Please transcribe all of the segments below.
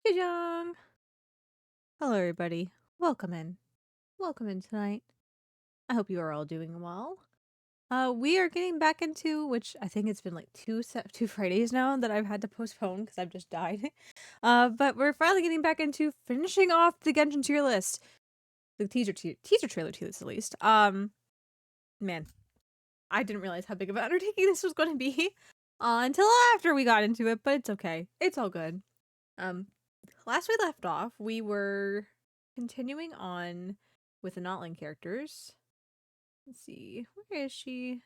Yajong! Hello, everybody. Welcome in. Welcome in tonight. I hope you are all doing well. We are getting back into, which I think it's been like two Fridays now that I've had to postpone because I've just died. But we're finally getting back into finishing off the Genshin tier list, the teaser trailer tier list at least. Man, I didn't realize how big of an undertaking this was going to be until after we got into it, but it's okay. It's all good. Last we left off, we were continuing on with the Natlan characters. Let's see, where is she?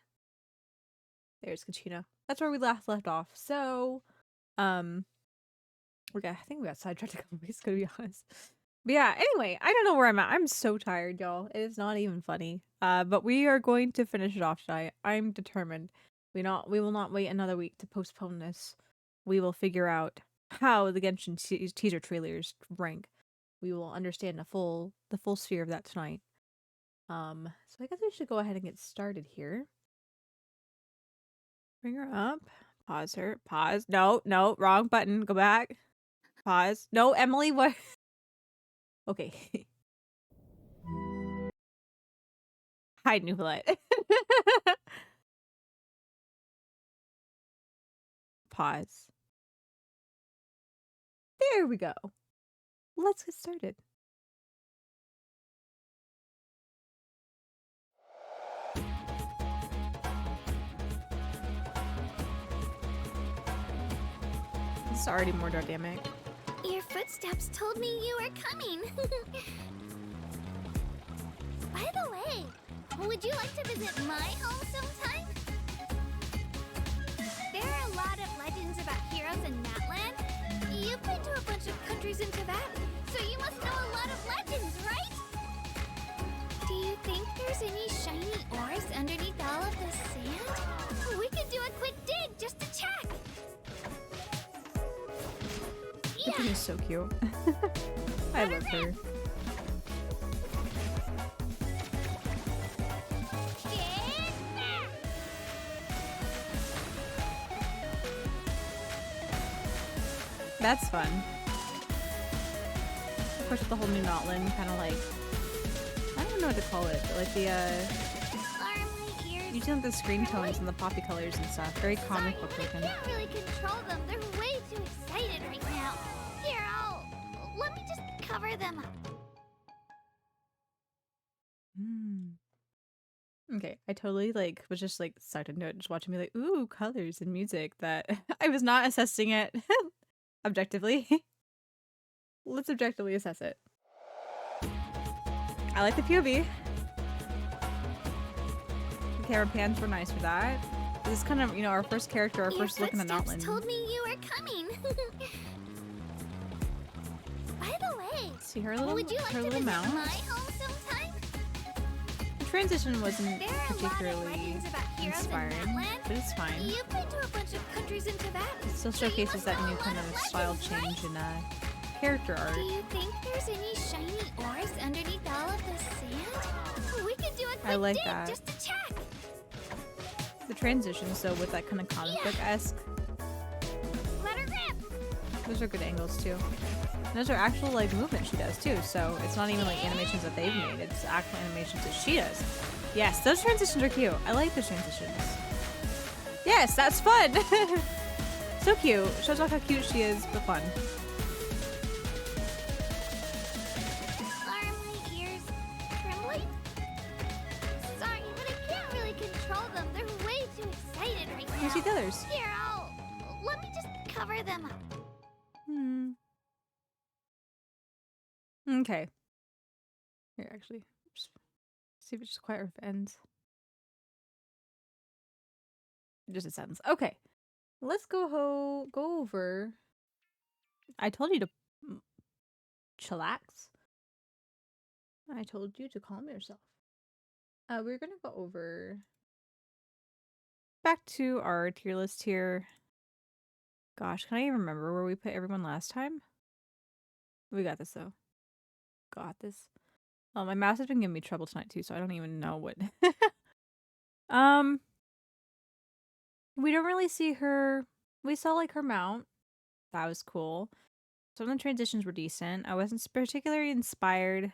There's Kachina. That's where we last left off. So, I think we got sidetracked a couple weeks ago, to be honest. But yeah, anyway, I don't know where I'm at. I'm so tired, y'all. It is not even funny. But we are going to finish it off tonight. I'm determined. We will not wait another week to postpone this. We will figure out how the Genshin teaser trailers rank. We will understand the full sphere of that tonight. So I guess we should go ahead and get started here. Bring her up. Pause her. Pause. No, wrong button. Go back. Pause. No, Emily, what? Okay. Hi, Nubilet. Pause. There we go. Let's get started. This is already more dynamic. Your footsteps told me you were coming. By the way, would you like to visit my home sometime? There are a lot of legends about heroes in Natlan. You've been to a bunch of countries in Teyvat, so you must know a lot of legends, right? Do you think there's any shiny ores underneath all of this sand? We could do a quick dig just to check. The thing is so cute. I love her. That's fun. Of course, with the whole new Natlan, kind of like, I don't know what to call it, but like the using like the screen tones and the poppy colors and stuff, very comic book looking. I can't really control them. They're way too excited right now. Here, let me just cover them up. Okay, I totally like was just like sucked into it, just watching me like, ooh, colors and music that I was not assessing it objectively. Let's objectively assess it. I like the POV. The camera pans were nice for that. This is kind of, you know, our first character, our first look in the Natlan. Told me you were coming. By the way, see her little, would you like her to little visit mount. my home sometime? The transition wasn't particularly inspiring, but it's fine. You've been to a bunch of countries in Teyvat. It still showcases that new kind of style change in character art. Do you think there's any shiny ores underneath all of this sand? We could do a quick like dig that. just to check. The transition, so with that kind of comic book-esque. Let her rip. Those are good angles too. And those are actual like movements she does too, so it's not even like animations that they've made, it's actual animations that she does. Yes, those transitions are cute. I like those transitions. Yes, that's fun! So cute. Shows off how cute she is, but fun. Are my ears trembling? Sorry, but I can't really control them. They're way too excited right now. You see the others. Here, let me just cover them up. Okay. Here, actually. Just see if it's just quiet or if it ends. Just it ends. Okay. Let's go over. I told you to chillax. I told you to calm yourself. We're gonna go over back to our tier list here. Gosh, can I even remember where we put everyone last time? We got this though. Got this. Oh, my mouse has been giving me trouble tonight too, so I don't even know what. We don't really see her. We saw like her mount. That was cool. Some of the transitions were decent. I wasn't particularly inspired.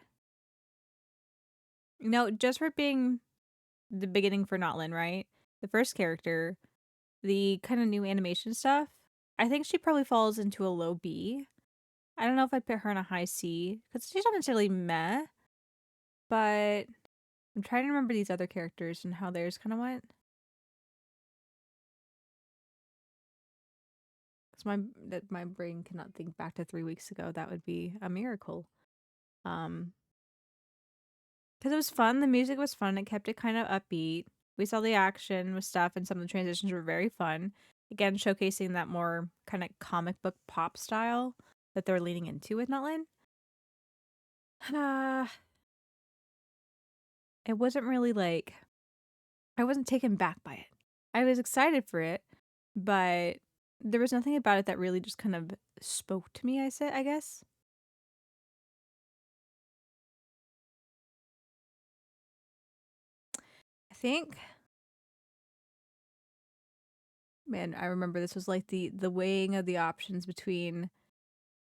You know, just for being the beginning for Natlan, right? The first character, the kind of new animation stuff, I think she probably falls into a low B. I don't know if I'd put her in a high C, because she's not necessarily meh, but I'm trying to remember these other characters and how theirs kind of went. Because my brain cannot think back to 3 weeks ago. That would be a miracle. Because it was fun. The music was fun. It kept it kind of upbeat. We saw the action with stuff, and some of the transitions were very fun. Again, showcasing that more kind of comic book pop style that they're leaning into with Natlan. It wasn't really like, I wasn't taken back by it. I was excited for it, but there was nothing about it that really just kind of spoke to me, I guess. I think, man, I remember this was like the weighing of the options between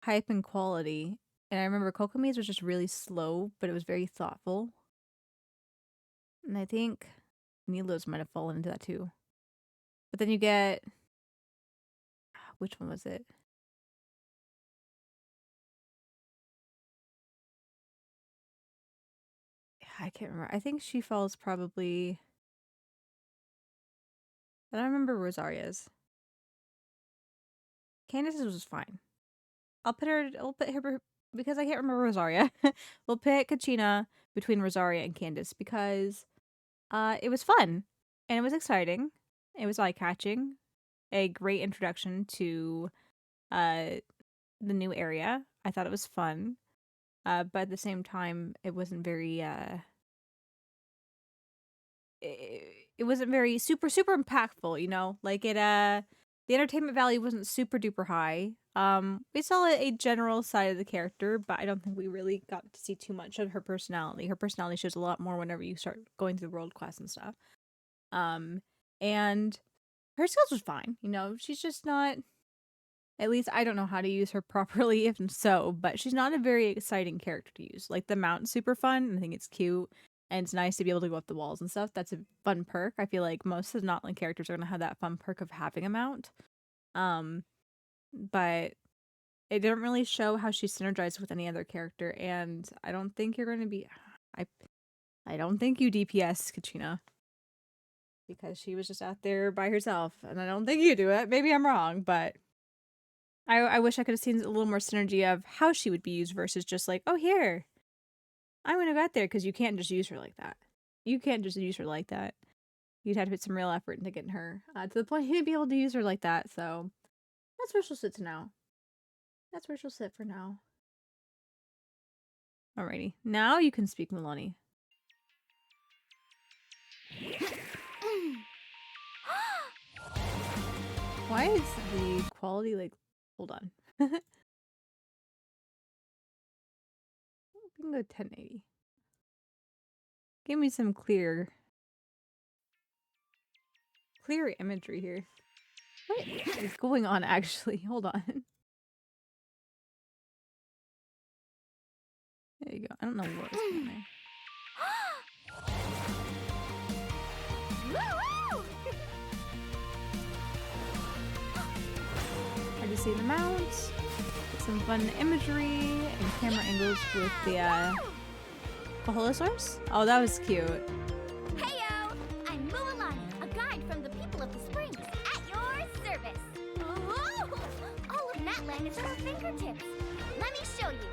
hype and quality. And I remember Kokomi's was just really slow, but it was very thoughtful. And I think Nilo's might have fallen into that too. But then you get, which one was it? I can't remember. I think she falls probably. I don't remember Rosaria's. Candace's was fine. I'll put her because I can't remember Rosaria. We'll pick Kachina between Rosaria and Candace because it was fun and it was exciting. It was eye-catching. A great introduction to the new area. I thought it was fun. But at the same time, it wasn't very it wasn't very super impactful, you know? Like it the entertainment value wasn't super duper high. We saw a general side of the character, but I don't think we really got to see too much of her personality. Her personality shows a lot more whenever you start going through the world quests and stuff. And her skills was fine, you know? She's just not, at least I don't know how to use her properly, if so, but she's not a very exciting character to use. Like the mount's super fun, and I think it's cute. And it's nice to be able to go up the walls and stuff. That's a fun perk. I feel like most of the Natlan characters are going to have that fun perk of having a mount. But it didn't really show how she synergized with any other character. And I don't think you're going to be... I don't think you DPS Kachina. Because she was just out there by herself. And I don't think you do it. Maybe I'm wrong, but... I wish I could have seen a little more synergy of how she would be used versus just like, oh, here. I'm going to go out there, because you can't just use her like that. You can't just use her like that. You'd have to put some real effort into getting her to the point you'd be able to use her like that. So that's where she'll sit to now. That's where she'll sit for now. Alrighty. Now you can speak, Milani. Why is the quality like... Hold on. We can go 1080. Give me some clear imagery here. What is going on, actually? Hold on. There you go. I don't know what was going there. Hard to see the mounts. Some fun imagery and camera angles with the Koholosaurus. Oh, that was cute. Heyo! I'm Mualani, a guide from the people of the springs, at your service. Oh, all of Natlan is at our fingertips. Let me show you.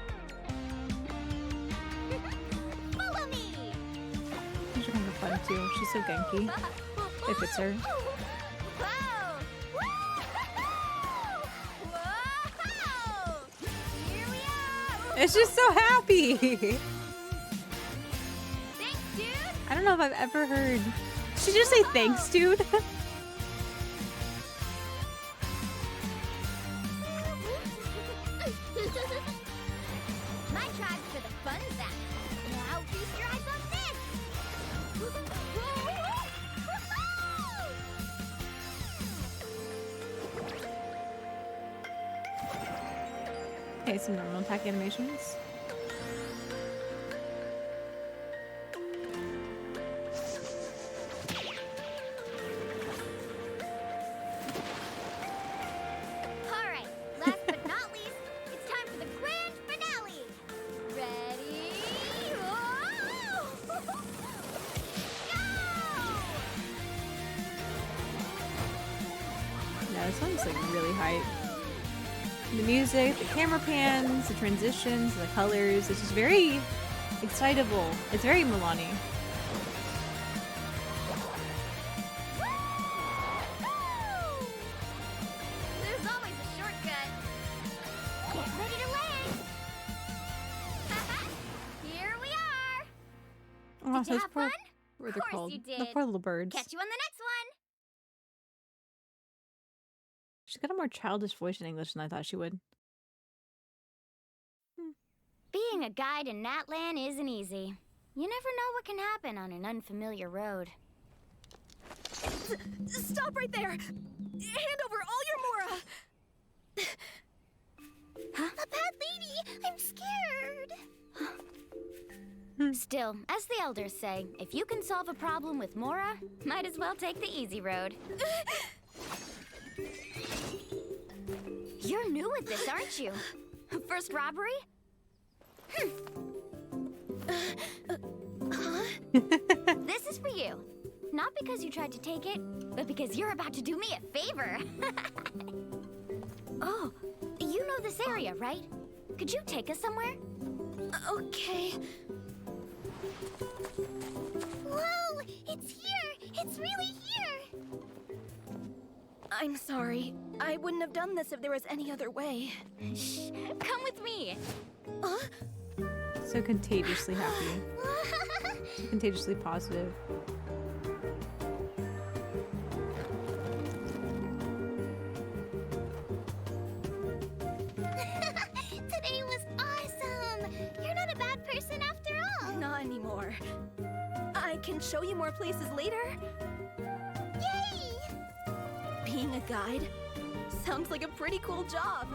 Follow me! She's kind of fun too. She's so genki. It fits her. Whoa! Whoa! Here we are! It's just so happy. Thanks, dude! I don't know if I've ever heard. Did she just say thanks, dude? My tribe's for the fun zap. Now feast your eyes on this! Okay, some normal attack animations. Alright, last but not least, it's time for the grand finale! Ready? Oh! Go! Yeah, this one's like really hype. The music, the camera pans, the transitions, the colors, it's just very excitable. It's very Milani. Woo! There's always a shortcut. Get ready to land! Here we are! Oh, Did you have fun? What are they Course called? you The did. poor little birds. Catch you on the next one! She's got a more childish voice in English than I thought she would. Being a guide in Natlan isn't easy. You never know what can happen on an unfamiliar road. Stop right there! Hand over all your Mora! Huh? A bad lady! I'm scared! Still, as the elders say, if you can solve a problem with Mora, might as well take the easy road. You're new at this, aren't you? First robbery? This is for you. Not because you tried to take it, but because you're about to do me a favor. Oh, you know this area, right? Could you take us somewhere? Okay. Whoa! It's here! It's really here! I'm sorry. I wouldn't have done this if there was any other way. Shh! Come with me! So contagiously happy. So contagiously positive. Today was awesome! You're not a bad person after all! Not anymore. I can show you more places later. Yay! Being a guide sounds like a pretty cool job.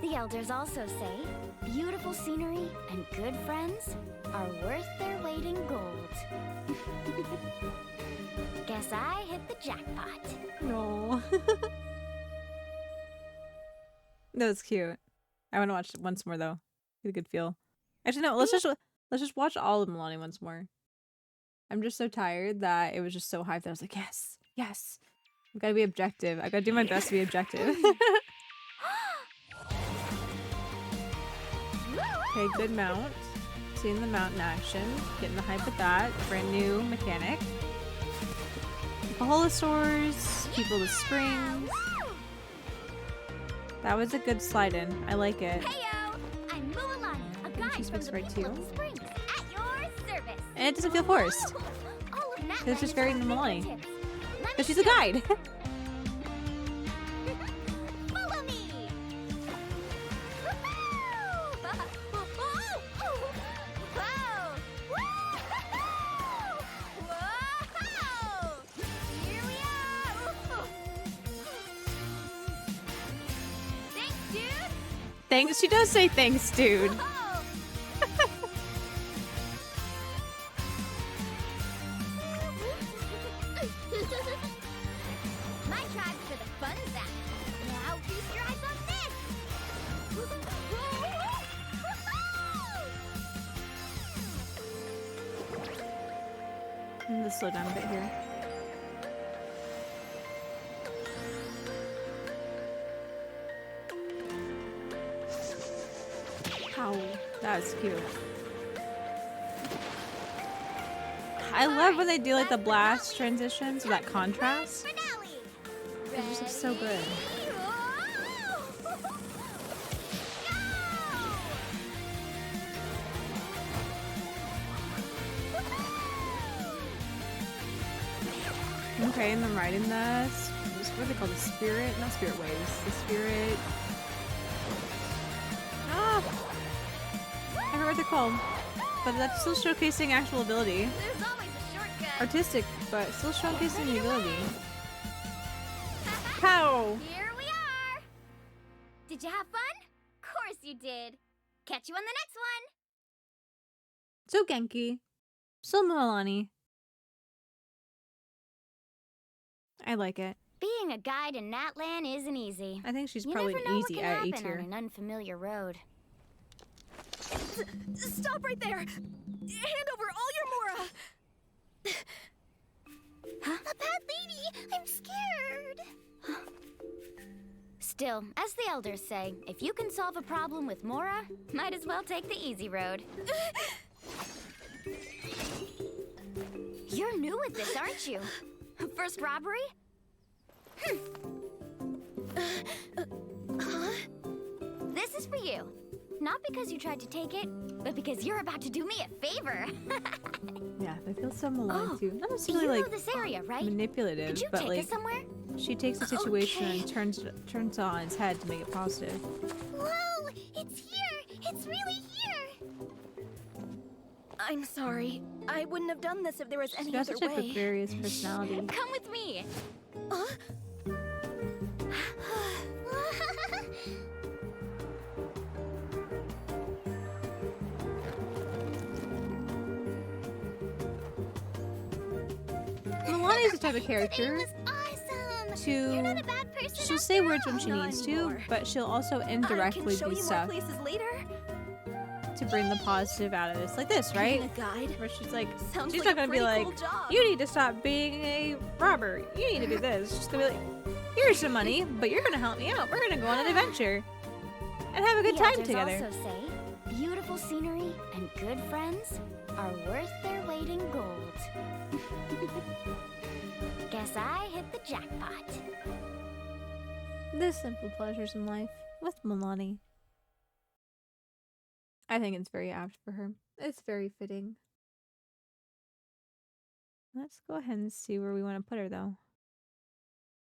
The elders also say, beautiful scenery and good friends are worth their weight in gold. Guess I hit the jackpot. No. That was cute. I want to watch it once more though. Get a good feel. Actually, no. Let's just watch all of Milani once more. I'm just so tired that it was just so hyped that I was like, yes, yes. I've got to be objective. I got to do my best to be objective. Okay, good mount. Seeing the mount in action. Getting the hype with that. Brand new mechanic. Baholosaurs. People with springs. Woo! That was a good slide in. I like it. Heyo! I'm Mualani, a guide She from speaks the right people to of you. the Springs, at your service. And it doesn't feel forced. All of Natlan It's just is very full of Milani. tips. Let me But she's a show you. guide. Follow me! Whoa! Here we are! Thanks, dude! Thanks. She does say thanks, dude. Whoa! My tribe's for the fun zone. Now feast your eyes on this! I'm gonna slow down a bit here. Ow, that was cute. I love when they do like the blast transitions with that contrast. Finale! It just looks so good. Ready? Go! Okay, and then riding the what are they called? The spirit? Not spirit waves. The spirit. Ah! I forgot what they're called. But that's still showcasing actual ability. There's always a shortcut. Artistic but still showcasing the ability. How? Here we are! Did you have fun? Course you did. Catch you on the next one! So Genki. Still Milani. I like it. Being a guide in Natlan isn't easy. I think she's You probably never an know what easy can at A happen on tier. an unfamiliar road. Stop right there! Hand over all your Mora! Huh? A bad lady! I'm scared! Still, as the elders say, if you can solve a problem with Mora, might as well take the easy road. You're new at this, aren't you? First robbery? This is for you. Not because you tried to take it, but because you're about to do me a favor. Yeah, I feel so Milani Oh, too. Not You necessarily know like this area, right? manipulative, Could you but take like us somewhere? she takes a situation Okay. and turns it on its head to make it positive. Whoa! It's here! It's really here! I'm sorry. I wouldn't have done this if there was She's any got other such a way. gregarious personality. Come with me! Milani is the type of character It was awesome! to You're not a bad person she'll after say words when all. she Not needs to, anymore. but she'll also I can indirectly show do you more stuff places later. to bring the positive out of this. Like this, right? Being a guide Where she's like, sounds she's like not a gonna be pretty like, cool job. you need to stop being a robber. You need to do this. She's gonna be like, here's some money, but you're gonna help me out. We're gonna go on an adventure and have a good The time elders together. also say, beautiful scenery and good friends are worth their weight in gold. Guess I hit the jackpot. The simple pleasures in life with Milani. I think it's very apt for her. It's very fitting. Let's go ahead and see where we want to put her, though.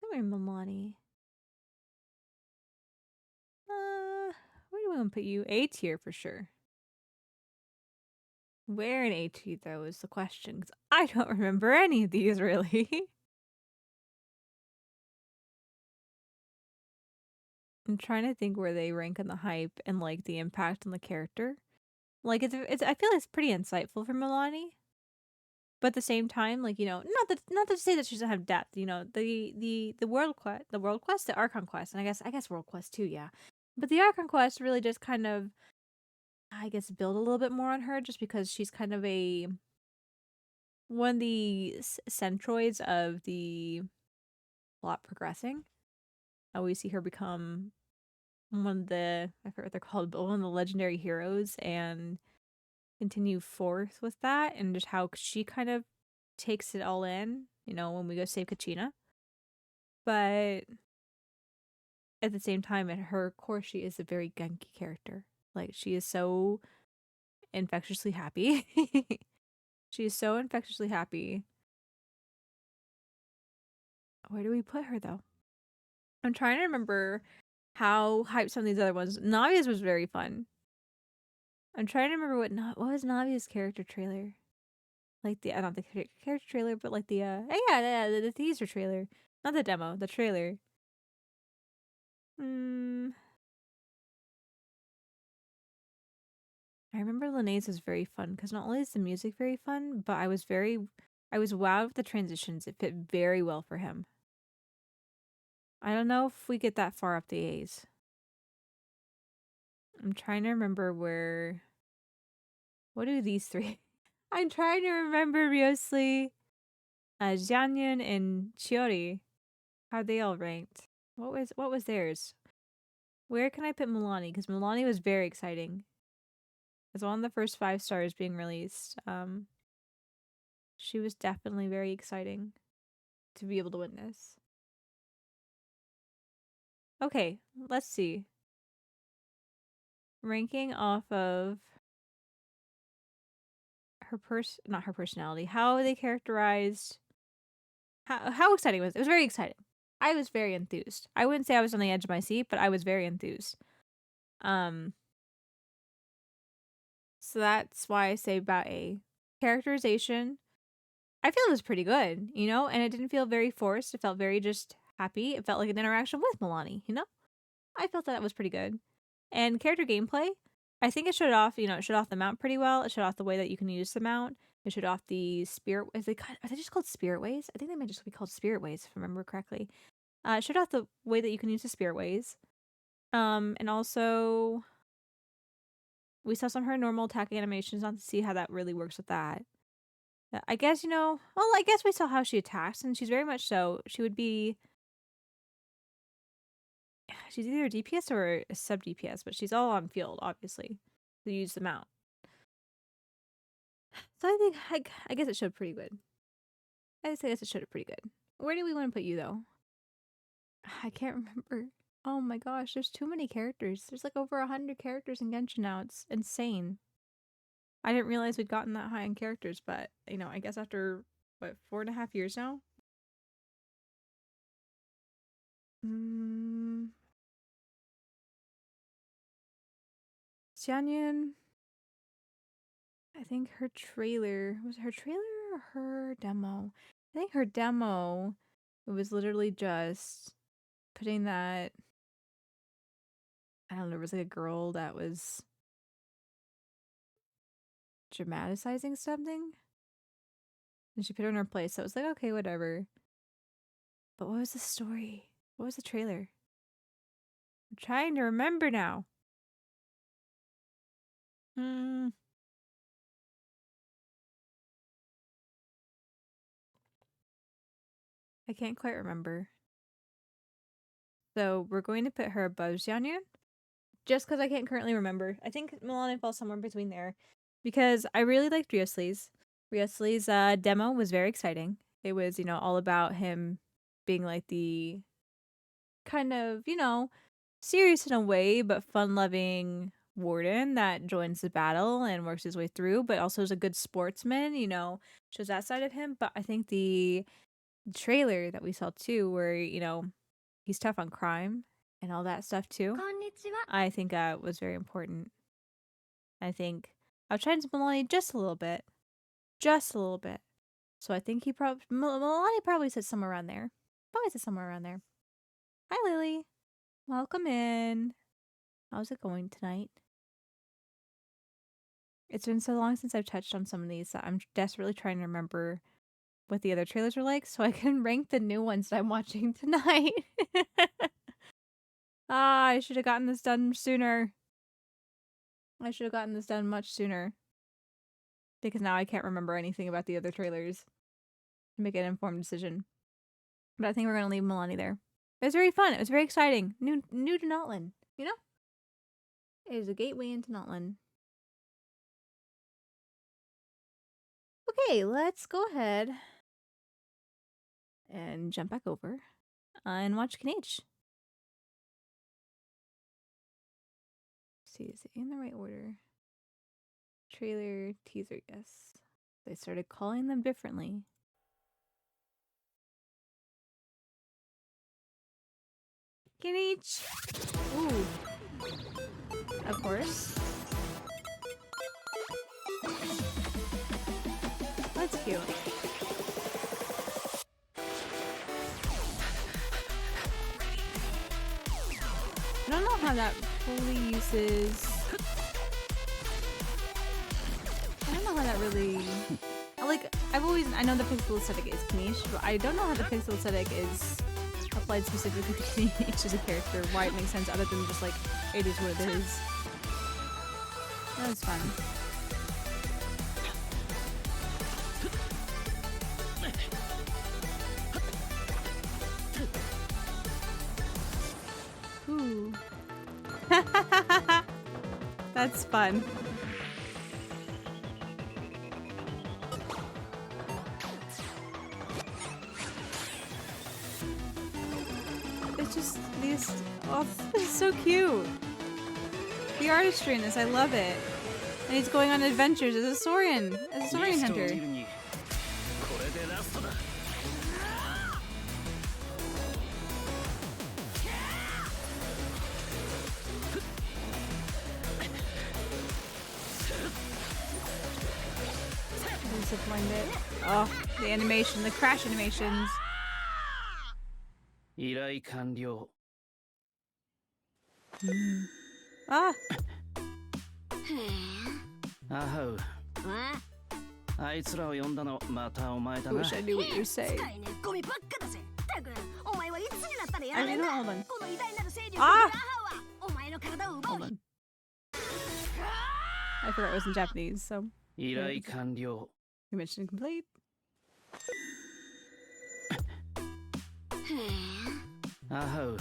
Come here, Milani. Where do we want to put you? A tier for sure. Where in A tier, though, is the question, because I don't remember any of these, really. I'm trying to think where they rank in the hype and, like, the impact on the character. Like, it's I feel like it's pretty insightful for Milani. But at the same time, like, you know, not to say that she doesn't have depth, you know, the world quest, the Archon quest, and I guess world quest too, yeah. But the Archon quest really just kind of, I guess, build a little bit more on her, just because she's kind of one of the centroids of the plot progressing. We see her become one of the, I forget what they're called, but one of the legendary heroes, and continue forth with that, and just how she kind of takes it all in, you know, when we go save Kachina. But at the same time, at her core, she is a very Genki character. Like, she is so infectiously happy. She is so infectiously happy. Where do we put her, though? I'm trying to remember how hyped some of these other ones. Navia's was very fun. I'm trying to remember what was Navia's character trailer. Like the not the character trailer, but like the the teaser trailer, not the demo, the trailer. I remember Linnaeus was very fun because not only is the music very fun, but I was wowed with the transitions. It fit very well for him. I don't know if we get that far up the A's. I'm trying to remember what do these three? I'm trying to remember Ryosli, Jianyun, and Chiori. How they all ranked? What was theirs? Where can I put Milani? Because Milani was very exciting. As one of the first 5 stars being released. She was definitely very exciting to be able to witness. Okay, let's see. Ranking off of not her personality, how they characterized, how exciting was it? It was very exciting. I was very enthused. I wouldn't say I was on the edge of my seat, but I was very enthused. So that's why I say about A. Characterization, I feel it was pretty good, you know, and it didn't feel very forced. It felt very just happy. It felt like an interaction with Milani, you know? I felt that was pretty good. And character gameplay, I think it showed off, you know, it showed off the mount pretty well. It showed off the way that you can use the mount. It showed off the spirit. Are they just called spirit ways? I think they might just be called spirit ways, if I remember correctly. It showed off the way that you can use the spirit ways. And also we saw some of her normal attack animations, not to see how that really works with that. I guess, you know, well, I guess we saw how she attacks, and she's very much so. She would be. She's either a DPS or a sub DPS, but she's all on field, obviously, to use the mount. So I guess it showed pretty good. I guess it showed it pretty good. Where do we want to put you, though? I can't remember. Oh my gosh, there's too many characters. There's like over 100 characters in Genshin now. It's insane. I didn't realize we'd gotten that high in characters, but, you know, I guess after, what, 4.5 years now? Xianyan, I think her trailer, was it her trailer or her demo? I think her demo, it was literally just putting that, I don't know, it was like a girl that was dramatizing something. And she put her in her place, so it was like, okay, whatever. But what was the story? What was the trailer? I'm trying to remember now. I can't quite remember. So we're going to put her above Xianyan. Just because I can't currently remember. I think Milani falls somewhere between there. Because I really liked Riosli's. Riosli's demo was very exciting. It was, you know, all about him being like the kind of, you know, serious in a way, but fun-loving warden that joins the battle and works his way through, but also is a good sportsman, you know, shows that side of him. But I think the trailer that we saw too, where, you know, he's tough on crime and all that stuff too, I think was very important. I think I've changed Milani just a little bit. Just a little bit. So I think Milani probably sits somewhere around there. Probably sits somewhere around there. Hi, Lily. Welcome in. How's it going tonight? It's been so long since I've touched on some of these that I'm desperately trying to remember what the other trailers are like so I can rank the new ones that I'm watching tonight. I should have gotten this done sooner. I should have gotten this done much sooner. Because now I can't remember anything about the other trailers to make an informed decision. But I think we're going to leave Milani there. It was very fun. It was very exciting. New to Natlan, you know? It is a gateway into Natlan. Okay, let's go ahead and jump back over and watch K'Nage. See, is it in the right order? Trailer, teaser, yes. They started calling them differently. K'Nage! Ooh. Of course. That's cute. I don't know how that fully uses... I don't know how that really... Like, I know the pixel aesthetic is K'Nage, but I don't know how the pixel aesthetic is applied specifically to K'Nage as a character, why it makes sense other than just like, it is what it is. That was fun. Ooh. That's fun. It's just these. Oh, this is so cute. The artistry in this, I love it. And he's going on adventures as a Saurian hunter. Disappointed. Oh. The animation, the crash animations. 依頼完了。 Ah, アハウ、あいつらを呼んだのまたお前だ I な。 wish I knew what you were saying. 使えねえゴミばっかだぜ。たく、お前はいつになったらや I られ mean, んだ。 hold on. この偉大なる勢力 あラハはお前の体を奪う Hold on. I forgot it was in Japanese, so 依頼完了。 mission complete. アハウ、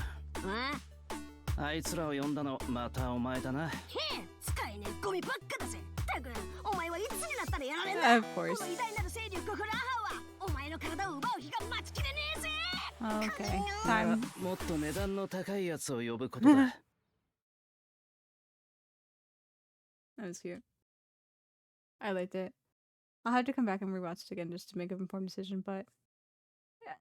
あいつらを呼んだのまたお前だな。使えねえゴミばっかだぜ。たく、お前はいつになったらやられんだ。 Of こ course. の偉大なる勢力ラハはお前の体を奪う日が待ちきれねえぜ。 Okay, 俺は time. もっと値段の高いやつを呼ぶことだ。 That was cute. I liked it. I'll have to come back and rewatch it again just to make an informed decision, but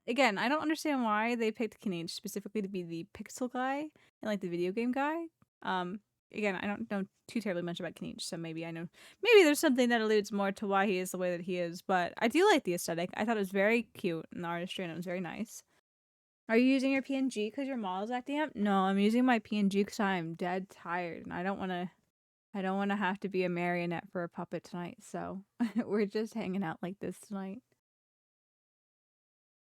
again, I don't understand why they picked Kinage specifically to be the pixel guy and like the video game guy. Again, I don't know too terribly much about Kinage, so maybe I know maybe there's something that alludes more to why he is the way that he is, but I do like the aesthetic. I thought it was very cute and the artistry and it was very nice. Are you using your PNG because your model's acting up? No, I'm using my PNG because I'm dead tired and I don't want to have to be a marionette for a puppet tonight, so we're just hanging out like this tonight.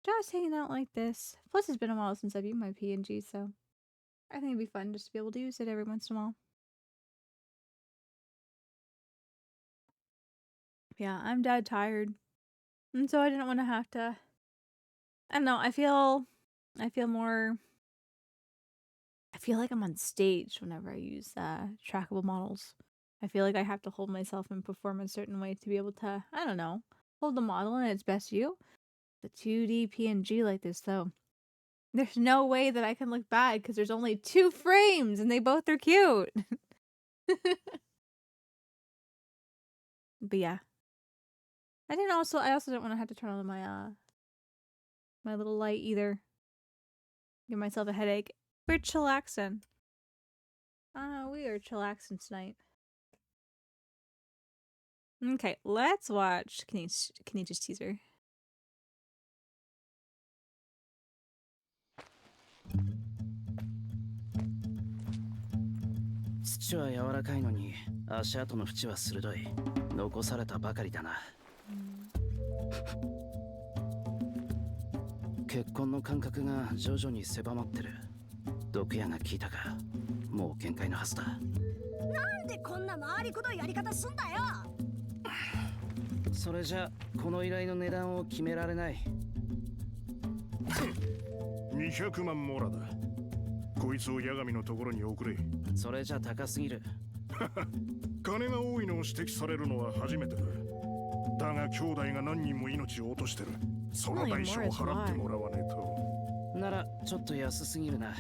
Just hanging out like this. Plus, it's been a while since I've used my PNG, so I think it'd be fun just to be able to use it every once in a while. Yeah, I'm dead tired. And so I didn't want to have to... I don't know, I feel more... I feel like I'm on stage whenever I use trackable models. I feel like I have to hold myself and perform a certain way to be able to, I don't know, hold the model in its best view. The 2D PNG like this, though. There's no way that I can look bad because there's only 2 frames and they both are cute. But yeah. I also don't want to have to turn on my my little light either. Give myself a headache. We're chillaxing. We are chillaxing tonight. Okay, let's watch Kenichi's teaser. 土は柔らかいのに足跡の縁は鋭い。残されたばかりだな。結婚の感覚が徐々に狭まってる。毒矢が効いたか、もう限界のはずだ。なんでこんな回りくどいやり方すんだよ。それじゃこの依頼の値段を決められない。200万モラだ。こいつを八神のところに送れ。それじゃ高すぎる。金が多いのを指摘されるのは初めてだ。だが兄弟が何人も命を落としてる。その代償を払ってもらわねえと。ならちょっと安すぎるな。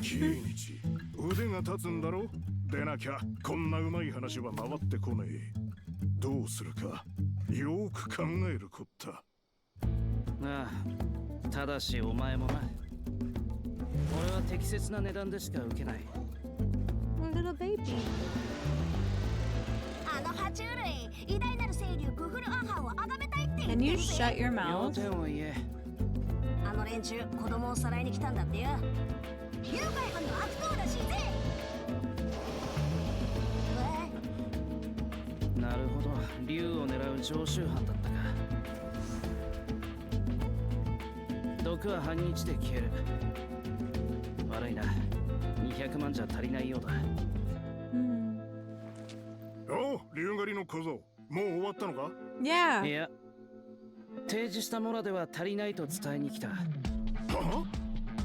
キイニチ、腕が立つんだろ。でなきゃこんなうまい話は回ってこねえ。どうするかよく考えるこった。ああ、ただしお前もな。俺は適切な値段でしか受けない。Little baby. あの爬虫類、偉大なる勢力フルアハを崇めたいって言っ Can て you るぜ。 shut your 要 mouth? 点を言え。あの連中、子供をさらいに来たんだってよ。誘拐犯の悪党らしいぜ。なるほど、竜を狙う常習犯だったか。毒は半日で消える。悪いな、200万じゃ足りないようだ。おう、竜狩りの小僧、もう終わったのか？ Yeah. いや、提示したモラでは足りないと伝えに来た。は？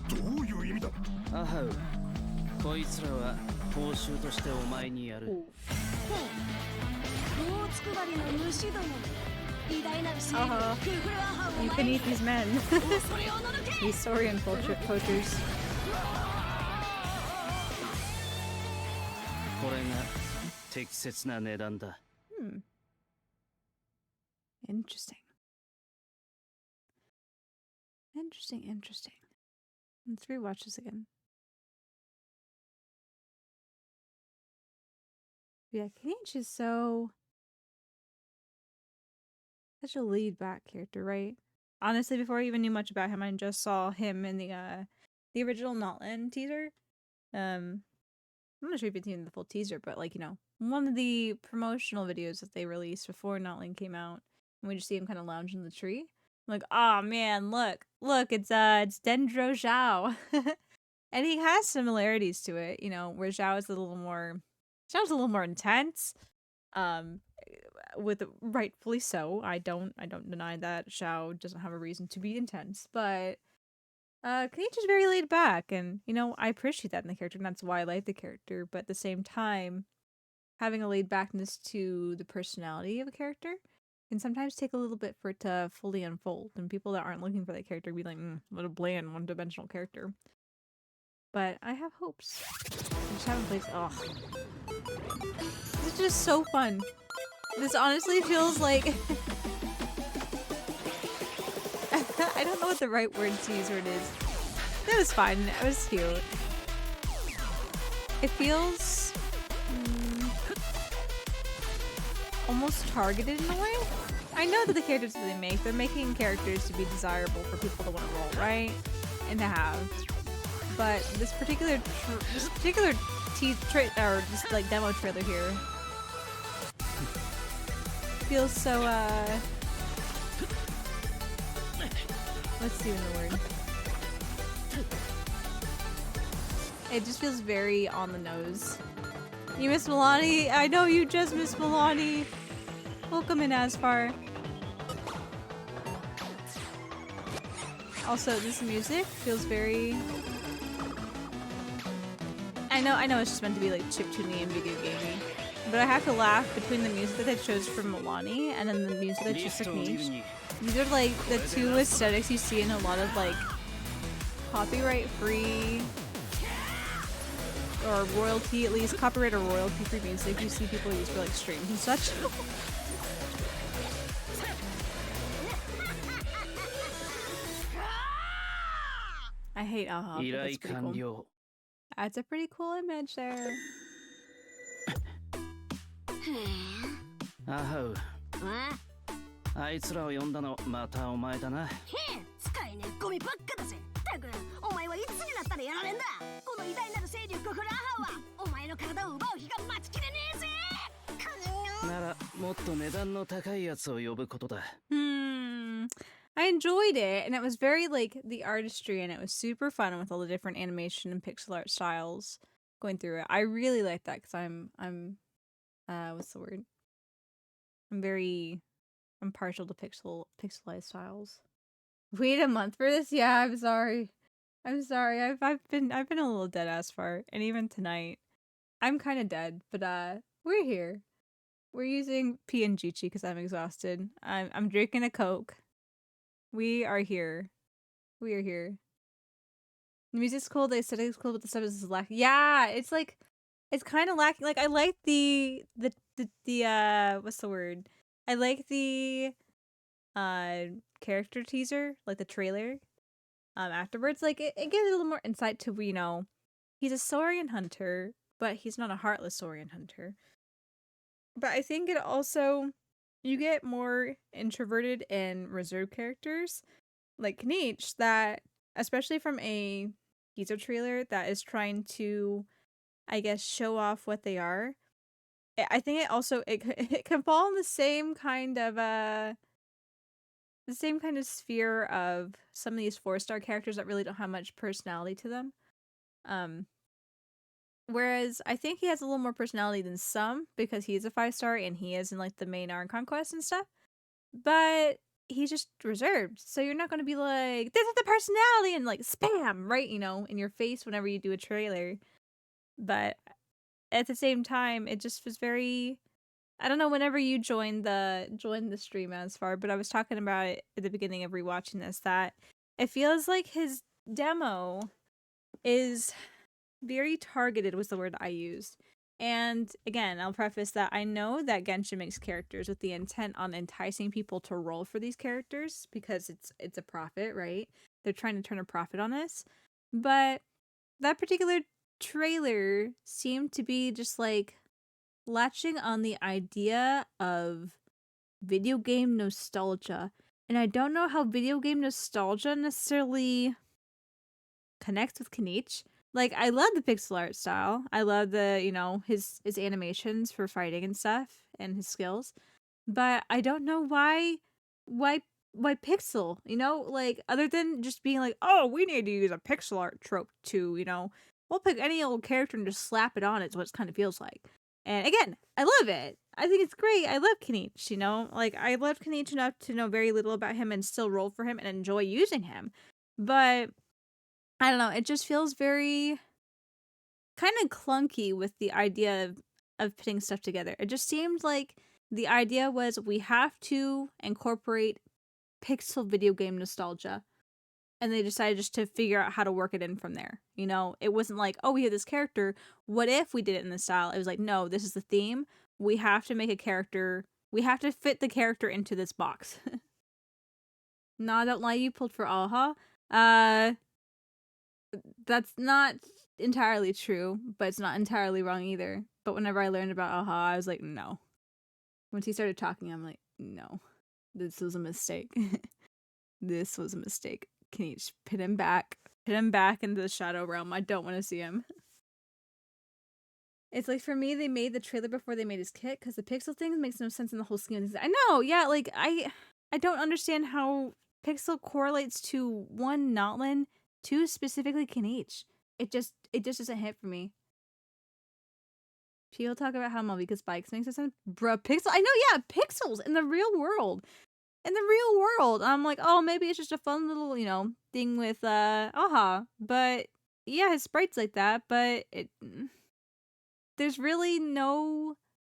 どういう意味だ？アハウ、こいつらは報酬としてお前にやる。大つくばりの虫ども。偉大なる勢力フルアハを You 前 can に eat these men. それをの抜け。 These Saurian poachers. これが適切な値段だ。Interesting. Interesting. Let's rewatch this again. Yeah, Kinich is so... Such a laid back character, right? Honestly, before I even knew much about him, I just saw him in the original Natlan teaser. I'm not sure if you've seen the full teaser, but like, one of the promotional videos that they released before Natlan came out, and we just see him kind of lounging in the tree. I'm like, oh man, look, it's Dendro Zhao. And he has similarities to it, where Zhao's a little more intense. Um with rightfully so. I don't deny that Zhao doesn't have a reason to be intense, but Kenichi's very laid back, and I appreciate that in the character, and that's why I like the character. But at the same time, having a laid backness to the personality of a character can sometimes take a little bit for it to fully unfold, and people that aren't looking for that character be like, what a bland, one-dimensional character. But I have hopes. I just haven't played. Oh, this is just so fun. This honestly feels like I don't know what the right word to use for it is. It was fun. It was cute. It feels almost targeted in a way. I know that the characters that they're making characters to be desirable for people to want to roll, right? And to have. But this particular demo trailer here feels so what's the word? It just feels very on the nose. You miss Milani? I know you just miss Milani. Welcome in, Asfar. Also, this music feels very... I know it's just meant to be like chiptune and video gamey, but I have to laugh between the music that they chose for Milani and then the music that they chose for Niche. These are like the two aesthetics you see in a lot of like copyright-free or royalty, at least copyright or royalty-free music you see people use for like streams and such. I hate Aha, but that's pretty cool. That's a pretty cool image there. アハウ、あいつらを呼んだのまたお前だな。へえ、使えねえゴミばっかだぜ。たく、お前はいつになったらやられんだ。この偉大なる勢力を振るアハウはお前の体を奪う日が待ちきれねえぜ。ならもっと値段の高いやつを呼ぶことだ。I enjoyed it, and it was very like the artistry, and it was super fun with all the different animation and pixel art styles going through it. I really like that because I'm what's the word? I'm partial to pixelized styles. Wait a month for this? Yeah, I'm sorry. I've been a little dead ass far, and even tonight, I'm kind of dead. But we're here. We're using PNG because I'm exhausted. I'm drinking a Coke. We are here. We are here. The music's cool, the aesthetic's cool, but the stuff is lacking. Yeah, it's kind of lacking. Like I like the what's the word? I like the character teaser, like the trailer. Afterwards, like it gives a little more insight to he's a Saurian hunter, but he's not a heartless Saurian hunter. But I think it also you get more introverted and reserved characters like Niche that, especially from a teaser trailer that is trying to, I guess, show off what they are. I think it can fall in the same kind of sphere of some of these 4-star characters that really don't have much personality to them. Whereas I think he has a little more personality than some because he's a 5-star and he is in like the main Iron Conquest and stuff. But he's just reserved. So you're not going to be like, this is the personality and like spam, right? In your face whenever you do a trailer. But at the same time, it just was very, I don't know, whenever you joined the stream as far, but I was talking about it at the beginning of rewatching this, that it feels like his demo is very targeted was the word I used. And again, I'll preface that I know that Genshin makes characters with the intent on enticing people to roll for these characters because it's a profit, right? They're trying to turn a profit on this. But that particular trailer seemed to be just like latching on the idea of video game nostalgia. And I don't know how video game nostalgia necessarily connects with Kenichi. Like, I love the pixel art style. I love the, his animations for fighting and stuff and his skills. But I don't know why why pixel, like other than just being like, "Oh, we need to use a pixel art trope to, we'll pick any old character and just slap it on." It's what it kind of feels like. And again, I love it. I think it's great. I love Kenichi, Like, I love Kenichi enough to know very little about him and still roll for him and enjoy using him. But I don't know, it just feels very kind of clunky with the idea of putting stuff together. It just seemed like the idea was we have to incorporate pixel video game nostalgia. And they decided just to figure out how to work it in from there. It wasn't like, oh, we have this character. What if we did it in this style? It was like, no, this is the theme. We have to make a character. We have to fit the character into this box. No, I don't lie. You pulled for Aha. That's not entirely true, but it's not entirely wrong either. But whenever I learned about Aha, I was like, no. Once he started talking, I'm like, no. This was a mistake. This was a mistake. Kenichi, put him back into the shadow realm. I don't want to see him. It's like, for me, they made the trailer before they made his kit, because the pixel thing makes no sense in the whole scheme of things. I know, yeah, like, I don't understand how pixel correlates to, one, Natlan, two, specifically Kenichi. It just doesn't hit for me. People talk about how Malvika's bikes makes sense. Bruh, pixel. I know, yeah, pixels in the real world. I'm like, oh, maybe it's just a fun little, thing with Aha. But yeah, his sprite's like that, but there's really no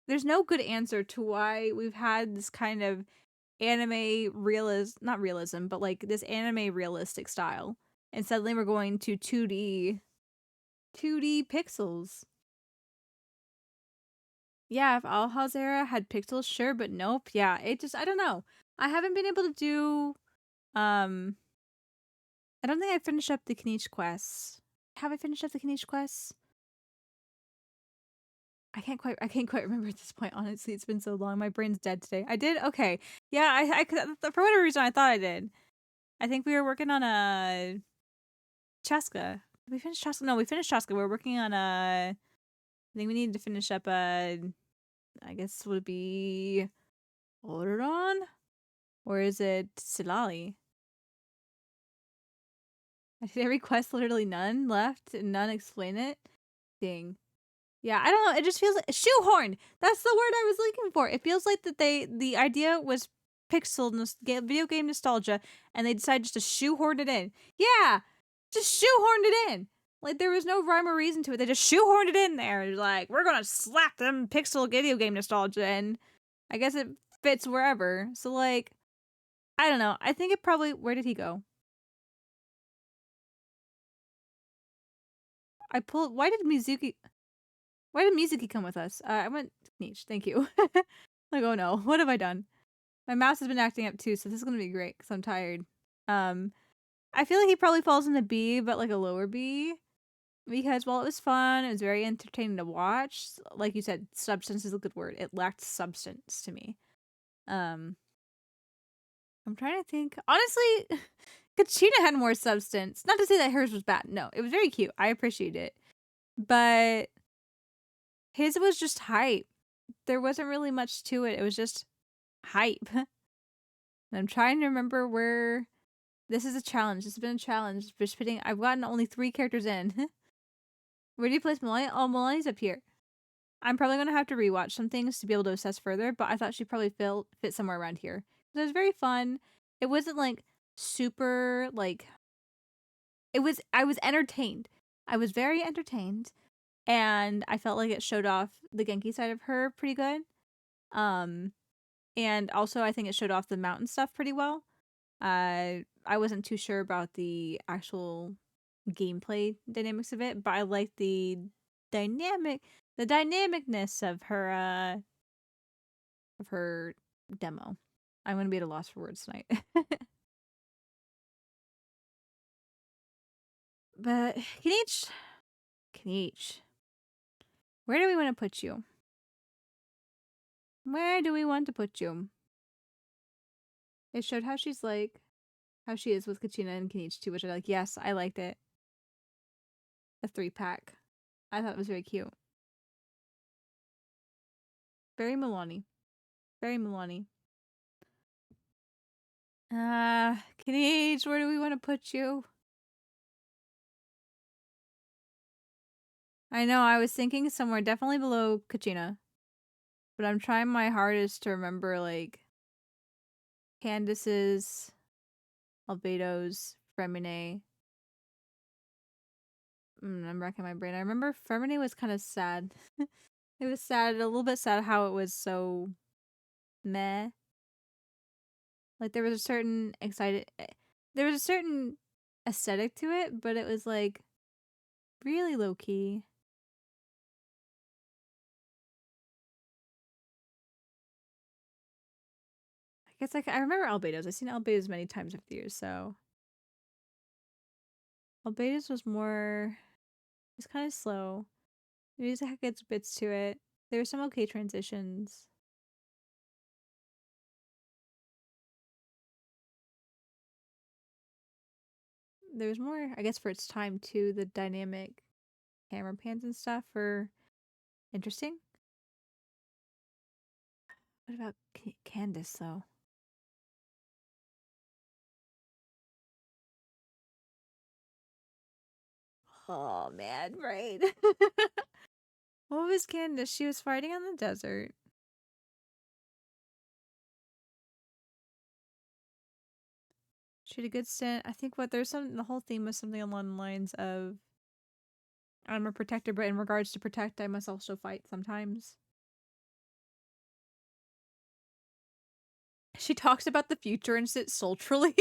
good answer to why we've had this kind of anime not realism, but like this anime realistic style. And suddenly we're going to 2D pixels. Yeah, if Alha's era had pixels, sure, but nope. Yeah, I don't know. I haven't been able to do, I don't think I finished up the Kenichi quests. Have I finished up the Kenichi quests? I can't quite remember at this point, honestly. It's been so long. My brain's dead today. I did? Okay. Yeah, I for whatever reason, I thought I did. I think we were working on a Chaska. Did we finish Chaska? No, we finished Chaska. We were working on a, I think we needed to finish up a, I guess would it be Odoron? Or is it Silali? I did every quest, literally none left, and none explain it. Dang. Yeah, I don't know. It just feels like shoehorned. That's the word I was looking for. It feels like that the idea was video game nostalgia, and they decided just to shoehorn it in. Yeah, just shoehorned it in. Like, there was no rhyme or reason to it. They just shoehorned it in there. Like, we're gonna slap them pixel video game nostalgia, and I guess it fits wherever. So, like, I don't know. I think it probably. Where did he go? Why did Mizuki come with us? I went niche. Thank you. Like, oh no, what have I done? My mouse has been acting up too, so this is gonna be great because I'm tired. I feel like he probably falls in the B, but like a lower B, because while it was fun, it was very entertaining to watch. Like you said, substance is a good word. It lacked substance to me. I'm trying to think. Honestly, Kachina had more substance. Not to say that hers was bad. No, it was very cute. I appreciate it. But his was just hype. There wasn't really much to it. It was just hype. And I'm trying to remember where. This is a challenge. This has been a challenge. I've gotten only 3 characters in. Where do you place Melania? Oh, Melania's up here. I'm probably going to have to rewatch some things to be able to assess further, but I thought she'd probably fit somewhere around here. It was very fun. It wasn't like super like. I was entertained. I was very entertained, and I felt like it showed off the Genki side of her pretty good. And also I think it showed off the mountain stuff pretty well. I wasn't too sure about the actual gameplay dynamics of it, but I liked the dynamicness of her demo. I'm gonna be at a loss for words tonight. But Kenichi, where do we want to put you? Where do we want to put you? It showed how she's like, how she is with Kachina and Kenichi too, which I like. Yes, I liked it. A 3-pack. I thought it was very cute. Very Milani. Very Milani. Kenichi, where do we want to put you? I know, I was thinking somewhere definitely below Kachina. But I'm trying my hardest to remember, like, Candace's, Albedo's, Fremine. I'm racking my brain. I remember Fremine was kind of sad. It was sad, a little bit sad how it was so meh. Like, there was a certain there was a certain aesthetic to it, but it was, like, really low-key. I guess, like, I remember Albedo's. I've seen Albedo's many times over the years, so... Albedo's was more... It was kind of slow. The music had good bits to it. There were some okay transitions. There was more, I guess, for its time, too. The dynamic camera pans and stuff were interesting. What about Candace, though? Oh, man, right. What was Candace? She was fighting on the desert. She had a good stint. I think the whole theme was something along the lines of, I'm a protector, but in regards to protect, I must also fight sometimes. She talks about the future and sits sultrily.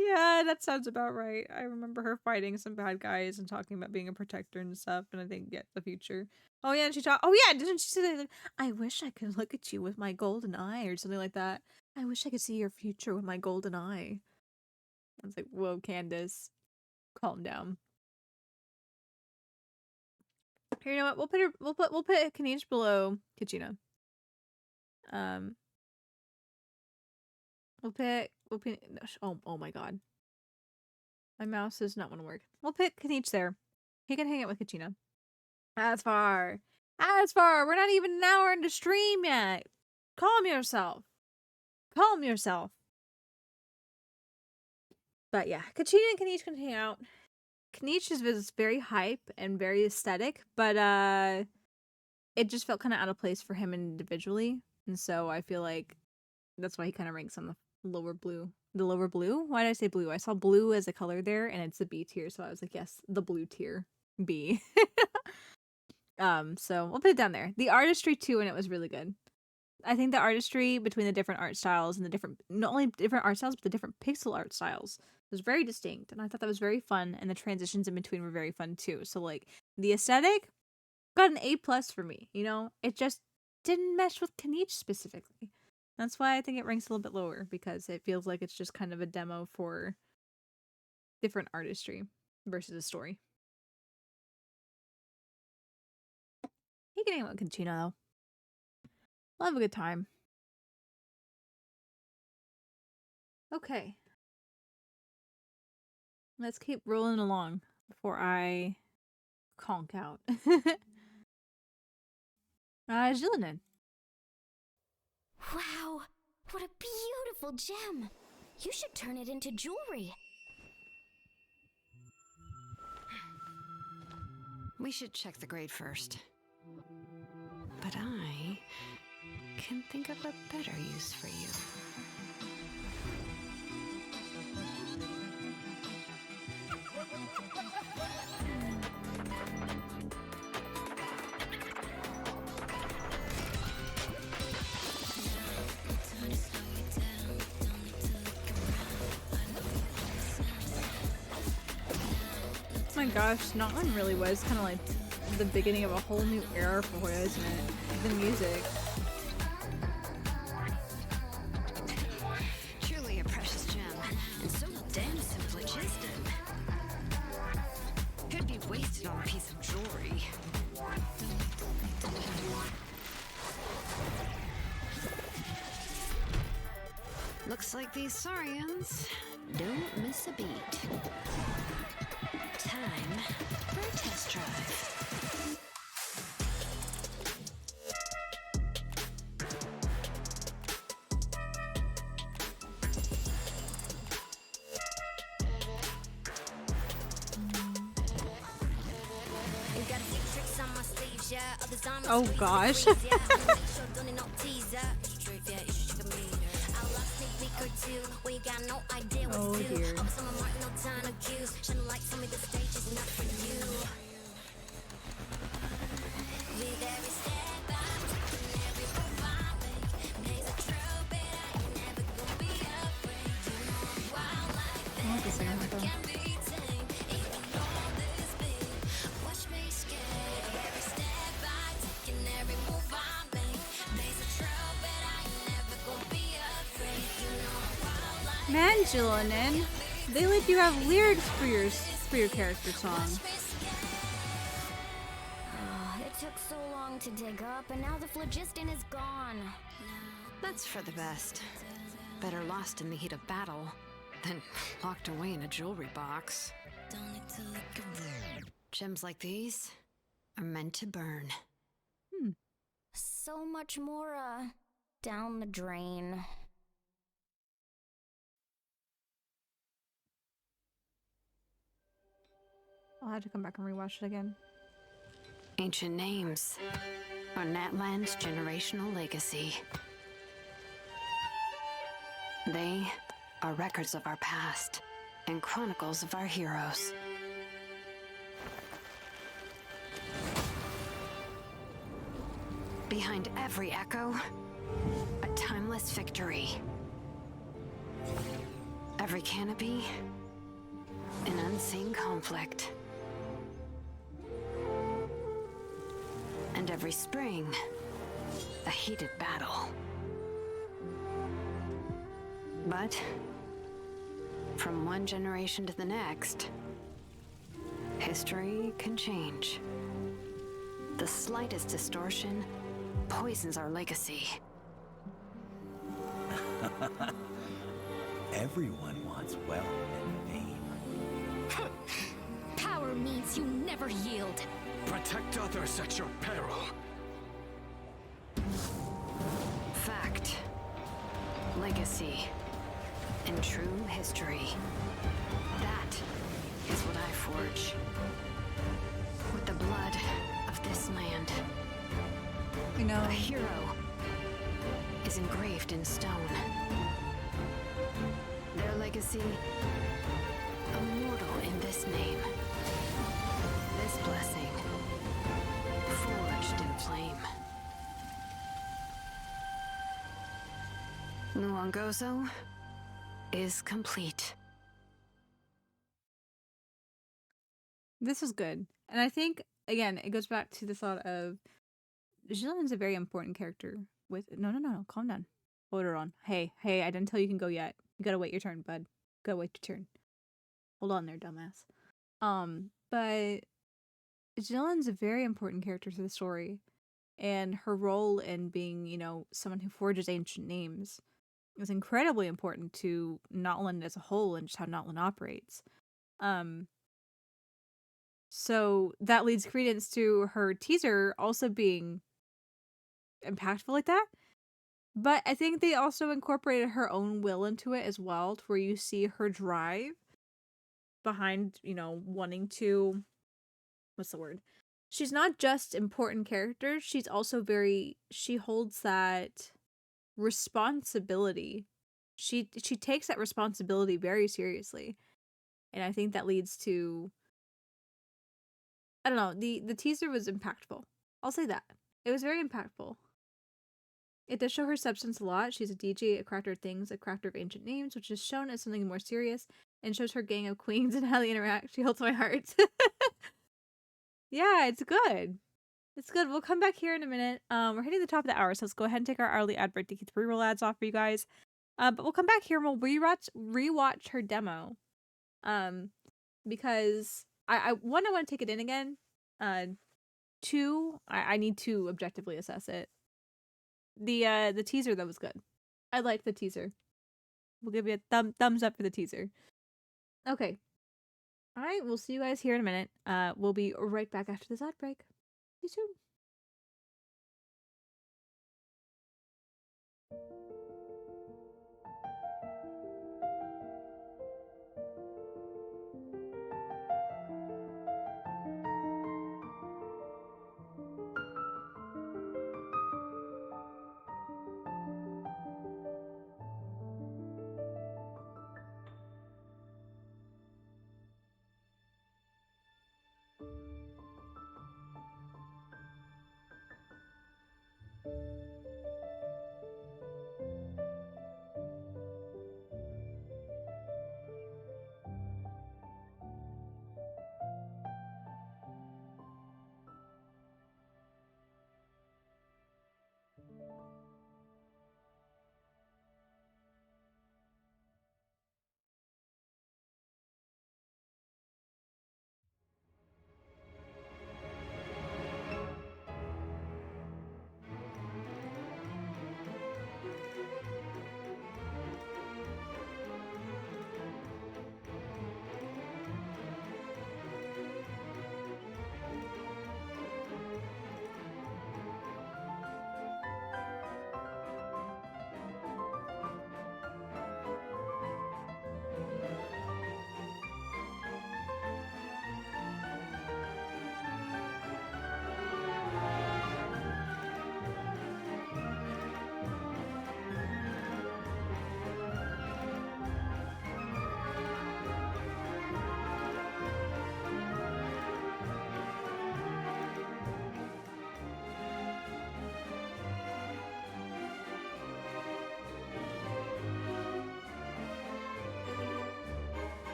Yeah, that sounds about right. I remember her fighting some bad guys and talking about being a protector and stuff, and I think get the future. Oh yeah, and didn't she say like, I wish I could look at you with my golden eye or something like that. I wish I could see your future with my golden eye. I was like, whoa, Candace. Calm down. Here, you know what? We'll put Kanish below Kachina. We'll pick oh my god. My mouse does not want to work. We'll pick Kanich there. He can hang out with Kachina. As far. We're not even an hour into stream yet. Calm yourself. But yeah, Kachina and Kanich can hang out. Kanich is very hype and very aesthetic, but it just felt kind of out of place for him individually. And so I feel like that's why he kind of ranks on the lower blue. The lower blue? Why did I say blue? I saw blue as a color there, and it's the B tier, so I was like, yes, the blue tier. B. So we'll put it down there. The artistry too, and it was really good. I think the artistry between the different art styles and the different, not only different art styles, but the different pixel art styles was very distinct, and I thought that was very fun, and the transitions in between were very fun too. So like the aesthetic got an A+ for me. You know, it just didn't mesh with Kanich specifically. That's why I think it ranks a little bit lower, because it feels like it's just kind of a demo for different artistry versus a story. He can hang out with Kachina though. We'll have a good time. Okay. Let's keep rolling along before I conk out. Zhilanen. Wow, what a beautiful gem. You should turn it into jewelry. We should check the grade first. But I can think of a better use for you. Oh my gosh, Natlan really was kind of like the beginning of a whole new era for Hoya, isn't it? The music. Truly a precious gem, and so damn simplistic. Could be wasted on a piece of jewelry. like these Saurians, don't miss a beat. Time for a test drive. Oh gosh. Oh dear. I like the sound of them. Manjulanen, they let you have lyrics for your character song. It took so long to dig up, and now the phlogiston is gone. That's for the best. Better lost in the heat of battle than locked away in a jewelry box. Gems like these are meant to burn. So much more, down the drain. I'll have to come back and rewatch it again. Ancient names are Natlan's generational legacy. They are records of our past and chronicles of our heroes. Behind every echo, a timeless victory. Every canopy, an unseen conflict. And every spring, a heated battle. But from one generation to the next, history can change. The slightest distortion poisons our legacy. Everyone wants wealth and fame. Power means you never yield. Protect others at your peril. Fact, legacy, and true history. That is what I forge. With the blood of this land. You know, A hero is engraved in stone. Their legacy, immortal in this name. This blessing, forged in flame. Luongozo is complete. this is good. And I think, again, it goes back to the thought of Jillian's a very important character with no, calm down. Hold her on. Hey, I didn't tell you can go yet. You gotta wait your turn, bud. Gotta wait your turn. Hold on there, dumbass. But Jillian's a very important character to the story. And her role in being, someone who forges ancient names is incredibly important to Natlan as a whole and just how Natlan operates. So that leads credence to her teaser also being impactful like that. But I think they also incorporated her own will into it as well, to where you see her drive behind, wanting to, what's the word? She's not just important character, she's also she holds that responsibility. She takes that responsibility very seriously. And I think that leads to, I don't know, the teaser was impactful. I'll say that. It was very impactful. It does show her substance a lot. She's a DJ, a crafter of things, a crafter of ancient names, which is shown as something more serious, and shows her gang of queens and how they interact. She holds my heart. Yeah, it's good. It's good. We'll come back here in a minute. We're hitting the top of the hour, so let's go ahead and take our hourly ad break to keep the pre-roll ads off for you guys. But we'll come back here and we'll rewatch her demo. Because I want to take it in again. Two, I need to objectively assess it. The teaser, that was good. I liked the teaser. We'll give you a thumbs up for the teaser. Okay. All right, we'll see you guys here in a minute. We'll be right back after this ad break. See you soon.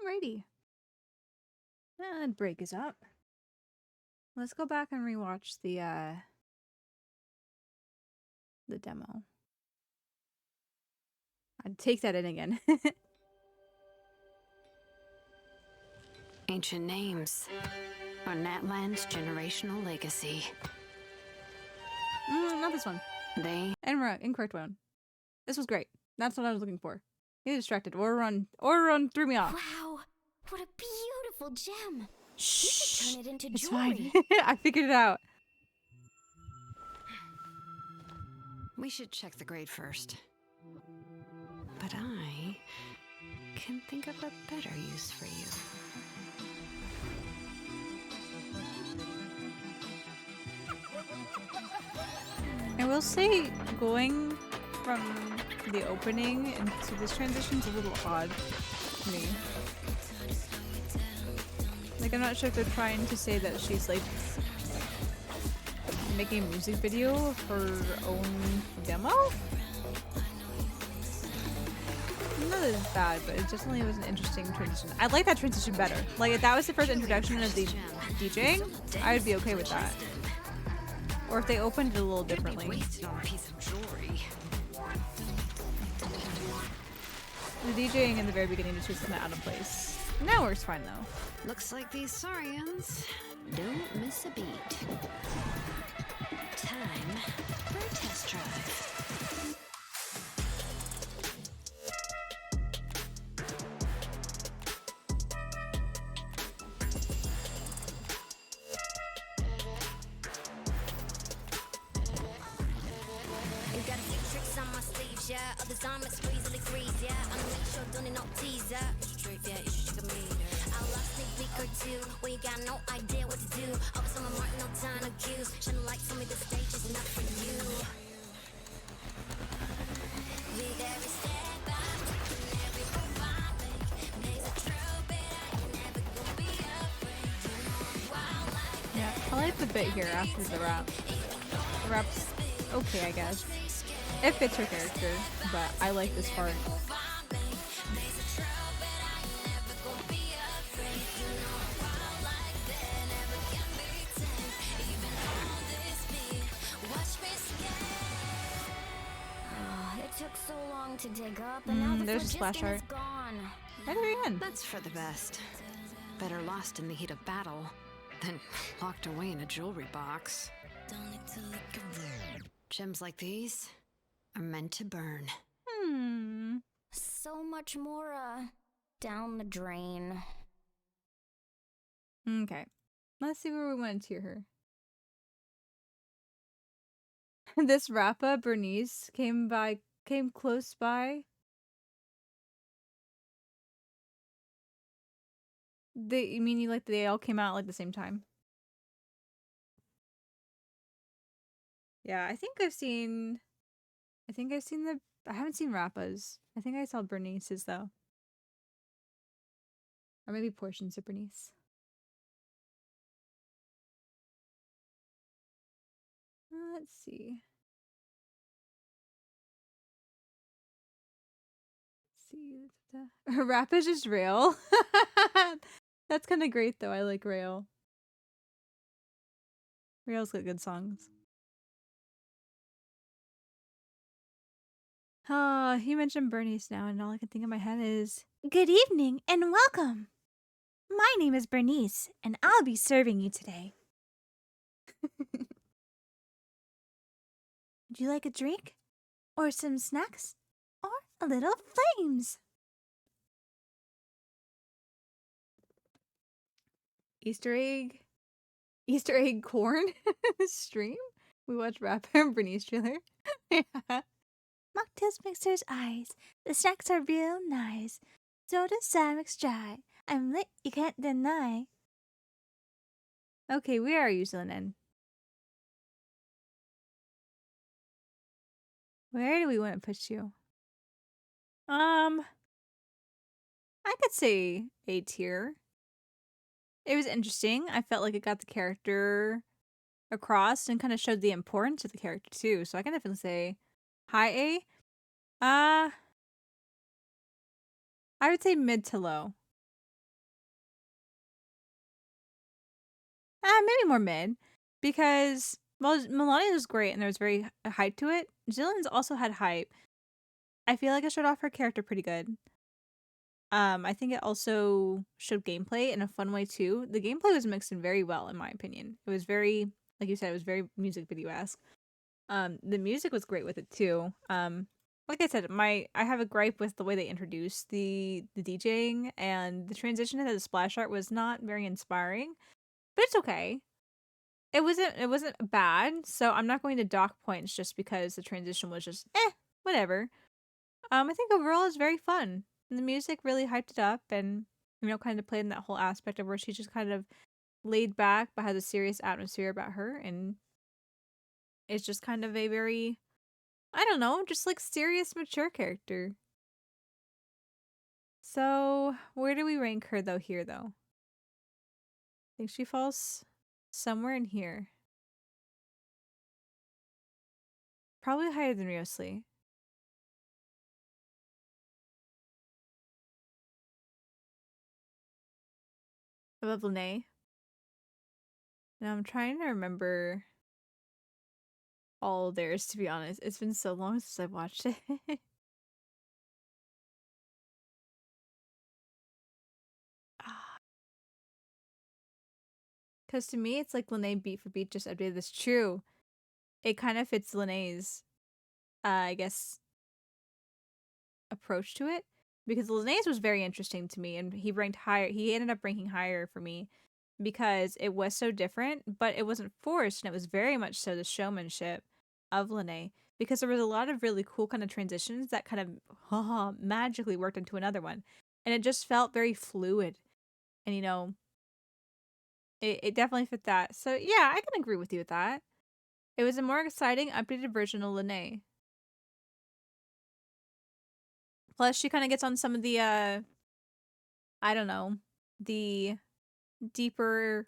Alrighty. And break is up. Let's go back and rewatch the demo. I'd take that in again. Ancient names are Natlan's generational legacy. Not this one. They Incorrect one. This was great. That's what I was looking for. You distracted. Or run threw me off. Wow, what a beautiful gem. Shh. You should turn it into It's jewelry. fine. I figured it out. We should check the grade first. But I can think of a better use for you. I will say, going from the opening into this transition is a little odd to me. Like, I'm not sure if they're trying to say that she's, like, making a music video of her own demo? Not that it's bad, but it definitely was an interesting transition. I like that transition better. Like, if that was the first introduction of the DJing, I'd be okay with that. Or if they opened it a little differently. Wasted on a piece of jewelry. The DJing in the very beginning was just kind of out of place. That works fine though. Looks like these Saurians don't miss a beat. Time for a test drive. You got a few tricks on my sleeves, yeah. Others I'm squeezily freeze, yeah. I'm make sure don't no teaser. Straight, yeah, you should check a meter. I'll last sneak week or two when you got no idea what to do. Always on my mark, no time to cues. Shouldn't like tell me the stage is not for you. With every step I take and every move I make, there's a trail, but I ain't never gonna be afraid. You know I'm wild like Yeah, I like the bit here after the rap. The rap's okay, I guess. It fits her character, but I like this part. It took so long to dig up, and now the There's a splash phlogiston is art. gone. Right at the very end. That's for the best. Better lost in the heat of battle than locked away in a jewelry box. Gems like these are meant to burn. So much more, down the drain. Okay. Let's see where we want to tier her. This Rappa, Bernice, came close by. You mean you like they all came out like the same time? Yeah, I haven't seen I haven't seen Rappa's. I think I saw Bernice's though. Or maybe portions of Bernice. Let's see. Rap is just Rail. That's kind of great though. I like Rail. Rail's got good songs. You mentioned Bernice now, and all I can think in my head is Good evening and welcome. My name is Bernice, and I'll be serving you today. Would you like a drink? Or some snacks? Or a little flames? Easter egg corn stream. We watched Rap and Bernice trailer. Yeah. Mocktails mixer's eyes. The snacks are real nice. Soda Samix dry. I'm lit, you can't deny. Okay, where are you, Zillinan? Where do we want to put you? I could say A tier. It was interesting. I felt like it got the character across and kind of showed the importance of the character too. So I can definitely say high A. I would say mid to low. Maybe more mid, because Melania was great and there was very hype to it. Jillian's also had hype. I feel like it showed off her character pretty good. I think it also showed gameplay in a fun way too. The gameplay was mixed in very well, in my opinion. It was very, like you said, it was very music video-esque. The music was great with it too. Like I said, I have a gripe with the way they introduced the DJing, and the transition into the splash art was not very inspiring. But it's okay. It wasn't bad, so I'm not going to dock points just because the transition was just whatever. I think overall it's very fun. And the music really hyped it up, and kind of played in that whole aspect of where she's just kind of laid back but has a serious atmosphere about her, and it's just kind of a very, I don't know, just like serious, mature character. So where do we rank her though here though? I think she falls somewhere in here. Probably higher than Riosli. Above Lene. Now I'm trying to remember all theirs, to be honest. It's been so long since I've watched it. Because to me, it's like Lene beat for beat just updated this. True. It kind of fits Lene's, I guess, approach to it. Because Lene's was very interesting to me, and he ranked higher. He ended up ranking higher for me because it was so different, but it wasn't forced, and it was very much so the showmanship of Lene. Because there was a lot of really cool kind of transitions that kind of magically worked into another one, and it just felt very fluid. And it definitely fit that. So yeah, I can agree with you with that. It was a more exciting, updated version of Lene. Plus, she kind of gets on some of the, I don't know, the deeper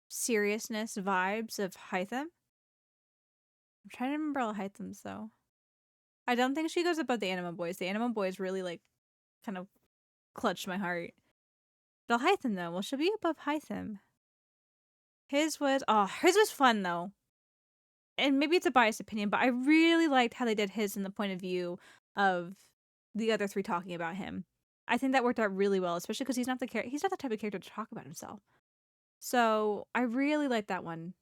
seriousness vibes of Hytham. I'm trying to remember all Hytham's, though. I don't think she goes above the Anima Boys. The Anima Boys really, like, kind of clutched my heart. But Hytham, though, well, she'll be above Hytham. Hers was fun, though. And maybe it's a biased opinion, but I really liked how they did his in the point of view of the other three talking about him. I think that worked out really well, especially because he's not the type of character to talk about himself. So I really like that one.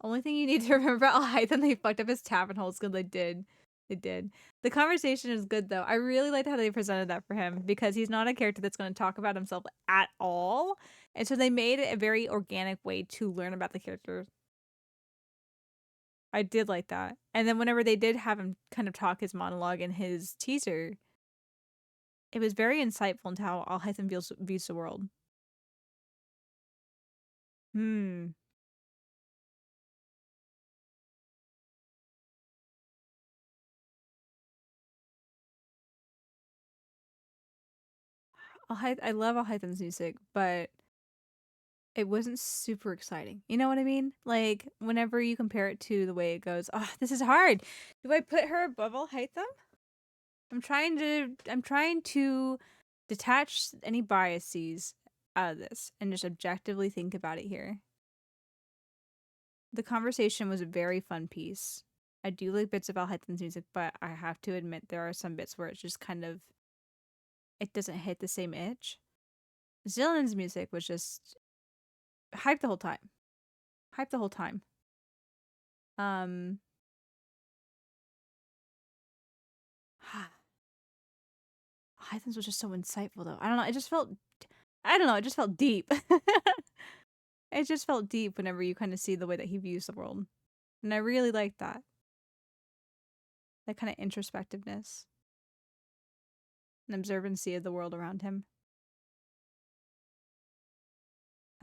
Only thing you need to remember about Hytham, they fucked up his tavern holes because they did. They did. The conversation is good though. I really liked how they presented that for him because he's not a character that's going to talk about himself at all. And so they made it a very organic way to learn about the character. I did like that. And then whenever they did have him kind of talk his monologue in his teaser, it was very insightful into how Hytham views the world. I love Hytham's music, but it wasn't super exciting. You know what I mean? Like, whenever you compare it to the way it goes, this is hard. Do I put her above Hytham? I'm trying to detach any biases out of this and just objectively think about it here. The conversation was a very fun piece. I do like bits of Hytham's music, but I have to admit there are some bits where it's just kind of, it doesn't hit the same itch. Zillion's music was just hype the whole time. Hype the whole time. Hytham's was just so insightful though. I don't know, it just felt deep. It just felt deep whenever you kind of see the way that he views the world. And I really like that. That kind of introspectiveness. And observancy of the world around him.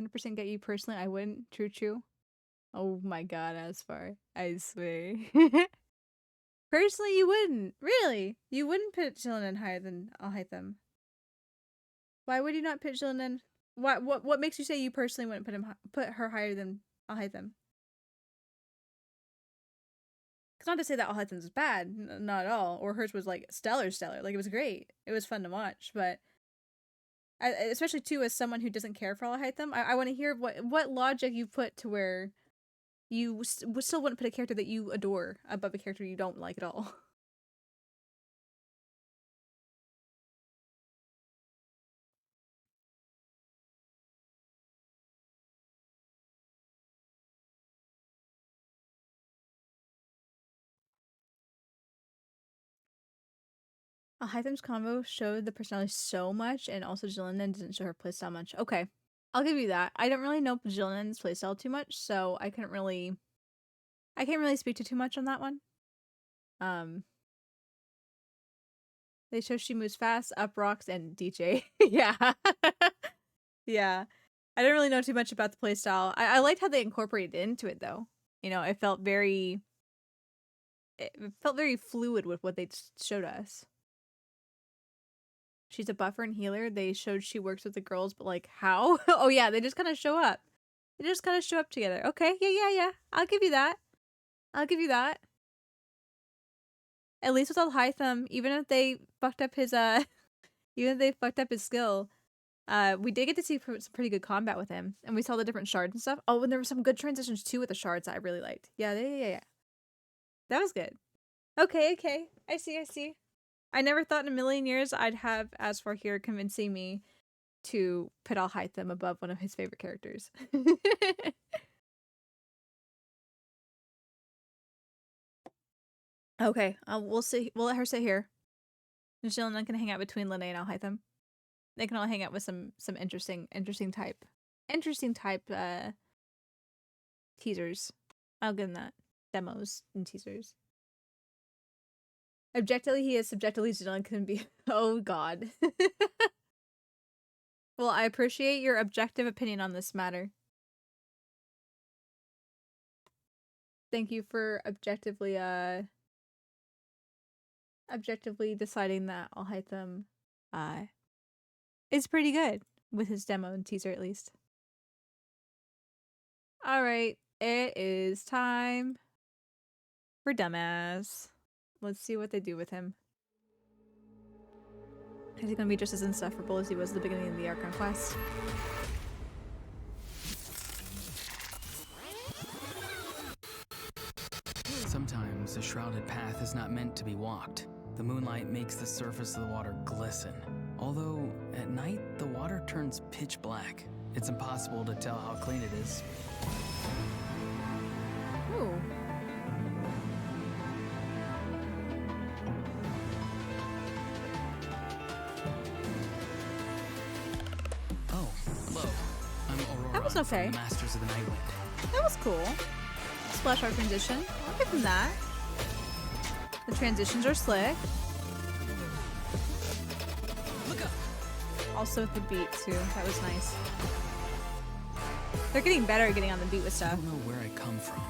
100% get you personally, I wouldn't. True. Oh my god, Asfar. I swear. Personally, you wouldn't. Really? You wouldn't put Jillian higher than Hytham. Why would you not put Jillian? What makes you say you personally wouldn't put her higher than Hytham? It's not to say that Hytham's was bad, not at all, or hers was like stellar. Like it was great. It was fun to watch, but especially too as someone who doesn't care for Hytham, I want to hear what logic you put to where you still wouldn't put a character that you adore above a character you don't like at all. Hytham's combo showed the personality so much, and also Jillian didn't show her playstyle much. Okay, I'll give you that. I don't really know Jillian's playstyle too much, so I can't really speak to too much on that one. They show she moves fast, up rocks, and DJ. Yeah. Yeah. I don't really know too much about the playstyle. I liked how they incorporated it into it, though. It felt very fluid with what they showed us. She's a buffer and healer. They showed she works with the girls, but like how? Oh yeah, they just kind of show up. They just kind of show up together. Okay, yeah. I'll give you that. At least with Hytham, even if they fucked up his skill, we did get to see some pretty good combat with him, and we saw the different shards and stuff. Oh, and there were some good transitions too with the shards that I really liked. Yeah. That was good. Okay. I see. I never thought in a million years I'd have Asfar here convincing me to put Al Haitham above one of his favorite characters. Okay, we'll see. We'll let her sit here. And she'll not gonna hang out between Lene and Al Haitham. They can all hang out with some interesting type teasers. I'll give them that. Demos and teasers. Objectively, he is. Subjectively, Janelle can be. Oh God. Well, I appreciate your objective opinion on this matter. Thank you for objectively deciding that I'll hide them is pretty good with his demo and teaser at least. Alright, it is time for Dumbass. Let's see what they do with him. Is he gonna be just as insufferable as he was at the beginning of the Archon quest? Sometimes a shrouded path is not meant to be walked. The moonlight makes the surface of the water glisten. Although, at night, the water turns pitch black. It's impossible to tell how clean it is. Ooh. Oh, hello. I'm Aurora. That was okay. From the Masters of the Nightwind. That was cool. Splash art transition. I'll give him that. The transitions are slick. Look up. Also with the beat too. That was nice. They're getting better at getting on the beat with I stuff. don't know where I come from,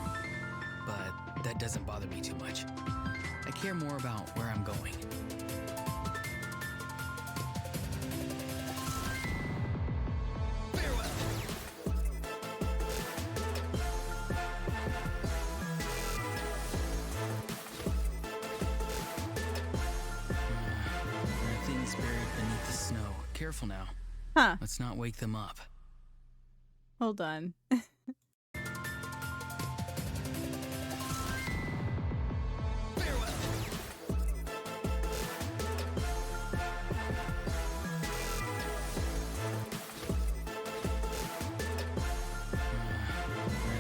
but that doesn't bother me too much. I care more about where I'm going. Farewell. There are things buried beneath the snow. Careful now. Huh. Let's not wake them up. Hold on. There are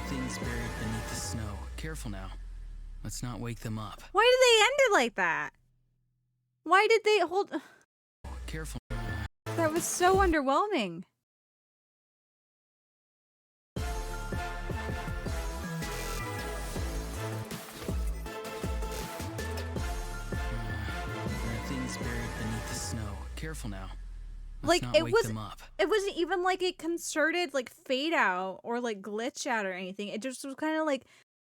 things buried beneath the snow. Careful now. Let's not wake them up. Why did they end it like that? Why did they hold? Careful. That was so underwhelming. There are things buried beneath the snow. Careful now. Let's Like not it wake was. them up. It wasn't even like a concerted like fade out or like glitch out or anything. It just was kind of like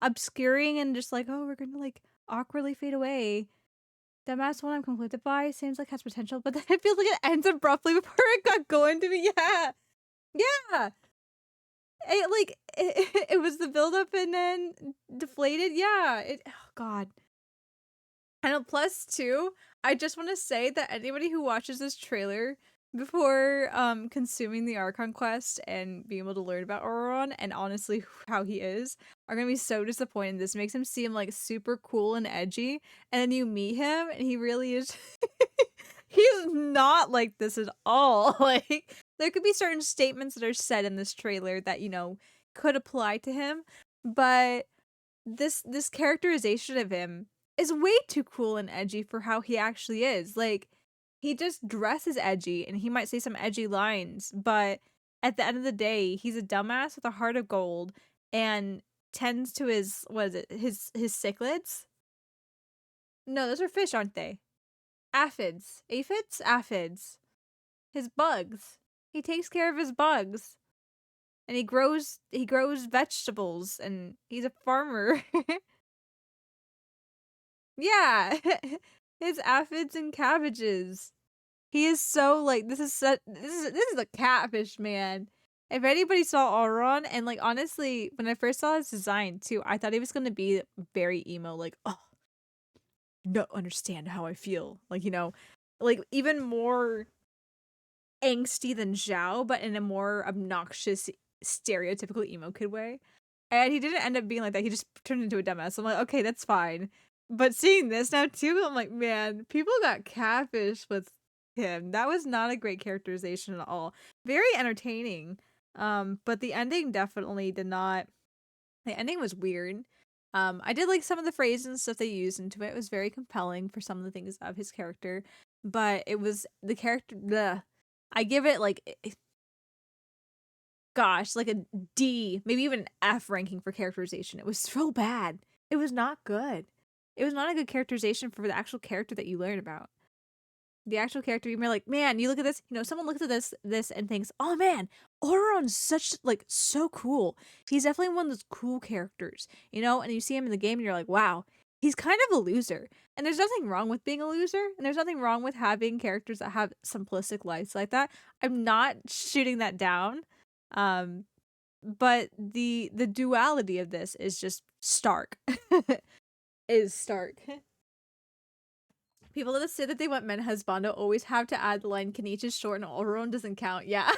obscuring and just like, oh, we're gonna like awkwardly fade away. The mass one I'm conflicted by seems like has potential, but then it feels like it ends abruptly before it got going to be. Yeah. It like it was the build up and then deflated. Yeah. Oh God. And plus two, I just want to say that anybody who watches this trailer before consuming the Archon quest and being able to learn about Auron and honestly how he is are gonna be so disappointed. This makes him seem like super cool and edgy, and then you meet him and he really is he's not like this at all. Like there could be certain statements that are said in this trailer that, you know, could apply to him, but this characterization of him is way too cool and edgy for how he actually is. Like he just dresses edgy and he might say some edgy lines, but at the end of the day, he's a dumbass with a heart of gold and tends to his, what is it, his cichlids? No, those are fish, aren't they? Aphids. Aphids? Aphids. His bugs. He takes care of his bugs. And he grows vegetables and he's a farmer. Yeah. His aphids and cabbages. He is so like this is a catfish, man. If anybody saw Auron, and like honestly, when I first saw his design too, I thought he was gonna be very emo, like, oh, you don't understand how I feel. Like, you know, like even more angsty than Zhao, but in a more obnoxious, stereotypical emo kid way. And he didn't end up being like that. He just turned into a dumbass. I'm like, okay, that's fine. But seeing this now too, I'm like, man, people got catfish with him. That was not a great characterization at all. Very entertaining. But the ending definitely did not. The ending was weird. I did like some of the phrases and stuff they used into it. It was very compelling for some of the things of his character, but it was the character. I give it like, gosh, like a D, maybe even an F ranking for characterization. It was so bad. It was not good. It was not a good characterization for the actual character that you learn about. The actual character, you're like, man, you look at this, someone looks at this and thinks, oh man, Oron's such, like, so cool. He's definitely one of those cool characters, and you see him in the game and you're like, wow, he's kind of a loser. And there's nothing wrong with being a loser, and there's nothing wrong with having characters that have simplistic lives like that. I'm not shooting that down. But the duality of this is just stark. Is stark. People that say that they want men husbando always have to add the line Kenichi is short and Oron doesn't count. Yeah.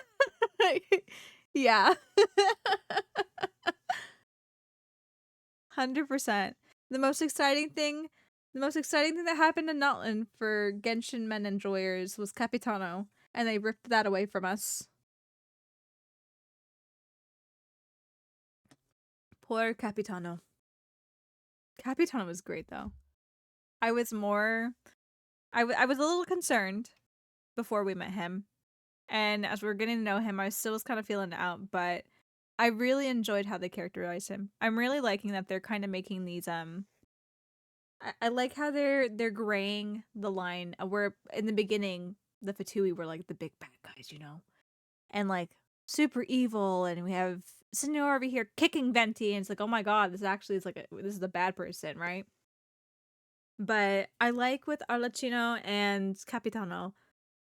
Yeah. 100%. The most exciting thing that happened in Natlan for Genshin men enjoyers was Capitano, and they ripped that away from us. Poor Capitano. Capitano was great though. I was a little concerned before we met him. And as we were getting to know him, I still was kind of feeling it out, but I really enjoyed how they characterized him. I'm really liking that they're kind of making these I like how they're graying the line where in the beginning the Fatui were like the big bad guys, and like super evil, and we have Senor over here kicking Venti, and it's like, oh my god, this actually is like this is the bad person, right? But I like with Arlecchino and Capitano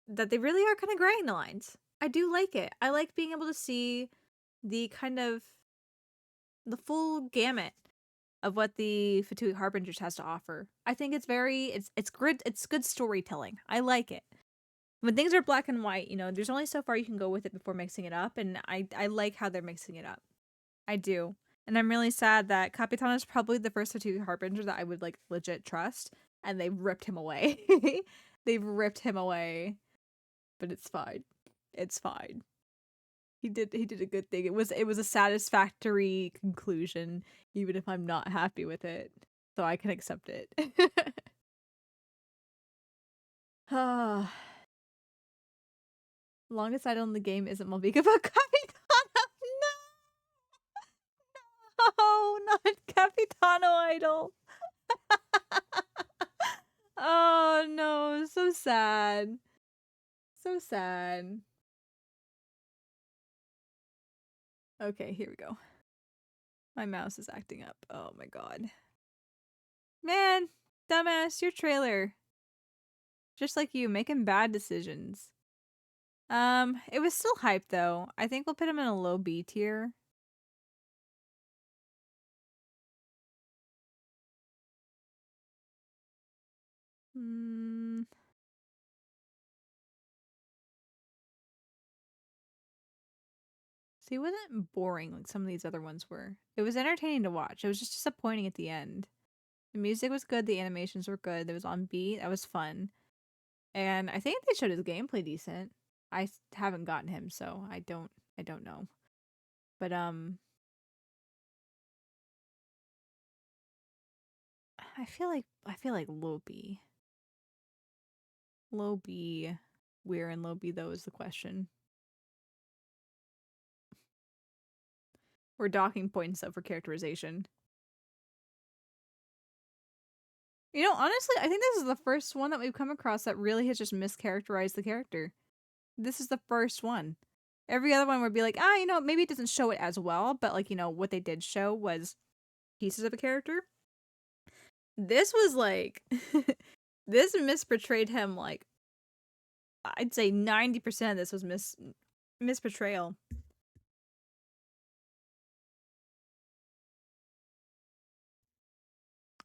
that they really are kind of graying the lines. I do like it. I like being able to see the kind of the full gamut of what the Fatui Harbingers has to offer. I think it's good storytelling. I like it. When things are black and white, there's only so far you can go with it before mixing it up, and I like how they're mixing it up. I do. And I'm really sad that Capitan is probably the first Fatui Harbinger that I would like legit trust, and they've ripped him away. They've ripped him away. But it's fine. It's fine. He did a good thing. It was a satisfactory conclusion, even if I'm not happy with it. So I can accept it. Ah. Longest idol in the game isn't Malvika, but Capitano. No, not Capitano idol. Oh no, so sad. So sad. Okay, here we go. My mouse is acting up. Oh my god. Man, dumbass, your trailer. Just like you, making bad decisions. It was still hype though. I think we'll put him in a low B tier. Hmm. See, it wasn't boring like some of these other ones were. It was entertaining to watch. It was just disappointing at the end. The music was good, the animations were good, it was on beat, that was fun. And I think they showed his gameplay decent. Haven't gotten him, so I don't know. But I feel like low B. Low B. Where in low B though is the question. Or docking points though for characterization. Honestly, I think this is the first one that we've come across that really has just mischaracterized the character. This is the first one. Every other one would be like, maybe it doesn't show it as well, but like, what they did show was pieces of a character. This was like, this misportrayed him like, I'd say 90% of this was misportrayal.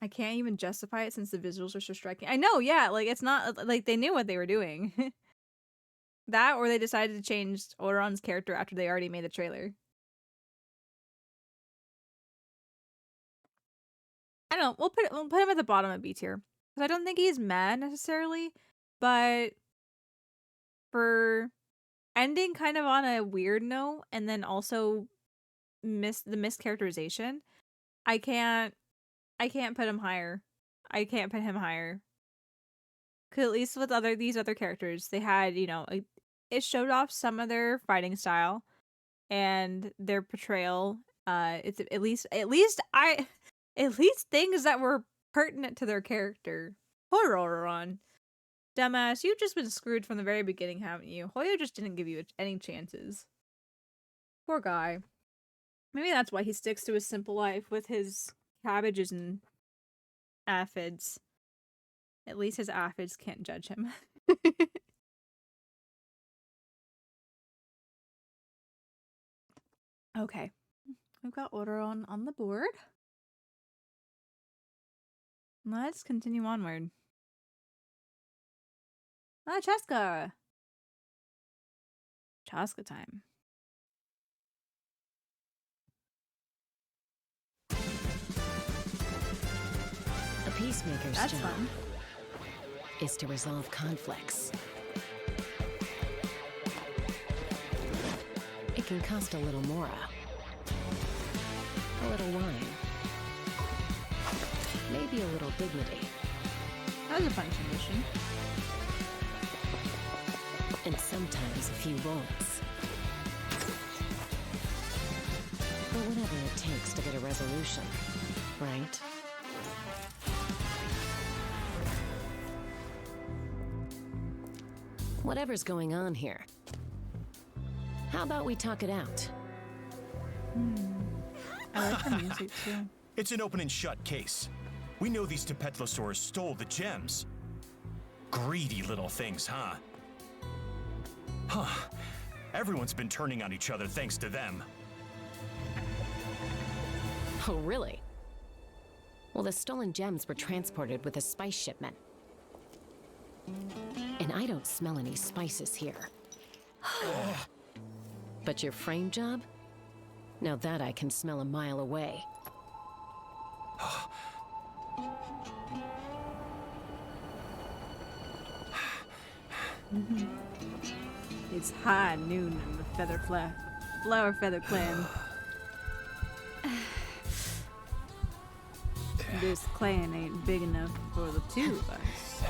I can't even justify it since the visuals are so striking. I know, yeah, like it's not like they knew what they were doing. That or they decided to change Oron's character after they already made the trailer. I don't know. We'll put him at the bottom of B tier because I don't think he's mad necessarily, but for ending kind of on a weird note and then also the mischaracterization. I can't put him higher. I can't put him higher. Cause at least with these other characters, they had, it showed off some of their fighting style and their portrayal. It's at least things that were pertinent to their character. Hororon. Dumbass, you've just been screwed from the very beginning, haven't you? Hoyo just didn't give you any chances. Poor guy. Maybe that's why he sticks to his simple life with his cabbages and aphids. At least his aphids can't judge him. Okay. We've got Odoron on the board. Let's continue onward. Ah, Chaska! Chaska time. A peacemaker's That's job fun. is to resolve conflicts. It can cost a little mora, a little wine, maybe a little dignity, That was a fun mission. and sometimes a few bullets. But whatever it takes to get a resolution, right? Whatever's going on here, how about we talk it out? I like the music too. It's an open and shut case. We know these Tepetlosaurs stole the gems. Greedy little things, huh? Huh. Everyone's been turning on each other thanks to them. Oh, really? Well, the stolen gems were transported with a spice shipment. And I don't smell any spices here. But your frame job? Now that I can smell a mile away. It's high noon in the Flower Feather Clan. This clan ain't big enough for the two of us.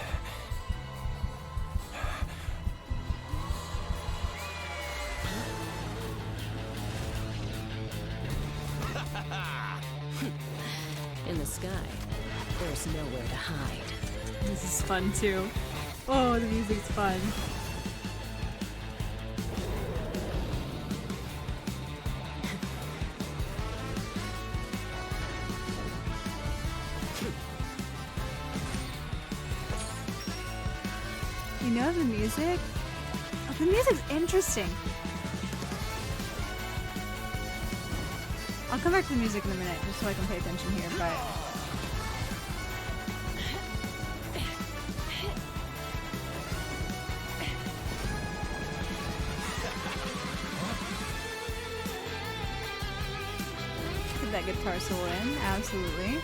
In the sky, there's nowhere to hide. This is fun too. Oh, the music's fun. You know the music? Oh, the music's interesting. I'll come back to the music in a minute just so I can pay attention here, but get that guitar solo in, absolutely.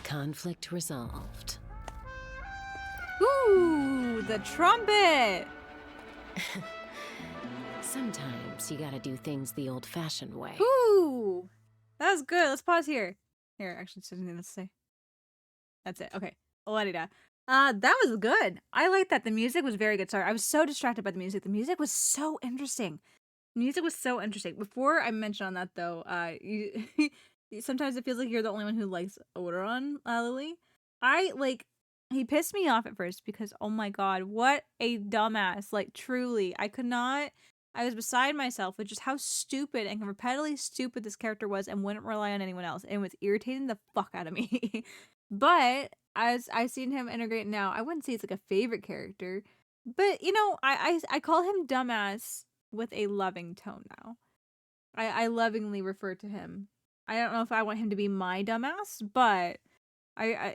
Conflict resolved. Ooh, the trumpet! Sometimes you gotta do things the old-fashioned way. Ooh! That was good. Let's pause here. Here, actually, there's nothing to say. That's it. Okay. La-di-da. That was good. I like that. The music was very good. Sorry, I was so distracted by the music. The music was so interesting. Music was so interesting. Before I mention on that, though, sometimes it feels like you're the only one who likes Odoron, Lily. He pissed me off at first because, oh my god, what a dumbass. Like, truly, I was beside myself with just how stupid and repetitively stupid this character was and wouldn't rely on anyone else. And it was irritating the fuck out of me. But as I've seen him integrate now, I wouldn't say it's like a favorite character. But, I call him dumbass with a loving tone now. I lovingly refer to him. I don't know if I want him to be my dumbass, but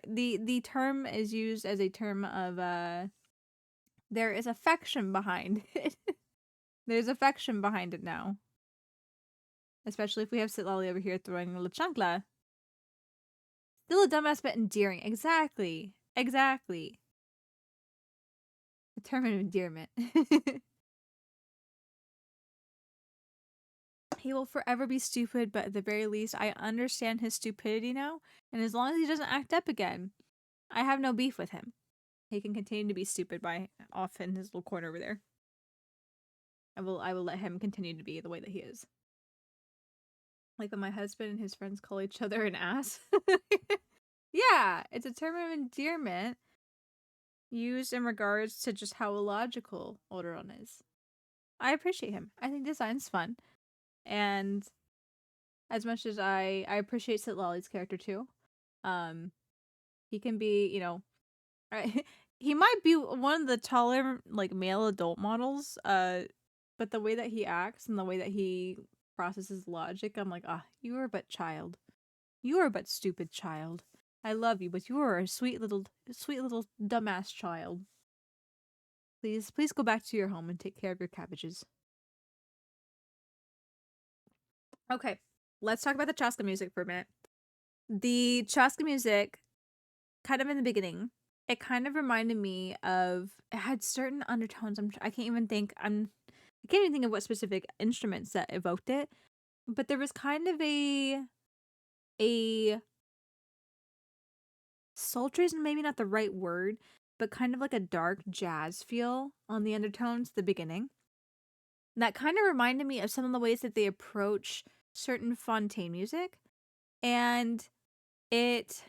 the term is used as a term of there is affection behind it. There's affection behind it now. Especially if we have Sitlali over here throwing La Chancla. Still a dumbass but endearing. Exactly. Exactly. A term of endearment. He will forever be stupid, but at the very least, I understand his stupidity now. And as long as he doesn't act up again, I have no beef with him. He can continue to be stupid by off in his little corner over there. I will let him continue to be the way that he is. Like when my husband and his friends call each other an ass. Yeah, it's a term of endearment used in regards to just how illogical Odoron is. I appreciate him. I think design's fun. And as much as I appreciate Sitlali's character too, he can be, you know, he might be one of the taller like male adult models, but the way that he acts and the way that he processes logic, I'm like, you are but child. You are but stupid child. I love you, but you are a sweet little dumbass child. Please go back to your home and take care of your cabbages. Okay, let's talk about the Chaska music for a minute. The Chaska music, kind of in the beginning, it kind of reminded me of, it had certain undertones. I can't even think of what specific instruments that evoked it, but there was kind of a sultry is maybe not the right word, but kind of like a dark jazz feel on the undertones at the beginning. That kind of reminded me of some of the ways that they approach certain Fontaine music, and it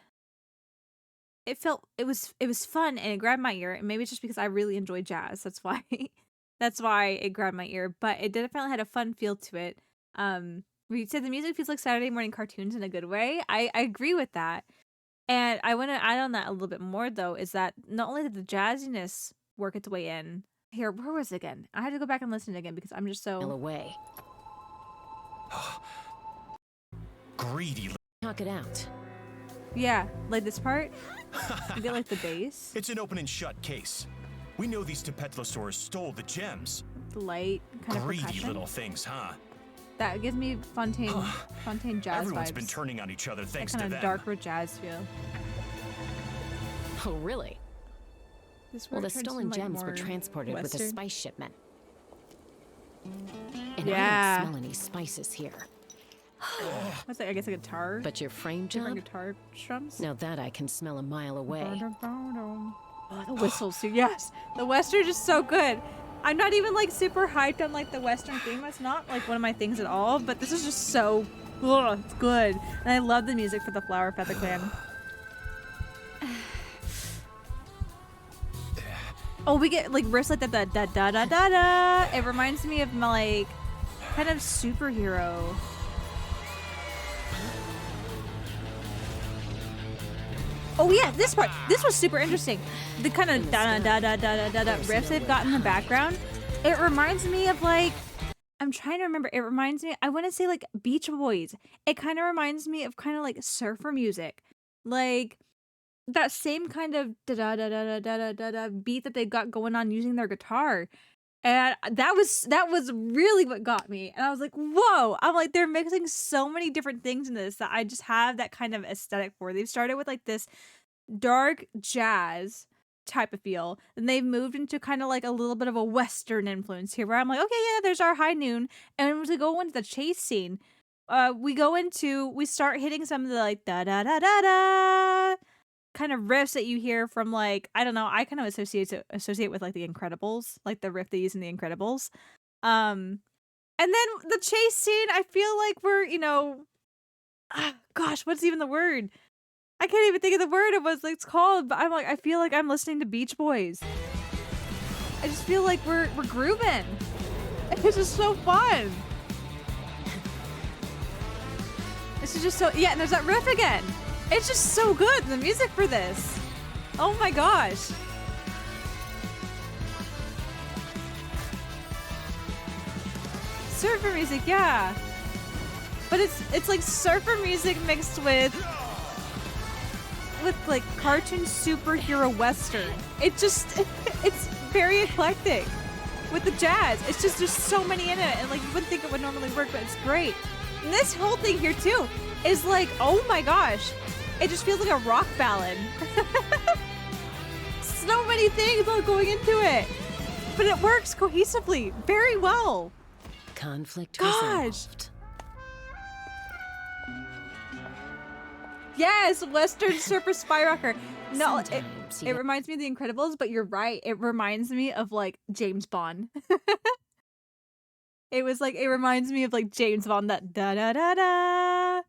was fun and it grabbed my ear. And maybe it's just because I really enjoy jazz. That's why it grabbed my ear. But it definitely had a fun feel to it. We said the music feels like Saturday morning cartoons in a good way. I agree with that. And I want to add on that a little bit more though, is that not only did the jazziness work its way in. Here, where was it again? I had to go back and listen again because I'm just so away. Greedy. Talk it out. Yeah, like this part. You get like the bass. It's an open and shut case. We know these Tepetlosaurs stole the gems. The light kind of Greedy percussion. little things, huh? That gives me Fontaine jazz Everyone's vibes. been turning on each other thanks that to kind them. of darker jazz feel. Oh, really? Well, the stolen gems were transported with a Western. spice shipment. And Yeah. I don't smell any spices here. What's that? I guess a guitar? But your frame Different job? guitar strums? Now that I can smell a mile away. Oh, the whistles too. Yes, the Western is so good. I'm not even like super hyped on like the Western theme. That's not like one of my things at all. But this is just so, it's good. And I love the music for the Flower Feather Clan. Oh, we get like riffs like that, da da da da da da. It reminds me of my like kind of superhero. Oh yeah, this part. This was super interesting. The kind of da da da da da da da riffs they've got in the background. It reminds me of like, I'm trying to remember. It reminds me. I want to say like Beach Boys. It kind of reminds me of kind of like surfer music, like that same kind of da da da da da da da da beat that they got going on using their guitar. And that was really what got me. And I was like, whoa. I'm like, they're mixing so many different things in this that I just have that kind of aesthetic for. They've started with like this dark jazz type of feel. And they've moved into kind of like a little bit of a Western influence here where I'm like, okay, yeah, there's our high noon. And as we go into the chase scene, we start hitting some of the like da da da da da kind of riffs that you hear from like, I don't know, I kind of associate with like the Incredibles, like the riff they use in the Incredibles. And then the chase scene, I feel like we're, you know, gosh, what's even the word? I can't even think of the word it's called, but I'm like, I feel like I'm listening to Beach Boys. I just feel like we're grooving. It's just so fun. This is just so, yeah, and there's that riff again. It's just so good, the music for this. Oh my gosh. Surfer music, yeah. But it's like surfer music mixed with like cartoon superhero western. It's very eclectic with the jazz. It's just there's so many in it, and like you wouldn't think it would normally work, but it's great. And this whole thing here too is like, oh my gosh, it just feels like a rock ballad. So many things all going into it, but it works cohesively very well. Conflict Gosh. resolved. Yes, Western Surfer Spy Rocker. No, Sometimes you it get- reminds me of The Incredibles, but you're right. It reminds me of like James Bond. It reminds me of like James Bond, that da da da da.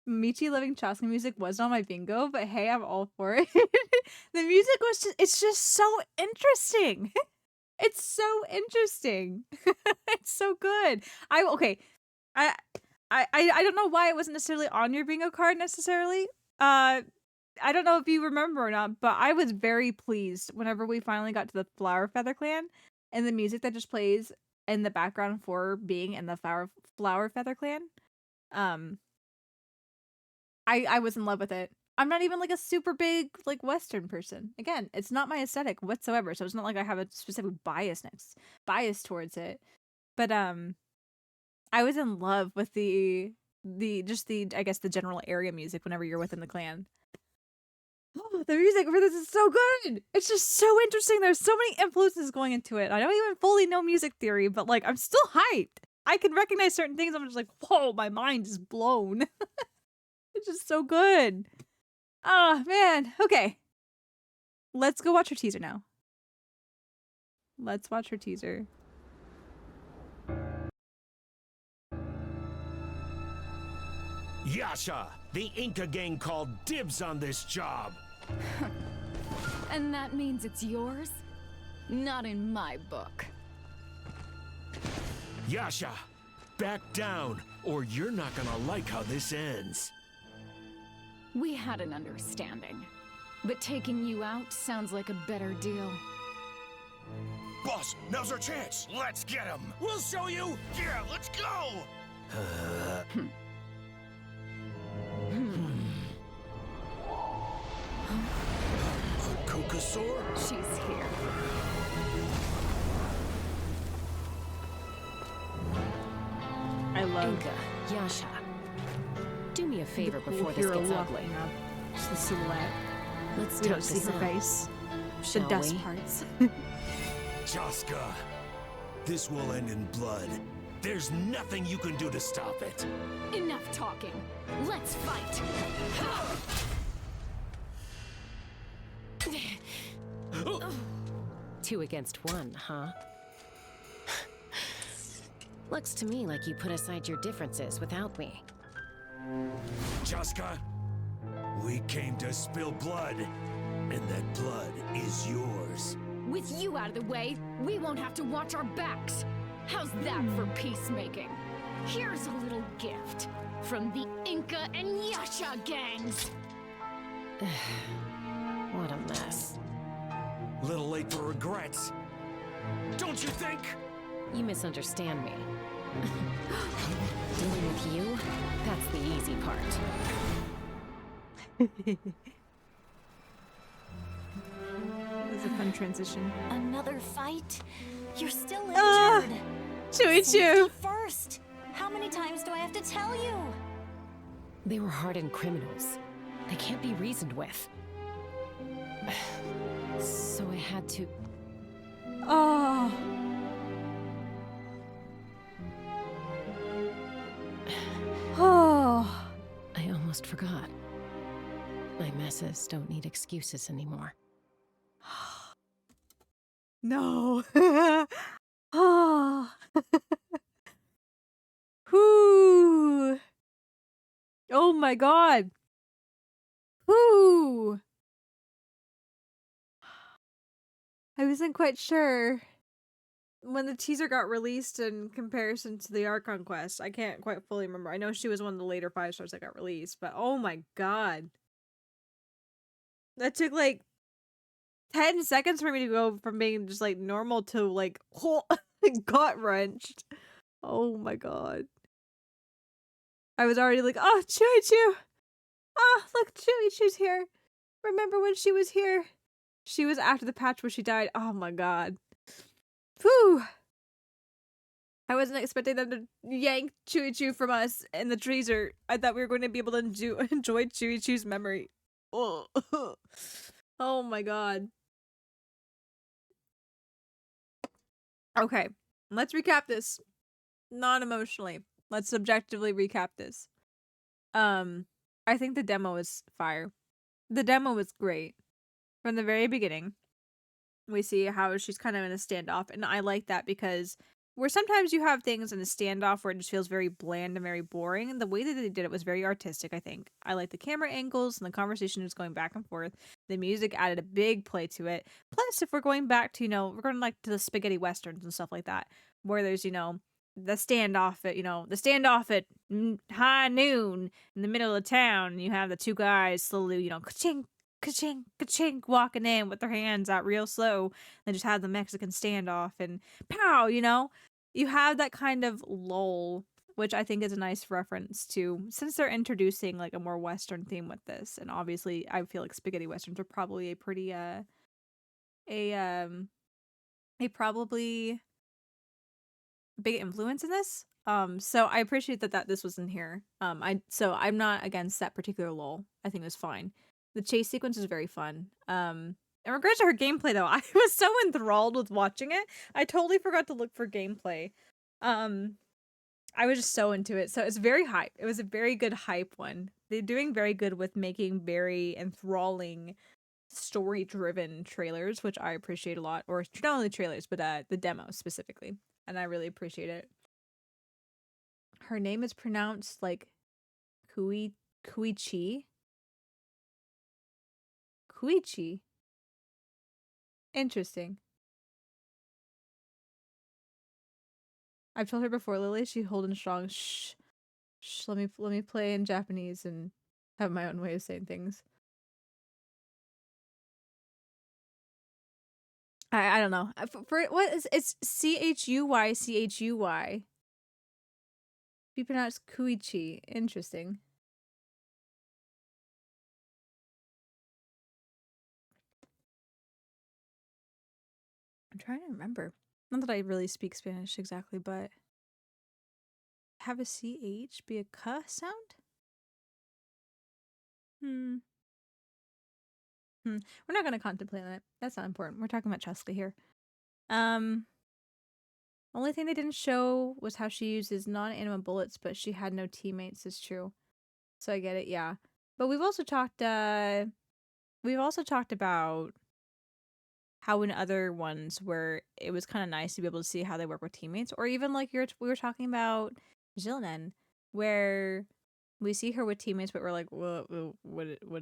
Michi Loving Chaska music wasn't on my bingo, but hey, I'm all for it. The music it's just so interesting. It's so interesting. It's so good. I don't know why it wasn't necessarily on your bingo card necessarily. I don't know if you remember or not, but I was very pleased whenever we finally got to the Flower Feather Clan and the music that just plays in the background for being in the Flower Feather Clan. I was in love with it. I'm not even like a super big like Western person. Again, it's not my aesthetic whatsoever, so it's not like I have a specific bias towards it. But I was in love with the I guess the general area music whenever you're within the clan. Oh, the music for this is so good. It's just so interesting. There's so many influences going into it. I don't even fully know music theory, but like I'm still hyped. I can recognize certain things. I'm just like, whoa, my mind is blown. It's just so good. Oh, man. Okay. Let's go watch her teaser now. Let's watch her teaser. Yasha, the Inca gang called dibs on this job. And that means it's yours? Not in my book. Yasha, back down, or you're not gonna like how this ends. We had an understanding. But taking you out sounds like a better deal. Boss, now's our chance. Let's get him. We'll show you. Yeah, let's go. Kokosaur? She's here. I love Inca, Yasha. Do me a favor the cool before this hero gets ugly. walking up. Just the silhouette. Let's We talk don't see this her out, face. shall The dust we? parts. Chaska, this will end in blood. There's nothing you can do to stop it. Enough talking. Let's fight. 2 against 1, huh? Looks to me like you put aside your differences without me. Chaska, we came to spill blood, and that blood is yours. With you out of the way, we won't have to watch our backs. How's that for peacemaking? Here's a little gift from the Inca and Yasha gangs. What a mess. Little late for regrets. Don't you think? You misunderstand me. Dealing with you, that's the easy part. It was a fun transition. Another fight? You're still injured. Ah, Chewy Chew. First. How many times do I have to tell you? They were hardened criminals. They can't be reasoned with. So I had to... Oh. Oh. I almost forgot. My messes don't need excuses anymore. No. Oh. Whoo. Oh my god. Whoo. I wasn't quite sure when the teaser got released in comparison to the Archon quest. I can't quite fully remember. I know she was one of the later 5 stars that got released, but oh my god. That took like 10 seconds for me to go from being just like normal to like whole gut wrenched. Oh my god. I was already like, oh, Chewy Chew. Oh, look, Chewy Chew's here. Remember when she was here? She was after the patch where she died. Oh my god. Whew. I wasn't expecting them to yank Chewy Chew from us in the treasure. I thought we were going to be able to enjoy Chewy Chew's memory. Oh. Oh my god. Okay, let's recap this. Non-emotionally. Let's subjectively recap this. I think the demo is fire. The demo was great. From the very beginning, we see how she's kind of in a standoff, and I like that because where sometimes you have things in a standoff where it just feels very bland and very boring, the way that they did it was very artistic, I think. I like the camera angles and the conversation was going back and forth. The music added a big play to it. Plus, if we're going back to, we're going like to the spaghetti westerns and stuff like that, where there's, the standoff at high noon in the middle of town, and you have the two guys slowly, ka-chink, ka-chink, ka-chink, walking in with their hands out real slow. They just have the Mexican standoff and pow, you have that kind of lull, which I think is a nice reference to, since they're introducing like a more Western theme with this. And obviously I feel like spaghetti Westerns are probably a pretty, probably big influence in this. So I appreciate that this was in here. So I'm not against that particular lull. I think it was fine. The chase sequence is very fun. In regards to her gameplay, though, I was so enthralled with watching it. I totally forgot to look for gameplay. I was just so into it. So it's very hype. It was a very good hype one. They're doing very good with making very enthralling, story-driven trailers, which I appreciate a lot. Or not only trailers, but the demo specifically. And I really appreciate it. Her name is pronounced like Kuichi. Kuichi. Interesting. I've told her before, Lily, she's holding strong. Shh. Shh, let me play in Japanese and have my own way of saying things. I don't know. For what is it's Chuy. Be pronounced Kuichi. Interesting. I'm trying to remember. Not that I really speak Spanish exactly, but have a CH be a K sound? We're not going to contemplate that. That's not important. We're talking about Cheska here. Only thing they didn't show was how she uses non-animal bullets, but she had no teammates, is true. So I get it, yeah. But we've also talked about how in other ones where it was kind of nice to be able to see how they work with teammates, or even like we were talking about Jillian, where we see her with teammates, but we're like, what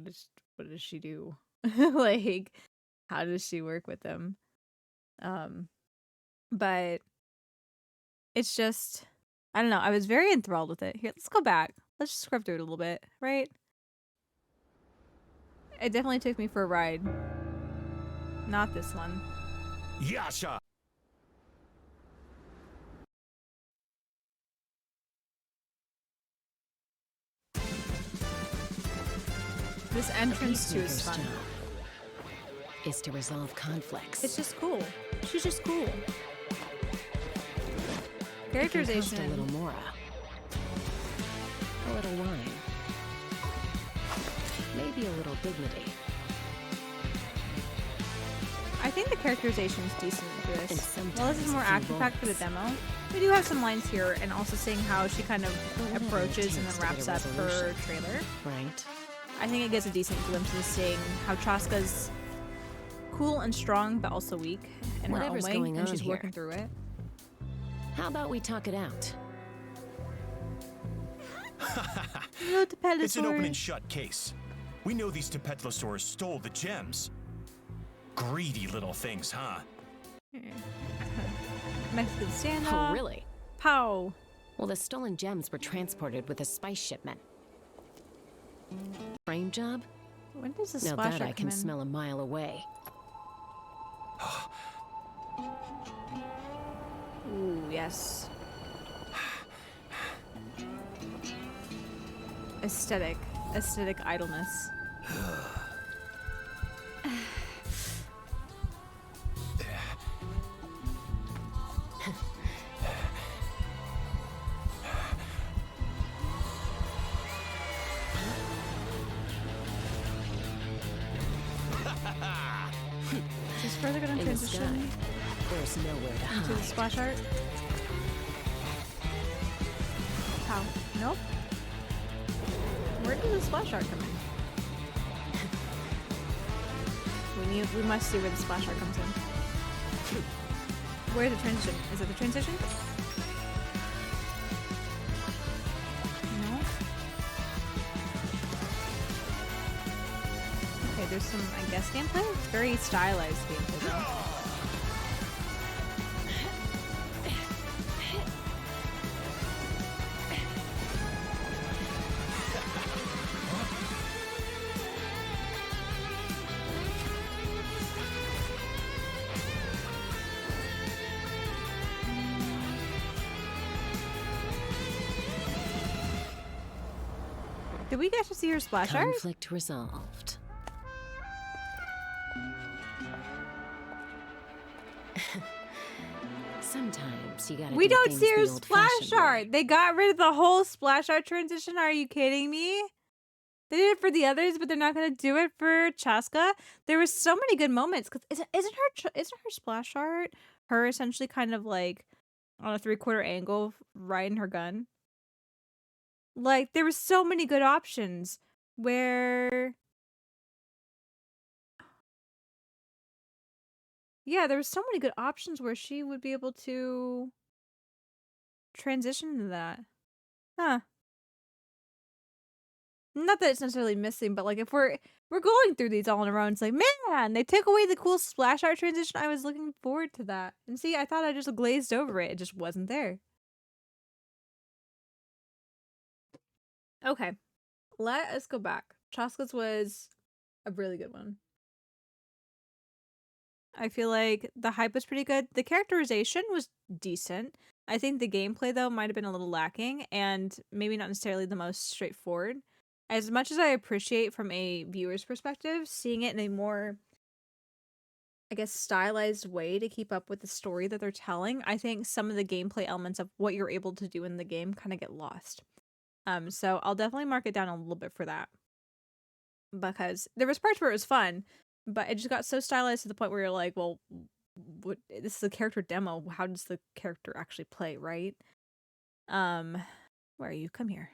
does she do? Like, how does she work with them? But it's just, I don't know. I was very enthralled with it. Here, let's go back. Let's just scrub through it a little bit, right? It definitely took me for a ride. Not this one. Yasha! This entrance too is fun. Is to resolve conflicts. It's just cool. She's just cool. Characterization. A little Mora. A little wine. Maybe a little dignity. I think the characterization is decent for this. While this is more action-packed for the demo, we do have some lines here, and also seeing how she kind of approaches and then wraps up her trailer. Right. I think it gives a decent glimpse of seeing how Chaska's cool and strong, but also weak in her own way, and she's working through it. How about we talk it out? It's an open and shut case. We know these Tepetlosaurs stole the gems. Greedy little things, huh? Mexican standoff. Oh, really? Pow. Well, the stolen gems were transported with a spice shipment. Frame job? When does the now splasher that I can come in? smell a mile away. Ooh, yes. Aesthetic idleness. Where are they gonna In the sky, transition there's nowhere to into the hide. splash art? How? Nope. Where did the splash art come in? We must see where the splash art comes in. Where's the transition? Is it the transition? No. Okay, there's some, I guess, gameplay. It's very stylized gameplay though. Did we get to see her splash art? Conflict resolved. Sometimes you gotta We do don't things see her the splash old-fashioned way. art. They got rid of the whole splash art transition. Are you kidding me? They did it for the others, but they're not gonna do it for Chaska. There was so many good moments because isn't her splash art her essentially kind of like on a 3/4 angle riding her gun? Like there was so many good options where yeah, there was so many good options where she would be able to transition into that. Huh. Not that it's necessarily missing, but like if we're going through these all on our own, it's like, man, they took away the cool splash art transition. I was looking forward to that. And see, I thought I just glazed over it. It just wasn't there. Okay. Let us go back. Chaska's was a really good one. I feel like the hype was pretty good. The characterization was decent. I think the gameplay, though, might have been a little lacking and maybe not necessarily the most straightforward. As much as I appreciate from a viewer's perspective, seeing it in a more, I guess, stylized way to keep up with the story that they're telling, I think some of the gameplay elements of what you're able to do in the game kind of get lost. So I'll definitely mark it down a little bit for that. Because there was parts where it was fun, but it just got so stylized to the point where you're like, well, this is a character demo. How does the character actually play, right? Where are you? Come here.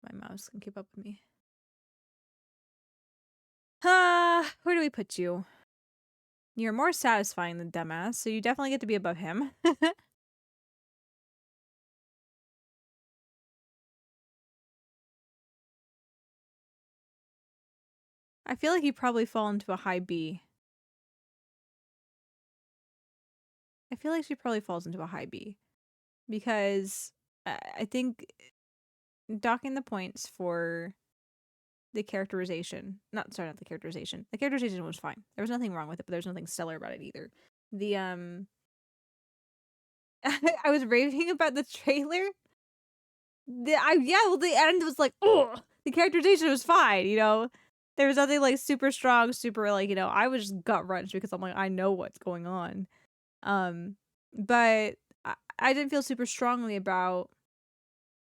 My mouse can keep up with me. Where do we put you? You're more satisfying than dumbass, so you definitely get to be above him. I feel like you probably fall into a high B. I feel like she probably falls into a high B. Because I think docking the points for the characterization. Not the characterization. The characterization was fine. There was nothing wrong with it, but there's nothing stellar about it either. The I was raving about the trailer. The end was like, oh, the characterization was fine, you know. There was nothing like super strong, super like, you know, I was just gut wrenched because I'm like, I know what's going on. But I didn't feel super strongly about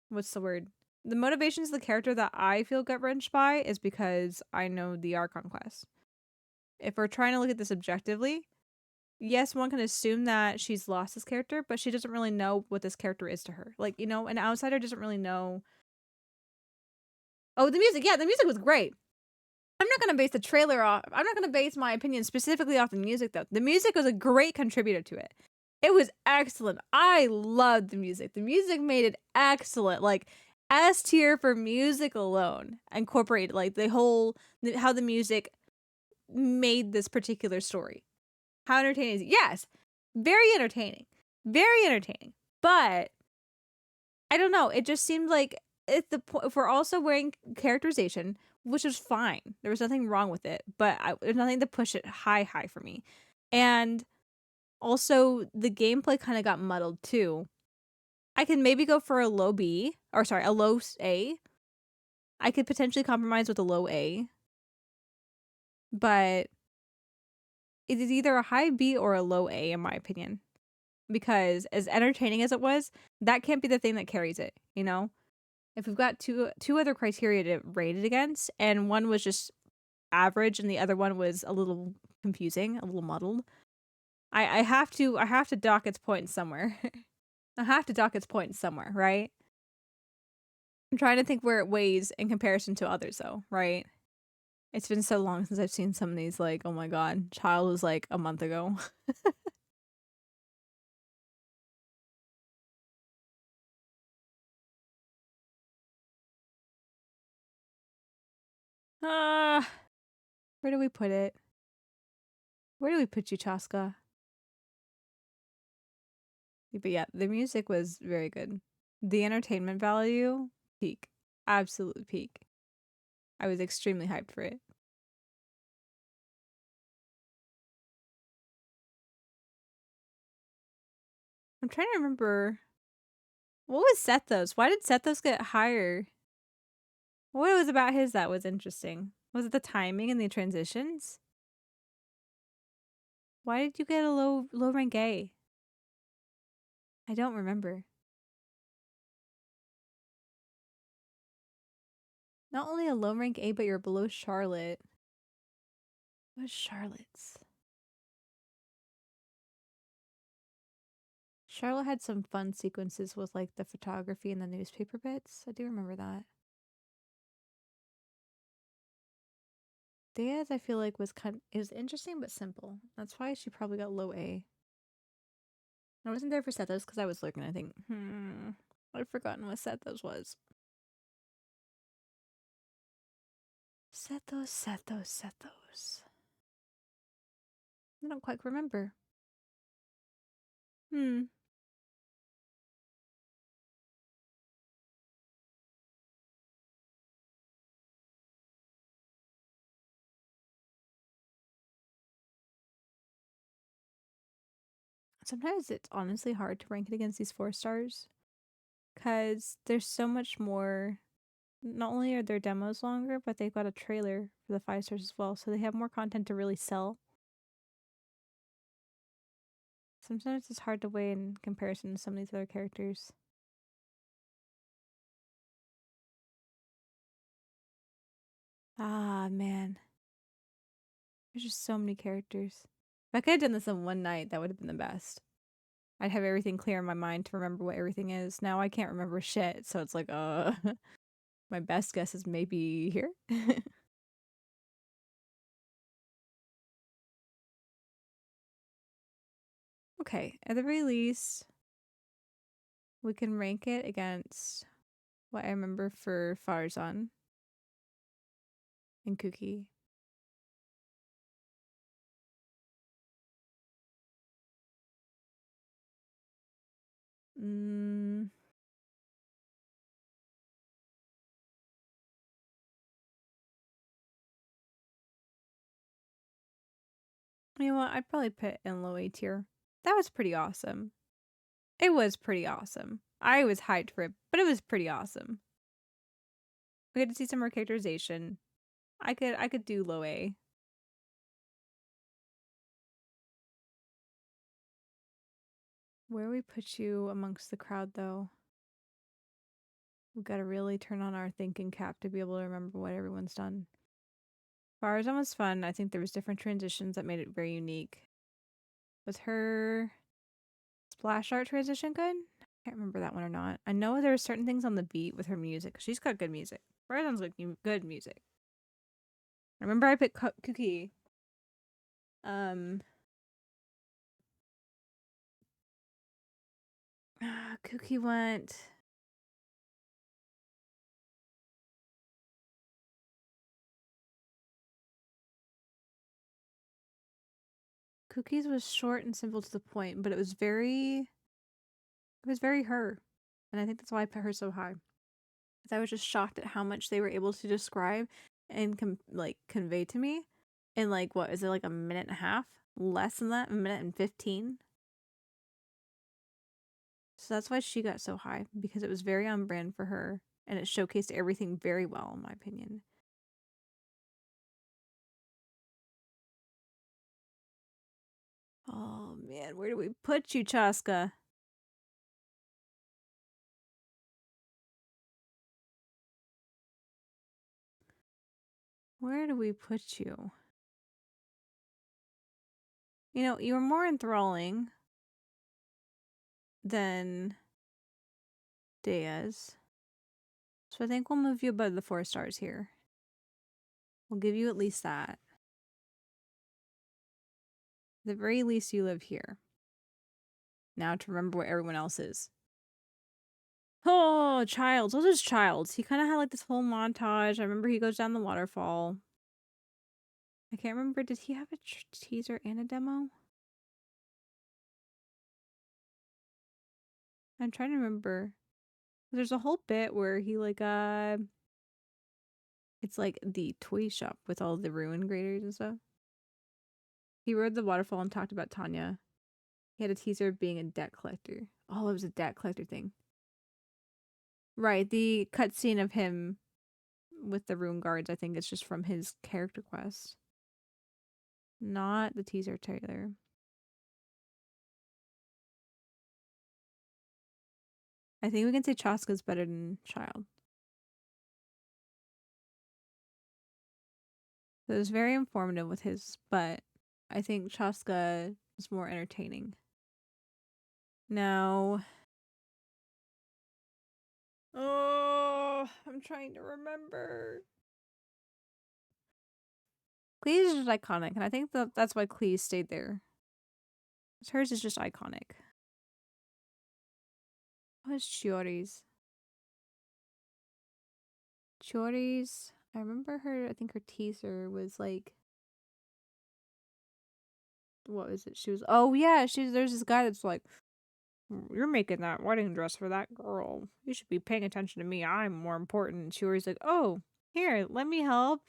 what's the word? The motivations of the character that I feel gut wrenched by is because I know the Archon quest. If we're trying to look at this objectively, yes, one can assume that she's lost this character, but she doesn't really know what this character is to her. Like, you know, an outsider doesn't really know. Oh, the music. Yeah, the music was great. I'm not going to base the trailer off. I'm not going to base my opinion specifically off the music, though. The music was a great contributor to it. It was excellent. I loved the music. The music made it excellent. Like, S tier for music alone. Incorporated, like, how the music made this particular story. How entertaining is it? Yes, very entertaining. Very entertaining. But, I don't know. It just seemed like if we're also wearing characterization, which was fine. There was nothing wrong with it, but there's nothing to push it high for me. And also, the gameplay kind of got muddled too. I can maybe go for a low B, or sorry, a low A. I could potentially compromise with a low A. But it is either a high B or a low A, in my opinion. Because as entertaining as it was, that can't be the thing that carries it, you know? If we've got two other criteria to rate it against, and one was just average and the other one was a little confusing, a little muddled. I have to dock its points somewhere. I have to dock its points somewhere, right? I'm trying to think where it weighs in comparison to others though, right? It's been so long since I've seen some of these, like, oh my god, Child was like a month ago. Where do we put it? Where do we put you, Chaska? But yeah, the music was very good. The entertainment value, peak. Absolute peak. I was extremely hyped for it. I'm trying to remember. What was Sethos? Why did Sethos get higher? What was about his that was interesting? Was it the timing and the transitions? Why did you get a low rank A? I don't remember. Not only a low rank A, but you're below Charlotte. What's Charlotte's? Charlotte had some fun sequences with like the photography and the newspaper bits. I do remember that. Diaz, I feel like it was interesting but simple. That's why she probably got low A. I wasn't there for Sethos because I was looking. I think, I've forgotten what Sethos was. Sethos. I don't quite remember. Sometimes it's honestly hard to rank it against these 4 stars because there's so much more. Not only are their demos longer, but they've got a trailer for the 5 stars as well, so they have more content to really sell. Sometimes it's hard to weigh in comparison to some of these other characters. Ah, man. There's just so many characters. If I could have done this in one night, that would have been the best. I'd have everything clear in my mind to remember what everything is. Now I can't remember shit, so it's like, my best guess is maybe here. Okay, at the very least, we can rank it against what I remember for Farzan and Kuki. You know what? I'd probably put in low A tier. That was pretty awesome. It was pretty awesome. I was hyped for it, but it was pretty awesome. We had to see some more characterization. I could do low A. Where we put you amongst the crowd, though? We've got to really turn on our thinking cap to be able to remember what everyone's done. Farzan was fun. I think there was different transitions that made it very unique. Was her splash art transition good? I can't remember that one or not. I know there were certain things on the beat with her music. She's got good music. Farzan's got good music. I remember I picked Cookie. Cookie went. Cookies was short and simple to the point, but it was very her. And I think that's why I put her so high. Because I was just shocked at how much they were able to describe and convey to me in what is it, like a minute and a half? Less than that, a minute and 15. So that's why she got so high, because it was very on brand for her and it showcased everything very well, in my opinion. Oh man, where do we put you, Chaska? Where do we put you? You know, you're more enthralling than Diaz. So I think we'll move you above the 4 stars here. We'll give you at least that. At the very least, you live here. Now to remember what everyone else is. Oh, Childs. What is Childs? He kind of had like this whole montage. I remember he goes down the waterfall. I can't remember. Did he have a teaser and a demo? I'm trying to remember. There's a whole bit where he like it's like the toy shop with all the ruin graders and stuff. He rode the waterfall and talked about Tanya. He had a teaser of being a debt collector. Oh, it was a debt collector thing. Right, the cutscene of him with the rune guards, I think it's just from his character quest. Not the teaser trailer. I think we can say Chaska's better than Child. It was very informative with his, but I think Chaska is more entertaining. Now, oh, I'm trying to remember. Cleese is just iconic, and I think that's why Cleese stayed there. Hers is just iconic. What is Chiori's? Chiori's, I remember her, I think her teaser was like, what was it? She was, oh yeah, there's this guy that's like, you're making that wedding dress for that girl. You should be paying attention to me. I'm more important. And Chiori's like, oh, here, let me help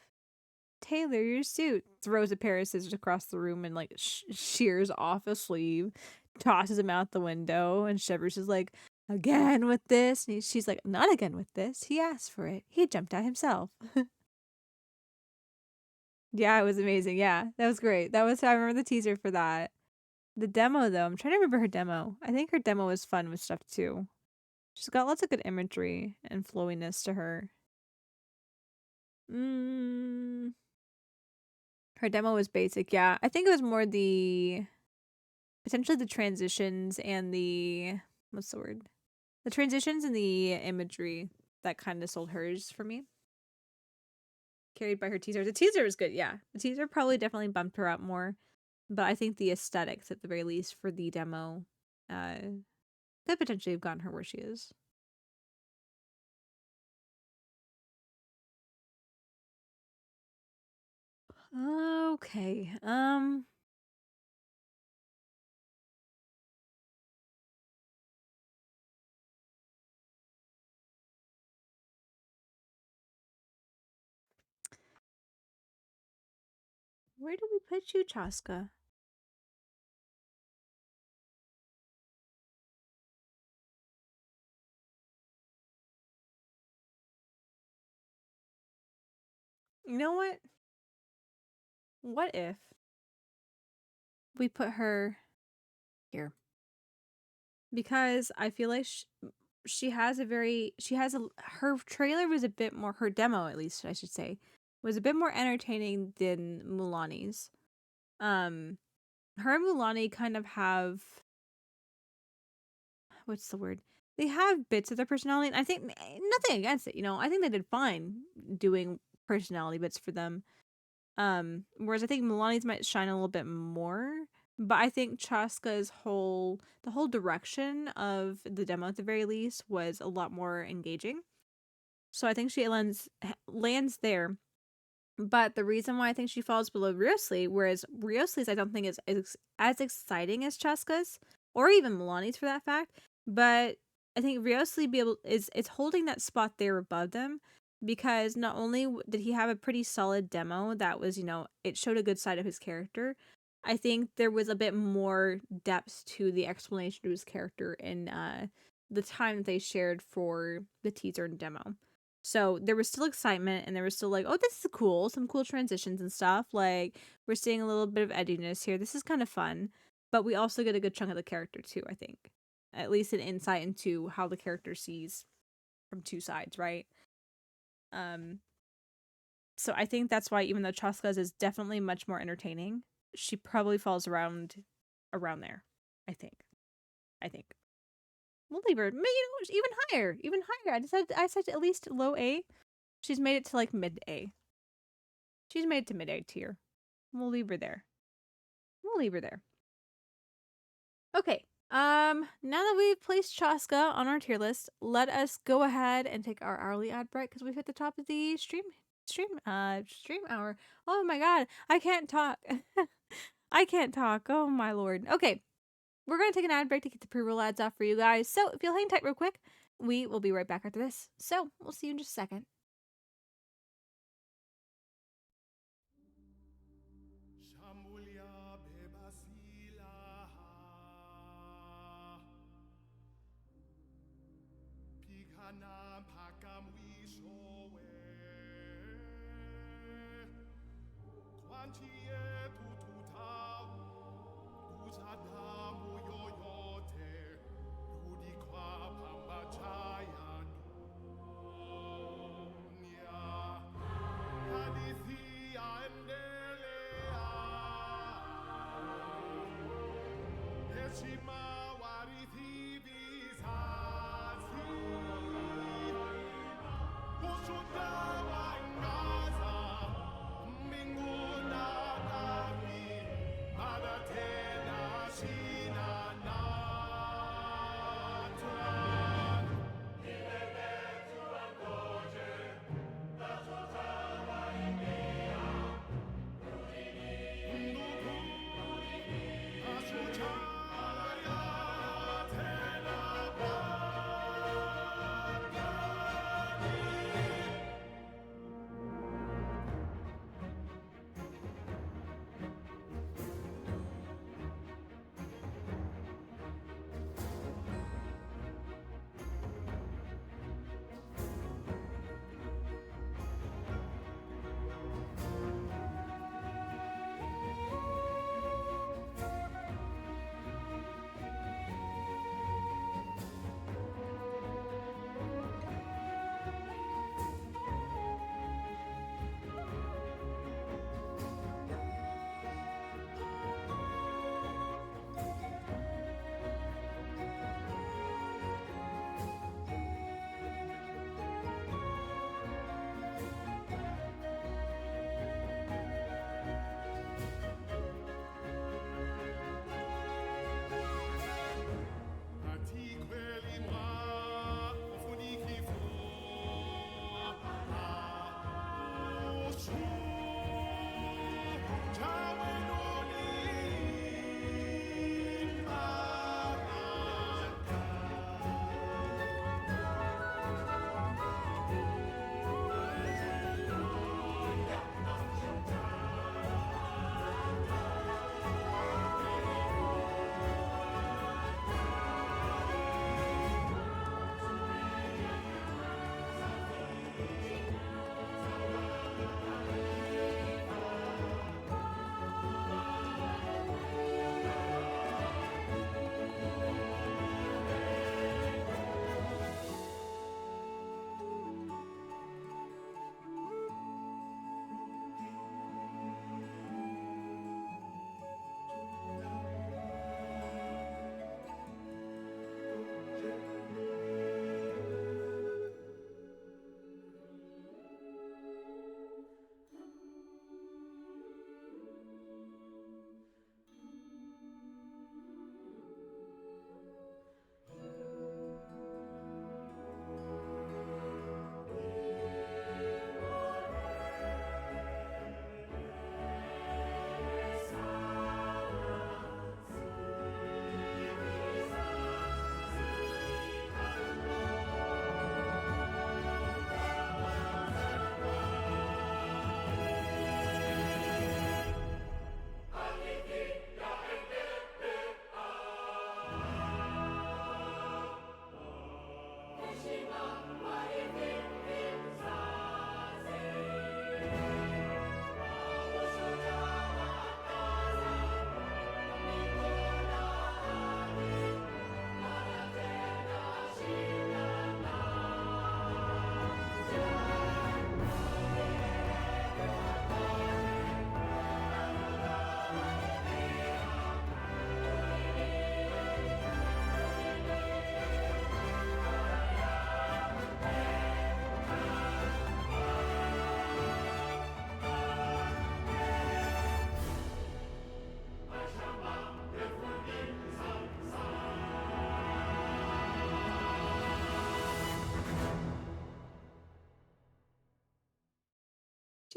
tailor your suit. Throws a pair of scissors across the room and like shears off a sleeve, tosses him out the window, and Shivers is like, again with this? And she's like, not again with this. He asked for it. He jumped out himself. Yeah, it was amazing. Yeah, that was great. I remember the teaser for that. The demo, though, I'm trying to remember her demo. I think her demo was fun with stuff, too. She's got lots of good imagery and flowiness to her. Her demo was basic, yeah. I think it was more potentially the transitions and what's the word? The transitions and the imagery that kind of sold hers for me. Carried by her teaser. The teaser was good, yeah. The teaser probably definitely bumped her up more. But I think the aesthetics, at the very least, for the demo, could potentially have gotten her where she is. Okay. Where do we put you, Chaska? You know what? What if we put her here? Because I feel like her trailer was a bit more, her demo at least, I should say, was a bit more entertaining than Mulani's. Her and Mulani kind of have, what's the word? They have bits of their personality, and I think nothing against it, you know. I think they did fine doing personality bits for them. Whereas I think Milani's might shine a little bit more. But I think Chaska's the whole direction of the demo at the very least was a lot more engaging. So I think she lands there. But the reason why I think she falls below Riosli, whereas Riosli's I don't think is as exciting as Chaska's, or even Milani's for that fact. But I think Riosli is holding that spot there above them, because not only did he have a pretty solid demo that was, you know, it showed a good side of his character, I think there was a bit more depth to the explanation of his character in the time that they shared for the teaser and demo. So there was still excitement, and there was still like, oh, this is cool, some cool transitions and stuff. Like, we're seeing a little bit of edginess here. This is kind of fun. But we also get a good chunk of the character too, I think. At least an insight into how the character sees from two sides, right? So I think that's why, even though Chaska's is definitely much more entertaining, she probably falls around there. I think. We'll leave her. Even higher. I said at least low A. She's made it to like mid A. She's made it to mid A tier. We'll leave her there. Okay. Now that we've placed Chaska on our tier list, let us go ahead and take our hourly ad break because we've hit the top of the stream hour. Oh my god, I can't talk. I can't talk. Oh my lord. Okay. We're going to take an ad break to get the pre-roll ads off for you guys. So if you'll hang tight real quick, we will be right back after this. So we'll see you in just a second.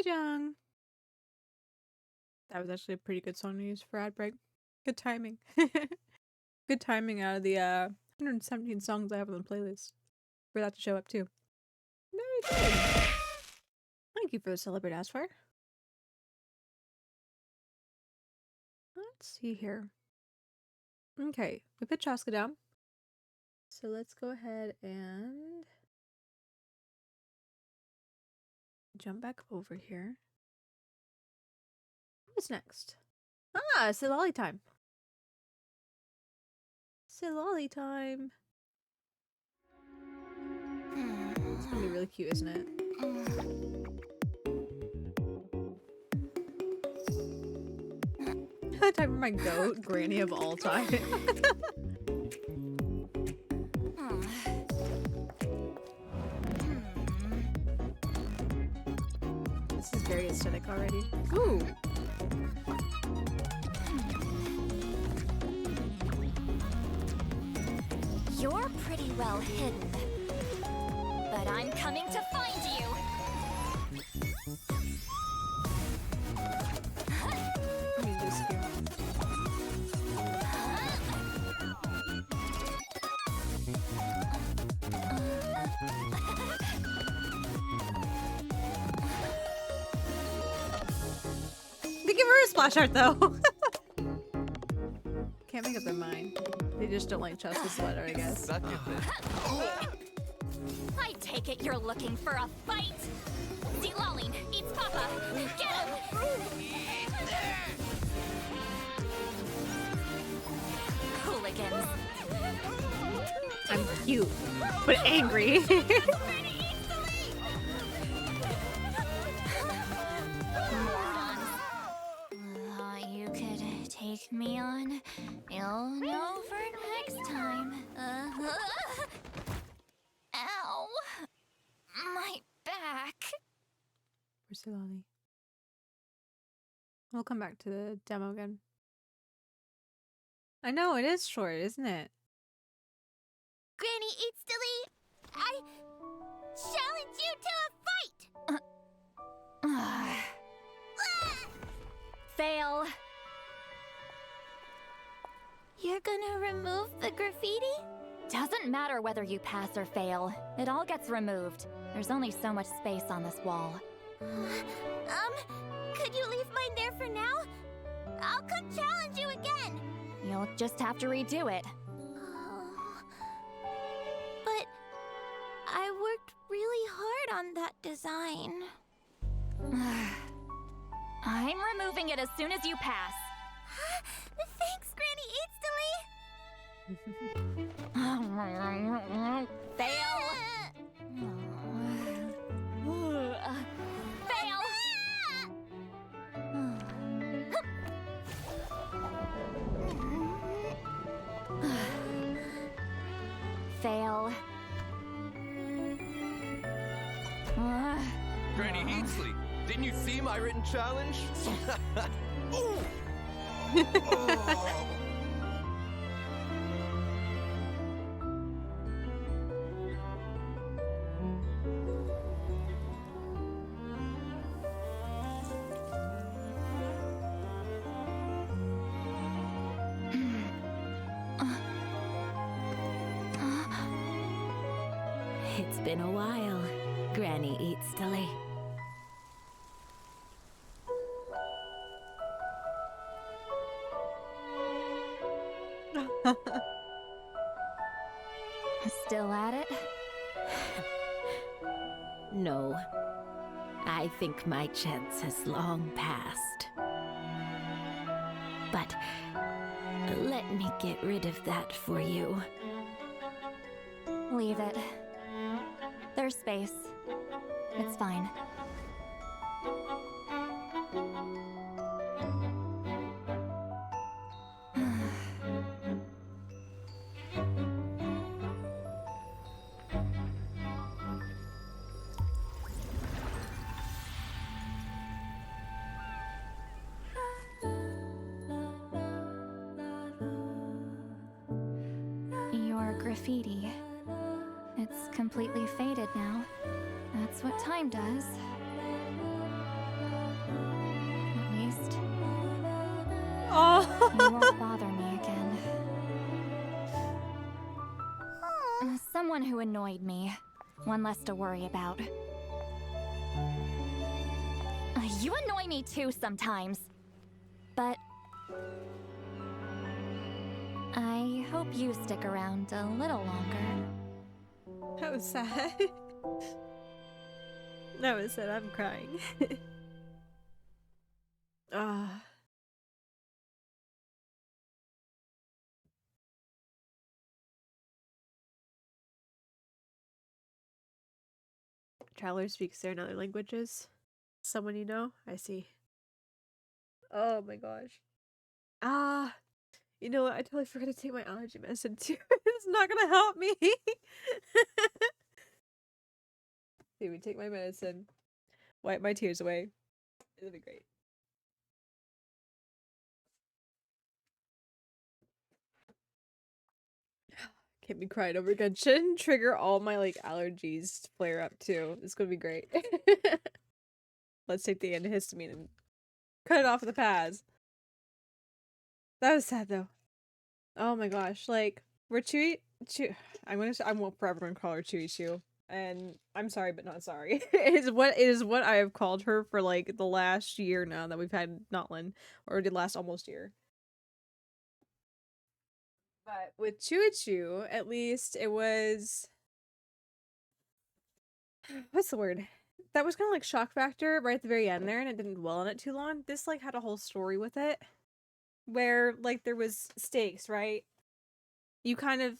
Jung. That was actually a pretty good song to use for ad break. Good timing. Good timing out of the 117 songs I have on the playlist for that to show up too. Very good. Thank you for the Celebrate Aspire. Let's see here. Okay, we put Chaska down. So let's go ahead and jump back over here. What's next? Ah, Silali time. Silali time. It's gonna be really cute, isn't it? Time for my goat, granny of all time. This is very aesthetic already. Ooh! You're pretty well hidden. But I'm coming to find you! Let me just here. They give her a splash art though. Can't make up their mind. They just don't like Chaska's sweater, I guess. I take it you're looking for a fight! Zilalin, it's Papa! Get him! Hooligans. I'm cute, but angry. You could take me on. You'll know for next time. Ow. My back. Where's Silali? We'll come back to the demo again. I know, it is short, isn't it? Granny Eats Dilly, I challenge you to a fight! Fail. You're gonna remove the graffiti? Doesn't matter whether you pass or fail. It all gets removed. There's only so much space on this wall. Could you leave mine there for now? I'll come challenge you again. You'll just have to redo it. But I worked really hard on that design. I'm removing it as soon as you pass. Thanks, Granny Eats Dilly. Fail. Fail. Fail. Granny Heatsley, didn't you see my written challenge? Ooh. Oh. It's been a while, Granny Eats Dilly. Still at it? No, I think my chance has long passed. But let me get rid of that for you. Leave it. There's space. It's fine. Your graffiti. It's completely faded now. That's what time does. someone who annoyed me. One less to worry about. You annoy me too sometimes. But I hope you stick around a little longer. That was sad. That was sad. I'm crying. Ah. Traveler speaks there in other languages. Someone you know? I see. Oh my gosh. Ah. You know what? I totally forgot to take my allergy medicine too. It's not gonna help me. Dude, we take my medicine. Wipe my tears away. It'll be great. Can't be crying over again. Shouldn't trigger all my like allergies to flare up too. It's gonna be great. Let's take the antihistamine and cut it off at the pass. That was sad though. Oh my gosh, like we're I won't forever gonna call her Chewy Chew. And I'm sorry, but not sorry. It is what I have called her for like the last year now that we've had Natlan, or the last almost year. But with Chewy Chew, at least it was what's the word? That was kind of like shock factor right at the very end there, and it didn't dwell on it too long. This like had a whole story with it, where like there was stakes, right? You kind of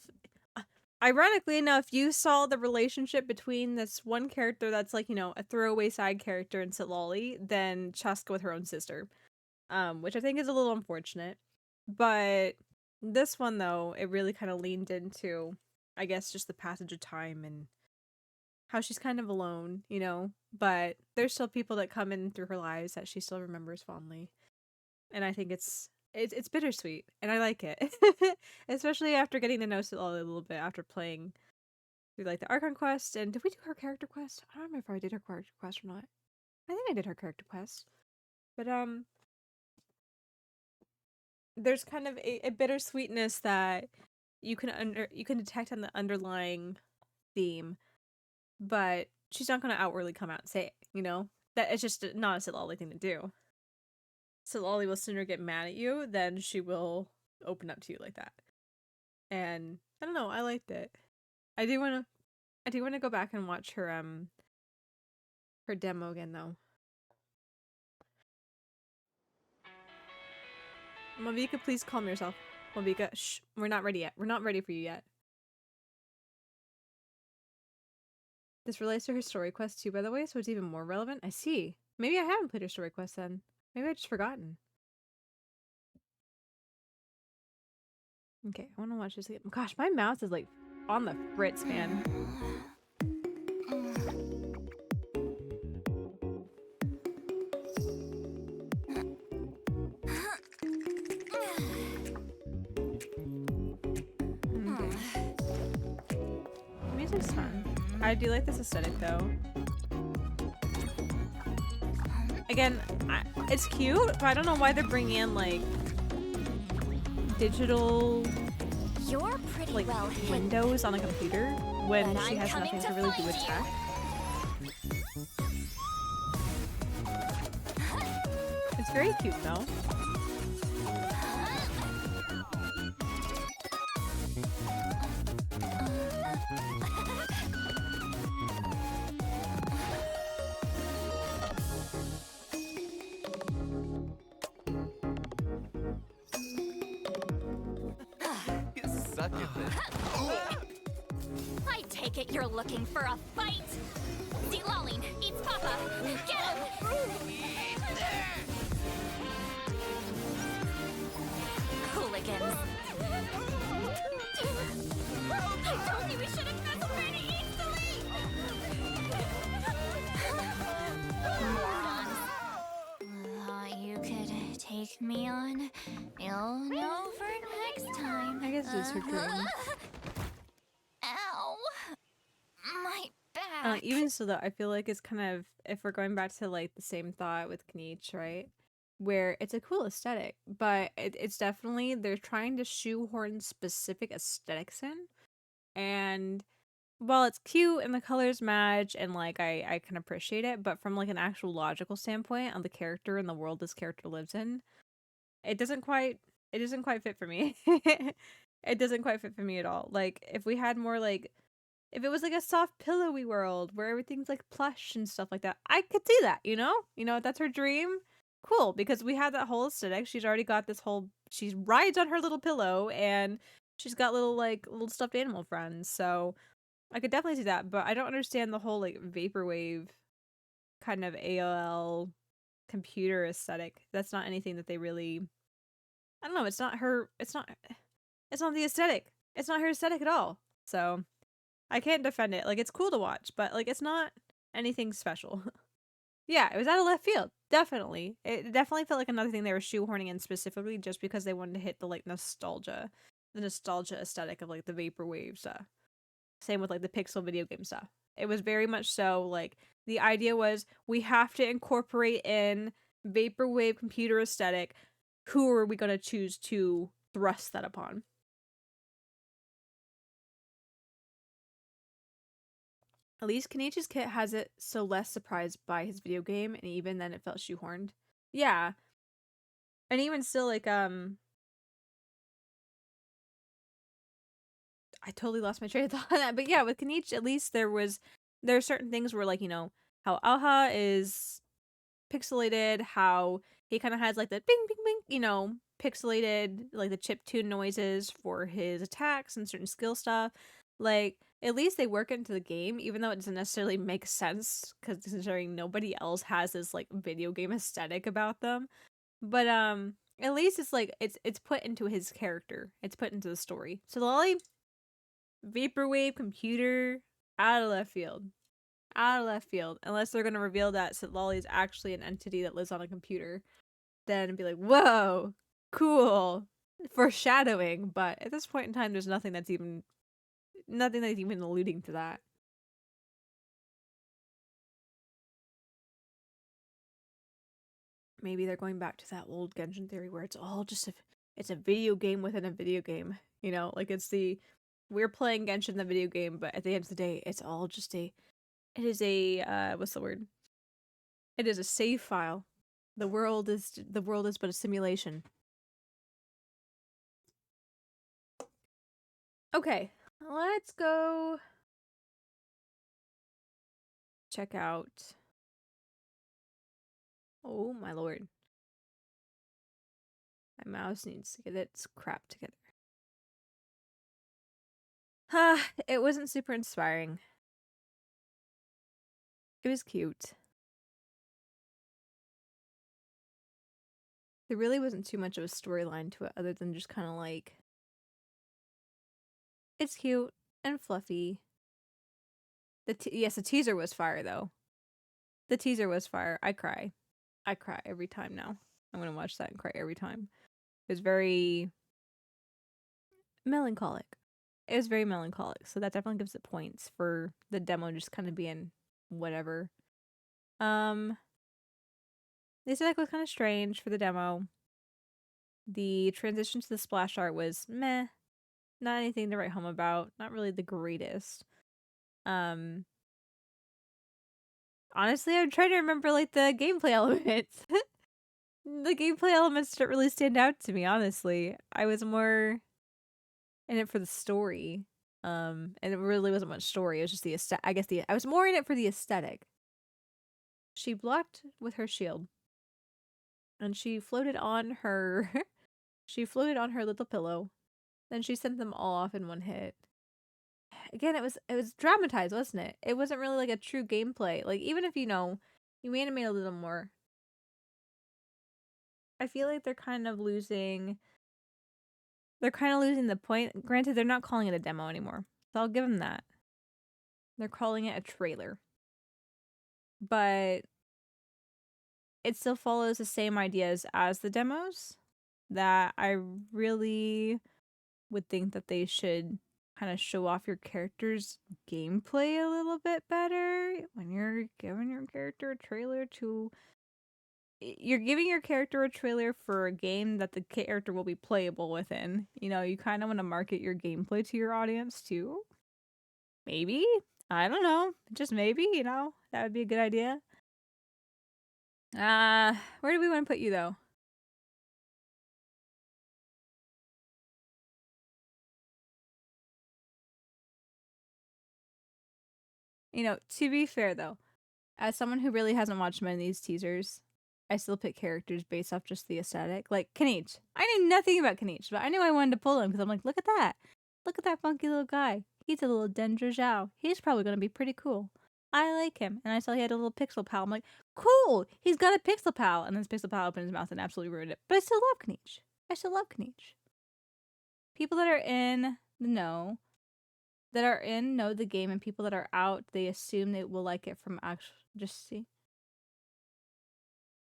ironically enough, you saw the relationship between this one character that's like, you know, a throwaway side character in Sitlali, than Chaska with her own sister. Which I think is a little unfortunate. But this one though, it really kind of leaned into, I guess, just the passage of time and how she's kind of alone, you know, but there's still people that come in through her lives that she still remembers fondly. And I think it's bittersweet, and I like it. Especially after getting to know Sitlali a little bit after playing through like the Archon quest. And did we do her character quest? I don't remember if I did her character quest or not. I think I did her character quest. But there's kind of a bittersweetness that you can detect on the underlying theme, but she's not gonna outwardly come out and say it, you know? That it's just not a Sitlali thing to do. Sitlali will sooner get mad at you than she will open up to you like that. And I don't know, I liked it. I do wanna go back and watch her demo again though. Malvika, please calm yourself. Malvika, shh, we're not ready yet. We're not ready for you yet. This relates to her story quest too, by the way, so it's even more relevant. I see. Maybe I haven't played her story quest then. Maybe I've just forgotten. Okay, I want to watch this again. Gosh, my mouth is like on the fritz, man. Okay. The music's fun. I do like this aesthetic though. Again, it's cute, but I don't know why they're bringing in like digital You're pretty like well windows on a computer when but she I'm has coming nothing to to really do find with you. tech. It's very cute though. Suck it then. I take it you're looking for a fight. Zlaling eats Papa. Get him! Hooligans. I told you we should have concentrated easily. Thought you could take me on. You'll know for next time. I guess it's her dream. Ow. My back. Even so though, I feel like it's kind of, if we're going back to like the same thought with Kniech, right? Where it's a cool aesthetic, but it's definitely, they're trying to shoehorn specific aesthetics in. And while it's cute and the colors match and like I can appreciate it, but from like an actual logical standpoint on the character and the world this character lives in, it doesn't quite fit for me. It doesn't quite fit for me at all. Like if we had more like if it was like a soft pillowy world where everything's like plush and stuff like that, I could see that, you know? You know, if that's her dream, cool, because we had that whole aesthetic. She's already got this whole she rides on her little pillow and she's got little stuffed animal friends. So I could definitely see that, but I don't understand the whole like vaporwave kind of AOL computer aesthetic. That's not anything that they really I don't know, it's not the aesthetic. It's not her aesthetic at all. So I can't defend it. Like it's cool to watch, but like it's not anything special. Yeah, it was out of left field. Definitely. It definitely felt like another thing they were shoehorning in specifically just because they wanted to hit the like nostalgia. The nostalgia aesthetic of like the vaporwave stuff. Same with like the pixel video game stuff. It was very much so like the idea was we have to incorporate in vaporwave computer aesthetic. Who are we going to choose to thrust that upon? At least Kenichi's kit has it so less surprised by his video game, and even then it felt shoehorned. Yeah. And even still, like, I totally lost my train of thought on that. But yeah, with Kenichi, at least there are certain things where, like, you know, how Alha is pixelated, how he kind of has, like, the bing, bing, bing, you know, pixelated, like, the chiptune noises for his attacks and certain skill stuff. Like, at least they work into the game, even though it doesn't necessarily make sense, because considering nobody else has this, like, video game aesthetic about them. But, at least it's, like, it's put into his character. It's put into the story. So, Lolly, vaporwave computer, out of left field. Out of left field. Unless they're going to reveal that Lolly is actually an entity that lives on a computer. Then be like, whoa, cool. Foreshadowing. But at this point in time, there's nothing that's even alluding to that. Maybe they're going back to that old Genshin theory where it's all just it's a video game within a video game. You know, like we're playing Genshin the video game, but at the end of the day, it's all just it is a what's the word? It is a save file. The world is but a simulation. Okay, let's go check out. Oh my lord. My mouse needs to get its crap together. It wasn't super inspiring. It was cute. There really wasn't too much of a storyline to it other than just kind of like it's cute and fluffy. Yes, the teaser was fire though. The teaser was fire. I cry every time now. I'm gonna watch that and cry every time. It was very melancholic. It was very melancholic, so that definitely gives it points for the demo just kind of being whatever. The aesthetic was kind of strange for the demo. The transition to the splash art was meh. Not anything to write home about. Not really the greatest. Honestly, I'm trying to remember like the gameplay elements. The gameplay elements don't really stand out to me, honestly. I was more in it for the story. And it really wasn't much story. It was just the aesthetic. I guess I was more in it for the aesthetic. She blocked with her shield. And she floated on her little pillow. Then she sent them all off in one hit. Again, it was dramatized, wasn't it? It wasn't really like a true gameplay. Like even if you animate a little more, I feel like they're kind of losing the point. Granted, they're not calling it a demo anymore, so I'll give them that. They're calling it a trailer. But it still follows the same ideas as the demos that I really would think that they should kind of show off your character's gameplay a little bit better when you're giving your character a trailer to you're giving your character a trailer for a game that the character will be playable within. You know, you kind of want to market your gameplay to your audience too. maybe. I don't know. Just maybe, you know, that would be a good idea. Where do we want to put you though? You know, to be fair though, as someone who really hasn't watched many of these teasers, I still pick characters based off just the aesthetic. Like Kanichi. I knew nothing about Kanichi, but I knew I wanted to pull him because I'm like, look at that. Look at that funky little guy. He's a little Dendra Zhao. He's probably going to be pretty cool. I like him. And I saw he had a little pixel pal. I'm like, cool. He's got a pixel pal. And then his pixel pal opened his mouth and absolutely ruined it. But I still love Kanichi. I still love Kanichi. People that are in the know, know the game, and people that are out, they assume they will like it from actual. Just see.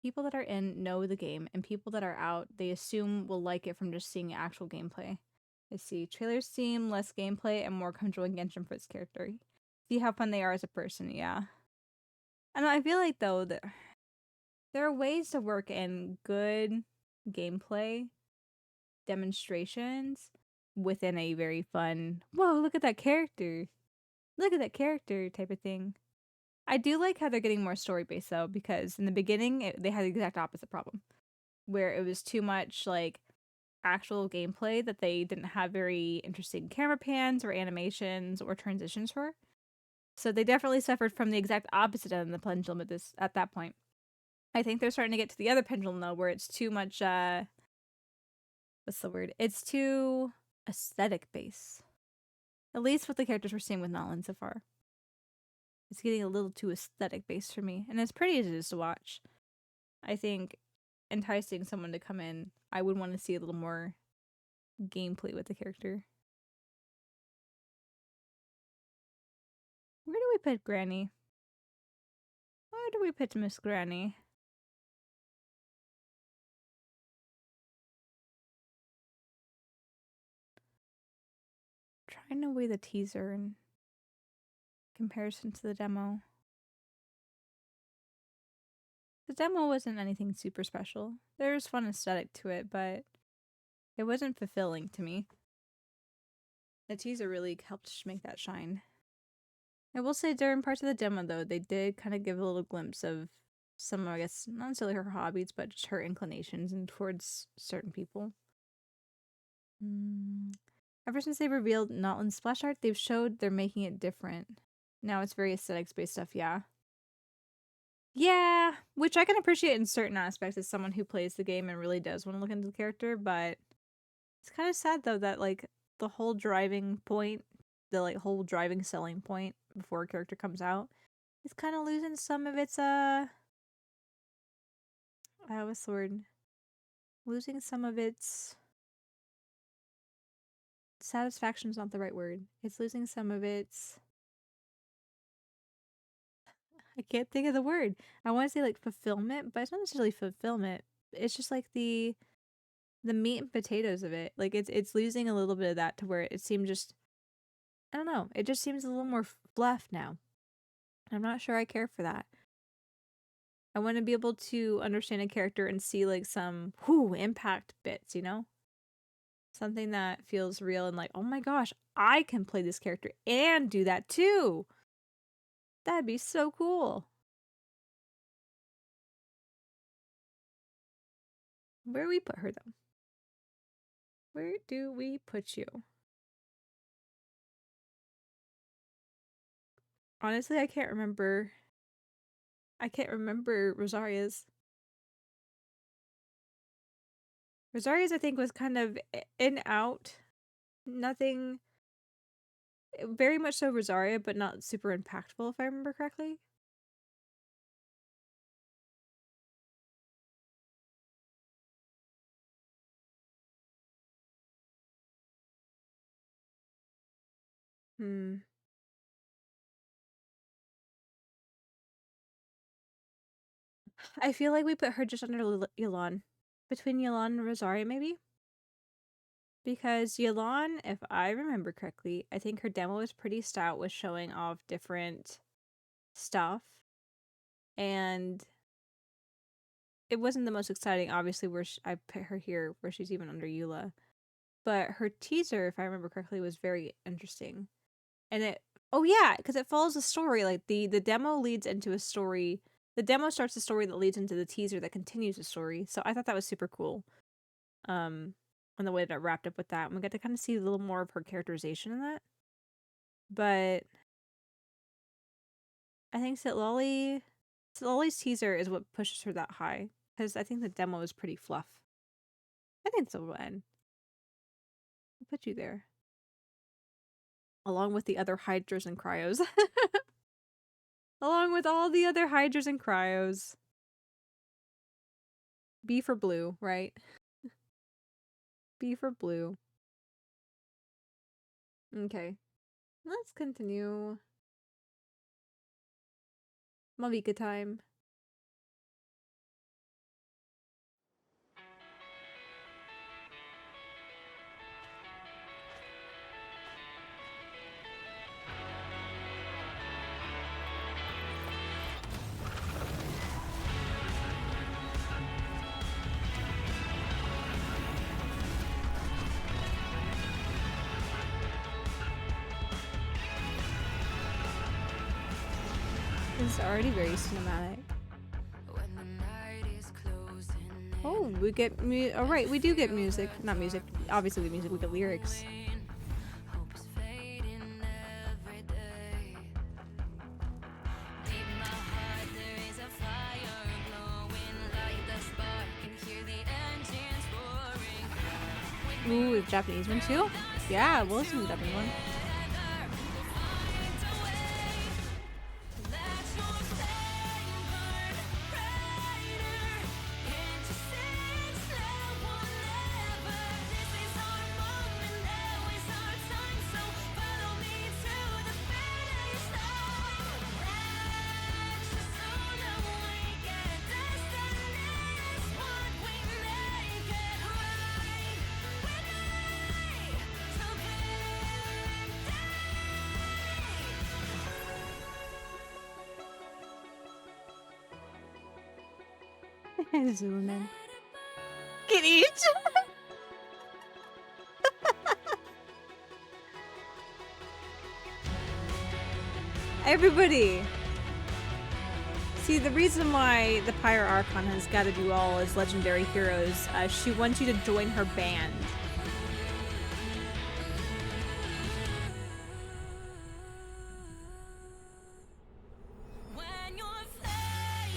People that are in know the game, and people that are out, they assume will like it from just seeing actual gameplay. I see. Trailers seem less gameplay and more controlling Genshin for its character. See how fun they are as a person, yeah. And I feel like, though, that there are ways to work in good gameplay demonstrations within a very fun, whoa, look at that character. Look at that character type of thing. I do like how they're getting more story-based, though, because in the beginning, they had the exact opposite problem. Where it was too much, like, actual gameplay that they didn't have very interesting camera pans or animations or transitions for. So they definitely suffered from the exact opposite end of the pendulum at that point. I think they're starting to get to the other pendulum, though, where it's too much, what's the word? It's too aesthetic-based. At least what the characters we're seeing with Natlan so far. It's getting a little too aesthetic based for me, and as pretty as it is to watch, I think enticing someone to come in, I would want to see a little more gameplay with the character. Where do we put Granny? Where do we put Miss Granny? Trying to weigh the teaser in comparison to the demo. The demo wasn't anything super special. There was fun aesthetic to it, but it wasn't fulfilling to me. The teaser really helped make that shine. I will say during parts of the demo, though, they did kind of give a little glimpse of some, I guess, not necessarily her hobbies, but just her inclinations and towards certain people. Ever since they revealed Natlan's splash art, they've showed they're making it different. Now it's very aesthetics-based stuff, yeah. Yeah, which I can appreciate in certain aspects as someone who plays the game and really does want to look into the character, but it's kind of sad, though, that, like, the whole driving point, the, like, whole driving selling point before a character comes out is kind of losing some of its, what's the word? Losing some of its... Satisfaction is not the right word. It's losing some of its... I can't think of the word. I want to say, like, fulfillment, but it's not necessarily fulfillment. It's just, like, the meat and potatoes of it. Like, it's losing a little bit of that to where it seems just... I don't know. It just seems a little more fluff now. I'm not sure I care for that. I want to be able to understand a character and see, like, some impact bits, you know? Something that feels real and like, oh my gosh, I can play this character and do that too. That'd be so cool. Where do we put her, though? Where do we put you? Honestly, I can't remember. I can't remember Rosaria's. Rosaria's, I think, was kind of in out. Nothing. Very much so Rosaria, but not super impactful, if I remember correctly. I feel like we put her just under Yelan. Between Yelan and Rosaria, maybe? Because Yelan, if I remember correctly, I think her demo was pretty stout with showing off different stuff. And it wasn't the most exciting, obviously, where I put her here, where she's even under Eula. But her teaser, if I remember correctly, was very interesting. And it Oh yeah, because it follows a story. Like the demo leads into a story. The demo starts a story that leads into the teaser that continues the story. So I thought that was super cool. And the way that it wrapped up with that, and we got to kind of see a little more of her characterization in that. But I think Lolly's teaser is what pushes her that high, because I think the demo is pretty fluff. I think so will end. I'll put you there. Along with the other hydras and cryos. Along with all the other hydras and cryos. B for blue, right? B for blue. Okay. Let's continue. Malvika time. This is already very cinematic. Oh, we get oh right, we do get music. Not music. Obviously the music, we get lyrics. Ooh, the Japanese one too? Yeah, we'll listen to the Japanese one. Zoom in. Get each. Everybody. See, the reason why the Pyre Archon has got to do all as legendary heroes, she wants you to join her band.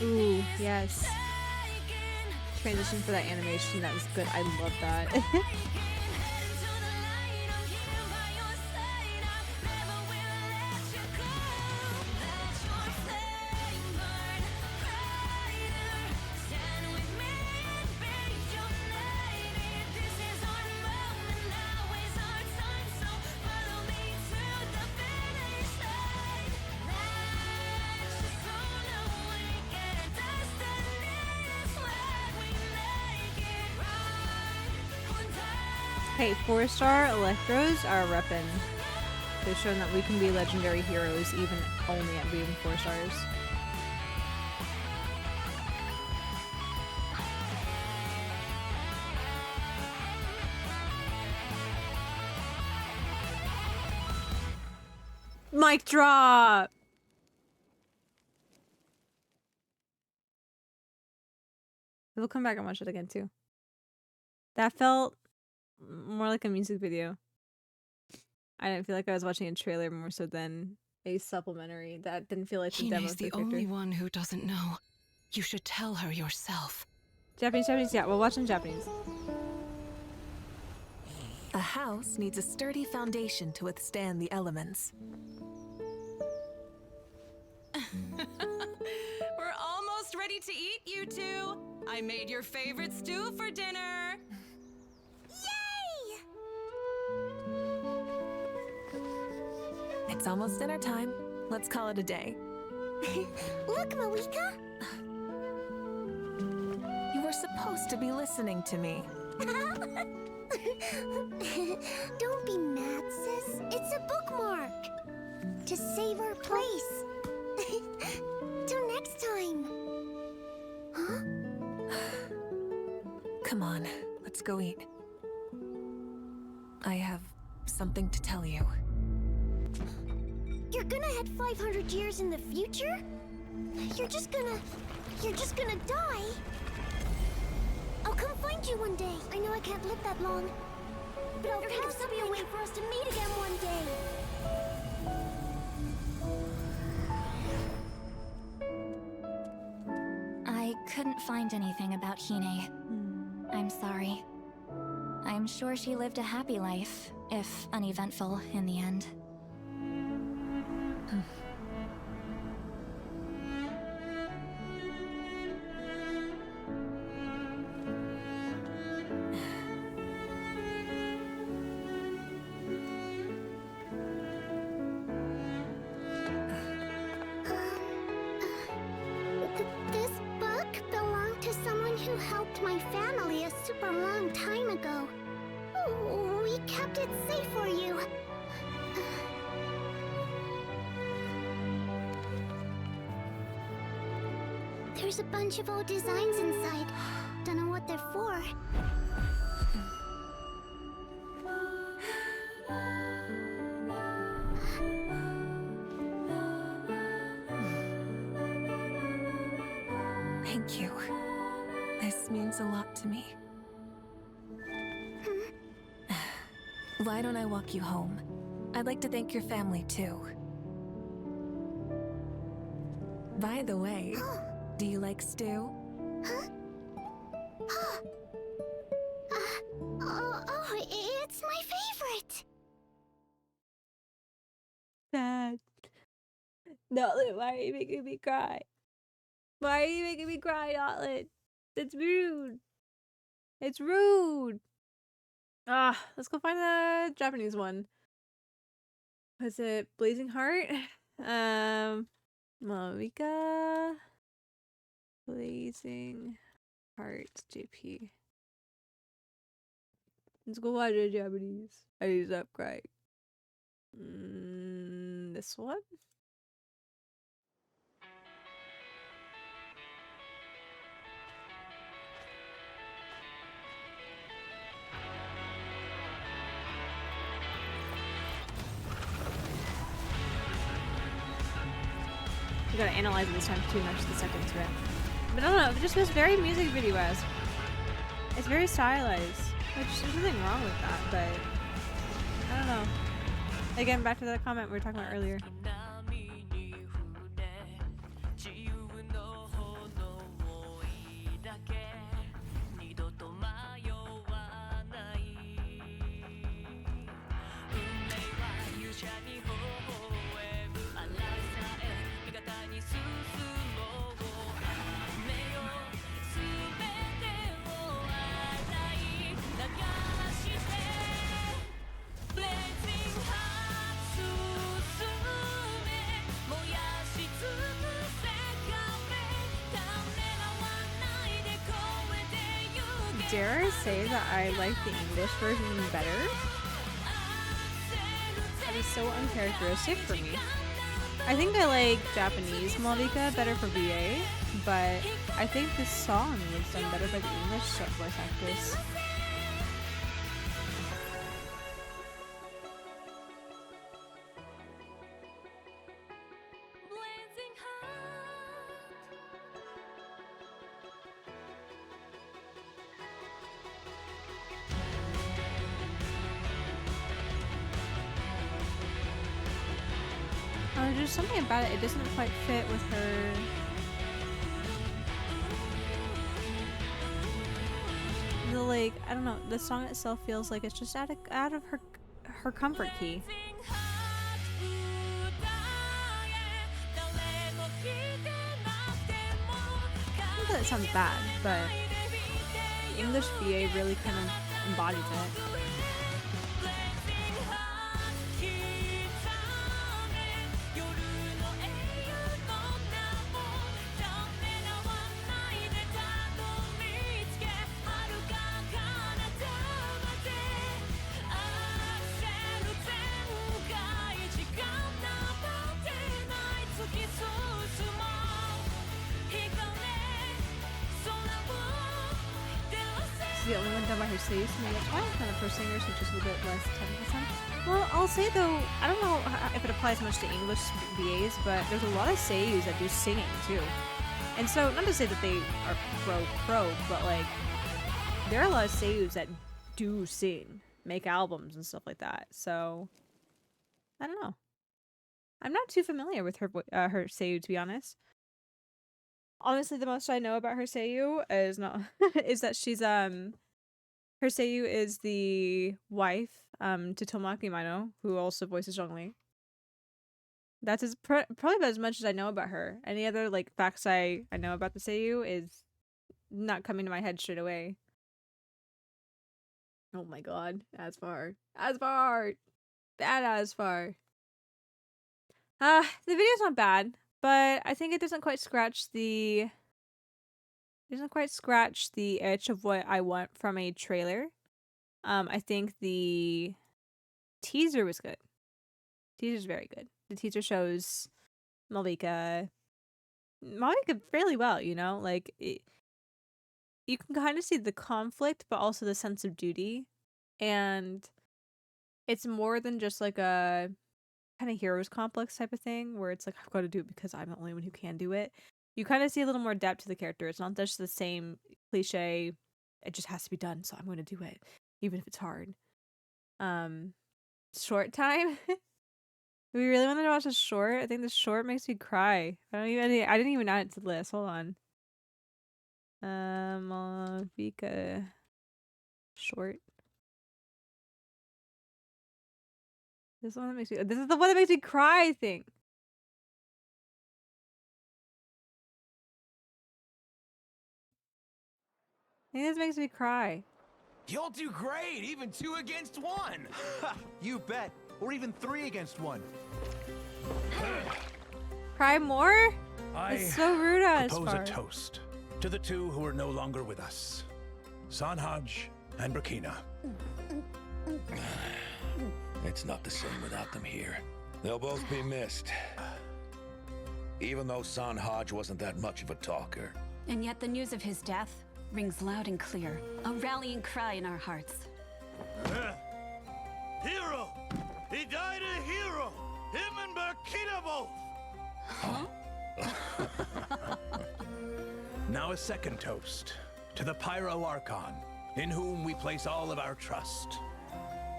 Ooh, yes. Transition for that animation, that was good. I love that. Hey, 4-star Electros are reppin'. They've shown that we can be legendary heroes even only at being 4 stars. Mic drop! We'll come back and watch it again too. That felt more like a music video. I didn't feel like I was watching a trailer more so than a supplementary. That didn't feel like the demo. Hine's the only one who doesn't know. You should tell her yourself. Japanese, yeah, we'll watch in Japanese. A house needs a sturdy foundation to withstand the elements. We're almost ready to eat, you two. I made your favorite stew for dinner. It's almost dinner time. Let's call it a day. Look, Malika! You were supposed to be listening to me. Don't be mad, sis. It's a bookmark. To save our place. Till next time. Huh? Come on, let's go eat. I have something to tell you. You're gonna head 500 years in the future? You're just gonna die. I'll come find you one day. I know I can't live that long, but I'll think of something a way for us to meet again one day. I couldn't find anything about Hine. I'm sorry. I'm sure she lived a happy life, if uneventful in the end. This book belonged to someone who helped my family a super long time ago. We kept it safe for you. There's a bunch of old designs inside. Don't know what they're for. Thank you. This means a lot to me. Why don't I walk you home? I'd like to thank your family too. By the way, do you like stew? It's my favorite. Dad. Natlan, why are you making me cry? Why are you making me cry, Natlan? It's rude. It's rude. Let's go find the Japanese one. Was it Blazing Heart? Malvika. Blazing Heart JP. Let's go watch it Japanese. I need to stop crying. This one? You gotta analyze it this time too much to get into it. But I don't know, it just feels very music video-esque. It's very stylized. Which there's nothing wrong with that, but I don't know. Again, back to that comment we were talking about earlier. Dare I say that I like the English version better? That is so uncharacteristic for me. I think I like Japanese Malvika better for VA, but I think this song was done better by the English voice actress. There's something about it, it doesn't quite fit with her. The like, I don't know, the song itself feels like it's just out of her comfort key. Not that it sounds bad, but English VA really kind of embodies it. The only one done by her seiyus, maybe that's why. Kind of her singers are just a little bit less 10%. Well, I'll say though, I don't know if it applies much to English VAs, but there's a lot of seiyus that do singing too. And so, not to say that they are pro, but like, there are a lot of seiyus that do sing, make albums and stuff like that. So, I don't know. I'm not too familiar with her seiyu, to be honest. Honestly, the most I know about her seiyu is not is that she's her seiyu is the wife to Tomaki Mino, who also voices Zhongli. That's probably about as much as I know about her. Any other like facts I know about the seiyu is not coming to my head straight away. Oh my god, as far. The video's not bad, but I think it doesn't quite scratch the itch of what I want from a trailer. I think the teaser was good. Teaser's very good. The teaser shows Malvika fairly well, you know? Like, you can kind of see the conflict, but also the sense of duty. And it's more than just like a kind of hero's complex type of thing, where it's like, I've got to do it because I'm the only one who can do it. You kind of see a little more depth to the character. It's not just the same cliche, it just has to be done, so I'm going to do it, even if it's hard. Short time? We really wanted to watch a short? I think the short makes me cry. I didn't even add it to the list. Hold on. Vika short. This is the one that makes me cry, I think. I think this makes me cry. You'll do great, even 2 against 1. You bet. Or even 3 against 1. Cry more? It's so rude as propose far. a toast to the 2 who are no longer with us, Sanhaj and Burkina. It's not the same without them here. They'll both be missed. Even though Sanhaj wasn't that much of a talker. And yet the news of his death rings loud and clear, a rallying cry in our hearts. Hero! He died a hero! Him and Burkina both! Now a second toast to the Pyro Archon, in whom we place all of our trust.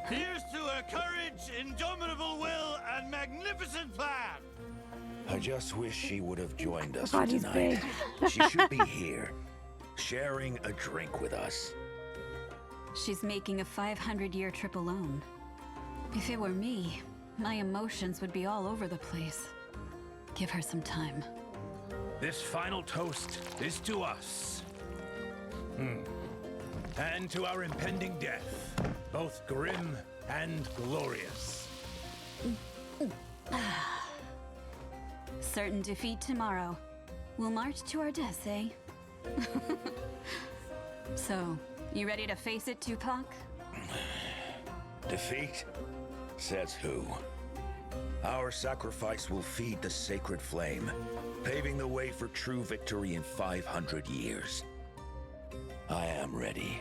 Here's to her courage, indomitable will, and magnificent plan! I just wish she would have joined us God, he's tonight. big. She should be here, sharing a drink with us. She's making a 500-year trip alone. If it were me, my emotions would be all over the place. Give her some time. This final toast is to us. And to our impending death, both grim and glorious. Certain defeat tomorrow. We'll march to our deaths, eh? So, you ready to face it, Tupac? Defeat? Says who? Our sacrifice will feed the sacred flame, paving the way for true victory in 500 years. I am ready.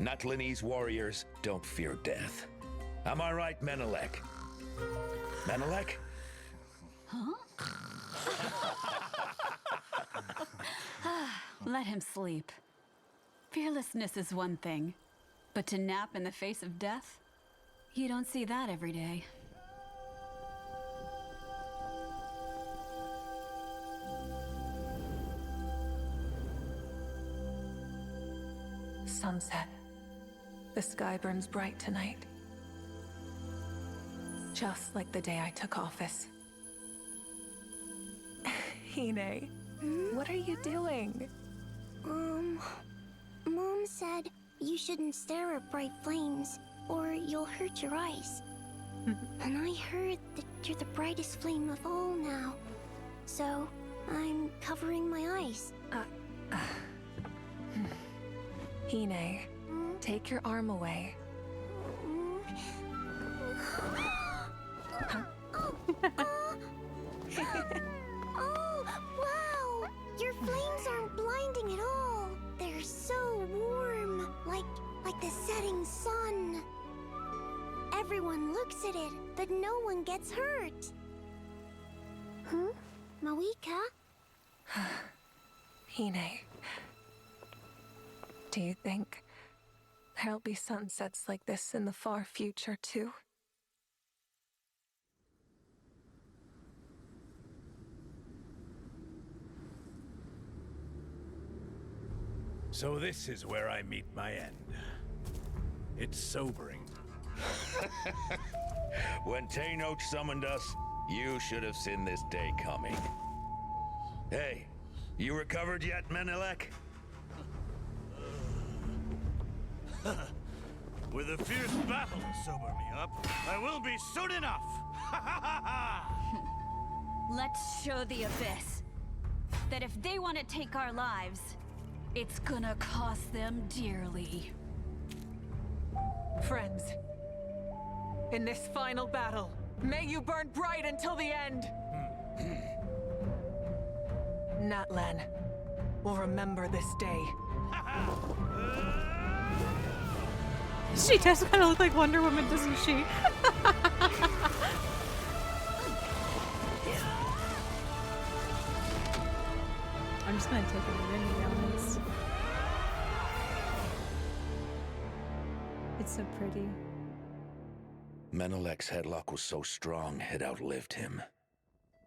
Natlanese warriors don't fear death. Am I right, Menelek? Menelek? Huh? Let him sleep. Fearlessness is one thing, but to nap in the face of death? You don't see that every day. Sunset. The sky burns bright tonight. Just like the day I took office. Hine, what are you doing? Mom said you shouldn't stare at bright flames, or you'll hurt your eyes. And I heard that you're the brightest flame of all now. So, I'm covering my eyes. Hine, take your arm away. Oh, wow! Your flames aren't blinding at all. They're so warm, like the setting sun. Everyone looks at it, but no one gets hurt. Huh? Mawika? Hine. Do you think there'll be sunsets like this in the far future, too? So this is where I meet my end. It's sobering. When Teyvat summoned us, you should have seen this day coming. Hey, you recovered yet, Menelek? With a fierce battle to sober me up, I will be soon enough! Let's show the Abyss that if they want to take our lives, it's gonna cost them dearly. Friends, in this final battle, may you burn bright until the end! Natlan will remember this day. She does kind of look like Wonder Woman, doesn't she? I'm just gonna take it in, to be honest. It's so pretty. Menelek's headlock was so strong, it outlived him.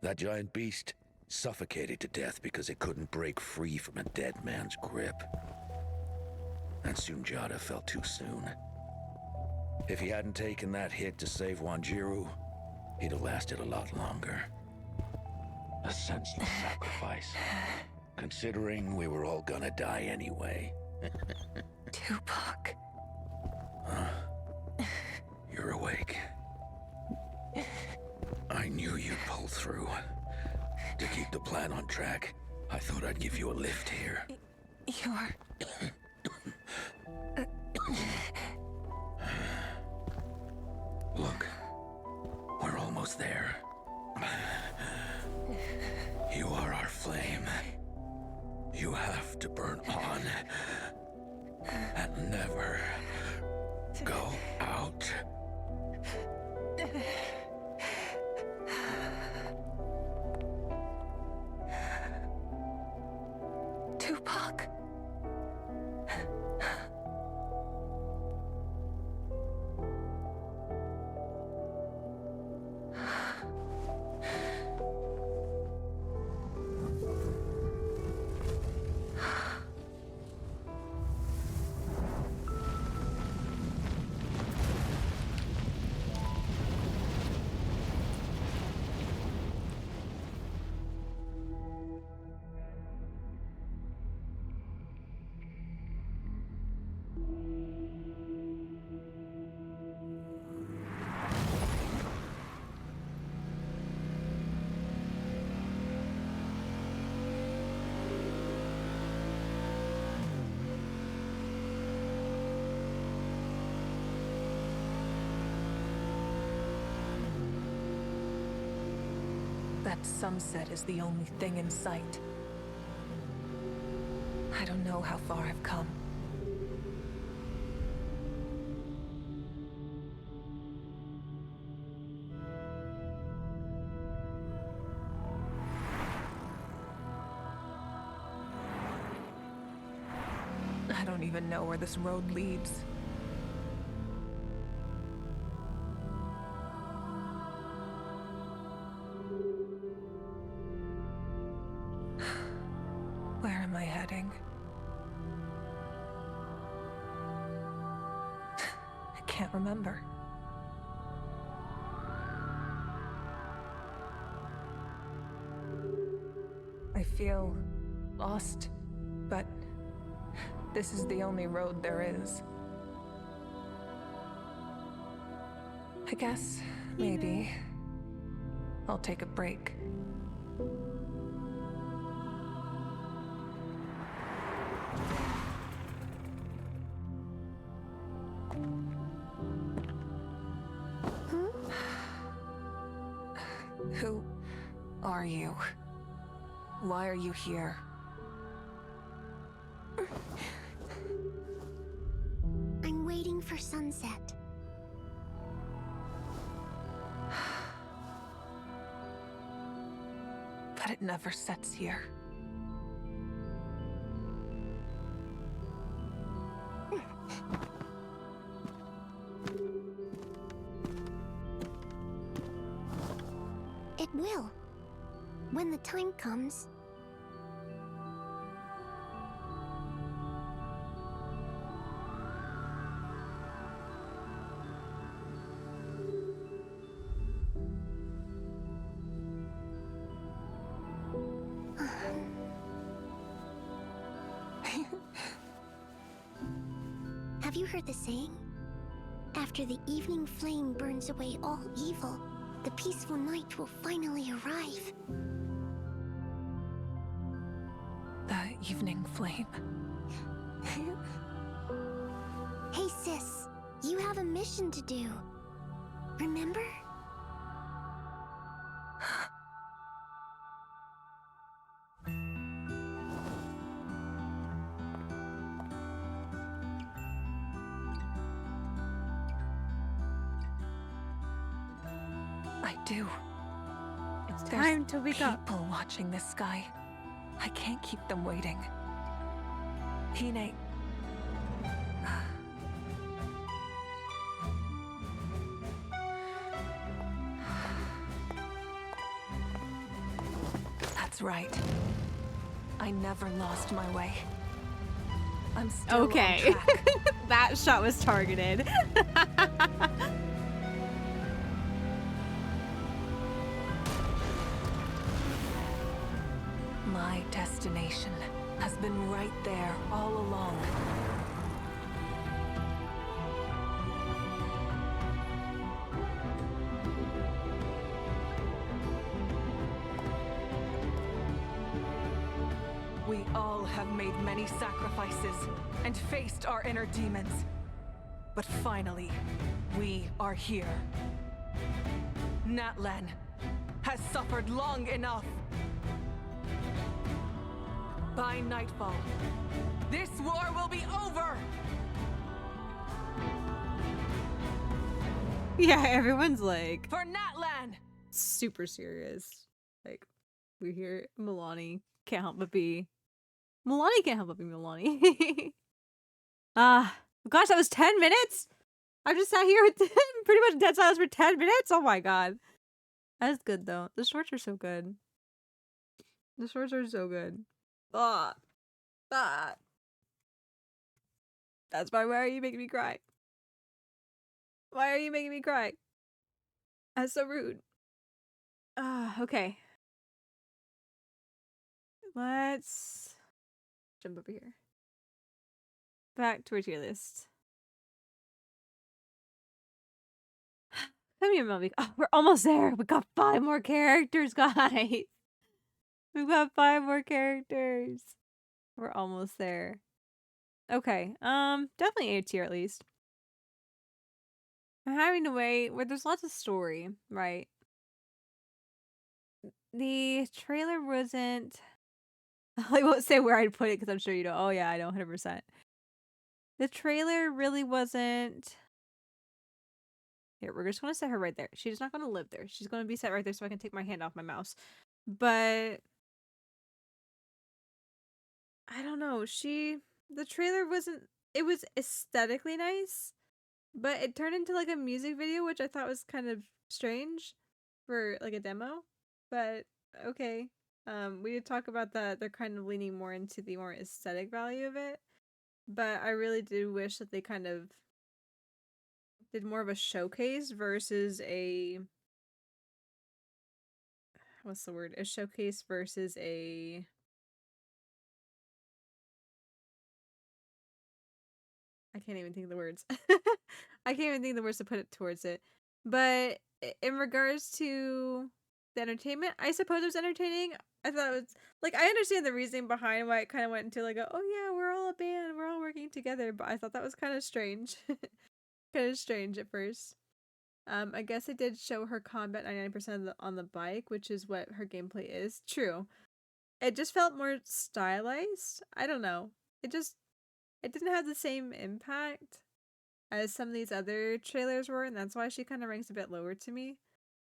That giant beast suffocated to death because it couldn't break free from a dead man's grip. And Sunjata fell too soon. If he hadn't taken that hit to save Wanjiru, he'd have lasted a lot longer. A senseless sacrifice, considering we were all gonna die anyway. Tupac. You're awake. I knew you'd pull through. To keep the plan on track, I thought I'd give you a lift here. You're... Look, we're almost there. You are our flame. You have to burn on and never go out. Tupac. That sunset is the only thing in sight. I don't know how far I've come. I don't even know where this road leads. Where am I heading? I can't remember. I feel lost, but this is the only road there is. I guess, maybe, I'll take a break. Who are you? Why are you here? I'm sunset. But it never sets here. It will. When the time comes. Have you heard the saying? After the evening flame burns away all evil, the peaceful night will finally arrive. The evening flame. Hey sis, you have a mission to do. Remember? I do. It's There's time to wake up. people watching this sky. I can't keep them waiting. Hine. That's right. I never lost my way. I'm still Okay. on track. That shot was targeted. My destination has been right there all along. We all have made many sacrifices and faced our inner demons. But finally, we are here. Natlan has suffered long enough. By nightfall, this war will be over! Yeah, everyone's like For Natlan! super serious. Like, we hear Milani can't help but be. Milani can't help but be Milani. Gosh, that was 10 minutes? I just sat here with pretty much dead silence for 10 minutes? Oh my god. That's good though. The shorts are so good. The shorts are so good. Ah. Ah. That's why are you making me cry? Why are you making me cry? That's so rude. Okay. Let's jump over here. Back to our tier list. Come here, Melvie. Oh, we're almost there. We got 5 more characters, guys. We've got 5 more characters. We're almost there. Okay. Definitely A tier at least. I'm having to wait where there's lots of story, right? The trailer wasn't. I won't say where I'd put it because I'm sure you know. Oh yeah, I know 100%. The trailer really wasn't. Here, we're just gonna set her right there. She's not gonna live there. She's gonna be set right there so I can take my hand off my mouse. But I don't know. The trailer wasn't. It was aesthetically nice, but it turned into like a music video, which I thought was kind of strange for like a demo. But okay. We did talk about that. They're kind of leaning more into the more aesthetic value of it. But I really do wish that they kind of did more of a showcase versus a what's the word? A showcase versus a I can't even think of the words. I can't even think of the words to put it towards it. But in regards to the entertainment, I suppose it was entertaining. I thought it was like I understand the reasoning behind why it kind of went into like oh yeah, we're all a band, we're all working together, but I thought that was kind of strange. Kind of strange at first. I guess it did show her combat 99% on the bike, which is what her gameplay is. True. It just felt more stylized. I don't know. It didn't have the same impact as some of these other trailers were, and that's why she kind of ranks a bit lower to me.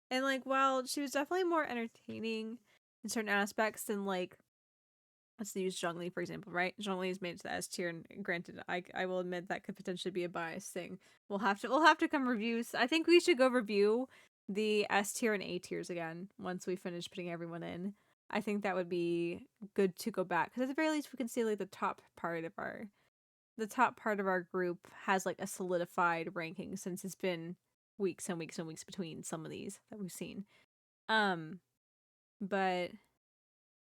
And like, while she was definitely more entertaining in certain aspects than like, let's use Zhongli for example, right? Zhongli is made to the S tier, and granted, I will admit that could potentially be a bias thing. We'll have to come reviews. I think we should go review the S tier and A tiers again once we finish putting everyone in. I think that would be good to go back, because at the very least we can see like the top part of our group has like a solidified ranking, since it's been weeks and weeks and weeks between some of these that we've seen. But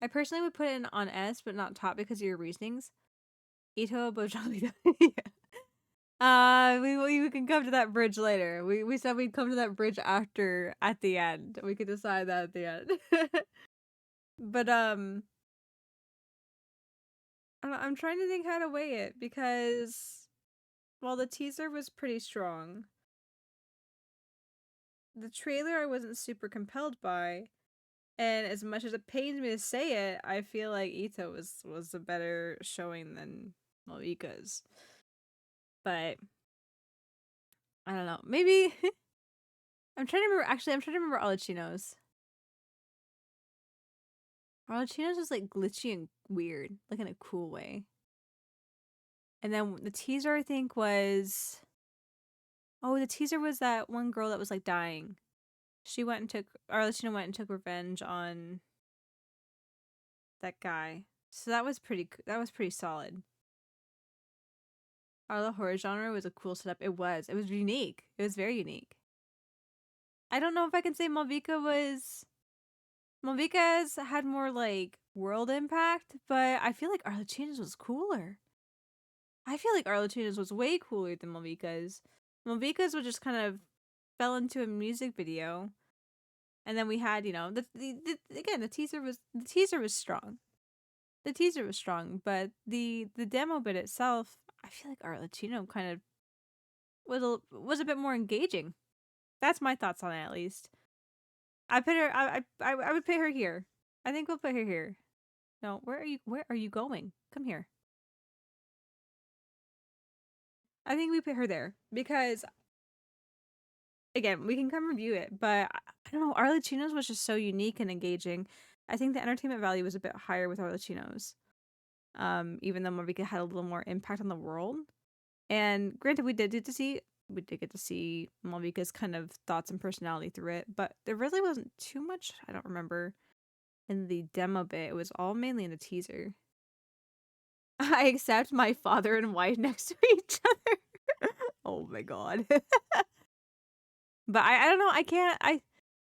I personally would put it in on S, but not top because of your reasonings. Ito Bojangli. We can come to that bridge later. We said we'd come to that bridge at the end. We could decide that at the end. But I don't know, I'm trying to think how to weigh it, because while the teaser was pretty strong, the trailer I wasn't super compelled by, and as much as it pains me to say it, I feel like Ito was a better showing than Malvika's. But I don't know. Maybe I'm trying to remember. Actually, I'm trying to remember Arlecchino's. Arlecchino's was like glitchy and weird, like in a cool way. And then the teaser, I think, was the teaser was that one girl that was like dying. Arlecchino went and took revenge on that guy. So that was pretty solid. Our horror genre was a cool setup. It was unique. It was very unique. I don't know if I can say Malvika's had more like world impact, but I feel like Arlecchino's was cooler. I feel like Arlecchino's was way cooler than Malvika's. Malvika's was just kind of fell into a music video, and then we had, you know, the teaser was strong. The teaser was strong, but the demo bit itself, I feel like Arlecchino kind of was a bit more engaging. That's my thoughts on it, at least. I would put her here. I think we'll put her here. No, where are you going? Come here. I think we put her there because, again, we can come review it, but I don't know. Arlecchino's was just so unique and engaging. I think the entertainment value was a bit higher with Arlecchino's, even though Malvika had a little more impact on the world. And granted, we did get to see Malvika's kind of thoughts and personality through it, but there really wasn't too much. I don't remember in the demo bit. It was all mainly in the teaser. I accept my father and wife next to each other. Oh my god. But I don't know.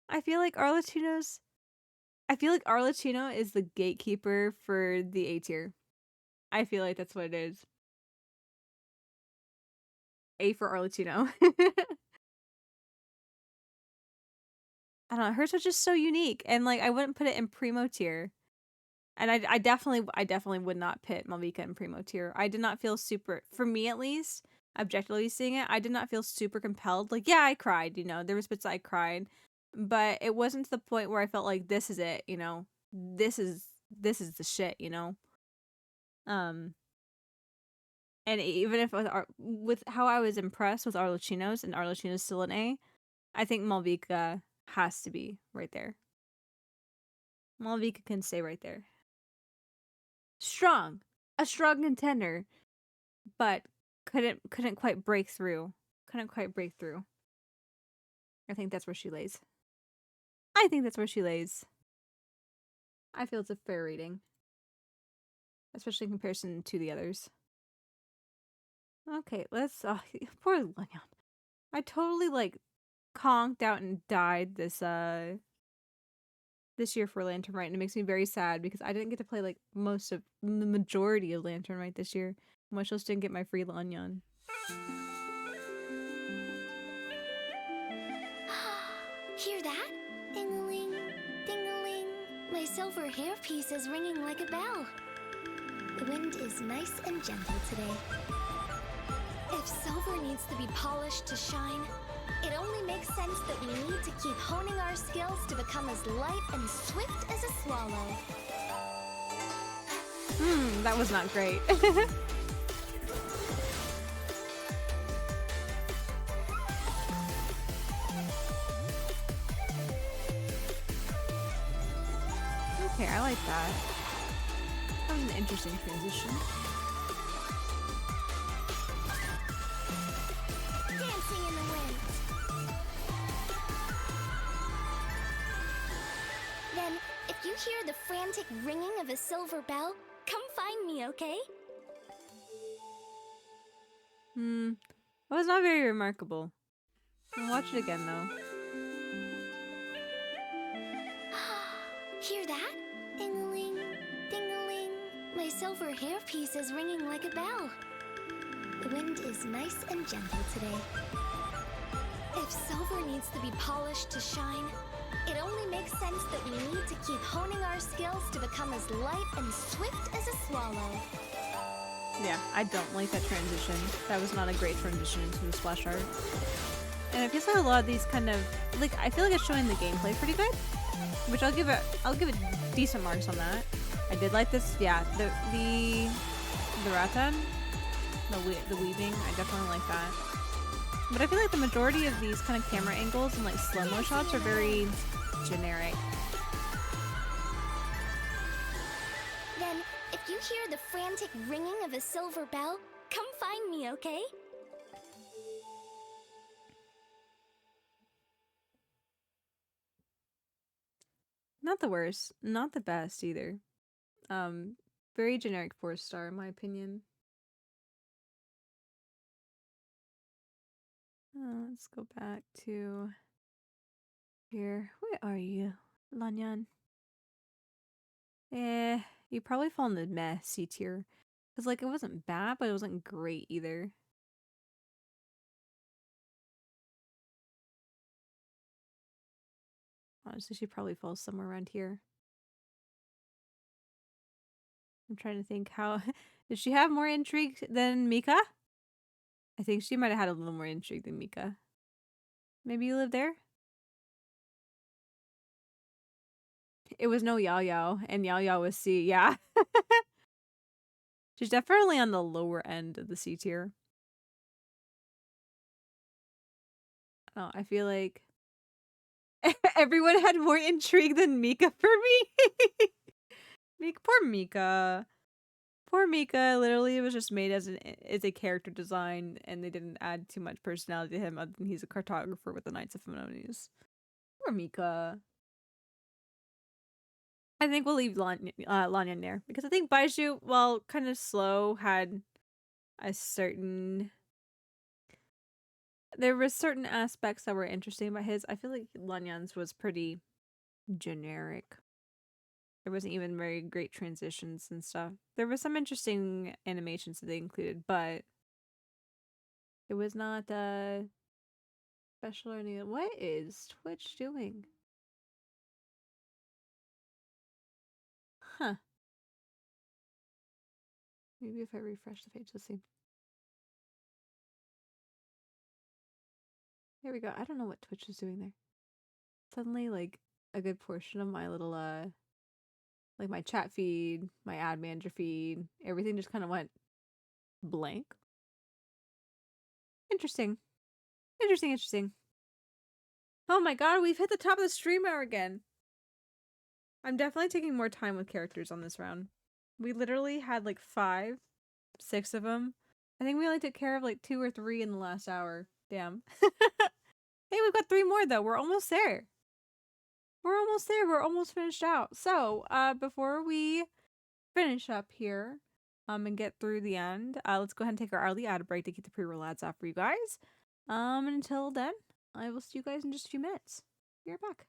I feel like Arlecchino is the gatekeeper for the A tier. I feel like that's what it is. A for Arlecchino. I don't know. Hers was just so unique, and like I wouldn't put it in primo tier. And I definitely would not pit Malvika in primo tier. I did not feel super, for me at least, objectively seeing it, I did not feel super compelled. Like, yeah, I cried, you know, there was bits I cried, but it wasn't to the point where I felt like this is it, you know, this is the shit, you know. And even if with how I was impressed with Arlecchino's, and Arlecchino's still an A, I think Malvika has to be right there. Malvika can stay right there. A strong contender, but couldn't quite break through. I think that's where she lays. I feel it's a fair rating, especially in comparison to the others. Okay, let's. Poor Lanyon. I totally like conked out and died this year for Lantern Rite, and it makes me very sad because I didn't get to play like the majority of Lantern Rite this year. Much less didn't get my free Lanyon. Hear that? Ding-a-ling, ding-a-ling. My silver hairpiece is ringing like a bell. The wind is nice and gentle today. If silver needs to be polished to shine, it only makes sense that we need to keep honing our skills to become as light and swift as a swallow. That was not great. Okay, I like that. That was an interesting transition. Dancing in the wind. Then, if you hear the frantic ringing of a silver bell, come find me, okay? That was not very remarkable. I'll watch it again though. Hear that? Ding-a-ling, ding-a-ling. My silver hairpiece is ringing like a bell. The wind is nice and gentle today. If silver needs to be polished to shine, it only makes sense that we need to keep honing our skills to become as light and swift as a swallow. Yeah, I don't like that transition. That was not a great transition into the splash art. And it feels like a lot of these kind of like I feel like it's showing the gameplay pretty good, which I'll give it decent marks on that. I did like this. Yeah, the rattan, the weaving. I definitely like that. But I feel like the majority of these kind of camera angles and like slow-mo shots are very generic. Then, if you hear the frantic ringing of a silver bell, come find me, okay? Not the worst, not the best either. Very generic 4-star in my opinion. Let's go back to here. Where are you, Lanyan? You probably fall in the meh C tier. Because, like, it wasn't bad, but it wasn't great either. Honestly, she probably falls somewhere around here. I'm trying to think how... Did she have more intrigue than Mika? I think she might have had a little more intrigue than Mika. Maybe you live there? It was no Yao Yao, and Yao Yao was C, yeah. She's definitely on the lower end of the C tier. Oh, I feel like everyone had more intrigue than Mika for me. Poor Mika. Poor Mika. Literally, it was just made as a character design, and they didn't add too much personality to him other than he's a cartographer with the Knights of Femonies. Poor Mika. I think we'll leave Lanyan there because I think Baiju, while kind of slow, had a certain. There were certain aspects that were interesting about his. I feel like Lanyan's was pretty generic. There wasn't even very great transitions and stuff. There were some interesting animations that they included, but it was not special or anything. What is Twitch doing? Huh. Maybe if I refresh the page, let's see. There we go. I don't know what Twitch is doing there. Suddenly, like, a good portion of my little, like my chat feed, my ad manager feed, everything just kind of went blank. Interesting. Interesting. Oh my god, we've hit the top of the stream hour again. I'm definitely taking more time with characters on this round. We literally had like 5, 6 of them. I think we only took care of like 2 or 3 in the last hour. Damn. Hey, we've got 3 more though. We're almost there. We're almost finished out. So, before we finish up here, and get through the end, let's go ahead and take our early ad break to keep the pre-roll ads off for you guys. Until then, I will see you guys in just a few minutes. Be right back.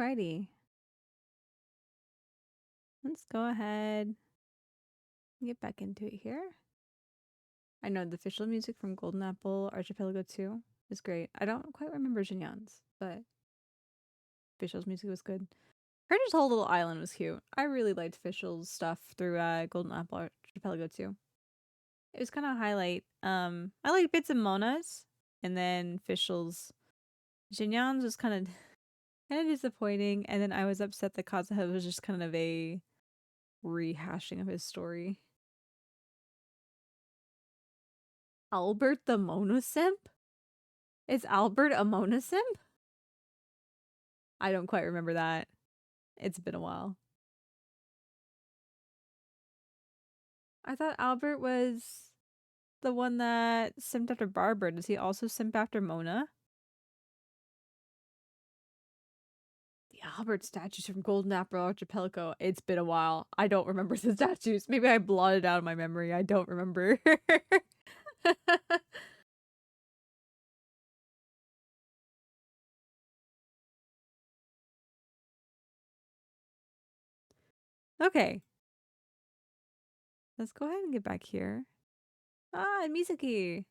Alrighty. Let's go ahead and get back into it here. I know the official music from Golden Apple Archipelago 2 is great. I don't quite remember Jinyan's, but official's music was good. Her whole little island was cute. I really liked official's stuff through Golden Apple Archipelago 2. It was kind of a highlight. I like bits of Mona's, and then official's. Jinyan's was kind of disappointing, and then I was upset that Kazuha was just kind of a rehashing of his story. Albert the Monosimp? Is Albert a Monosimp? I don't quite remember that. It's been a while. I thought Albert was the one that simped after Barbara. Does he also simp after Mona? The Albert statues from Golden Apple Archipelago. It's been a while. I don't remember the statues. Maybe I blotted out my memory. I don't remember. Okay. Let's go ahead and get back here. Ah, Mizuki.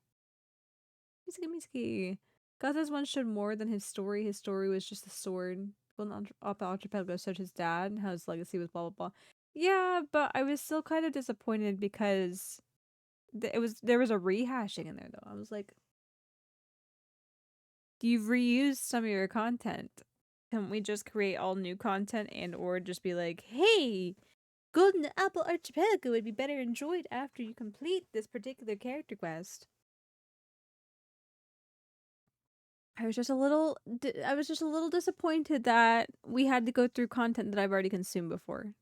Mizuki. Gaza's one showed more than his story. His story was just a sword. Golden Apple Archipelago showed his dad, how his legacy was blah blah blah. Yeah, but I was still kind of disappointed because there was a rehashing in there though. I was like, you've reused some of your content. Can't we just create all new content and or just be like, hey, Golden Apple Archipelago would be better enjoyed after you complete this particular character quest. I was just a little disappointed that we had to go through content that I've already consumed before.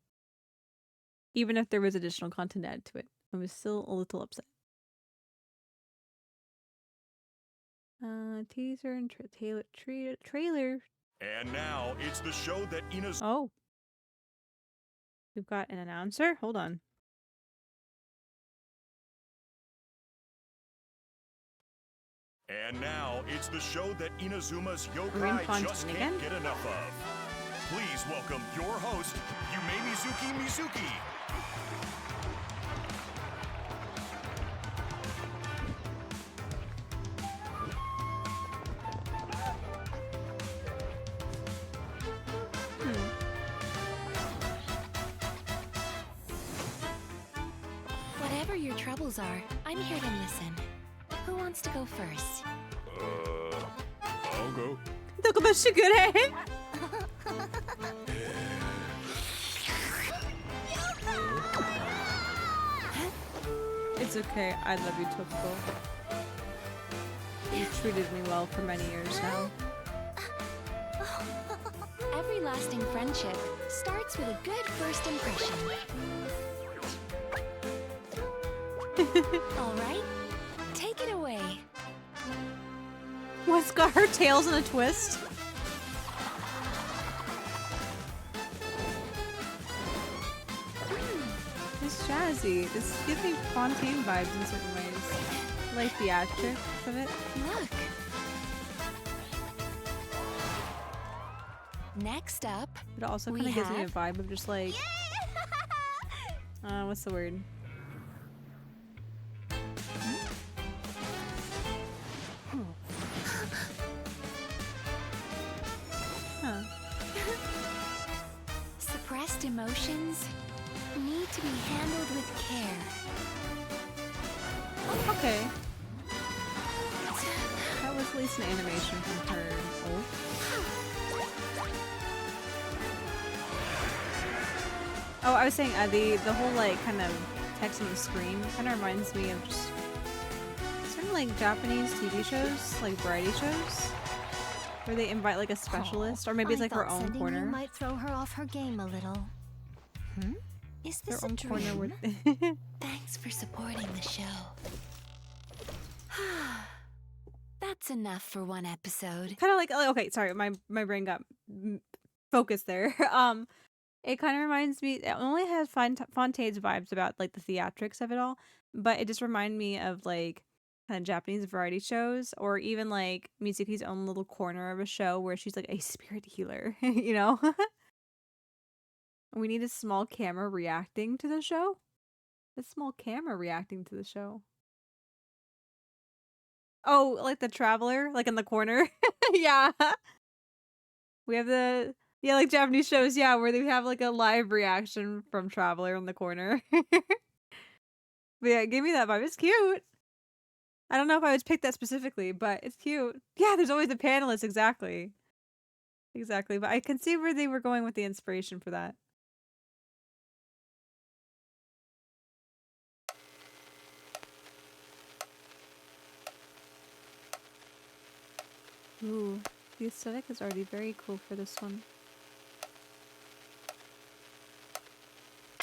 Even if there was additional content added to it. I was still a little upset. Teaser and trailer. And now it's the show that Ina's. Oh. We've got an announcer? Hold on. And now it's the show that Inazuma's yokai just can't get enough of. Please welcome your host, Yume Mizuki. Whatever your troubles are, I'm here to listen. Who wants to go first? I'll go. It's okay. I love you, Tokiko. You've treated me well for many years now. Every lasting friendship starts with a good first impression. All right, take it away. What's got her tails in a twist? It's jazzy. This gives me Fontaine vibes in certain ways. Like the theatrics of it. Look. Next up, it also kind of gives me a vibe of just like, what's the word? Huh. Suppressed emotions need to be handled with care. Okay. That was at least an animation from her. Oh, I was saying the whole like kind of text on the screen kind of reminds me of just certain like Japanese TV shows, like variety shows, where they invite like a specialist, or maybe it's like her own corner. You might throw her off her game a little. Is this Their a own corner dream? where Thanks for supporting the show. That's enough for one episode. kind of like, okay, sorry, my brain got focused there. It kind of reminds me. It only has Fontaine's vibes about like the theatrics of it all, but it just reminded me of like kind of Japanese variety shows, or even like Mizuki's own little corner of a show where she's like a spirit healer, you know? We need a small camera reacting to the show. A small camera reacting to the show. Oh, like the traveler, like in the corner. Yeah. We have the like Japanese shows, yeah, where they have like a live reaction from Traveler in the corner. But yeah, give me that vibe. It's cute. I don't know if I would pick that specifically, but it's cute. Yeah, there's always a panelist, exactly. Exactly, but I can see where they were going with the inspiration for that. Ooh, the aesthetic is already very cool for this one.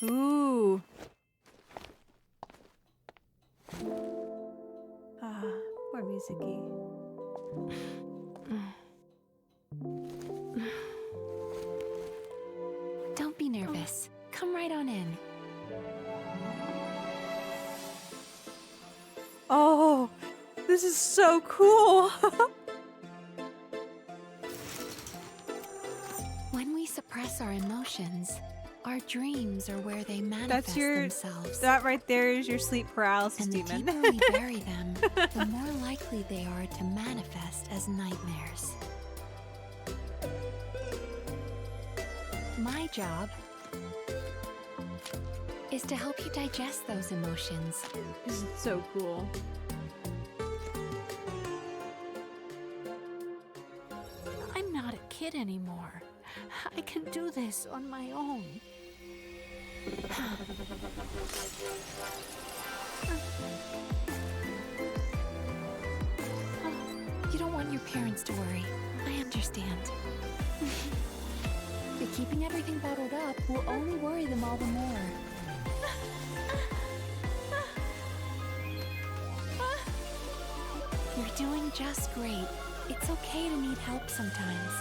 Ooh. Ah, poor Mizuki. Don't be nervous. Come right on in. Oh, this is so cool. When we suppress our emotions, our dreams are where they manifest themselves. That right there is your sleep paralysis And the demon. deeper we bury them, the more likely they are to manifest as nightmares. My job is to help you digest those emotions. This is so cool. I'm not a kid anymore. I can do this on my own. You don't want your parents to worry. I understand. But keeping everything bottled up will only worry them all the more. You're doing just great. It's okay to need help sometimes.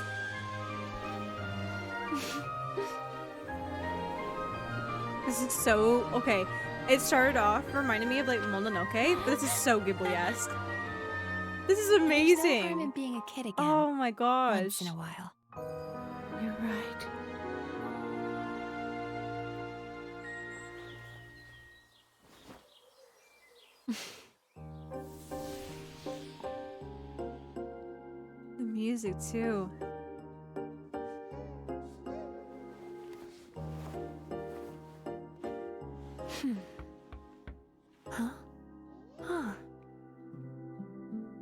This is so okay. It started off reminding me of like Mononoke, but this is so Ghibli-esque. This is amazing. There's no harm in being a kid again. Oh my gosh. Once in a while. You're right. The music too. Huh? Huh.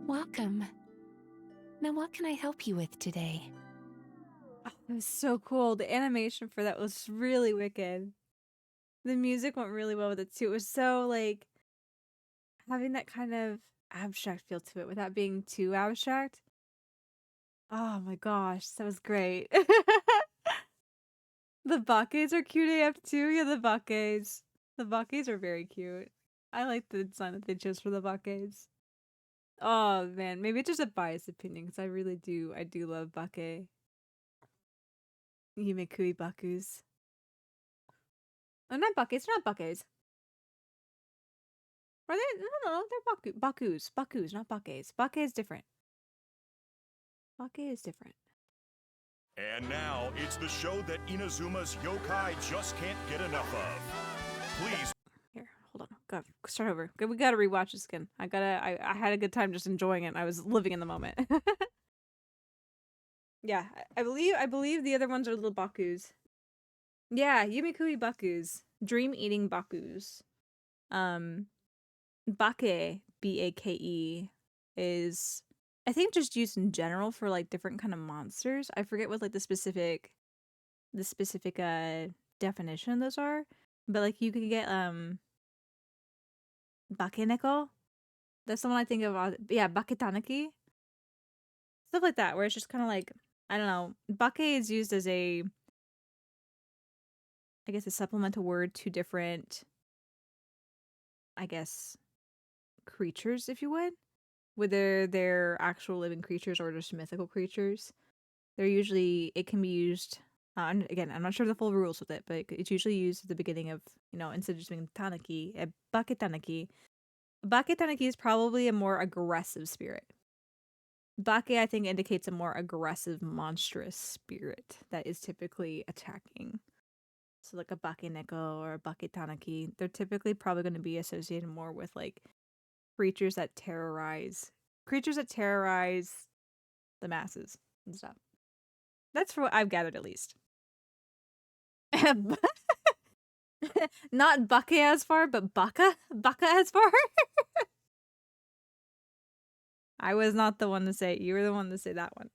Welcome. Now what can I help you with today? It was so cool. The animation for that was really wicked. The music went really well with it too. It was so like having that kind of abstract feel to it without being too abstract. Oh my gosh, that was great. The buckets are cute AF too. Yeah, the buckets. The buckets are very cute. I like the design that they chose for the buckets. Oh man, maybe it's just a biased opinion because I do love bake. Yumekui bakus. Oh, not buckets, not buckets. Are they? No, they're bakus. Bakus, not buckets. Bake is different. Bake is different. And now, it's the show that Inazuma's yokai just can't get enough of. Please. Here, hold on. Go start over. We gotta rewatch this again. I had a good time just enjoying it. I was living in the moment. Yeah, I believe the other ones are little bakus. Yeah, Yumikui bakus. Dream eating bakus. Bake, B-A-K-E, is I think just used in general for like different kind of monsters. I forget what like the specific definition those are, but like you could get bakeneko. That's the one I think of. Yeah, baketanaki. Stuff like that, where it's just kind of like I don't know. Bake is used as I guess a supplemental word to different, I guess, creatures, if you would. Whether they're actual living creatures or just mythical creatures. It can be used, and again, I'm not sure the full rules with it, but it's usually used at the beginning of, instead of just being tanaki, a bake tanaki, Bake Tanaki is probably a more aggressive spirit. Bake, I think, indicates a more aggressive, monstrous spirit that is typically attacking. So like a Bake Neko or a Bake Tanaki, they're typically probably going to be associated more with like creatures that terrorize the masses and stuff. That's for what I've gathered, at least. Not Bake as far, but Baka as far. I was not the one to say it. You were the one to say that one.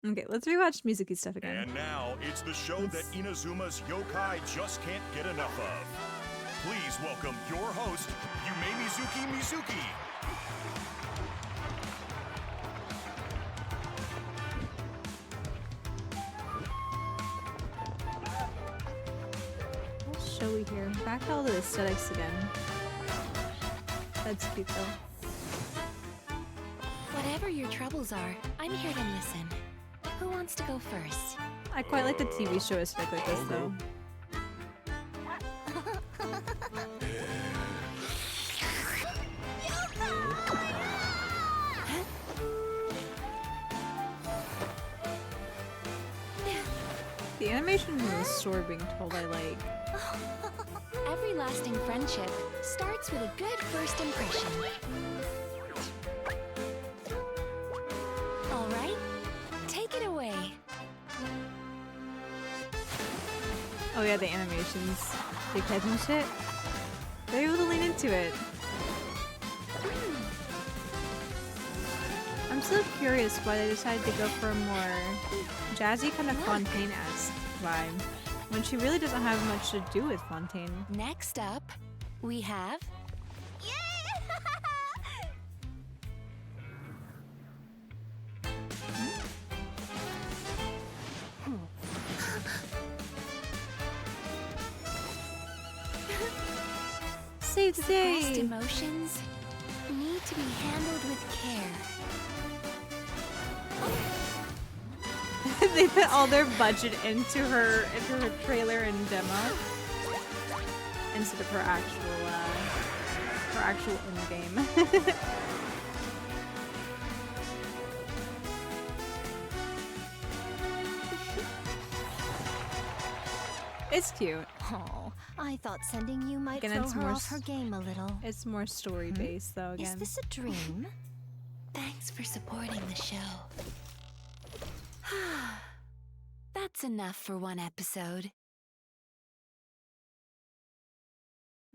Okay, let's rewatch Mizuki stuff again. And now it's the show that Inazuma's yokai just can't get enough of. Please welcome your host, Yume Mizuki. What showy here. Back to all the aesthetics again. That's cute though. Whatever your troubles are, I'm here to listen. Who wants to go first? I quite like the TV show aesthetic like this though. The animation from the story being told I like. Every lasting friendship starts with a good first impression. All right, take it away. Oh yeah, the animations. Big heads and shit. They're able to lean into it. I'm so curious why they decided to go for a more jazzy kind of Fontaine-esque vibe, when she really doesn't have much to do with Fontaine. Next up, we have... Save the day! Suppressed emotions need to be handled with care. They put all their budget into her trailer and demo instead of her actual in-game. It's cute. Oh, I thought sending you might Again, throw it's her more off her game a little. It's more story-based though, again. Is this a dream? Thanks for supporting the show. That's enough for one episode.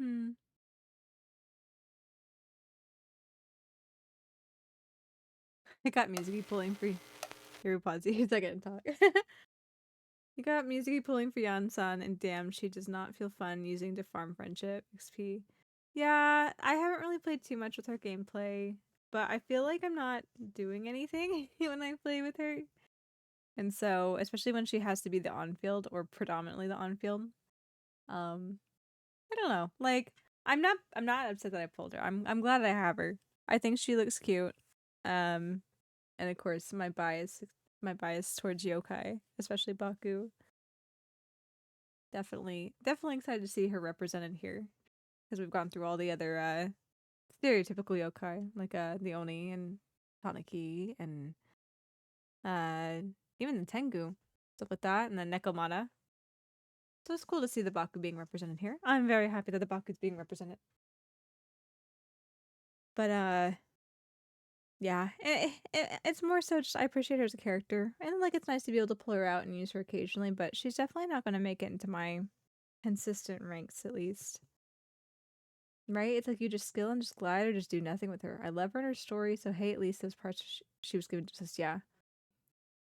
I got Mizuki pulling for Here, pause. He's not gonna talk. You got Mizuki pulling for Yan-san, and damn, she does not feel fun using to farm friendship XP. Yeah, I haven't really played too much with her gameplay, but I feel like I'm not doing anything when I play with her. And so, especially when she has to be the on-field or predominantly the on-field, I don't know. Like, I'm not upset that I pulled her. I'm glad I have her. I think she looks cute. And of course, my bias towards yokai, especially Baku. Definitely excited to see her represented here, because we've gone through all the other stereotypical yokai, like the Oni and Tanaki and even the Tengu, stuff like that, and the Nekomata. So it's cool to see the Baku being represented here. I'm very happy that the Baku is being represented. But yeah, it's more so just I appreciate her as a character, and like it's nice to be able to pull her out and use her occasionally, but she's definitely not going to make it into my consistent ranks, at least. Right? It's like you just skill and just glide or just do nothing with her. I love her in her story, so hey, at least those parts she was given just, yeah.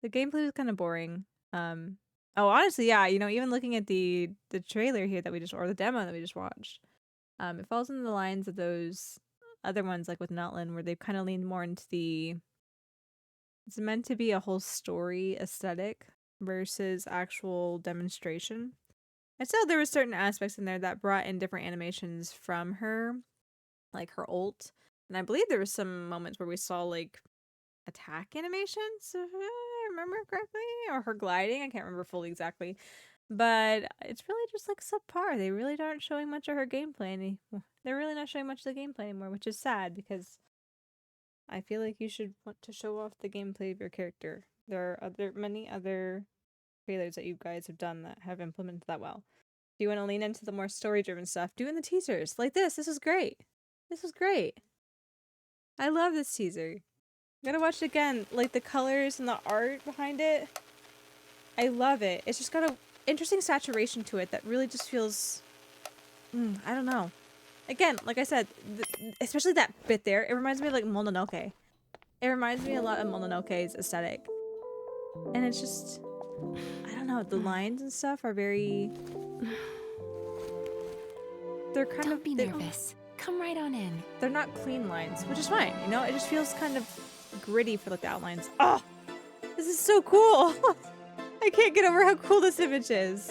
The gameplay was kind of boring. Oh, honestly, yeah, you know, even looking at the trailer here that we just, or the demo that we just watched, it falls into the lines of those other ones, like with Natlan, where they've kind of leaned more into it's meant to be a whole story aesthetic versus actual demonstration. And still, there were certain aspects in there that brought in different animations from her, like her ult. And I believe there were some moments where we saw like attack animations, if I remember correctly, or her gliding. I can't remember fully exactly. But it's really just like subpar. They really aren't showing much of her gameplay anymore. They're really not showing much of the gameplay anymore, which is sad because I feel like you should want to show off the gameplay of your character. There are many other trailers that you guys have done that have implemented that well. If you want to lean into the more story-driven stuff, do in the teasers like this. This is great. This was great. I love this teaser. I'm gonna watch it again. Like the colors and the art behind it. I love it. It's just got a interesting saturation to it that really just feels, I don't know. Again, like I said, especially that bit there, it reminds me of like Mononoke. It reminds me a lot of Mononoke's aesthetic. And it's just, I don't know, the lines and stuff are very, they're kind Don't be nervous. Come right on in. They're not clean lines, which is fine, you know? It just feels kind of gritty for like the outlines. Oh, this is so cool. I can't get over how cool this image is.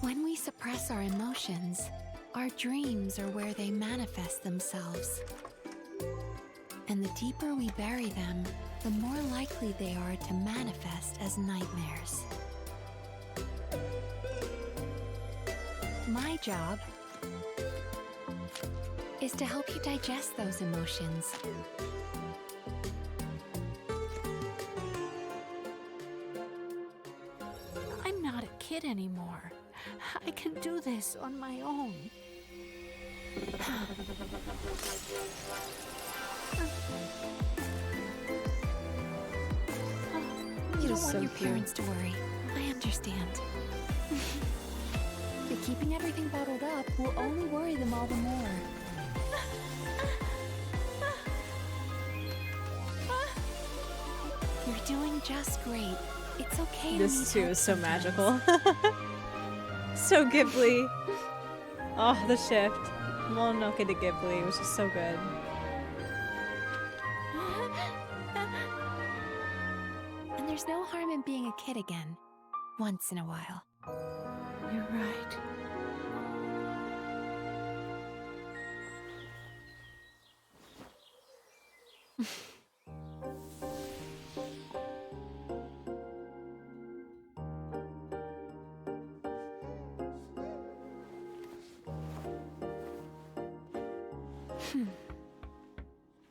When we suppress our emotions, our dreams are where they manifest themselves. And the deeper we bury them, the more likely they are to manifest as nightmares. My job is to help you digest those emotions. I'm not a kid anymore. I can do this on my own. You don't want your parents to worry. I understand. But keeping everything bottled up will only worry them all the more. You're doing just great. It's okay to This too is so magical. So Ghibli. Oh, the shift. Mononoke to Ghibli was just so good. And there's no harm in being a kid again. Once in a while. You're right.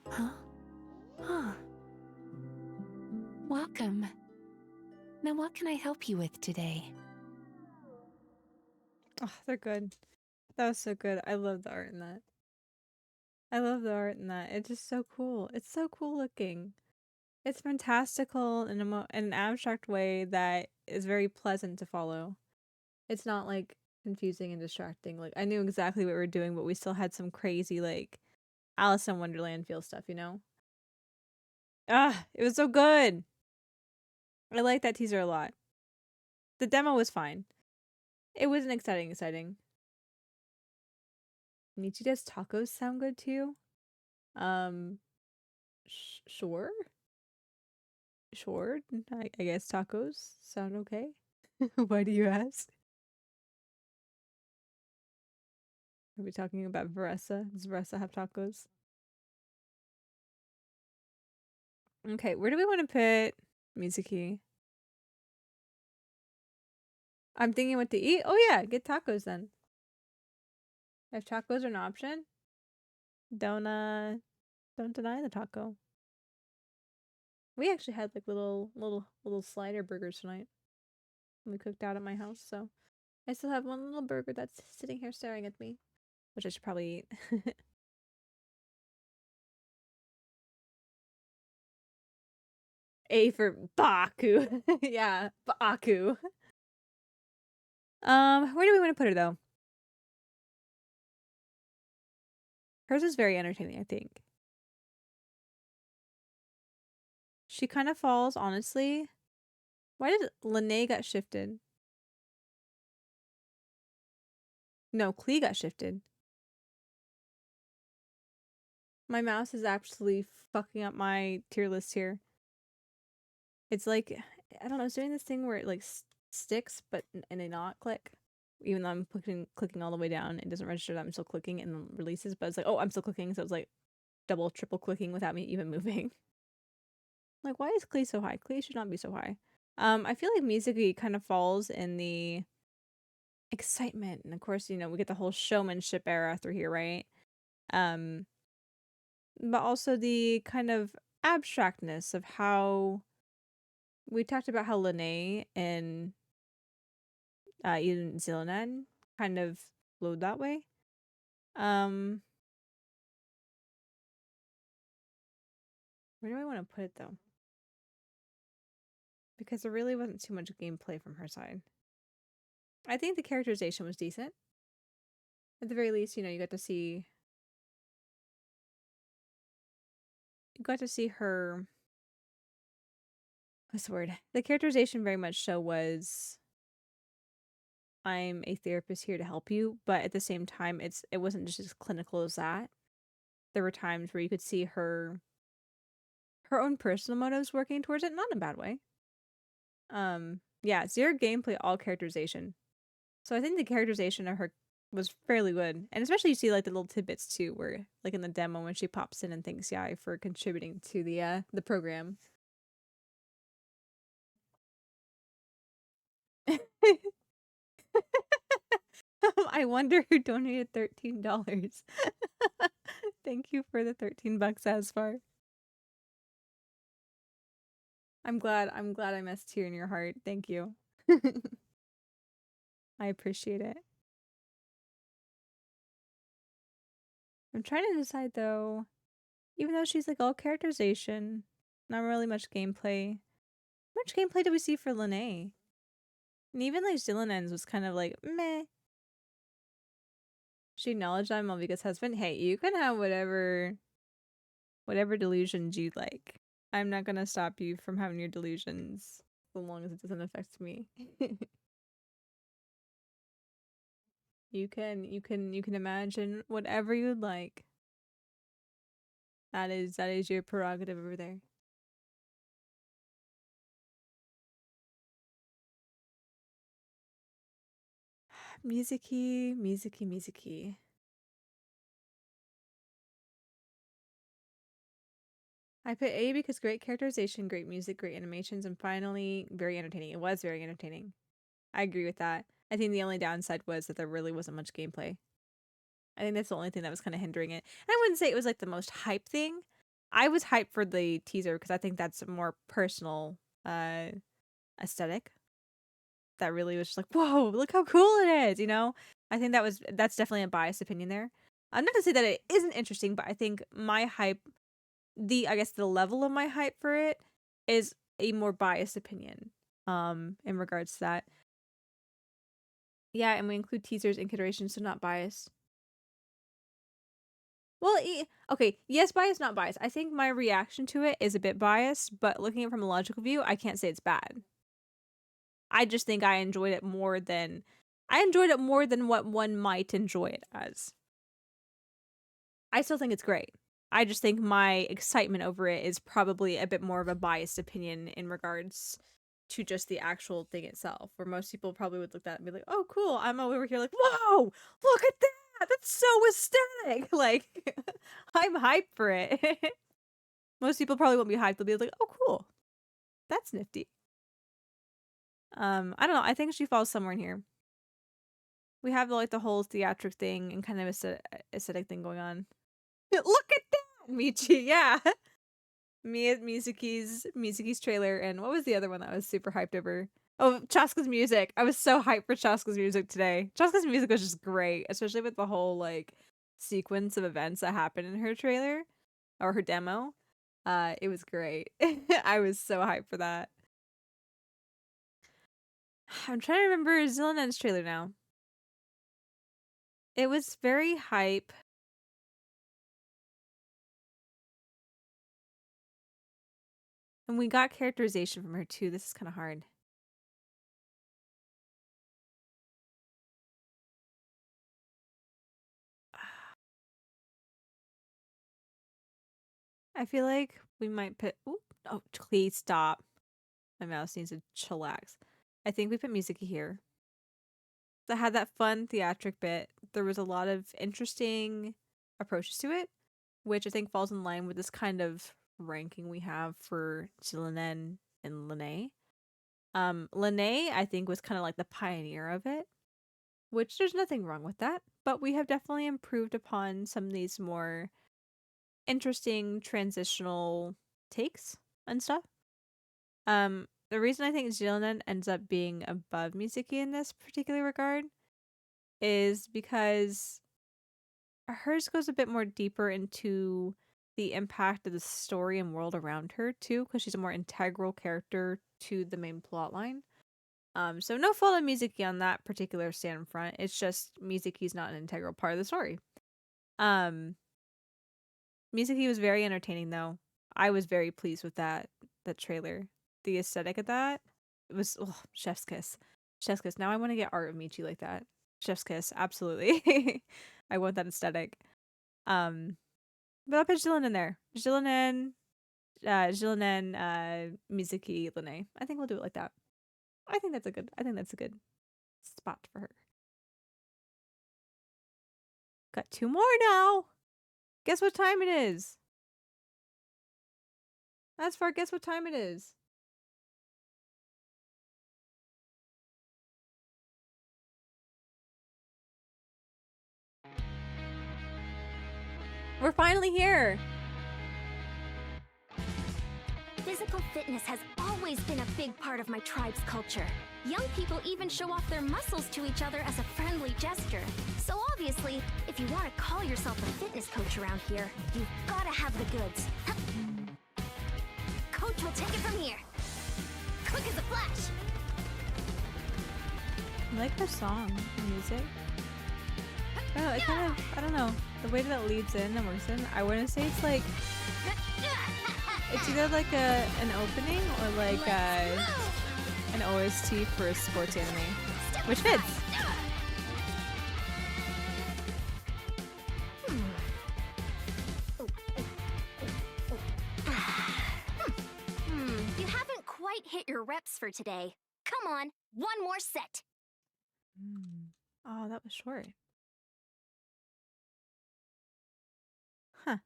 Huh? Huh. Welcome. Now what can I help you with today? Oh, they're good. That was so good. I love the art in that. I love the art in that. It's just so cool. It's so cool looking. It's fantastical in in an abstract way that is very pleasant to follow. It's not like confusing and distracting. Like I knew exactly what we were doing, but we still had some crazy like Alice in Wonderland feel stuff, you know? Ah, it was so good. I like that teaser a lot. The demo was fine. It wasn't exciting. Nichida's tacos sound good too. Sure. Sure. I guess tacos sound okay. Why do you ask? Are we talking about Varesa? Does Varesa have tacos? Okay, where do we want to put Mizuki? I'm thinking what to eat. Oh yeah, get tacos then. If tacos are an option, don't deny the taco. We actually had like little slider burgers tonight. We cooked out at my house, so I still have one little burger that's sitting here staring at me, which I should probably eat. A for Baku. Yeah, Baku. Where do we want to put her though? Hers is very entertaining, I think. She kind of falls, honestly. Why did Lene got shifted? No, Klee got shifted. My mouse is actually fucking up my tier list here. It's like, I don't know, it's doing this thing where it like sticks, but in a not click. Even though I'm clicking all the way down, it doesn't register that I'm still clicking and then releases, but it's like, oh, I'm still clicking, so it's like double, triple clicking without me even moving. Like, why is Klee so high? Klee should not be so high. I feel like Mizuki kind of falls in the excitement, and of course, you know, we get the whole showmanship era through here, right? Um, but also the kind of abstractness of how we talked about how Lene and even Zillanan kind of flowed that way. Um, where do I want to put it though? Because there really wasn't too much gameplay from her side. I think the characterization was decent. At the very least, you know, you got to see her, what's the word? The characterization very much so was, I'm a therapist here to help you, but at the same time it wasn't just as clinical as that. There were times where you could see her own personal motives working towards it, not in a bad way. Yeah, zero gameplay, all characterization. So I think the characterization of her was fairly good. And especially you see like the little tidbits too, where like in the demo when she pops in and thanks Yai for contributing to the program. I wonder who donated $13. Thank you for the $13 as far. I'm glad I messed tear in your heart. Thank you. I appreciate it. I'm trying to decide though, even though she's like all characterization, not really much gameplay. How much gameplay did we see for Lene? And even like Zillanen's was kind of like meh. She acknowledged I'm Malvika's husband. Hey, you can have whatever delusions you like. I'm not gonna stop you from having your delusions so long as it doesn't affect me. You can imagine whatever you'd like. That is your prerogative over there. Mizuki. I put A because great characterization, great music, great animations, and finally very entertaining. It was very entertaining. I agree with that. I think the only downside was that there really wasn't much gameplay. I think that's the only thing that was kind of hindering it. And I wouldn't say it was like the most hype thing. I was hyped for the teaser because I think that's a more personal aesthetic. That really was just like, whoa, look how cool it is, you know? I think that's definitely a biased opinion there. I'm not to say that it isn't interesting, but I think my hype, I guess the level of my hype for it is a more biased opinion in regards to that. Yeah, and we include teasers and considerations, so not biased. Well, okay, yes, biased, not biased. I think my reaction to it is a bit biased, but looking at it from a logical view, I can't say it's bad. I just think I enjoyed it more than what one might enjoy it as. I still think it's great. I just think my excitement over it is probably a bit more of a biased opinion in regards to just the actual thing itself, where most people probably would look at it and be like, oh, cool. I'm over here like, whoa, look at that. That's so aesthetic. Like, I'm hyped for it. Most people probably won't be hyped. They'll be like, oh, cool. That's nifty. I don't know. I think she falls somewhere in here. We have like the whole theatric thing and kind of aesthetic thing going on. Look at that, Michi. Yeah. Mizuki's trailer, and what was the other one that I was super hyped over? Oh, Chaska's music. I was so hyped for Chaska's music today. Chaska's music was just great, especially with the whole like sequence of events that happened in her trailer or her demo. It was great. I was so hyped for that. I'm trying to remember Zillanen's trailer now. It was very hype. And we got characterization from her too. This is kind of hard. I feel like we might put... Ooh, oh, please stop. My mouse needs to chillax. I think we put Mizuki here. That had that fun theatric bit. There was a lot of interesting approaches to it, which I think falls in line with this kind of ranking we have for Zillanen and Lene. Lene, I think, was kind of like the pioneer of it, which there's nothing wrong with that, but we have definitely improved upon some of these more interesting transitional takes and stuff. The reason I think Jillian ends up being above Mizuki in this particular regard is because hers goes a bit more deeper into the impact of the story and world around her too, because she's a more integral character to the main plot line. So no fault of Mizuki on that particular stand front. It's just Mizuki's not an integral part of the story. Mizuki was very entertaining though. I was very pleased with that trailer. The aesthetic of that, it was chef's kiss. Chef's kiss. Now I want to get art of Michi like that. Chef's kiss, absolutely. I want that aesthetic. But I'll put Jillian in there. Jillian, Mizuki, Lene. I think we'll do it like that. I think that's a good spot for her. Got 2 more now. Guess what time it is? As far, guess what time it is? We're finally here. Physical fitness has always been a big part of my tribe's culture. Young people even show off their muscles to each other as a friendly gesture. So obviously, if you want to call yourself a fitness coach around here, you've gotta have the goods. Coach will take it from here. Quick as a flash. I like her song, the music. I don't know. The way that it leads in and works in, I wouldn't say it's like, it's either like an opening or like an OST for a sports anime, which fits. You haven't quite hit your reps for today. Come on, one more set. Oh, that was short. Huh.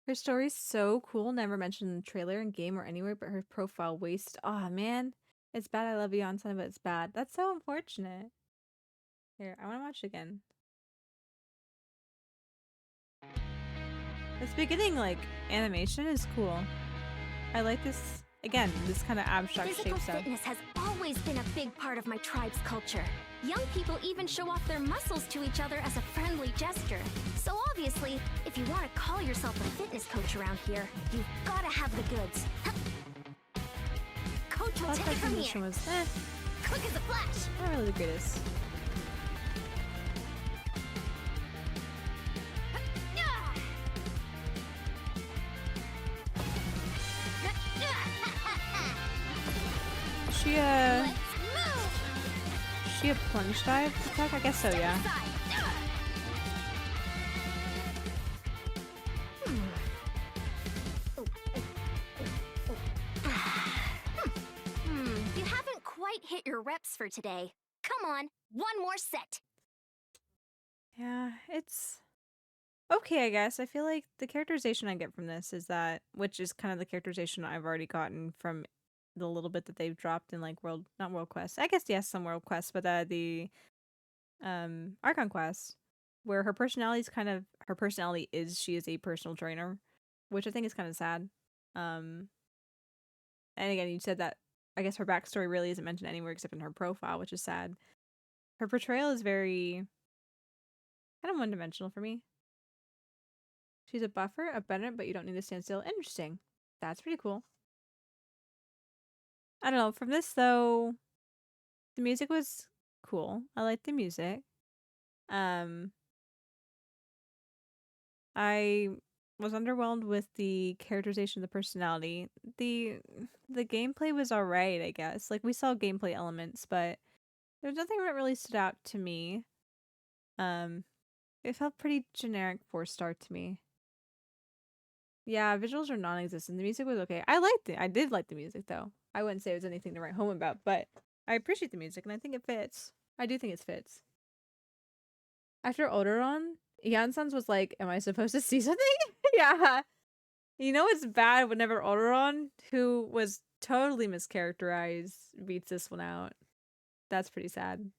Her story's so cool. Never mentioned in the trailer, in game, or anywhere, but her profile waste. Oh man, it's bad. I love Beyonce, but it's bad. That's so unfortunate. Here, I want to watch it again. This beginning, like, animation is cool. I like this, again, this kind of abstract Physical shape stuff. fitness has always been a big part of my tribe's culture. Young people even show off their muscles to each other as a friendly gesture. So obviously, if you want to call yourself a fitness coach around here, you've gotta have the goods. Coach will take it from here. Was, Quick as a flash. not really the greatest. She a plunge dive attack? I guess so, yeah. You haven't quite hit your reps for today. Come on, one more set. Yeah, it's okay, I guess. I feel like the characterization I get from this is that, which is kind of the characterization I've already gotten from the little bit that they've dropped in like not world quests. I guess yes, some world quests, but the Archon quest, where her personality is she is a personal trainer, which I think is kind of sad. And again, you said that I guess her backstory really isn't mentioned anywhere except in her profile, which is sad. Her portrayal is very kind of one-dimensional for me. She's a buffer, a bennett, but you don't need to stand still. Interesting. That's pretty cool. I don't know. From this, though, the music was cool. I liked the music. I was underwhelmed with the characterization of the personality. The gameplay was alright, I guess. Like, we saw gameplay elements, but there's nothing that really stood out to me. It felt pretty generic 4-star to me. Yeah, visuals are non-existent. The music was okay. I did like the music, though. I wouldn't say it was anything to write home about, but I appreciate the music, and I think it fits. I do think it fits. After Odoron, Yansan's was like, am I supposed to see something? Yeah. You know it's bad whenever Odoron, who was totally mischaracterized beats this one out. That's pretty sad.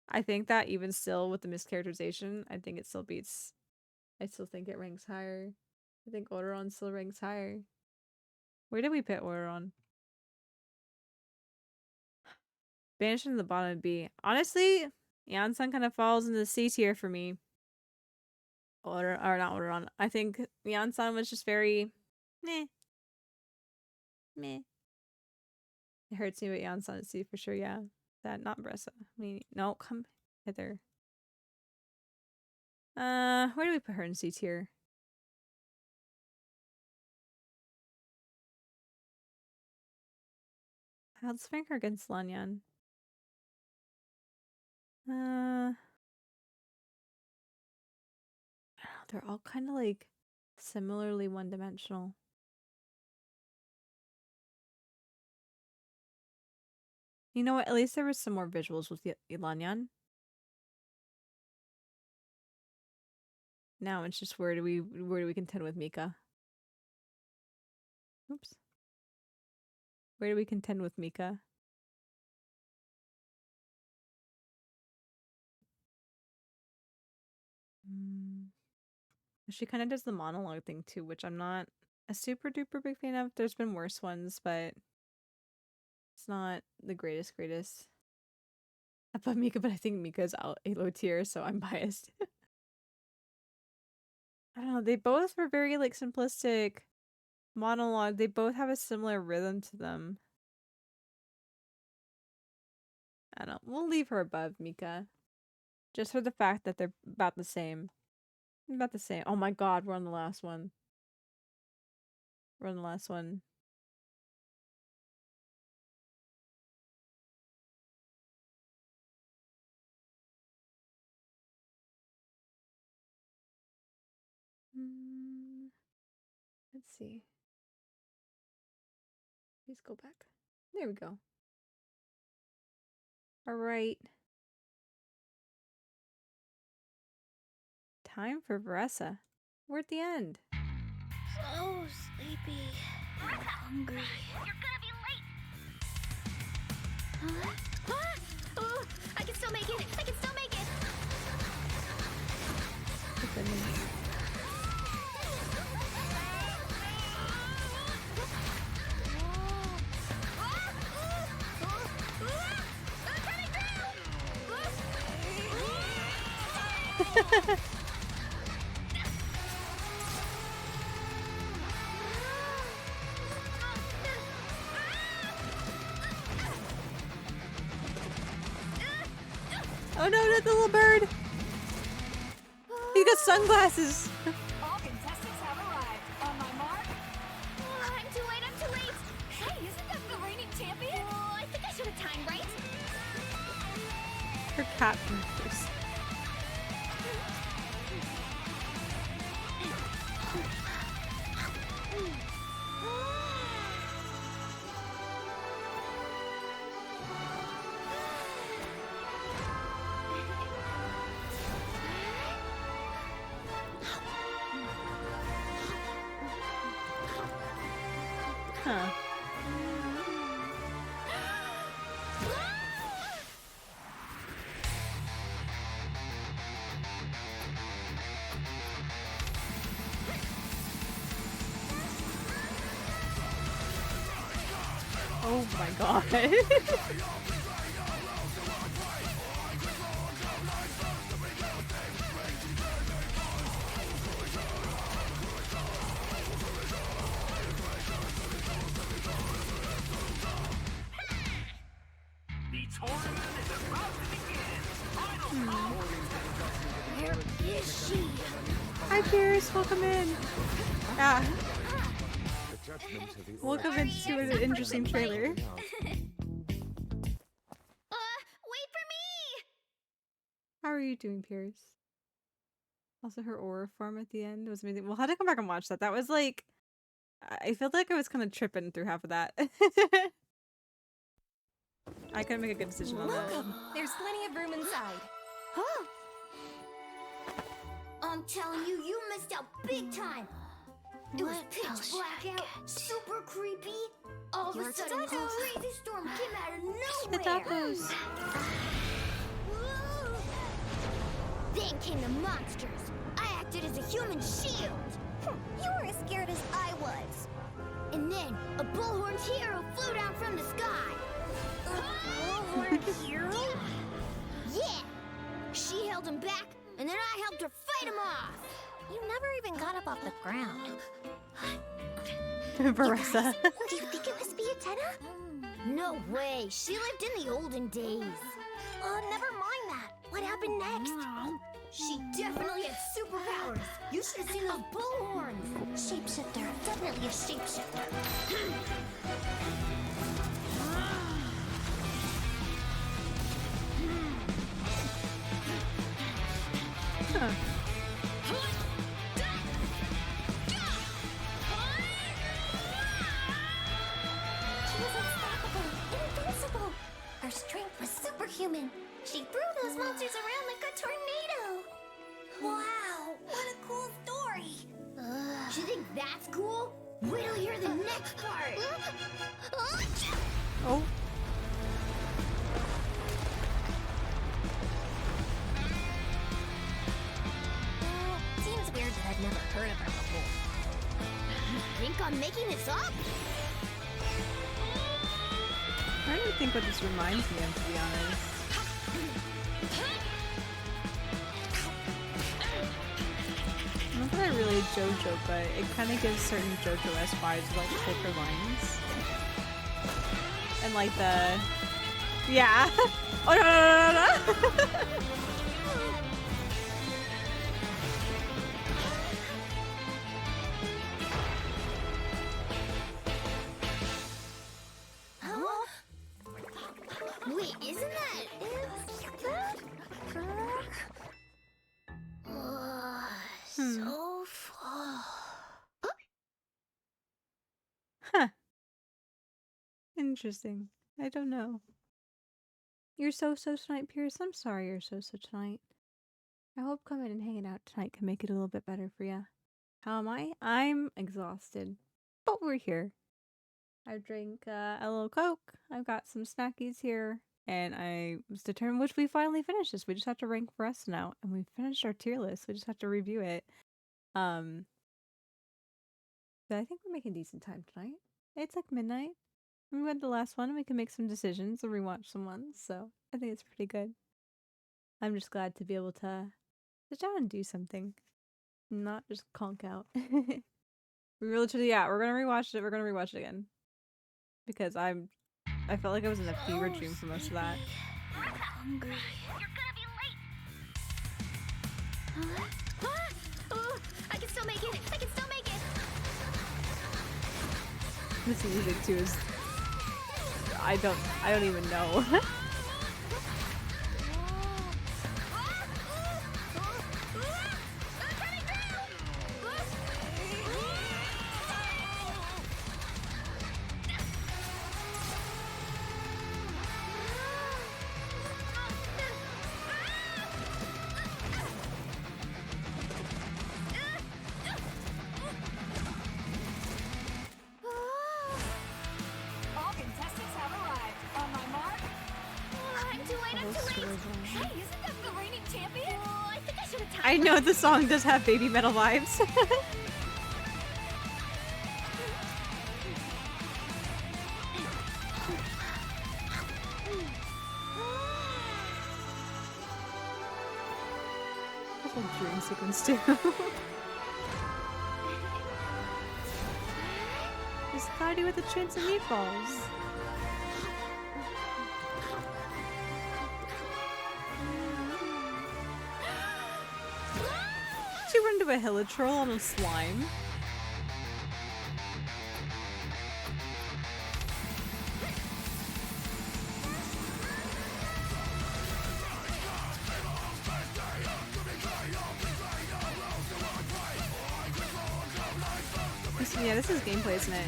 I think that even still with the mischaracterization, I think it still beats. I still think it ranks higher. I think Odoron still ranks higher. Where did we put Odoron? Banished in the bottom of B. Honestly, Yansan kind of falls in the C tier for me. Or not Odoron. I think Yansan was just very meh. Meh. It hurts me with Yansan to see for sure, yeah. That not Bressa. No, come hither. Where do we put her in C tier? Let's rank her against Lanyan. They're all kind of like similarly one-dimensional. You know what? At least there was some more visuals with Lanyan. Now it's just where do we contend with Mika? Oops. Where do we contend with Mika? She kind of does the monologue thing too, which I'm not a super duper big fan of. There's been worse ones, but it's not the greatest. Above Mika, but I think Mika's out a low tier, so I'm biased. I don't know. They both were very like simplistic monologue. They both have a similar rhythm to them. I don't know. We'll leave her above Mika. Just for the fact that they're about the same. About the same. Oh my god, we're on the last one. We're on the last one. Let's see. Please go back. There we go. All right. Time for Varessa. We're at the end. So sleepy. I'm hungry. You're gonna be late. Huh? Ah! Oh, I can still make it. I can still make it. Oh no, not the little bird! He got sunglasses! All contestants have arrived. On my mark. Oh, I'm too late. I'm too late. Hey, isn't that the reigning champion? Oh, I think I should have timed right. Her cat burgers. Huh. Oh my god. The tournament is about to begin. Where is she? Hi Pierce, welcome in. Ah. Welcome into an interesting trailer. Wait for me! How are you doing, Pierce? Also, her aura form at the end was amazing. We'll have to come back and watch that. That was like, I felt like I was kind of tripping through half of that. I couldn't make a good decision on that. Welcome. There's plenty of room inside. Huh? I'm telling you, you missed out big time. It was pitch black out, super creepy. All of a sudden, this crazy storm came out of nowhere. tacos. Then came the monsters. I acted as a human shield. You were as scared as I was. And then a bullhorned hero flew down from the sky. A bullhorned hero? Yeah. She held him back, and then I helped her fight him off. You never even got up off the ground. Baressa. Do you think it was Vietena? No way. She lived in the olden days. Never mind that. What happened next? She definitely had superpowers. You should have seen those bullhorns. Shapeshifter. Definitely a shapeshifter. Huh. She was unstoppable, invincible. Her strength was superhuman. She threw those monsters around like a tornado. Wow, what a cool story. Do you think that's cool? Wait till you hear the next part. Oh. Seems weird that I've never heard of her before. You think I'm making this up? I don't even think what this reminds me of, to be honest. Not that I really JoJo, but it kind of gives certain JoJo-esque vibes of like quicker lines. And like the... Yeah! Oh no no no no no! Wait, isn't that... So far. Huh. Interesting. I don't know. You're so tonight, Pierce. I'm sorry you're so tonight. I hope coming and hanging out tonight can make it a little bit better for you. How am I? I'm exhausted. But we're here. I drank a little Coke. I've got some snackies here. And I was determined, which we finally finished this. We just have to rank for us now. And we finished our tier list. We just have to review it. But I think we're making decent time tonight. It's like midnight. We went the last one and we can make some decisions and rewatch some ones. So I think it's pretty good. I'm just glad to be able to sit down and do something. Not just conk out. We literally, yeah, we're gonna rewatch it. We're gonna rewatch it again. Because I felt like I was in a fever dream for most of that. Hungry. You're gonna be late. Oh, I can still make it. I can still make it. This music too is I don't even know. I know the song does have baby metal vibes. There's a dream sequence too. It's Cloudy with the Chance of Meatballs. She run into a hilitroll on a slime. Yeah, this is gameplay, isn't it?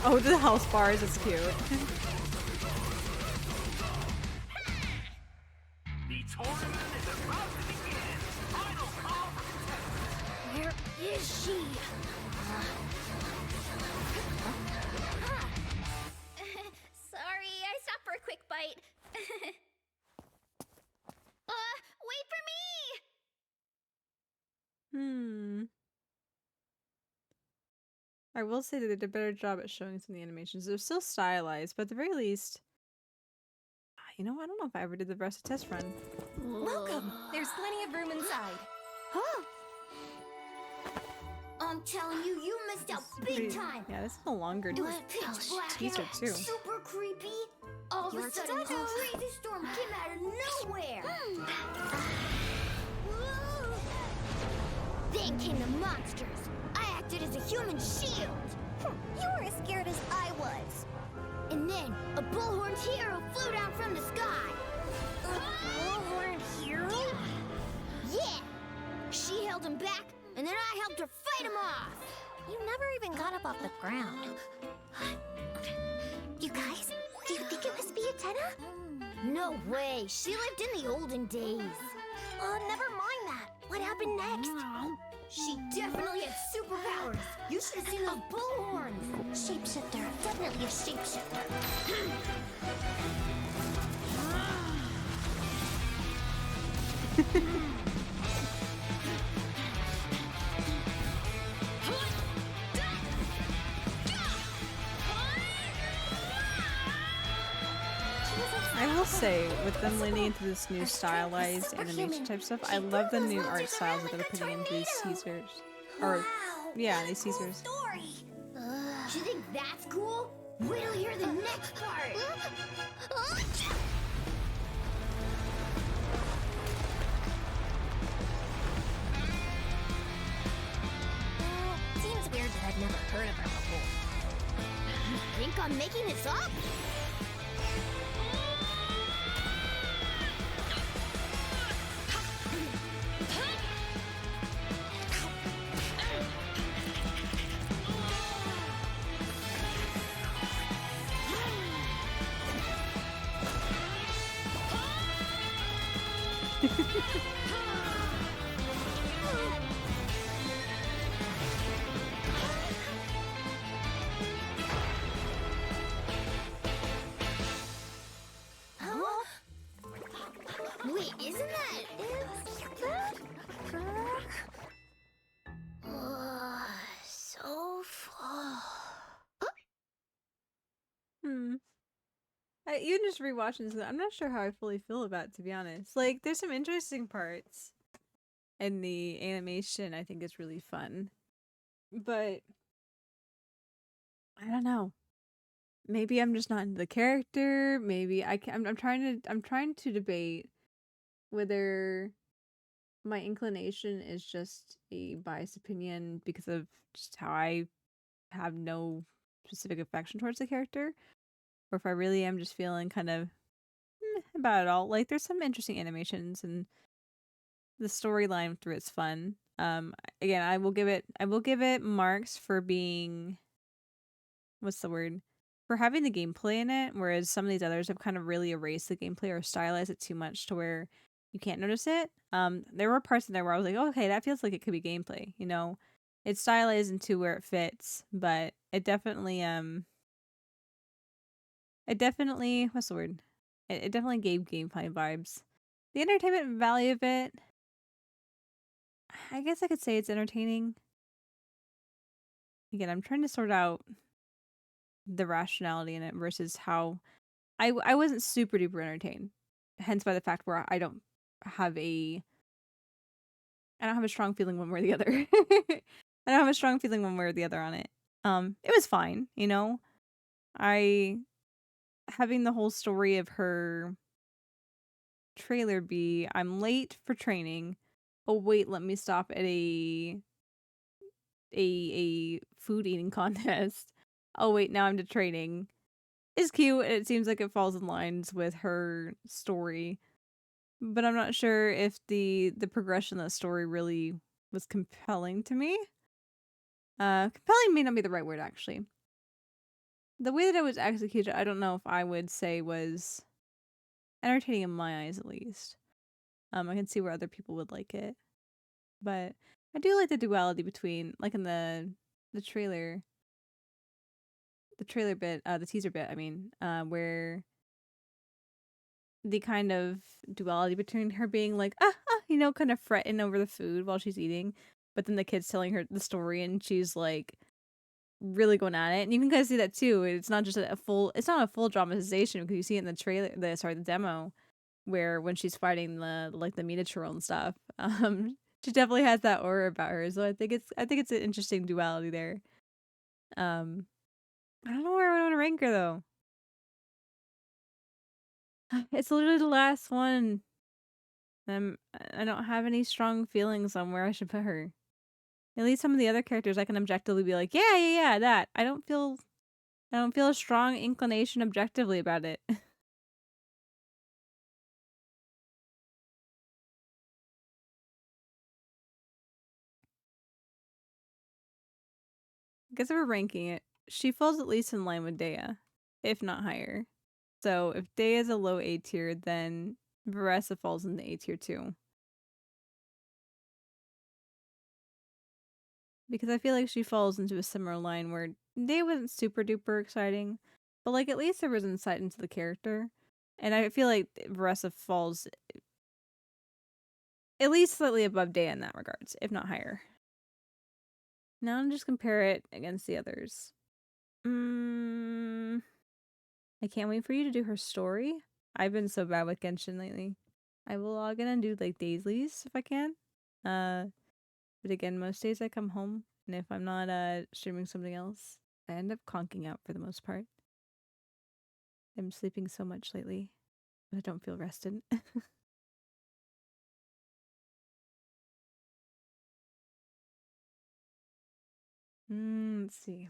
Oh, the health bars, it's cute. Where is she? Sorry, I stopped for a quick bite. Wait for me! I will say that they did a better job at showing some of the animations. They're still stylized, but at the very least, you know, I don't know if I ever did the rest of test run. Welcome. There's plenty of room inside. Huh? I'm telling you, you missed out big time. Yeah, this is a longer It was pitch black teaser out, too. super creepy. All of a sudden, this crazy storm came out of nowhere. Then came the monsters. I acted as a human shield. You were as scared as I was. And then a bullhorned hero flew down from the sky. A bullhorned hero? Yeah. She held him back, and then I helped her fight him off. You never even got up off the ground. You guys, do you think it was Vietena? No way. She lived in the olden days. Never mind that. What happened next? She definitely had superpowers. You should have seen those bullhorns. Shapeshifter. Definitely a shapeshifter. I will say, with them leaning into this new stylized animation type stuff, I love the new art styles that they're putting into these Caesars. Or, yeah, these Caesars. Do you think that's cool? Wait till you hear the next part. Seems weird that I've never heard of her before. You think I'm making this up? Wait, isn't that... so far. Even just rewatching this, I'm not sure how I fully feel about it, to be honest. Like, there's some interesting parts, and the animation I think is really fun. But I don't know. Maybe I'm just not into the character. Maybe I'm trying to debate whether my inclination is just a biased opinion because of just how I have no specific affection towards the character, or if I really am just feeling kind of about it all. Like, there's some interesting animations and the storyline through it's fun. Again, I will give it marks for being, what's the word? For having the gameplay in it, whereas some of these others have kind of really erased the gameplay or stylized it too much to where you can't notice it. There were parts in there where I was like, oh, okay, that feels like it could be gameplay, you know? It's stylized into where it fits, but it definitely, what's the word? It definitely gave gameplay vibes. The entertainment value of it, I guess I could say it's entertaining. Again, I'm trying to sort out the rationality in it versus how I wasn't super duper entertained. Hence by the fact where I don't have a strong feeling one way or the other. I don't have a strong feeling one way or the other on it. It was fine, you know. Having the whole story of her trailer be, I'm late for training. Oh wait, let me stop at a food eating contest. Oh wait, now I'm to training. Is cute, and it seems like it falls in lines with her story. But I'm not sure if the progression of the story really was compelling to me. Compelling may not be the right word, actually. The way that it was executed, I don't know if I would say was entertaining in my eyes, at least. I can see where other people would like it. But I do like the duality between, like in the trailer, bit, the teaser bit, I mean, where the kind of duality between her being like, kind of fretting over the food while she's eating, but then the kid's telling her the story and she's like really going at it. And you can kind of see that too. It's not just it's not a full dramatization because you see it in the trailer, the demo, where when she's fighting the Minotaur and stuff, she definitely has that aura about her. So I think it's an interesting duality there. I don't know where I want to rank her though. It's literally the last one. I don't have any strong feelings on where I should put her. At least some of the other characters I can objectively be like, yeah, that. I don't feel a strong inclination objectively about it. I guess if we're ranking it, she falls at least in line with Dea, if not higher. So if Dea is a low A tier, then Varessa falls in the A tier too. Because I feel like she falls into a similar line where Dea wasn't super duper exciting, but like at least there was insight into the character. And I feel like Varessa falls at least slightly above Dea in that regards, if not higher. Now I'll just compare it against the others. I can't wait for you to do her story. I've been so bad with Genshin lately. I will log in and do like dailies if I can. But again, most days I come home, and if I'm not streaming something else, I end up conking out for the most part. I'm sleeping so much lately, but I don't feel rested. Let's see.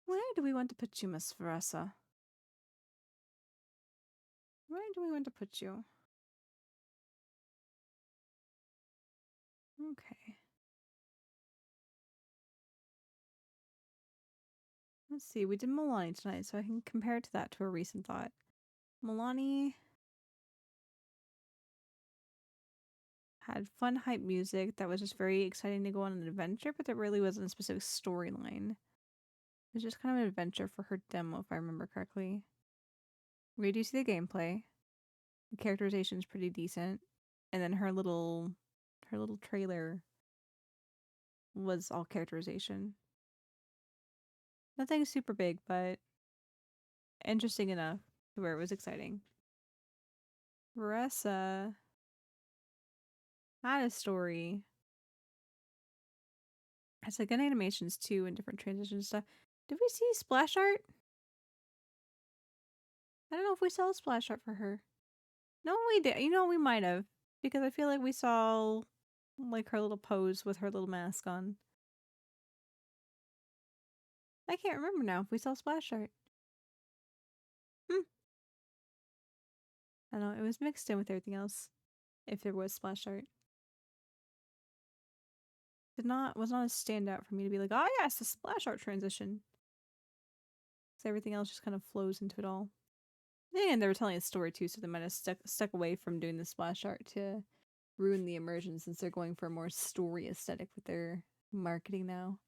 Where do we want to put you, Miss Varessa? Where do we want to put you? Okay. Let's see. We did Milani tonight, so I can compare it to that to a recent thought. Milani had fun hype music that was just very exciting to go on an adventure, but there really wasn't a specific storyline. It was just kind of an adventure for her demo, if I remember correctly. We do see the gameplay. The characterization is pretty decent, and then her little trailer was all characterization. Nothing super big, but interesting enough to where it was exciting. Varessa had a story. It's like good animations too and different transition stuff. Did we see splash art? I don't know if we saw a splash art for her. No, we did. We might have. Because I feel like we saw like her little pose with her little mask on. I can't remember now if we saw splash art. I don't know. It was mixed in with everything else. If there was splash art. Was not a standout for me to be like, oh yeah, it's a splash art transition. Because everything else just kind of flows into it all. And they were telling a story too, so they might have stuck away from doing the splash art to ruin the immersion since they're going for a more story aesthetic with their marketing now.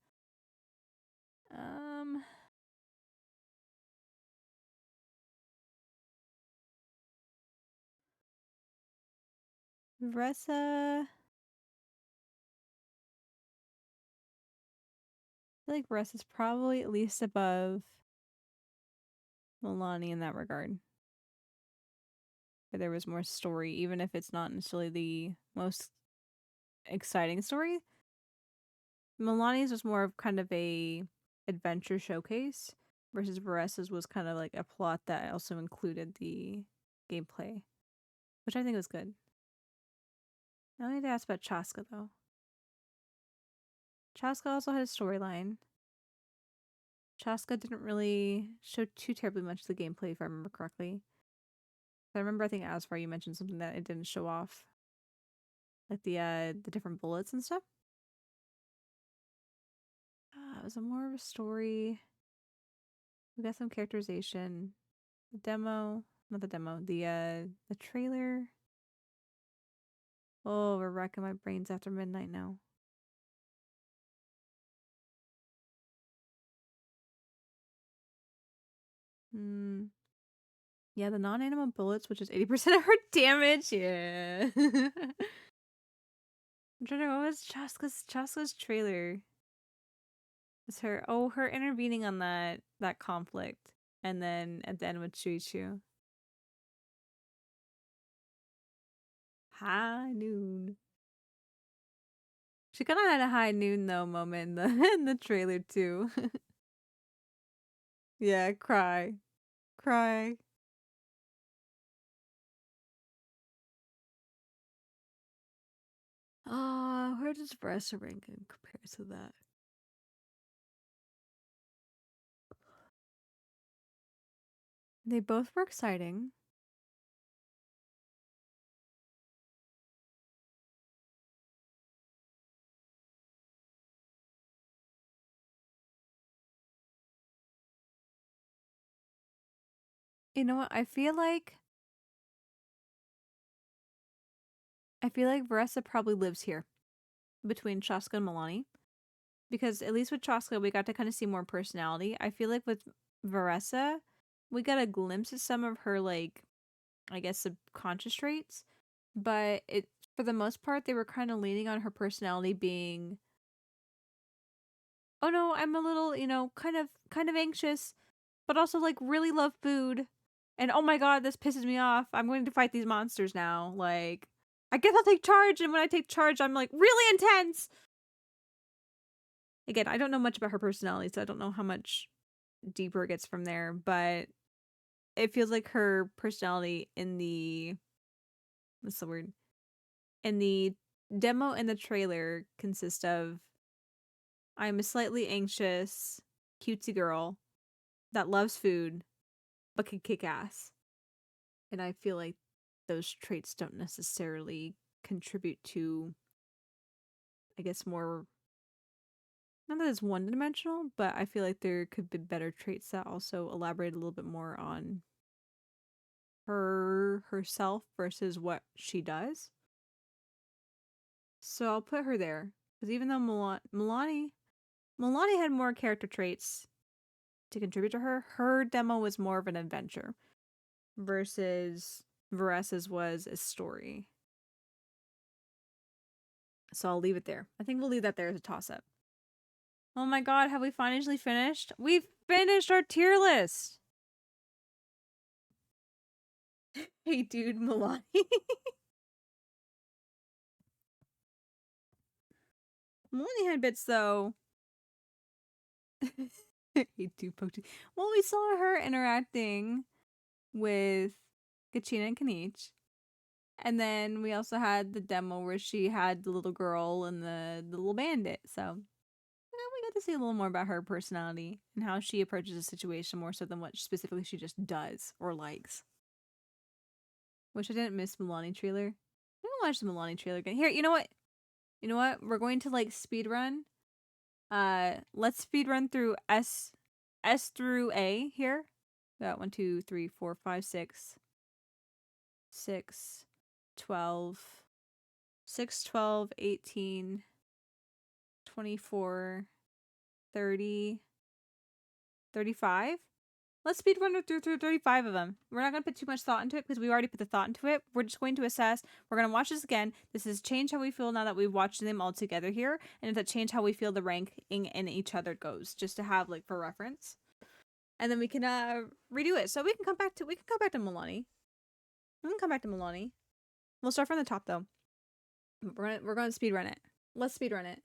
Vressa. I feel like Vressa's probably at least above Milani in that regard. Where there was more story, even if it's not necessarily the most exciting story. Milani's was more of kind of a adventure showcase, versus Varessa's was kind of like a plot that also included the gameplay, which I think was good. Now I need to ask about Chaska though. Chaska also had a storyline. Chaska didn't really show too terribly much of the gameplay, if I remember correctly. I remember, I think Asfar, you mentioned something that it didn't show off, like the different bullets and stuff. It was more of a story. We got some characterization. The demo, not the demo, the trailer. Oh, we're racking my brains after midnight now. Hmm. Yeah, the non-animal bullets, which is 80% of her damage. Yeah. I'm trying to what was Chaska's trailer? It's her intervening on that conflict. And then at the end with Chuichu. High noon. She kind of had a high noon though moment in the in the trailer too. Yeah, cry. Cry. Where does Vressa rank in comparison to that? They both were exciting. You know what? I feel like Vressa probably lives here between Chaska and Milani. Because at least with Chaska, we got to kind of see more personality. I feel like with Vressa, we got a glimpse of some of her, like, I guess, subconscious traits. But for the most part, they were kind of leaning on her personality being, oh no, I'm a little, kind of anxious, but also like really love food. And oh my god, this pisses me off. I'm going to fight these monsters now. Like, I guess I'll take charge, and when I take charge, I'm like really intense. Again, I don't know much about her personality, so I don't know how much deeper it gets from there, but it feels like her personality in what's the word? In the demo and the trailer consists of I'm a slightly anxious, cutesy girl that loves food but can kick ass. And I feel like those traits don't necessarily contribute to, I guess, more, not that it's one dimensional, but I feel like there could be better traits that also elaborate a little bit more on herself versus what she does. So I'll put her there. Because even though Milani had more character traits to contribute to her demo was more of an adventure. Versus Varessa's was a story. So I'll leave it there. I think we'll leave that there as a toss-up. Oh my god, have we finally finished? We've finished our tier list! Hey dude, Milani. Milani had bits though. Hey dude, Pokey. Well, we saw her interacting with Kachina and Kanich. And then we also had the demo where she had the little girl and the little bandit. So, we got to see a little more about her personality and how she approaches a situation more so than what specifically she just does or likes. Wish I didn't miss Milani trailer. I'm gonna watch the Milani trailer again. Here, you know what? We're going to like speed run. Let's speed run through S through A here. Got 1, 2, 3, 4, 5, 6, 6, 12, 6, 12, 18, 24, 30, 35. Let's speed run through 35 of them. We're not going to put too much thought into it because we already put the thought into it. We're just going to assess. We're going to watch this again. This has changed how we feel now that we've watched them all together here. And if that changed how we feel the ranking in each other goes. Just to have like for reference. And then we can redo it. So we can come back to Milani. We can come back to Milani. We'll start from the top though. We're going to speed run it. Let's speed run it.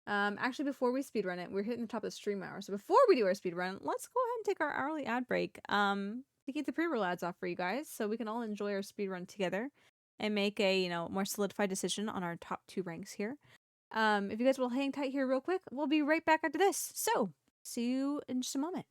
Actually, before we speedrun it, we're hitting the top of the stream hour. So before we do our speedrun, let's go ahead and take our hourly ad break. To keep the pre-roll ads off for you guys, so we can all enjoy our speedrun together and make a more solidified decision on our top 2 ranks here. If you guys will hang tight here real quick, we'll be right back after this. So see you in just a moment.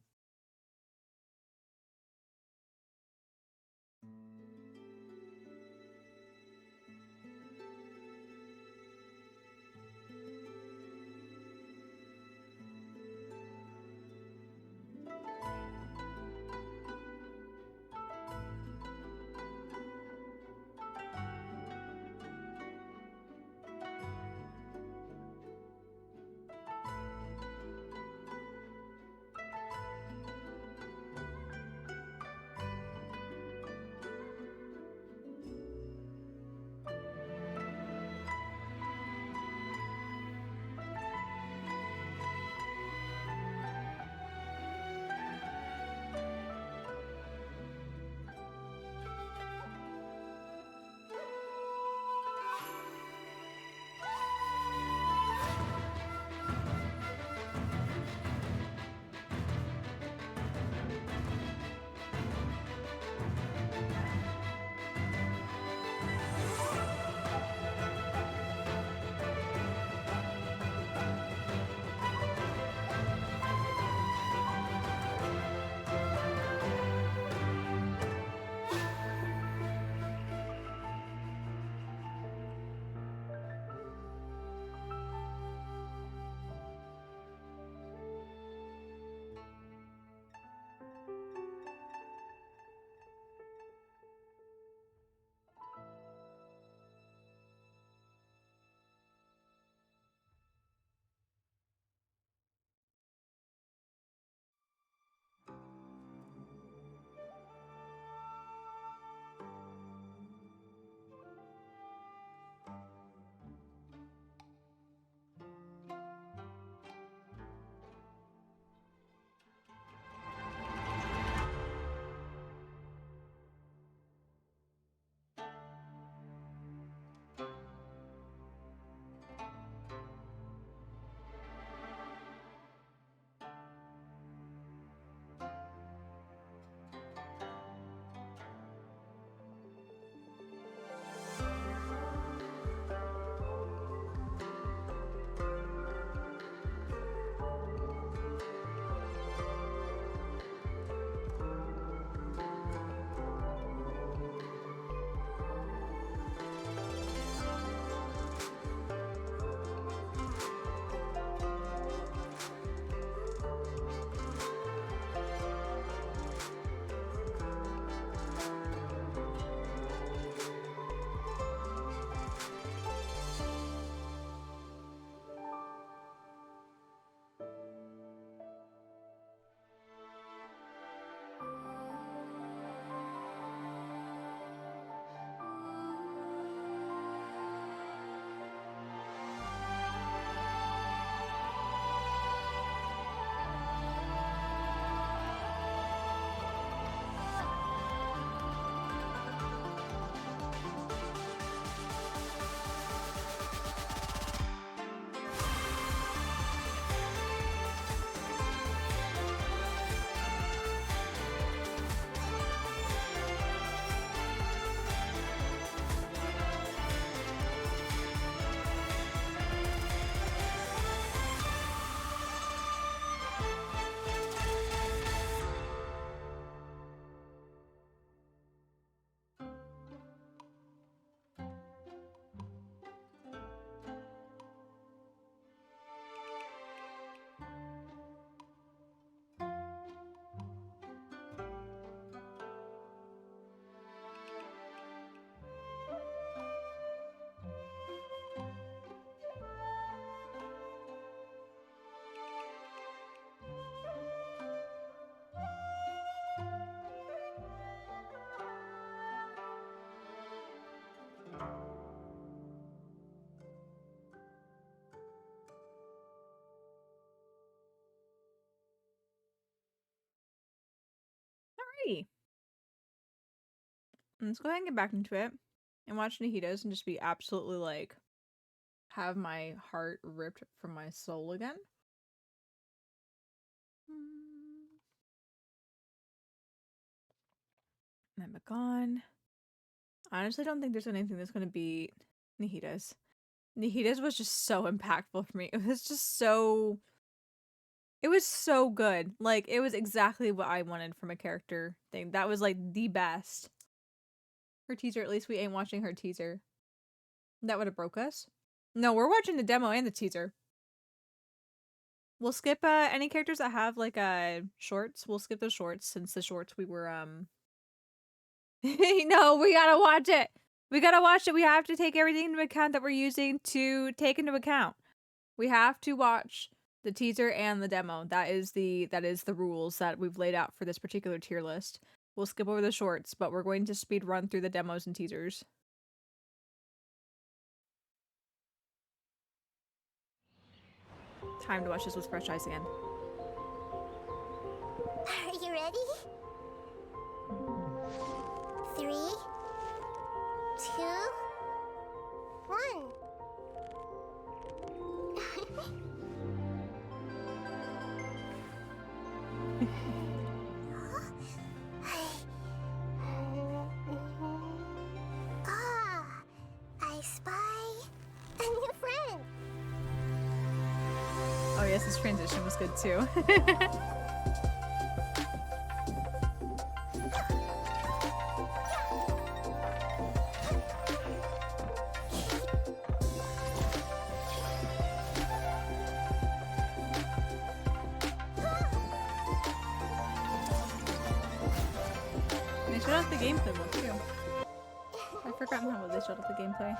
Alrighty. Let's go ahead and get back into it and watch Nahitas and just be absolutely like have my heart ripped from my soul again. And I'm back on. I honestly don't think there's anything that's going to beat Nahitas. Nahitas was just so impactful for me. It was just so... It was so good. Like, it was exactly what I wanted from a character thing. That was, like, the best. Her teaser, at least we ain't watching her teaser. That would have broke us. No, we're watching the demo and the teaser. We'll skip any characters that have, like, shorts. We'll skip the shorts since the shorts we were, No, we gotta watch it. We gotta watch it. We have to take everything into account that we're using to take into account. We have to watch the teaser and the demo. That is the rules that we've laid out for this particular tier list. We'll skip over the shorts, but we're going to speed run through the demos and teasers. Time to watch this with fresh eyes again. Are you ready? 3, 2, 1. I spy a new friend. Oh yes, this transition was good too. They showed off the gameplay one too. I've forgotten how well they showed off the gameplay.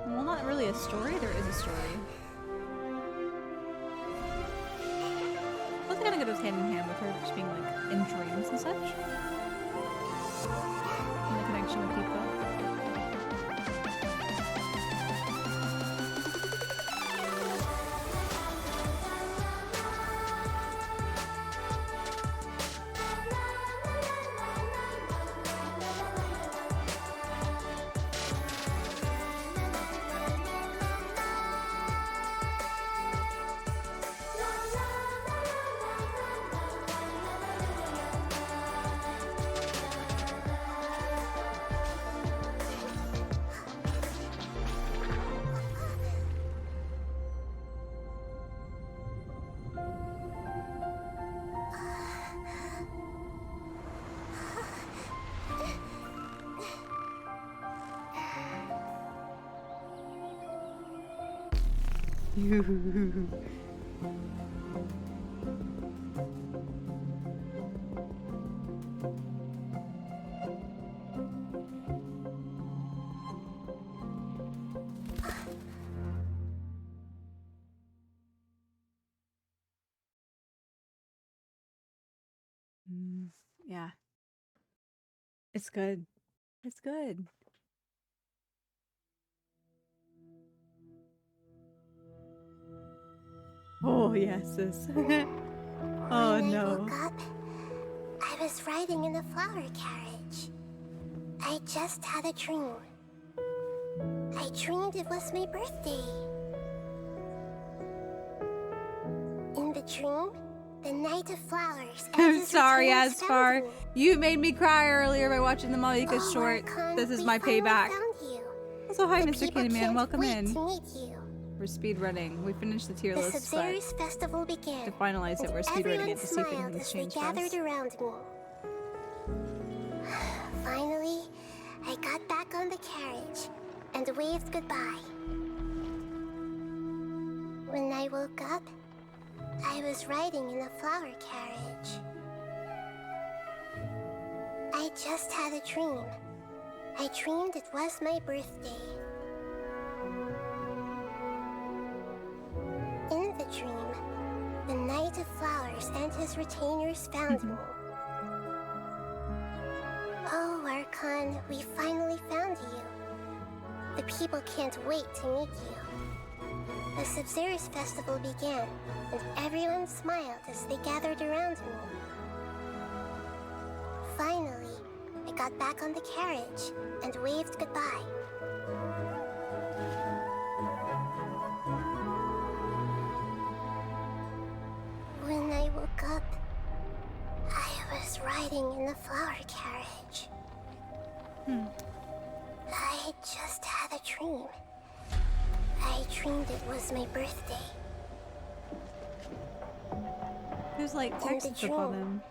Well, not really a story. There is a story. What's gonna go hand in hand with her just being like in dreams and such? And the connection with people. Yeah. It's good. It's good. Oh, yes, sis. Oh, When no. I woke up, I was riding in a flower carriage. I just had a dream. I dreamed it was my birthday. In the dream, the Knight of Flowers and I'm his sorry, retainers Asfar. found me. You made me cry earlier by watching the Malika Oh, short. Archon, This is we my finally payback. found you. Also, hi, The Mr. people Candyman. can't Welcome wait in. to meet you. We're speed running. We finished the tier The list, but Sabzerus festival began. to finalize it, and we're speed running everyone it to see if smiled anything's as they changed for us. gathered around me. Finally, I got back on the carriage and waved goodbye. When I woke up, I was riding in a flower carriage. I just had a dream. I dreamed it was my birthday. In the dream, the Knight of Flowers and his retainers found me. Oh, Archon, we finally found you. The people can't wait to meet you. The Sabzerus festival began, and everyone smiled as they gathered around me. Finally, I got back on the carriage and waved goodbye. When I woke up, I was riding in the flower carriage. I just had a dream. I dreamed it was my birthday. Who's like In the texted upon them?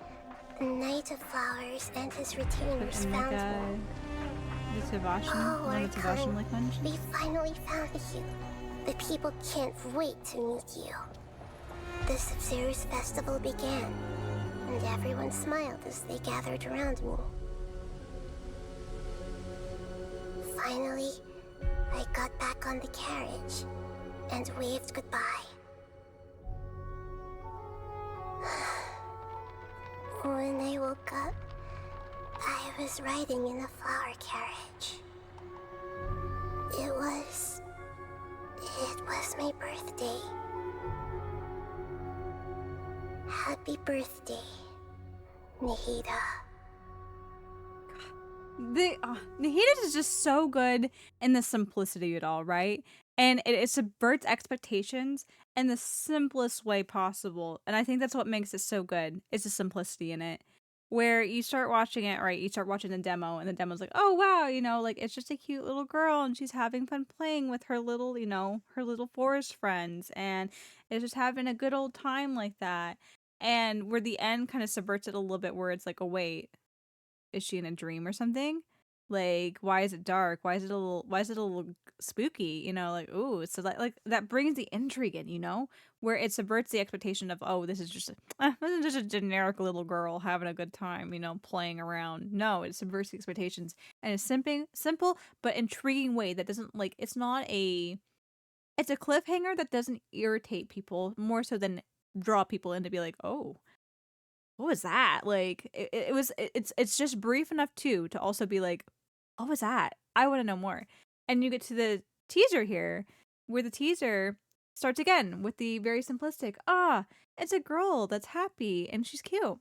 the Knight of Flowers and his retainers And found like me. the Tavashan, Oh, one of the Tavashan like mentioned. We finally found you. The people can't wait to meet you. The Sabzerus festival began, and everyone smiled as they gathered around me. Finally, I got back on the carriage and waved goodbye. When I woke up, I was riding in a flower carriage. It was my birthday. Happy birthday, Nahida. Nahida's is just so good in the simplicity of it all, right? And it subverts expectations in the simplest way possible. And I think that's what makes it so good. It's the simplicity in it. Where you start watching it, right? You start watching the demo, and the demo's like, oh wow, you know, like it's just a cute little girl, and she's having fun playing with her little, you know, her little forest friends, and it's just having a good old time like that. And where the end kind of subverts it a little bit, where it's like, oh wait, is she in a dream or something? Like, why is it dark? Why is it a little spooky? You know, like, ooh, so like that brings the intrigue in, you know, where it subverts the expectation of, oh, this is just a generic little girl having a good time, you know, playing around. No, it subverts the expectations in a simple but intriguing way that doesn't like it's a cliffhanger that doesn't irritate people more so than draw people in to be like, oh, what was that? Like it's just brief enough too to also be like, what was that? I want to know more. And you get to the teaser here, where the teaser starts again with the very simplistic, it's a girl that's happy and she's cute.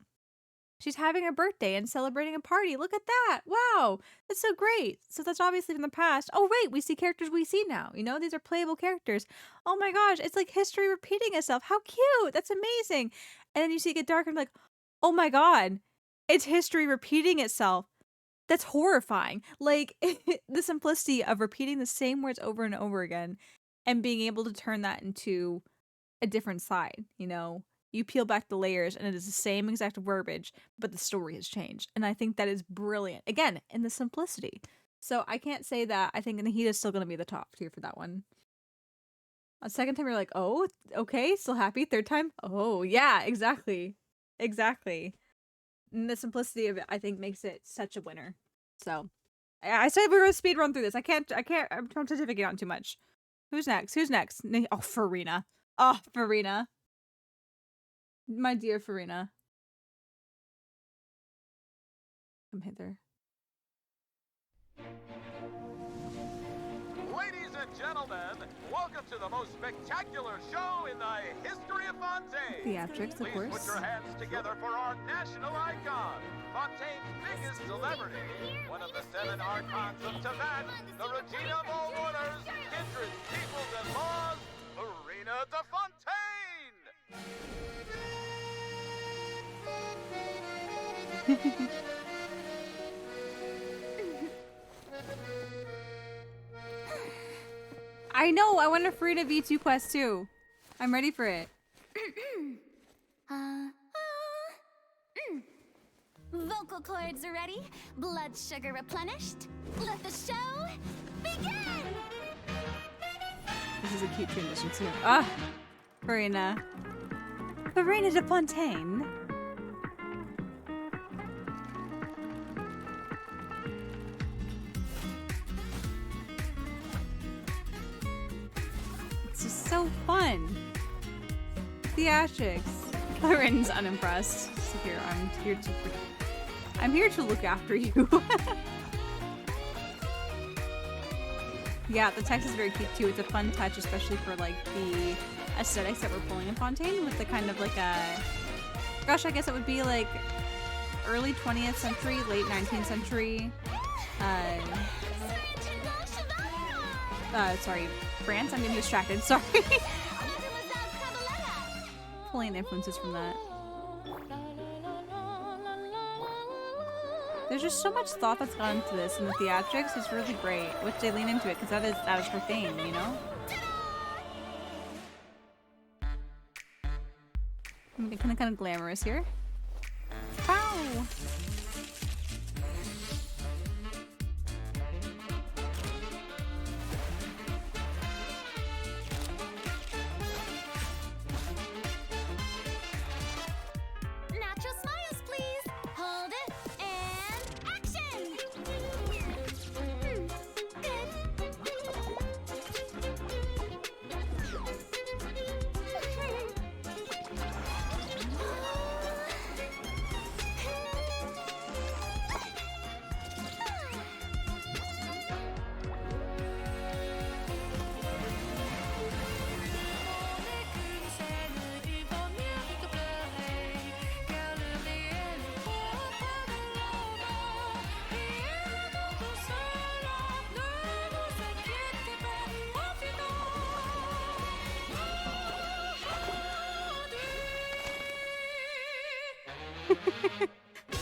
She's having her birthday and celebrating a party. Look at that. Wow. That's so great. So that's obviously from the past. Oh, wait, we see characters we see now. You know, these are playable characters. Oh my gosh, it's like history repeating itself. How cute. That's amazing. And then you see it get darker and like, oh my god, it's history repeating itself. That's horrifying. Like, the simplicity of repeating the same words over and over again and being able to turn that into a different side, you know? You peel back the layers and it is the same exact verbiage, but the story has changed. And I think that is brilliant. Again, in the simplicity. So I can't say that. I think Nahida's still going to be the top tier for that one. A second time, you're like, oh, okay, still happy. Third time, oh, yeah, exactly. Exactly. And the simplicity of it, I think, makes it such a winner. So, I said we were going to speed run through this. I'm trying to get on too much. Who's next? Oh, Farina. Oh, Farina. My dear Farina. Come hither. Ladies and gentlemen, welcome to the most spectacular show in the history of Fontaine. Theatrics, of course. Please put your hands together for our national icon, Fontaine's biggest celebrity, one of the 7 archons of Teyvat, the Regina of all orders, kindreds, peoples, and laws, Farina de Fontaine! I know, I want a Farina V2 quest too. I'm ready for it. Vocal cords ready, blood sugar replenished. Let the show begin! This is a cute transition too. Ah, Farina. Farina de Fontaine. It's just so fun. Theatrics. Lauren's unimpressed. So here, I'm here to look after you. Yeah, the text is very cute too. It's a fun touch, especially for like the aesthetics that we're pulling in Fontaine with the kind of like a, gosh, I guess it would be like early 20th century, late 19th century, sorry, France? I'm getting distracted, sorry. Pulling influences from that. There's just so much thought that's gone into this, and the theatrics is really great, which they lean into it, because that is her thing, you know? I'm getting kind of glamorous here. Pow! Natural smiles, please. Hold it and action.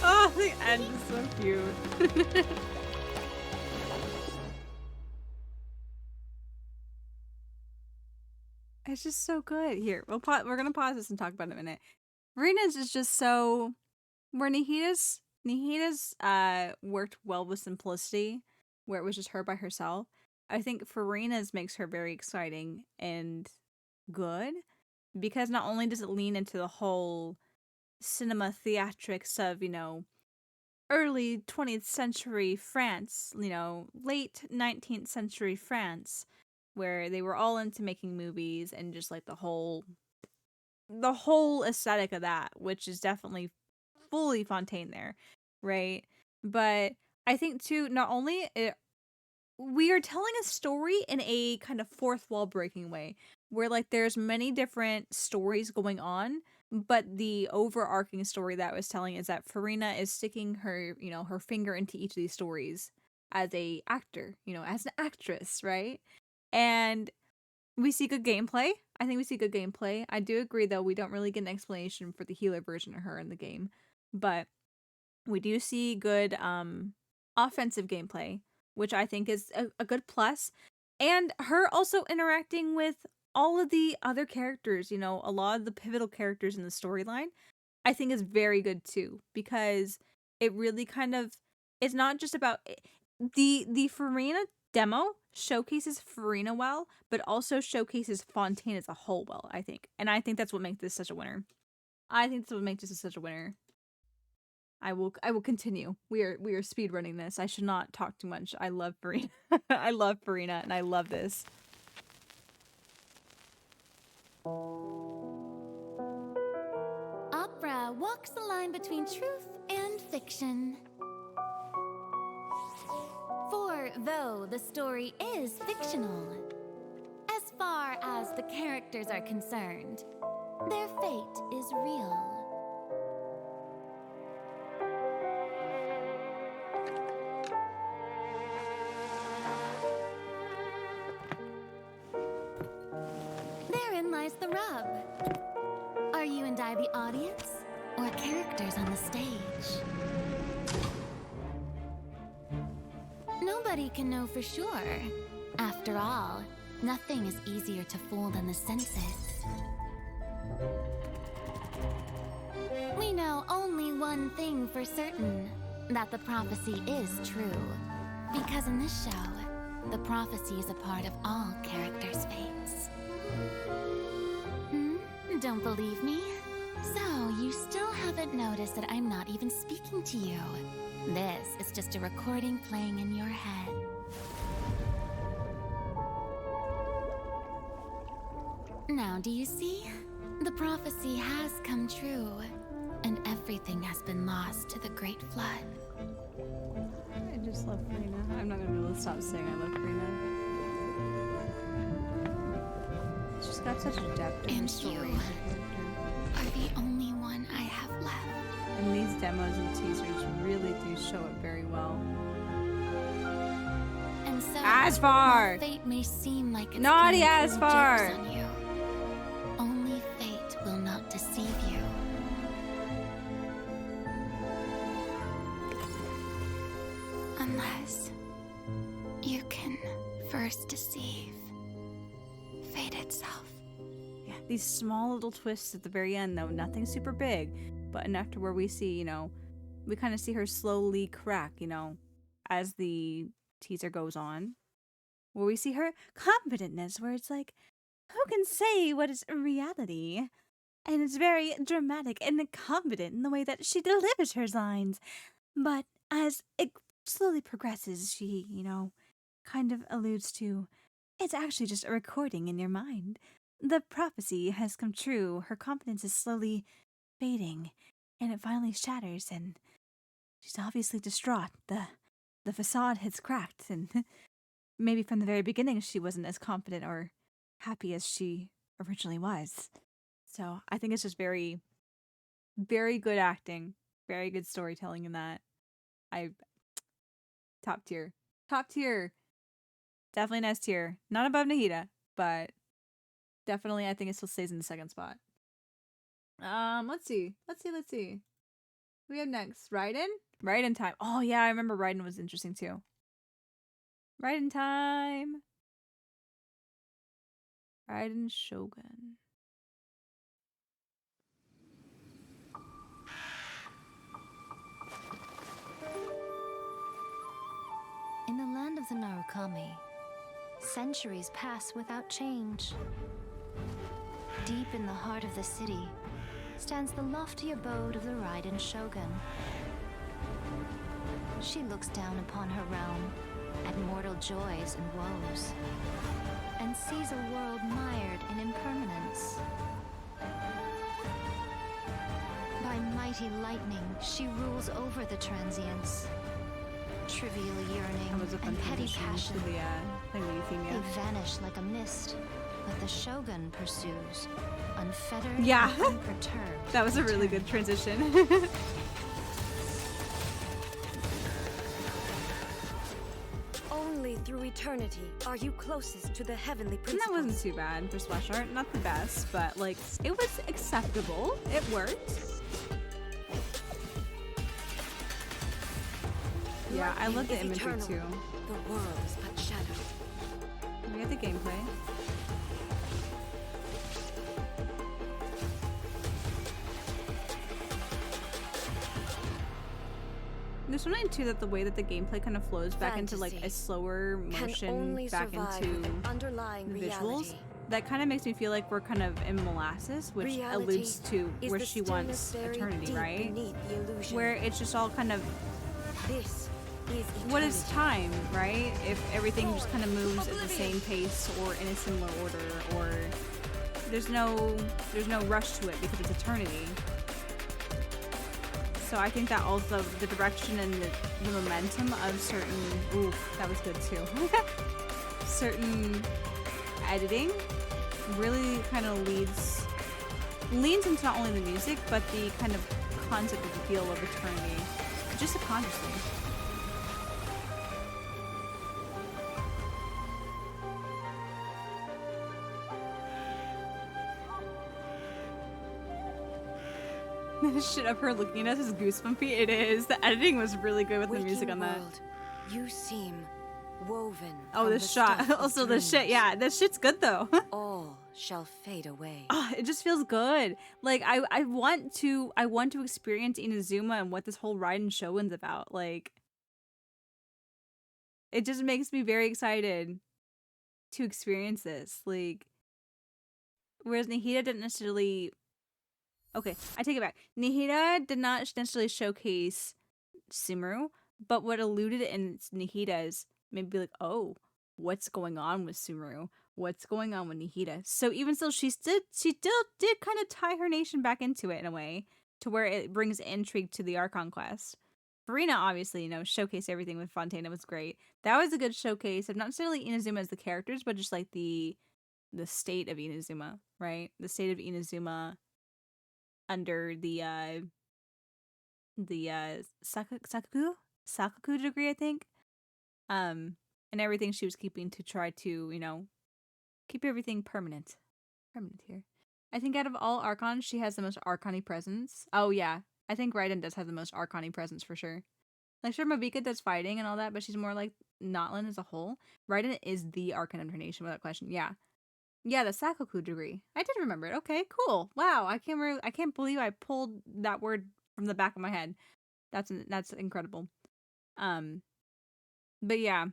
Oh, the end is so cute. It's just so good. Here, we're gonna pause this and talk about it in a minute. Farina's is just so, where Nahida's worked well with simplicity, where it was just her by herself. I think Farina's makes her very exciting and good, because not only does it lean into the whole cinema theatrics of, you know, early 20th century France, you know, late 19th century France, where they were all into making movies and just like the whole aesthetic of that, which is definitely fully Fontaine there, right? But I think too, not only we are telling a story in a kind of fourth wall breaking way, where like there's many different stories going on, but the overarching story that I was telling is that Farina is sticking her, you know, her finger into each of these stories as a actor, you know, as an actress, right? And we see good gameplay. I think we see good gameplay. I do agree, though, we don't really get an explanation for the healer version of her in the game, but we do see good offensive gameplay, which I think is a good plus. And her also interacting with all of the other characters, you know, a lot of the pivotal characters in the storyline, I think is very good too, because it really kind of, it's not just about the Farina demo showcases Farina well, but also showcases Fontaine as a whole well, I think. And I think that's what makes this such a winner. I think that's what makes this such a winner. I will continue. We are speed running this. I should not talk too much. I love Farina. I love Farina, and I love this. Opera walks the line between truth and fiction. For though the story is fictional, as far as the characters are concerned, their fate is real. Therein lies the rub. Are you and I the audience, or characters on the stage? Nobody can know for sure. After all, nothing is easier to fool than the senses. We know only one thing for certain, that the prophecy is true. Because in this show, the prophecy is a part of all characters' fates. Don't believe me? So, you still haven't noticed that I'm not even speaking to you. This is just a recording playing in your head. Now, do you see? The prophecy has come true, and everything has been lost to the Great Flood. I just love Farina. I'm not gonna be able to stop saying I love Farina. got such a depth in And the story. you are the only one I have left. And these demos and teasers really do show it very well. And so, Asfar! while fate may seem like it's Naughty playing cruel Asfar! jokes on you, only fate will not deceive you. Unless you can first deceive fate itself. Yeah, these small little twists at the very end, though, nothing super big, but enough to where we see, we kind of see her slowly crack, as the teaser goes on. Where we see her confidentness, where it's like, who can say what is reality? And it's very dramatic and confident in the way that she delivers her lines. But as it slowly progresses, she, kind of alludes to, it's actually just a recording in your mind. The prophecy has come true. Her confidence is slowly fading, and it finally shatters, and she's obviously distraught. The facade has cracked, and maybe from the very beginning she wasn't as confident or happy as she originally was. So I think it's just very, very good acting, very good storytelling in that. Top tier. Top tier. Definitely an S tier. Not above Nahida, but definitely I think it still stays in the second spot. Let's see. Who we have next? Raiden? Raiden time. Oh yeah, I remember Raiden was interesting too. Raiden time. Raiden Shogun. In the land of the Narukami, centuries pass without change. Deep in the heart of the city stands the lofty abode of the Raiden Shogun. She looks down upon her realm at mortal joys and woes, and sees a world mired in impermanence. By mighty lightning, she rules over the transients. Trivial yearning and petty passion, they vanish like a mist, but the Shogun pursues, unfettered and unperturbed. That was a really good transition. Only through eternity are you closest to the heavenly principles. And that wasn't too bad for splash art. Not the best, but it was acceptable. It worked. Yeah, I love the imagery too. The world is but shadow. We have the gameplay. There's something too that the way that the gameplay kind of flows back into a slower motion back into the visuals. That kind of makes me feel like we're kind of in molasses, which alludes to where she wants eternity, right? Where it's just all kind of what is time, right? If everything just kind of moves at the same pace or in a similar order, or there's no rush to it because it's eternity. So I think that also the direction and the momentum of certain that was good too. Certain editing really kind of leans into not only the music but the kind of concept of the feel of eternity, just subconsciously. The shit of her looking at us is goosebumpy. It is. The editing was really good with the music on that. You seem woven. Oh, this shot. Also, the shit. Yeah, this shit's good though. All shall fade away. Oh, it just feels good. Like I want to experience Inazuma and what this whole Raiden Shogun's about. Like, it just makes me very excited to experience this. Like, whereas Nahida didn't necessarily. Okay, I take it back. Nahida did not necessarily showcase Sumeru, but what alluded in Nahida is maybe like, oh, what's going on with Sumeru? What's going on with Nahida? So even still, she still did kind of tie her nation back into it in a way, to where it brings intrigue to the Archon quest. Farina obviously, showcased everything with Fontana was great. That was a good showcase of not necessarily Inazuma as the characters, but just like the the state of Inazuma, right? The state of Inazuma under the Sakaku degree, I think. And everything she was keeping to try to, you know, keep everything permanent here. I think out of all Archons, she has the most Archon-y presence. Oh yeah, I think Raiden does have the most Archon-y presence for sure. Like, sure, Mabika does fighting and all that, but she's more like Natlan as a whole. Raiden is the Archon of her nation without question. Yeah. Yeah, the Sakoku degree. I did remember it. Okay, cool. Wow, I can't believe I pulled that word from the back of my head. That's incredible. But yeah,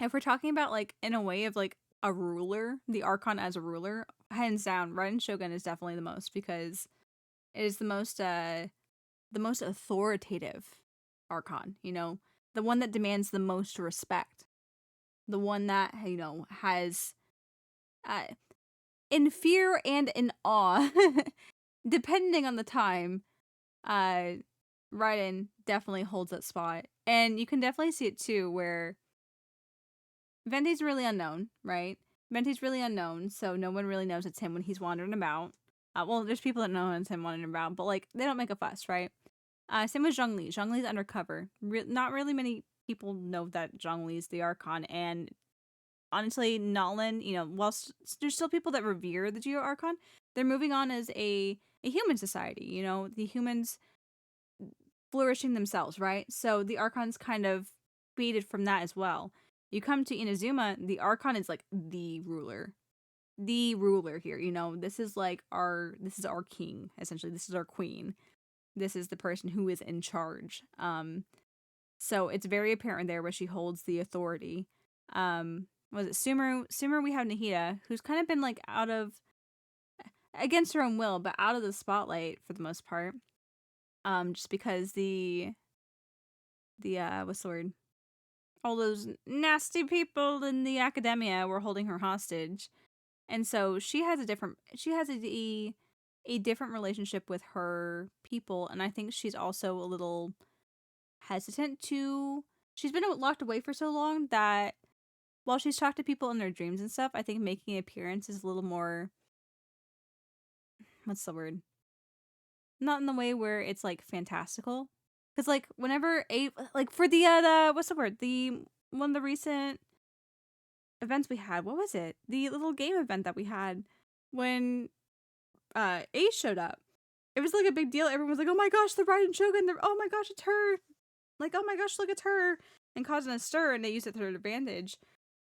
if we're talking about like in a way of like a ruler, the Archon as a ruler, hands down, Raiden Shogun is definitely the most, because it is the most authoritative Archon, you know, the one that demands the most respect, the one that, you know, has in fear and in awe, depending on the time, Raiden definitely holds that spot. And you can definitely see it too, where Venti's really unknown, right? Venti's really unknown, so no one really knows it's him when he's wandering about. Well, there's people that know it's him wandering about, but like, they don't make a fuss, right? Same with Zhongli. Zhongli's undercover. Not really many people know that Zhongli's the Archon, and honestly, Natlan, you know, whilst there's still people that revere the Geo Archon, they're moving on as a human society, you know, the humans flourishing themselves, right? So the Archon's kind of faded from that as well. You come to Inazuma, the Archon is like the ruler. The ruler here, you know, this is our king, essentially. This is our queen. This is the person who is in charge. So it's very apparent there where she holds the authority. Was it Sumeru? Sumeru, we have Nahida, who's kind of been like out of, against her own will, but out of the spotlight for the most part. Just because the what's the word? All those nasty people in the academia were holding her hostage. And so she has a different relationship with her people, and I think she's also a little hesitant to, she's been locked away for so long that while she's talked to people in their dreams and stuff, I think making an appearance is a little more, what's the word? Not in the way where it's like fantastical. Because like whenever like for the what's the word? One of the recent events we had, what was it? The little game event that we had when Ace showed up. It was like a big deal. Everyone was like, oh my gosh, the Raiden Shogun, oh my gosh, it's her. Like, oh my gosh, look, it's her. And causing a stir, and they used it to their advantage.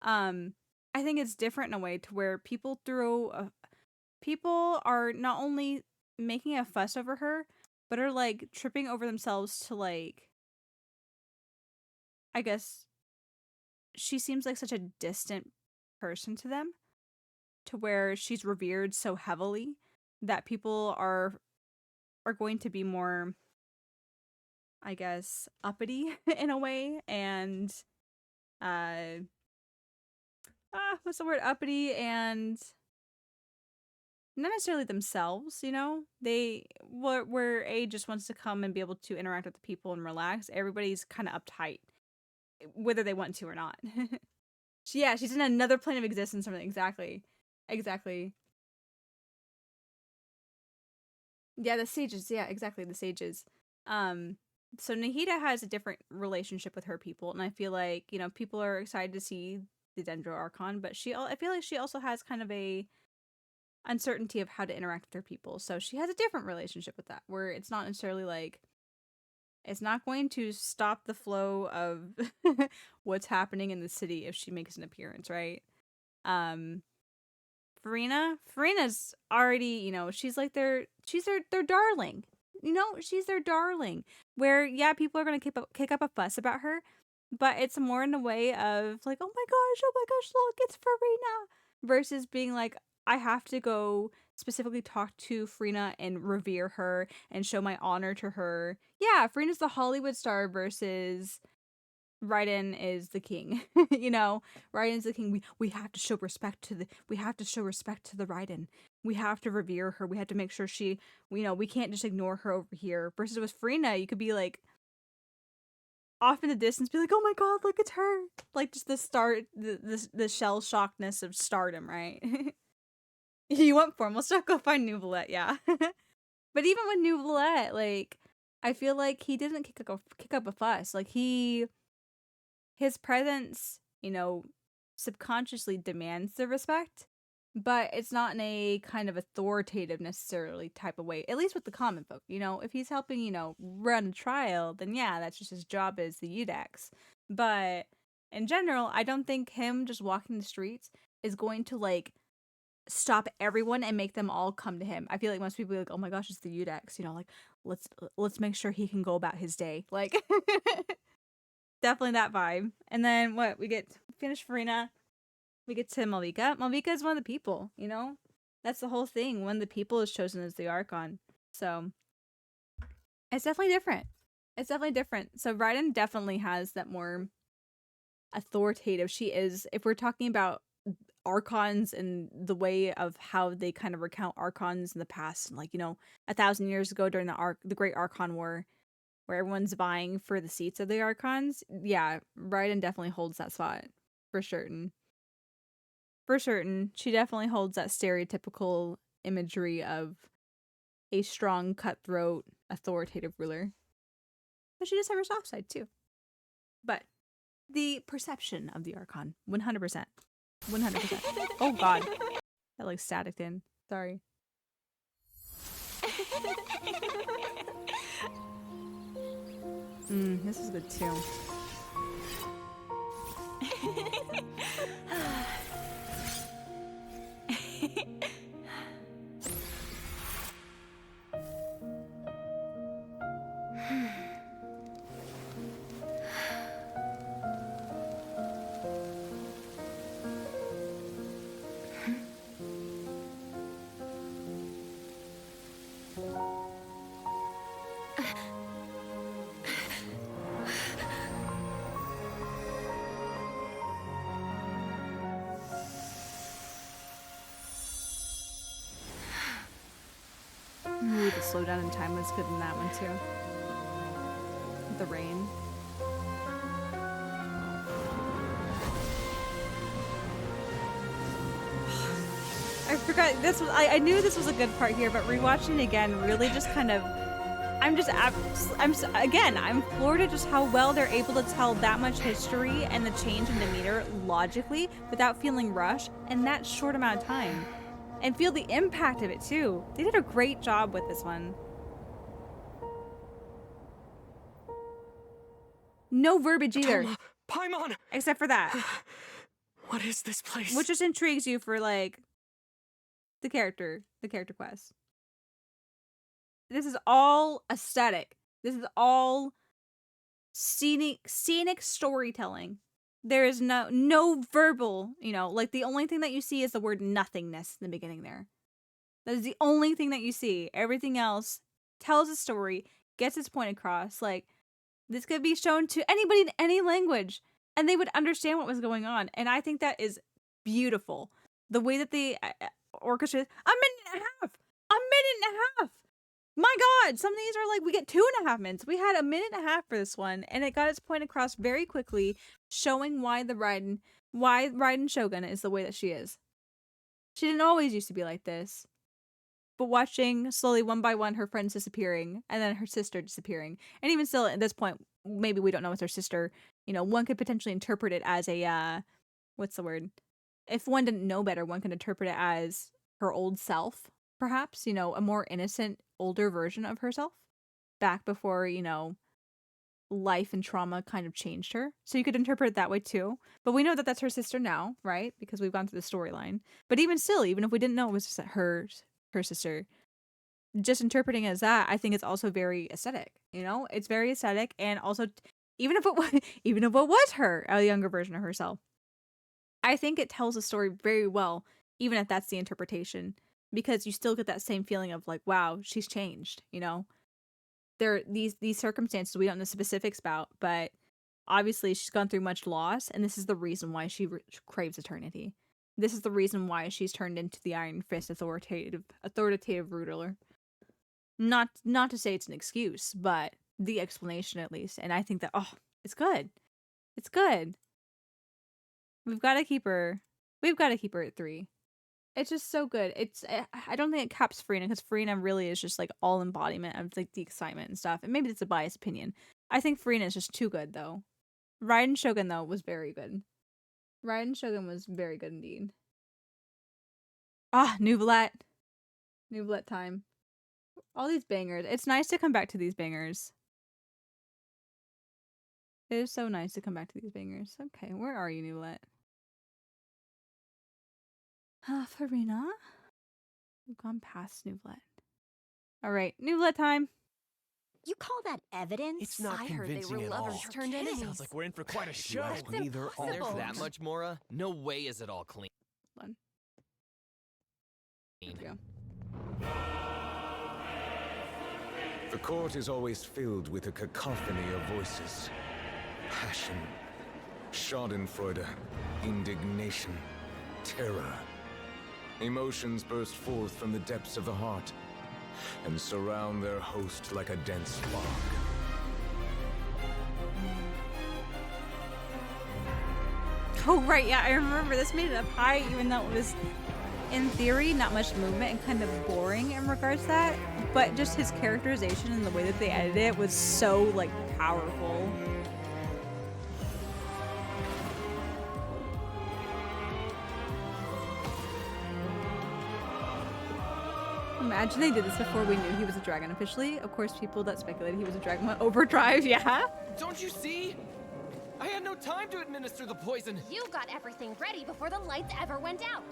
I think it's different in a way to where people are not only making a fuss over her, but are like tripping over themselves to like, I guess she seems like such a distant person to them, to where she's revered so heavily that people are going to be more, I guess, uppity in a way, and what's the word? Uppity, and not necessarily themselves, you know? Where A just wants to come and be able to interact with the people and relax, everybody's kind of uptight, whether they want to or not. She's in another plane of existence. Something exactly. Yeah, the sages. Yeah, exactly, the sages. So Nahida has a different relationship with her people, and I feel like, you know, people are excited to see the Dendro Archon, but I feel like she also has kind of a uncertainty of how to interact with her people. So she has a different relationship with that, where it's not necessarily like, it's not going to stop the flow of what's happening in the city if she makes an appearance, right? Farina's already, you know, she's their darling. You know, she's their darling. Where, yeah, people are going to kick up a fuss about her, but it's more in a way of like, oh my gosh, look, it's Farina. Versus being like, I have to go specifically talk to Farina and revere her and show my honor to her. Yeah, Farina's the Hollywood star versus Raiden is the king. You know, Raiden's the king. We have to show respect to the Raiden. We have to revere her. We have to make sure she, you know, we can't just ignore her over here. Versus with Farina, you could be like off in the distance, be like, oh my god, look, it's her. Like just the shell shockedness of stardom, right? You want formal stuff? Go find Nouvelette, yeah. But even with Nouvelette, like, I feel like he didn't kick up a fuss. Like, his presence, you know, subconsciously demands the respect, but it's not in a kind of authoritative necessarily type of way. At least with the common folk, you know, if he's helping, you know, run a trial, then yeah, that's just his job as the Udax. But in general, I don't think him just walking the streets is going to like stop everyone and make them all come to him. I feel like most people are like, oh my gosh, it's the Udax, you know, like let's make sure he can go about his day. Like definitely that vibe. And then what we get finished Farina, we get to Malvika. Malvika is one of the people, you know? That's the whole thing. One of the people is chosen as the Archon. So it's definitely different. It's definitely different. So Raiden definitely has that more authoritative. She is, if we're talking about Archons and the way of how they kind of recount Archons in the past, like, you know, 1,000 years ago during the Great Archon War, where everyone's vying for the seats of the Archons, yeah, Raiden definitely holds that spot. For certain. For certain. She definitely holds that stereotypical imagery of a strong, cutthroat, authoritative ruler. But she does have her soft side, too. But the perception of the Archon, 100%. 100%. Oh, God. That, like, staticked in. Sorry. This is good, too. Ooh, the slowdown in time was good in that one too. The rain. I forgot this was. I knew this was a good part here, but rewatching it again really just kind of. I'm floored at just how well they're able to tell that much history and the change in demeanor logically without feeling rushed in that short amount of time. And feel the impact of it too. They did a great job with this one. No verbiage either. Paimon! Except for that. What is this place? Which just intrigues you for like the character quest. This is all aesthetic. This is all scenic storytelling. There is no verbal, you know, like the only thing that you see is the word nothingness in the beginning there. That is the only thing that you see. Everything else tells a story, gets its point across. Like, this could be shown to anybody in any language, and they would understand what was going on. And I think that is beautiful. The way that the orchestra, a minute and a half! A minute and a half! My God, some of these are like, we get 2.5 minutes. We had a minute and a half for this one, and it got its point across very quickly, showing why Raiden Shogun is the way that she is. She didn't always used to be like this. But watching slowly one by one her friends disappearing, and then her sister disappearing. And even still at this point, maybe we don't know it's her sister. You know, one could potentially interpret it as a, what's the word? If one didn't know better, one could interpret it as her old self, perhaps, you know, a more innocent, older version of herself back before, you know, life and trauma kind of changed her. So you could interpret it that way too. But we know that that's her sister now, right? Because we've gone through the storyline. But even still, even if we didn't know it was just her sister, just interpreting it as that, I think it's also very aesthetic, you know? It's very aesthetic, and also even if it was her, a younger version of herself, I think it tells a story very well, even if that's the interpretation, because you still get that same feeling of like, wow, she's changed, you know? There are these circumstances we don't know specifics about, but obviously she's gone through much loss, and this is the reason why she craves eternity. This is the reason why she's turned into the Iron Fist authoritative ruler. Not to say it's an excuse, but the explanation at least. And I think that, it's good. It's good. We've got to keep her at 3. It's just so good. I don't think it caps Farina because Farina really is just like all embodiment of like the excitement and stuff. And maybe it's a biased opinion. I think Farina is just too good though. Raiden Shogun though was very good. Raiden Shogun was very good indeed. Ah, Nuvolat. Nuvolat time. All these bangers. It's nice to come back to these bangers. It is so nice to come back to these bangers. Okay, where are you, Nuvolat? Farina. We've gone past Nuvolat. Alright, Nuvolat time. You call that evidence? It's not I heard they convincing were at lovers all. turned enemies. Sounds like we're in for quite a If show. you ask me, they're all There's that much, Mora? No way is it all clean. Hold on. There we go. The court is always filled with a cacophony of voices. Passion, schadenfreude, indignation, terror. Emotions burst forth from the depths of the heart and surround their host like a dense fog. Oh, right, yeah, I remember this made it up high, even though it was, in theory, not much movement and kind of boring in regards to that. But just his characterization and the way that they edited it was so, like, powerful. Imagine they did this before we knew he was a dragon officially. Of course, people that speculated he was a dragon went overdrive, yeah? Don't you see? I had no time to administer the poison. You got everything ready before the lights ever went out.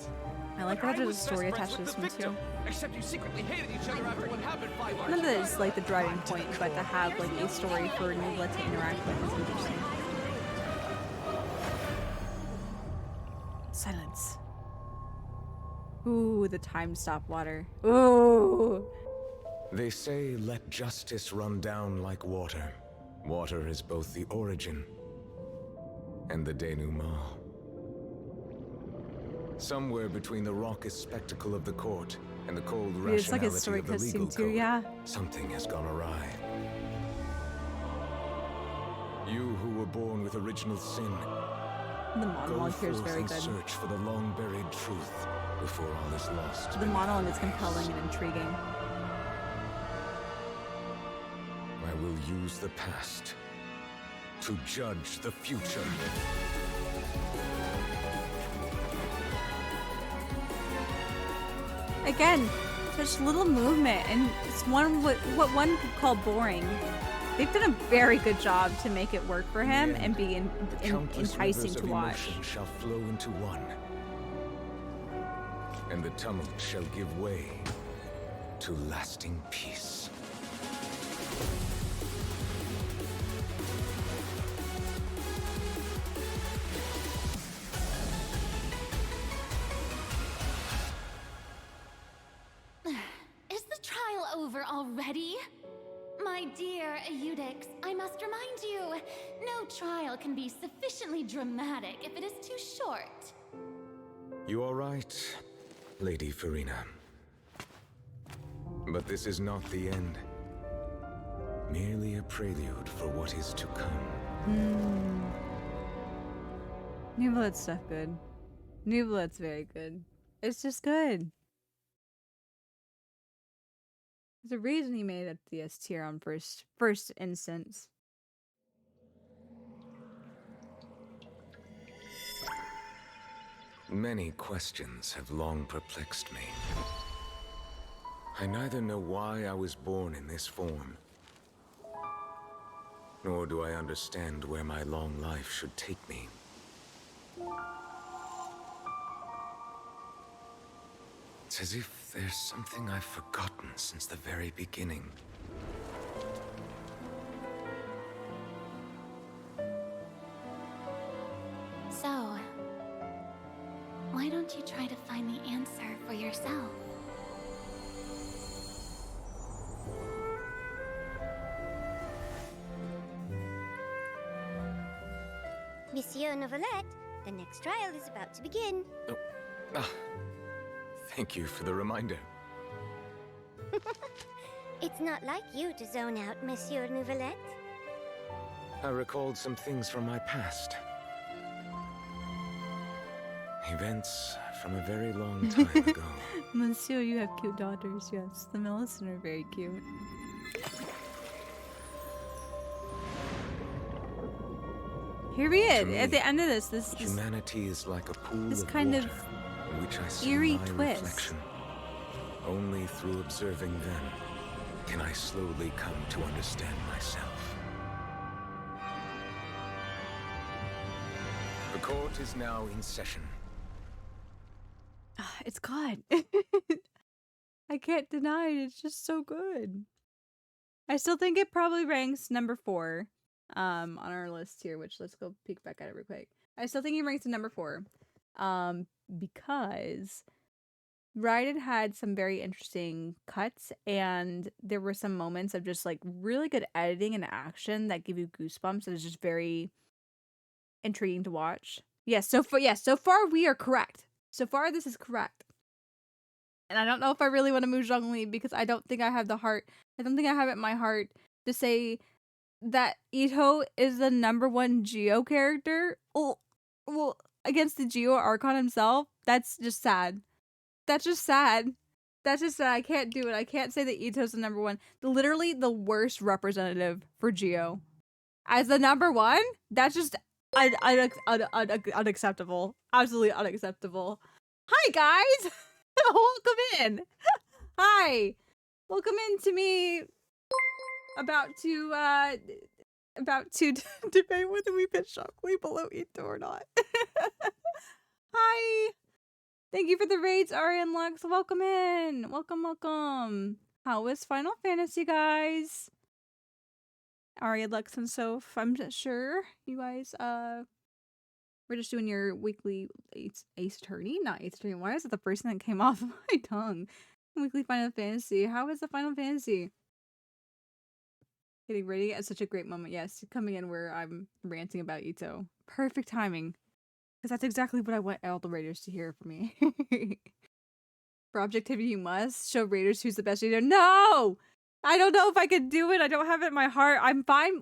I like how there's a story attached to this one too. Except you secretly hated each other after what happened 5 hours. None of that is like the driving point, but to have like a story for Nuvolat to interact with is interesting. Silence. Ooh, the time stop water. Ooh. They say, let justice run down like water. Water is both the origin and the denouement. Somewhere between the raucous spectacle of the court and the cold It's like a rationality story of the legal cutscene too, code, yeah. something has gone awry. You who were born with original sin, The go monologue here is forth very and good. search for the long-buried truth before all is lost. The monologue is compelling and intriguing. I will use the past to judge the future. Again, such little movement, and it's what one could call boring. They've done a very good job to make it work for him and be enticing to watch. Emotion shall flow into one, and the tumult shall give way to lasting peace. Is the trial over already? My dear Eudix, I must remind you, no trial can be sufficiently dramatic if it is too short. You are right, Lady Farina. But this is not the end. Merely a prelude for what is to come. Nuvolat's stuff good. Nuvolat's very good. It's just good. There's a reason he made it the S tier on first instance. Many questions have long perplexed me. I neither know why I was born in this form, nor do I understand where my long life should take me. It's as if there's something I've forgotten since the very beginning. So, why don't you try to find the answer for yourself? Monsieur Novelette, the next trial is about to begin. Thank you for the reminder. It's not like you to zone out, Monsieur Novelette. I recalled some things from my past. Events from from a very long time ago. Monsieur, you have cute daughters, yes. The Millicent are very cute. Here we are, at the end of this humanity is like a pool this of kind water of in which I see eerie my twist. reflection. Only through observing them can I slowly come to understand myself. The court is now in session. It's God. I can't deny it. It's just so good. I still think it probably ranks number 4 on our list here, which let's go peek back at it real quick. I still think he ranks in number 4 because Raiden had some very interesting cuts, and there were some moments of just like really good editing and action that give you goosebumps. It is just very intriguing to watch. Yes, so far we are correct. So far this is correct. And I don't know if I really want to move Zhongli because I don't think I have the heart. I don't think I have it in my heart to say that Ito is the number 1 Geo character. Well, against the Geo Archon himself. That's just sad. That's just sad. That's just sad. I can't do it. I can't say that Ito's the number 1. Literally the worst representative for Geo. As the number 1? That's just unacceptable. Absolutely unacceptable. Hi, guys! Welcome in! Hi! Welcome in to me about to debate whether we put Shockwave below Ito or not. Hi! Thank you for the raids, Ari and Lux. Welcome in! Welcome. How was Final Fantasy, guys? Ari, Lux, and Soph, I'm sure you guys, we're just doing your weekly Ace Attorney? Not Ace Attorney. Why is it the first thing that came off of my tongue? Weekly Final Fantasy. How is the Final Fantasy? Getting ready at such a great moment. Yes, coming in where I'm ranting about Ito. Perfect timing. Because that's exactly what I want all the raiders to hear from me. For objectivity, you must show raiders who's the best leader. No! I don't know if I could do it. I don't have it in my heart. I'm fine.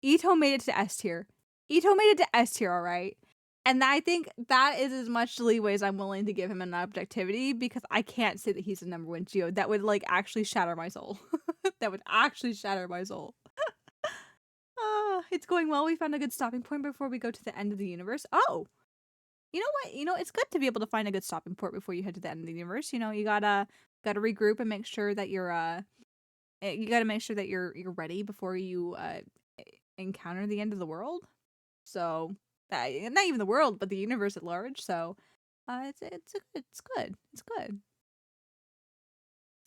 Ito made it to S tier. Ito made it to S tier, alright? And I think that is as much leeway as I'm willing to give him in objectivity because I can't say that he's the number 1 Geo. That would like actually shatter my soul. That would actually shatter my soul. It's going well. We found a good stopping point before we go to the end of the universe. Oh! You know what? You know, it's good to be able to find a good stopping point before you head to the end of the universe. You know, you gotta regroup and make sure that you're you're ready before you encounter the end of the world. So not even the world, but the universe at large. So it's good. It's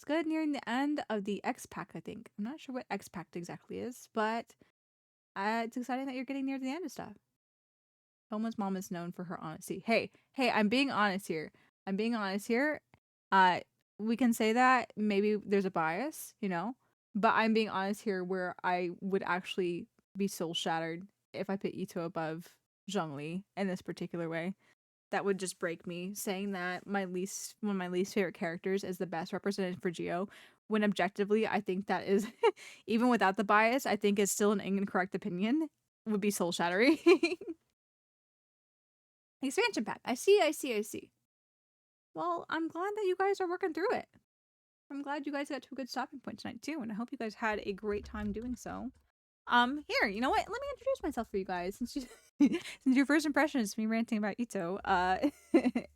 good nearing the end of the X Pact, I think. I'm not sure what X Pact exactly is, but it's exciting that you're getting near the end of stuff. Toma's mom is known for her honesty. Hey, I'm being honest here. We can say that maybe there's a bias, you know, but I'm being honest here where I would actually be soul shattered if I put Ito above Zhongli in this particular way. That would just break me, saying that one of my least favorite characters is the best represented for Geo, when objectively I think that is, even without the bias, I think is still an incorrect opinion, would be soul shattering. Expansion pack. I see. Well, I'm glad that you guys are working through it. I'm glad you guys got to a good stopping point tonight too, and I hope you guys had a great time doing so. Here, you know what? Let me introduce myself for you guys, since your first impression is me ranting about Ito,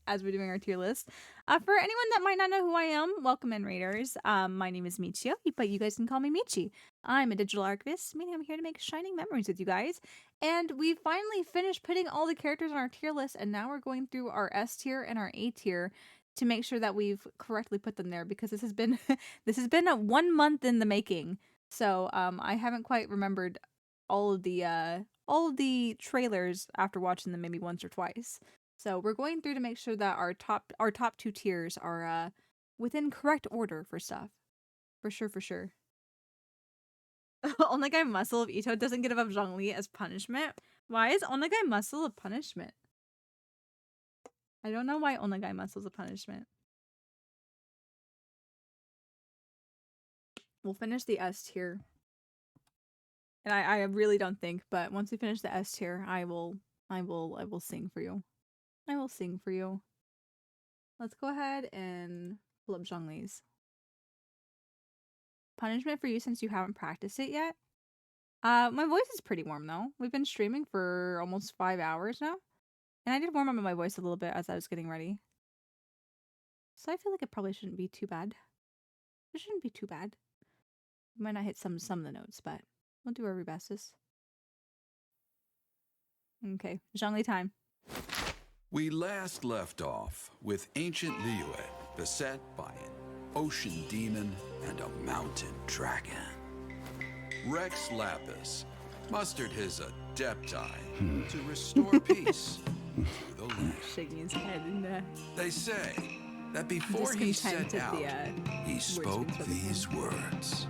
as we're doing our tier list. For anyone that might not know who I am, welcome in, Raiders. My name is Michio, but you guys can call me Michi. I'm a digital archivist, meaning I'm here to make shining memories with you guys. And we finally finished putting all the characters on our tier list, and now we're going through our S tier and our A tier to make sure that we've correctly put them there, because this has been a 1 month in the making. So I haven't quite remembered all of the trailers after watching them maybe once or twice. So we're going through to make sure that our top 2 tiers are within correct order for stuff. For sure. Onagai Muscle of Ito doesn't get above Zhongli as punishment. Why is Onagai Muscle a punishment? I don't know why Onagai Muscle is a punishment. We'll finish the S tier. And I really don't think, but once we finish the S tier, I will sing for you. I will sing for you. Let's go ahead and pull up Zhongli's. Punishment for you since you haven't practiced it yet? My voice is pretty warm though. We've been streaming for almost 5 hours now. And I did warm up my voice a little bit as I was getting ready. So I feel like it probably shouldn't be too bad. It shouldn't be too bad. We might not hit some of the notes, but we'll do our very bestest. Okay, Zhongli time. We last left off with ancient Liyue beset by an ocean demon and a mountain dragon. Rex Lapis mustered his adepti to restore peace to the land. Shaking his head in the... They say that before he set out, he spoke these words.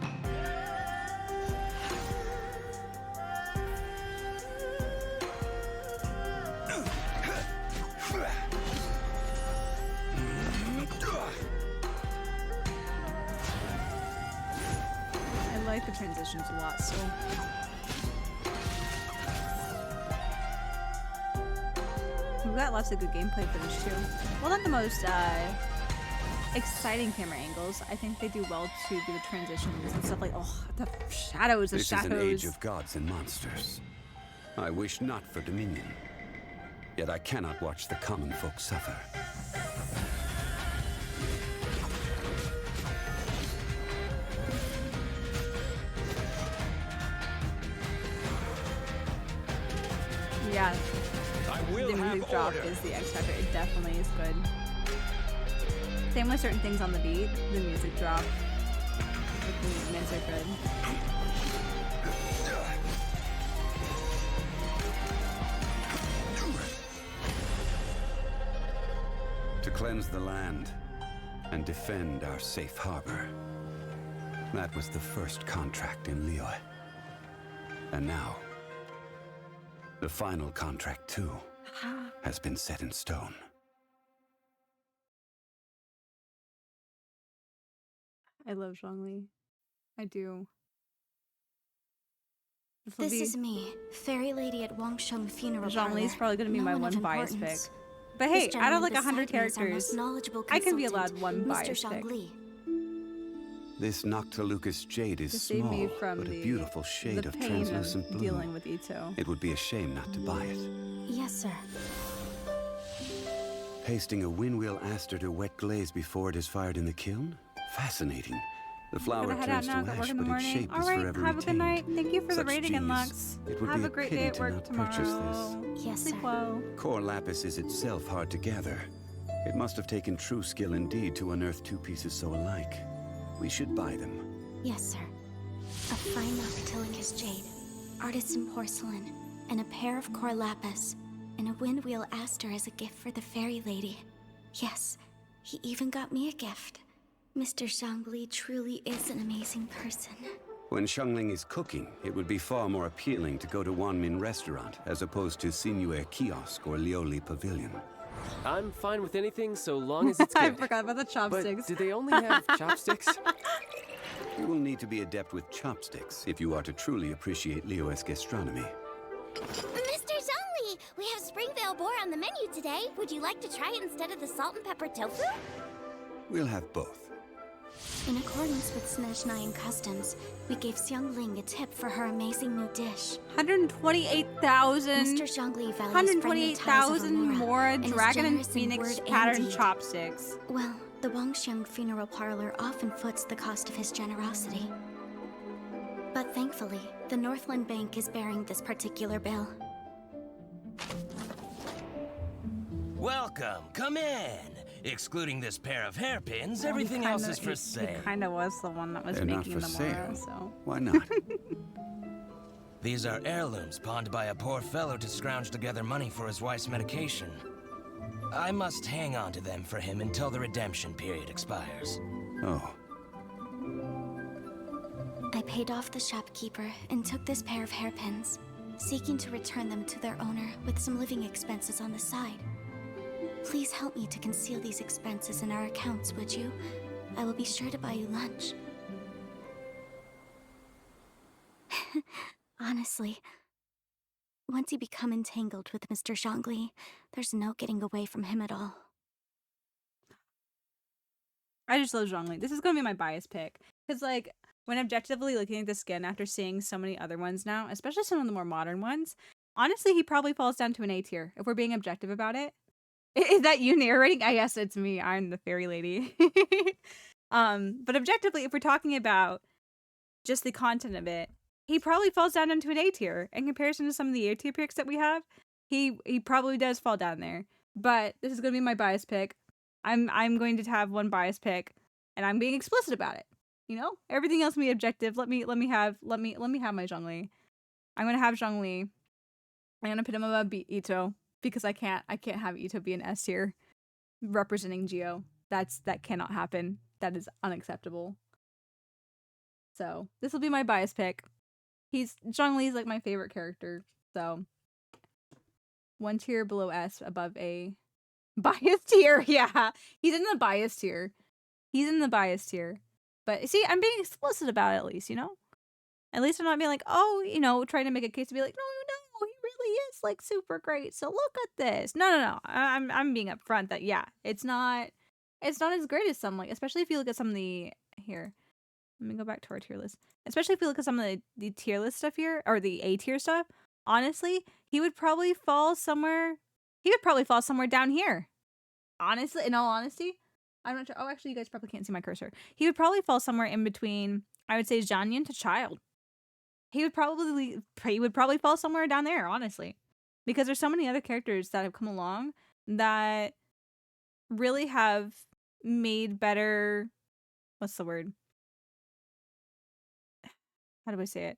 I like the transitions a lot, so... We've got lots of good gameplay footage too. Well, not the most exciting camera angles. I think they do well to do the transitions and stuff like, oh, the shadows, This is an age of gods and monsters. I wish not for dominion. Yet I cannot watch the common folk suffer. Yeah, the music drop is the X factor. It definitely is good. Same with certain things on the beat. The music drop, the movements are good. To cleanse the land and defend our safe harbor. That was the first contract in Liyue. And now, the final contract, too, has been set in stone. I love Zhongli. I do. This is me, fairy lady at Wangsheng Funeral Parlor. Zhongli's probably going to be No my one of one bias pick. importance. But hey, This out of gentleman like 100 beside me is our most characters, knowledgeable I can be consultant, allowed one Mr. bias pick. Zhongli. This Noctilucous jade is To save small, me from but a the- beautiful shade the of pain of translucent blue. dealing with Ito. It would be a shame not to buy it. Yes, sir. Pasting a windwheel aster to wet glaze before it is fired in the kiln? Fascinating. The flower Gotta head out turns now. to Got ash, work in the but its morning. shape All is right, forever have a good retained. night. Thank you for the Such rating genius. unlocks. It would Have be a great pity day at to work not tomorrow. purchase this. Yes, Sleep well. Core lapis is itself hard to gather. It must have taken true skill indeed to unearth two pieces so alike. We should buy them. Yes, sir. A fine Noctilucous jade, artisan porcelain, and a pair of core lapis, and a windwheel aster as a gift for the fairy lady. Yes, he even got me a gift. Mr. Zhongli truly is an amazing person. When Xiangling is cooking, it would be far more appealing to go to Wanmin Restaurant as opposed to Sinuer Kiosk or Lioli Pavilion. I'm fine with anything so long as it's good. I forgot about the chopsticks. But do they only have chopsticks? You will need to be adept with chopsticks if you are to truly appreciate Liyue's gastronomy. Mr. Zhongli, we have Springvale boar on the menu today. Would you like to try it instead of the salt and pepper tofu? We'll have both. In accordance with Snezhnayan customs, we gave Xiangling a tip for her amazing new dish. 128,000. Mr. Zhongli values friendly ties of 128,000 Amora more and is dragon and generous in phoenix word and pattern deed. chopsticks. Well, the Wangsheng Funeral Parlor often foots the cost of his generosity. But thankfully, the Northland Bank is bearing this particular bill. Welcome, come in. Excluding this pair of hairpins, everything else is for sale. He kind of was the one that was They're not making for the Mora, sale. so. Why not? These are heirlooms pawned by a poor fellow to scrounge together money for his wife's medication. I must hang on to them for him until the redemption period expires. Oh. I paid off the shopkeeper and took this pair of hairpins, seeking to return them to their owner with some living expenses on the side. Please help me to conceal these expenses in our accounts, would you? I will be sure to buy you lunch. Honestly, once you become entangled with Mr. Zhongli, there's no getting away from him at all. I just love Zhongli. This is gonna be my bias pick. Because, like, when objectively looking at the skin after seeing so many other ones now, especially some of the more modern ones, honestly, he probably falls down to an A tier, if we're being objective about it. Is that you narrating? I guess it's me. I'm the fairy lady. But objectively, if we're talking about just the content of it, he probably falls down into an A tier. In comparison to some of the A tier picks that we have, he probably does fall down there. But this is gonna be my bias pick. I'm going to have one bias pick, and I'm being explicit about it. You know, everything else can be objective. Let me have my Zhongli. I'm gonna have Zhongli. I'm gonna put him above Ito because I can't have Ito be an S tier representing Geo. That cannot happen. That is unacceptable. So this will be my bias pick. Zhongli's like my favorite character. So one tier below S, above A. Bias tier, yeah. He's in the bias tier. But see, I'm being explicit about it at least, you know? At least I'm not being like, oh, you know, trying to make a case to be like, no, he really is like super great. So look at this. No. I'm being upfront that yeah, it's not as great as some, like, especially if you look at some of the here. Let me go back to our tier list. Especially if you look at some of the tier list stuff here, or the A tier stuff. Honestly, he would probably fall somewhere down here. Honestly, in all honesty, I'm not sure. Oh, actually, you guys probably can't see my cursor. He would probably fall somewhere in between, I would say, Jianyan to Child. He would probably fall somewhere down there, honestly. Because there's so many other characters that have come along that really have made better, what's the word? How do I say it?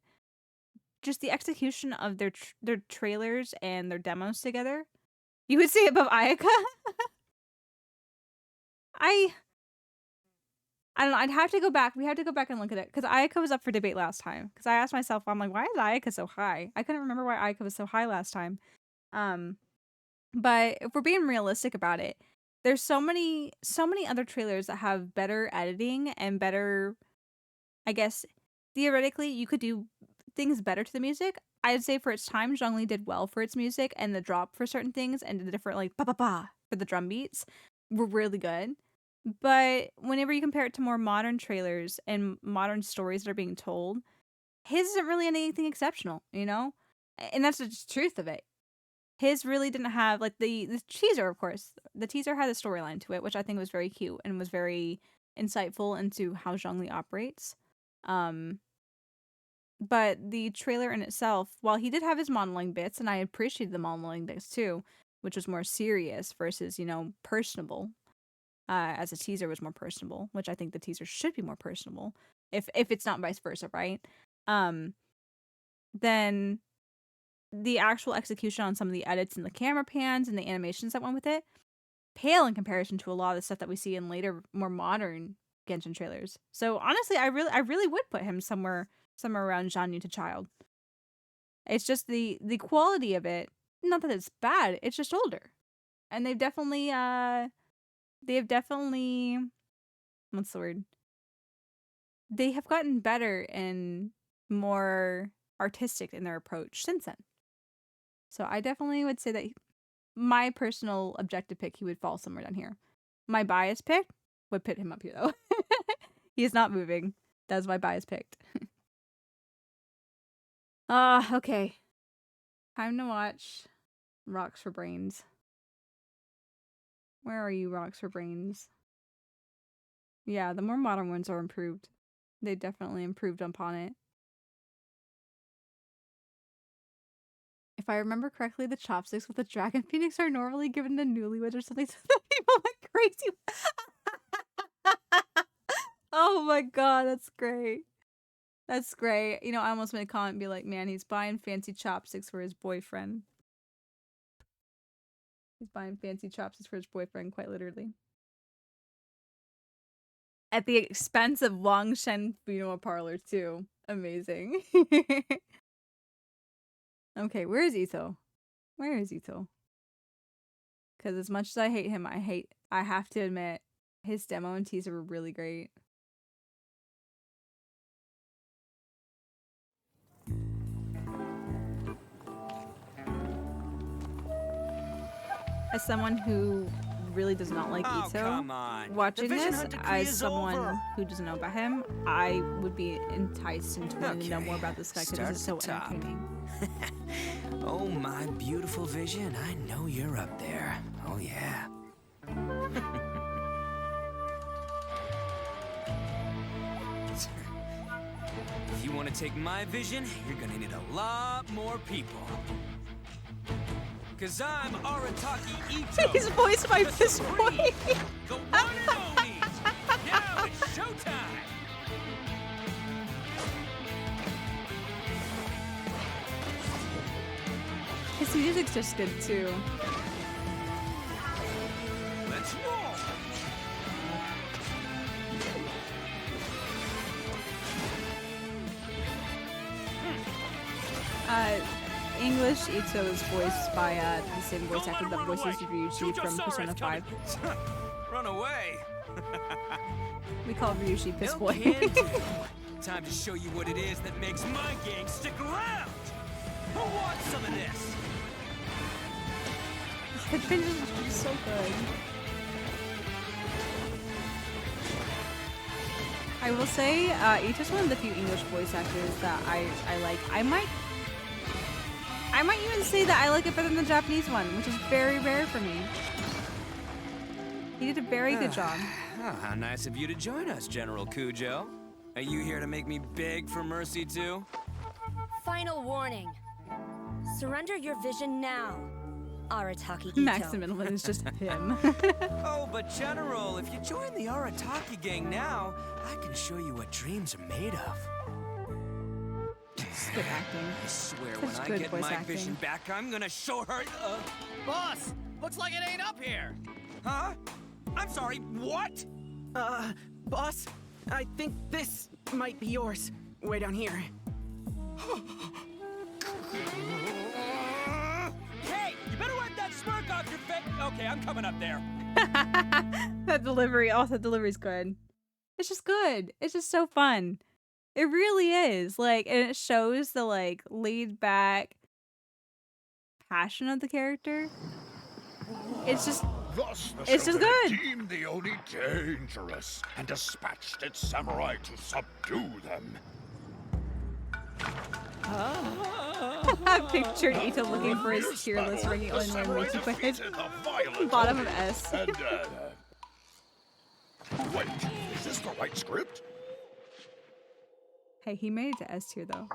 Just the execution of their trailers and their demos together. You would say above Ayaka? I don't know. I'd have to go back. We have to go back and look at it because Ayaka was up for debate last time. Because I asked myself, I'm like, why is Ayaka so high? I couldn't remember why Ayaka was so high last time. But if we're being realistic about it, there's so many other trailers that have better editing and better. I guess theoretically, you could do things better to the music. I'd say for its time, Zhongli did well for its music, and the drop for certain things and the different like ba ba ba for the drum beats were really good. But whenever you compare it to more modern trailers and modern stories that are being told, his isn't really anything exceptional, you know? And that's the truth of it. His really didn't have, like, the teaser, of course. The teaser had a storyline to it, which I think was very cute and was very insightful into how Zhongli operates. But the trailer in itself, while he did have his modeling bits, and I appreciated the modeling bits too, which was more serious versus, you know, personable. As a teaser was more personable, which I think the teaser should be more personable, if it's not vice versa, right? Then the actual execution on some of the edits and the camera pans and the animations that went with it pale in comparison to a lot of the stuff that we see in later, more modern Genshin trailers. So honestly, I really would put him somewhere around Jianyu to Child. It's just the quality of it. Not that it's bad. It's just older, and they've definitely what's the word? They have gotten better and more artistic in their approach since then. So I definitely would say that my personal objective pick, he would fall somewhere down here. My bias pick would put him up here though. He is not moving. That's my bias picked. Okay. Time to watch Rocks for Brains. Where are you, Rocks for Brains? Yeah, the more modern ones are improved. They definitely improved upon it. If I remember correctly, the chopsticks with the dragon phoenix are normally given to newlyweds or something, so that people went crazy. Oh my god, that's great. That's great. You know, I almost made a comment and be like, man, he's buying fancy chopsticks for his boyfriend. He's buying fancy chopsticks for his boyfriend, quite literally. At the expense of Wangshen Funeral Parlor, too. Amazing. Okay, where is Ito? Where is Ito? Because as much as I hate him, I have to admit, his demo and teaser were really great. As someone who really does not like Oh, Ito, come on. watching The Vision this, Hunt decree as is someone over. who doesn't know about him, I would be enticed into wanting to know Okay, more about this guy because start this is so at the top. entertaining. Oh, my beautiful Vision, I know you're up there. Oh, yeah. If you want to take my vision, you're gonna need a lot more people. Cause I'm Arataki Ito. He's voiced by the this Supreme, boy. The one and only. Now it's showtime. His music's just good too. Let's roll. English Ito is voiced by the same voice actor that voices Ryushi from Persona 5. Run away. We call Ryushi Piss No Boy. can do. Time to show you what it is that makes my gang stick around. Who wants some of this? The transition is so good. I will say, Ito's one of the few English voice actors that I like. I might even say that I like it better than the Japanese one, which is very rare for me. He did a very good job. Oh, how nice of you to join us, General Kujo. Are you here to make me beg for mercy too? Final warning. Surrender your vision now, Arataki Ito. Maximilian is just him. Oh, but General, if you join the Arataki gang now, I can show you what dreams are made of. It's good acting. I swear, Such when I good get voice my acting. vision back, I'm gonna show her. Boss, looks like it ain't up here. Huh? I'm sorry, what? Boss, I think this might be yours. Way down here. Hey, you better wipe that smirk off your face. Okay, I'm coming up there. That delivery, oh, that delivery's good. It's just good. It's just so fun. It really is. Like, and it shows the like laid back passion of the character. It's just Thus, the it's just shogun good. deemed the Oni dangerous and dispatched its samurai to subdue them. I pictured Ito looking for his tearless ringing on Mickey with his bottom of S. And, wait, is this the right script? Hey, he made it to S tier though.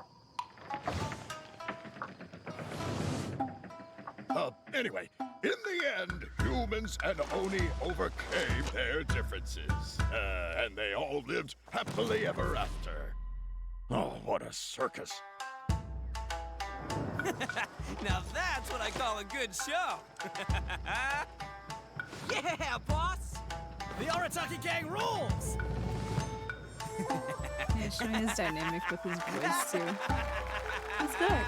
Anyway, in the end, humans and Oni overcame their differences. And they all lived happily ever after. Oh, what a circus. Now that's what I call a good show. Yeah, boss! The Arataki gang rules! He's showing his dynamic with his voice too. It's good.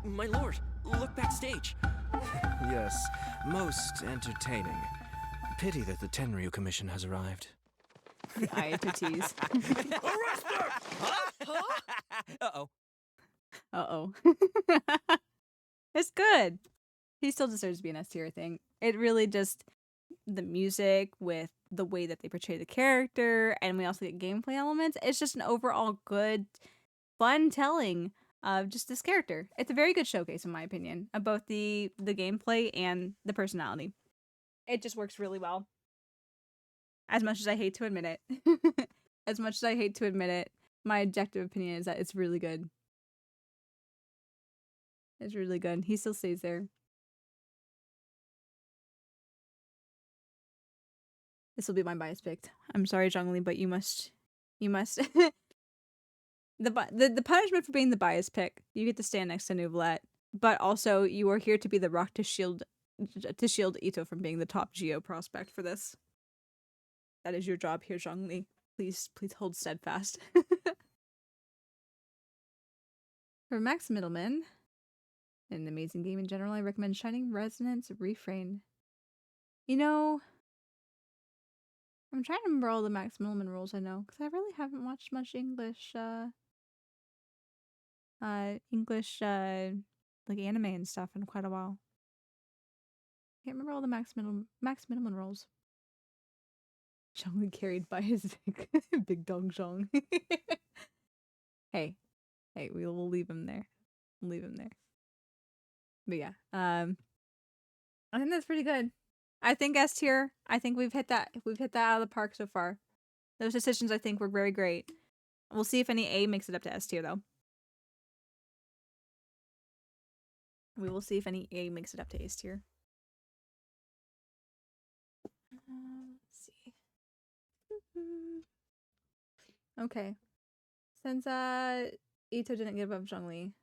My lord, look backstage. Yes, most entertaining. Pity that the Tenryu Commission has arrived. The eye to tease. Arrest her! Huh? Uh-oh. Uh-oh. It's good. He still deserves to be an S tier, I think. It really just, the music with the way that they portray the character, and we also get gameplay elements. It's just an overall good, fun telling of just this character. It's a very good showcase, in my opinion, of both the gameplay and the personality. It just works really well. As much as I hate to admit it. As much as I hate to admit it, my objective opinion is that it's really good. It's really good. He still stays there. This will be my bias pick. I'm sorry, Zhongli, but you must the punishment for being the bias pick. You get to stand next to Nouvellette, but also you are here to be the rock to shield Ito from being the top Geo prospect for this. That is your job here, Zhongli. Please hold steadfast. For Max Middleman, an amazing game in general, I recommend Shining Resonance Refrain. You know, I'm trying to remember all the Max Middleman rules I know, because I really haven't watched much English, like like anime and stuff in quite a while. Can't remember all the Max Minimum roles. Zhongli carried by his big dong Zhong. Hey, we'll leave him there. We'll leave him there. But yeah, I think that's pretty good. I think S tier. I think we've hit that. We've hit that out of the park so far. Those decisions I think were very great. We'll see if any A makes it up to S tier though. We will see if any A makes it up to A tier. Let's see. Okay. Since Ito didn't get above Zhongli,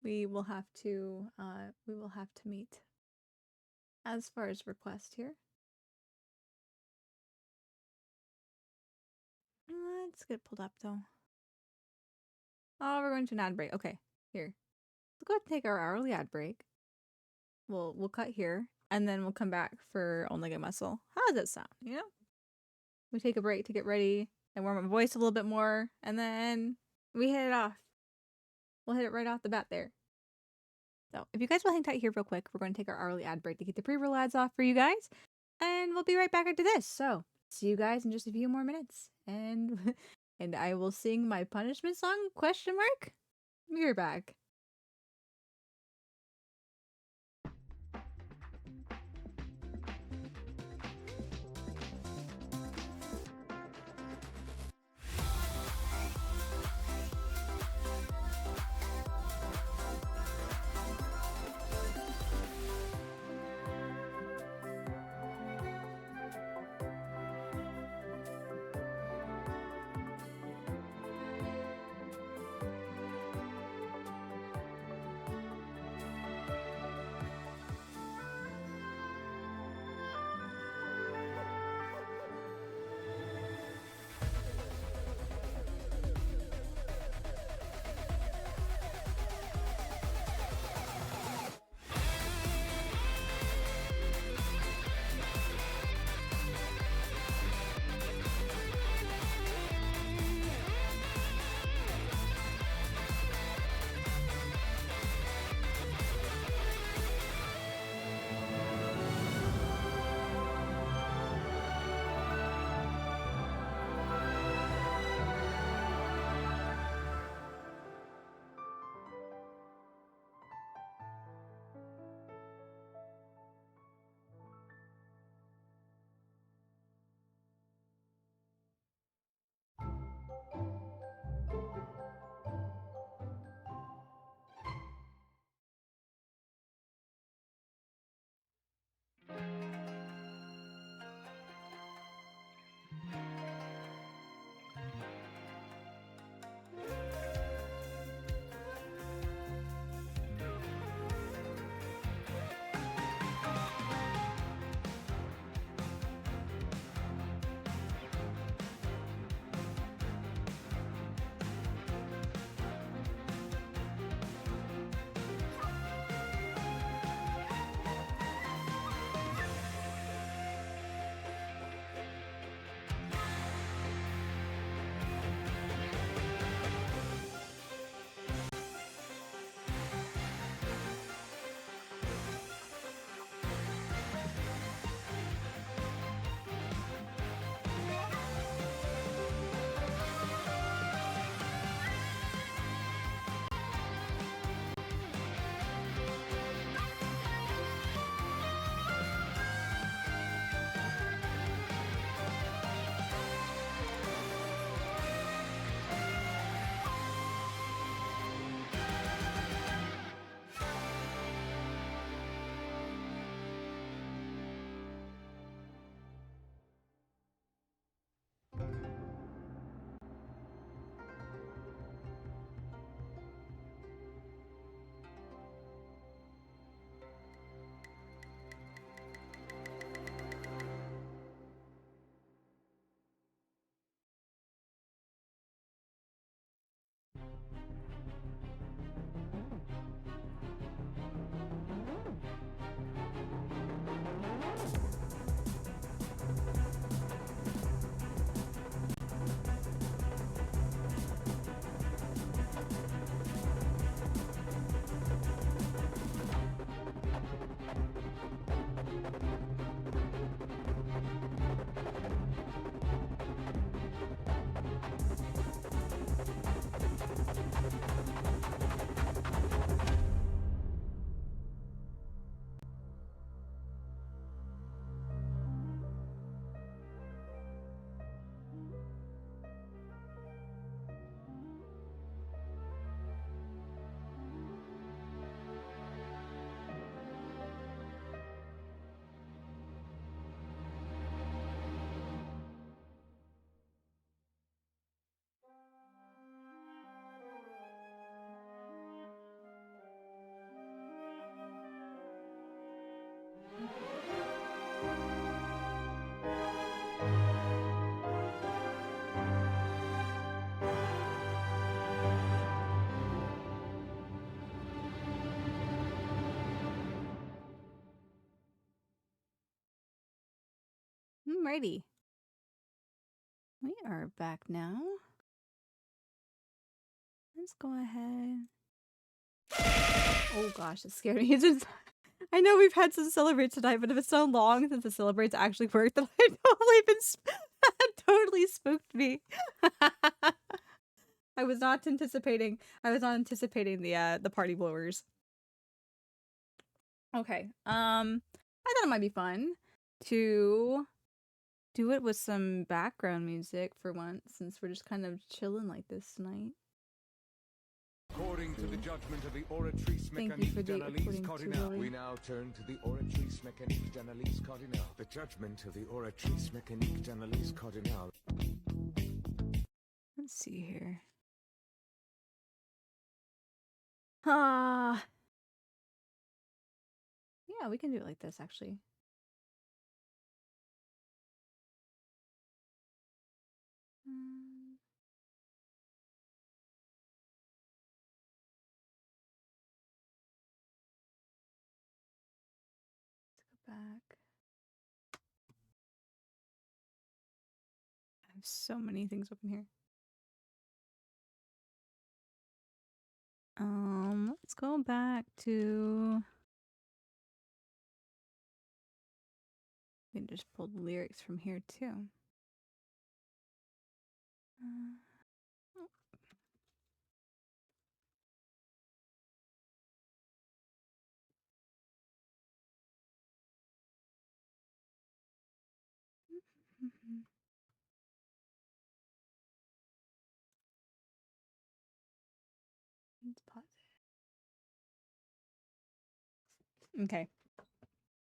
we will have to meet. As far as request here, let's get it pulled up though. Oh, we're going to an ad break. Okay, here. Let's go ahead and take our hourly ad break. We'll cut here, and then we'll come back for Only Get Muscle. How does that sound? You know, we take a break to get ready and warm up my voice a little bit more, and then we hit it off. We'll hit it right off the bat there. So if you guys will hang tight here real quick, we're going to take our hourly ad break to get the pre-roll ads off for you guys, and we'll be right back after this. So see you guys in just a few more minutes, and and I will sing my punishment song? ? We're back. Alrighty. We are back now. Let's go ahead. Oh gosh, it scared me. It's just, I know we've had some celebrates tonight, but if it's so long since the celebrates actually worked, that I've totally been totally spooked me. I was not anticipating the party blowers. Okay. I thought it might be fun to do it with some background music for once, since we're just kind of chilling like this tonight. According to the judgment of the Oratrice Mécanique d'Analyse Cardinale, we now turn to the Oratrice Mécanique d'Analyse Cardinale. The judgment of the Oratrice Mécanique d'Analyse Cardinale. Let's see here. Yeah, we can do it like this, actually. Let's go back. I have so many things open here. Let's go back to... We can just pull the lyrics from here too. Let's pause it. Okay.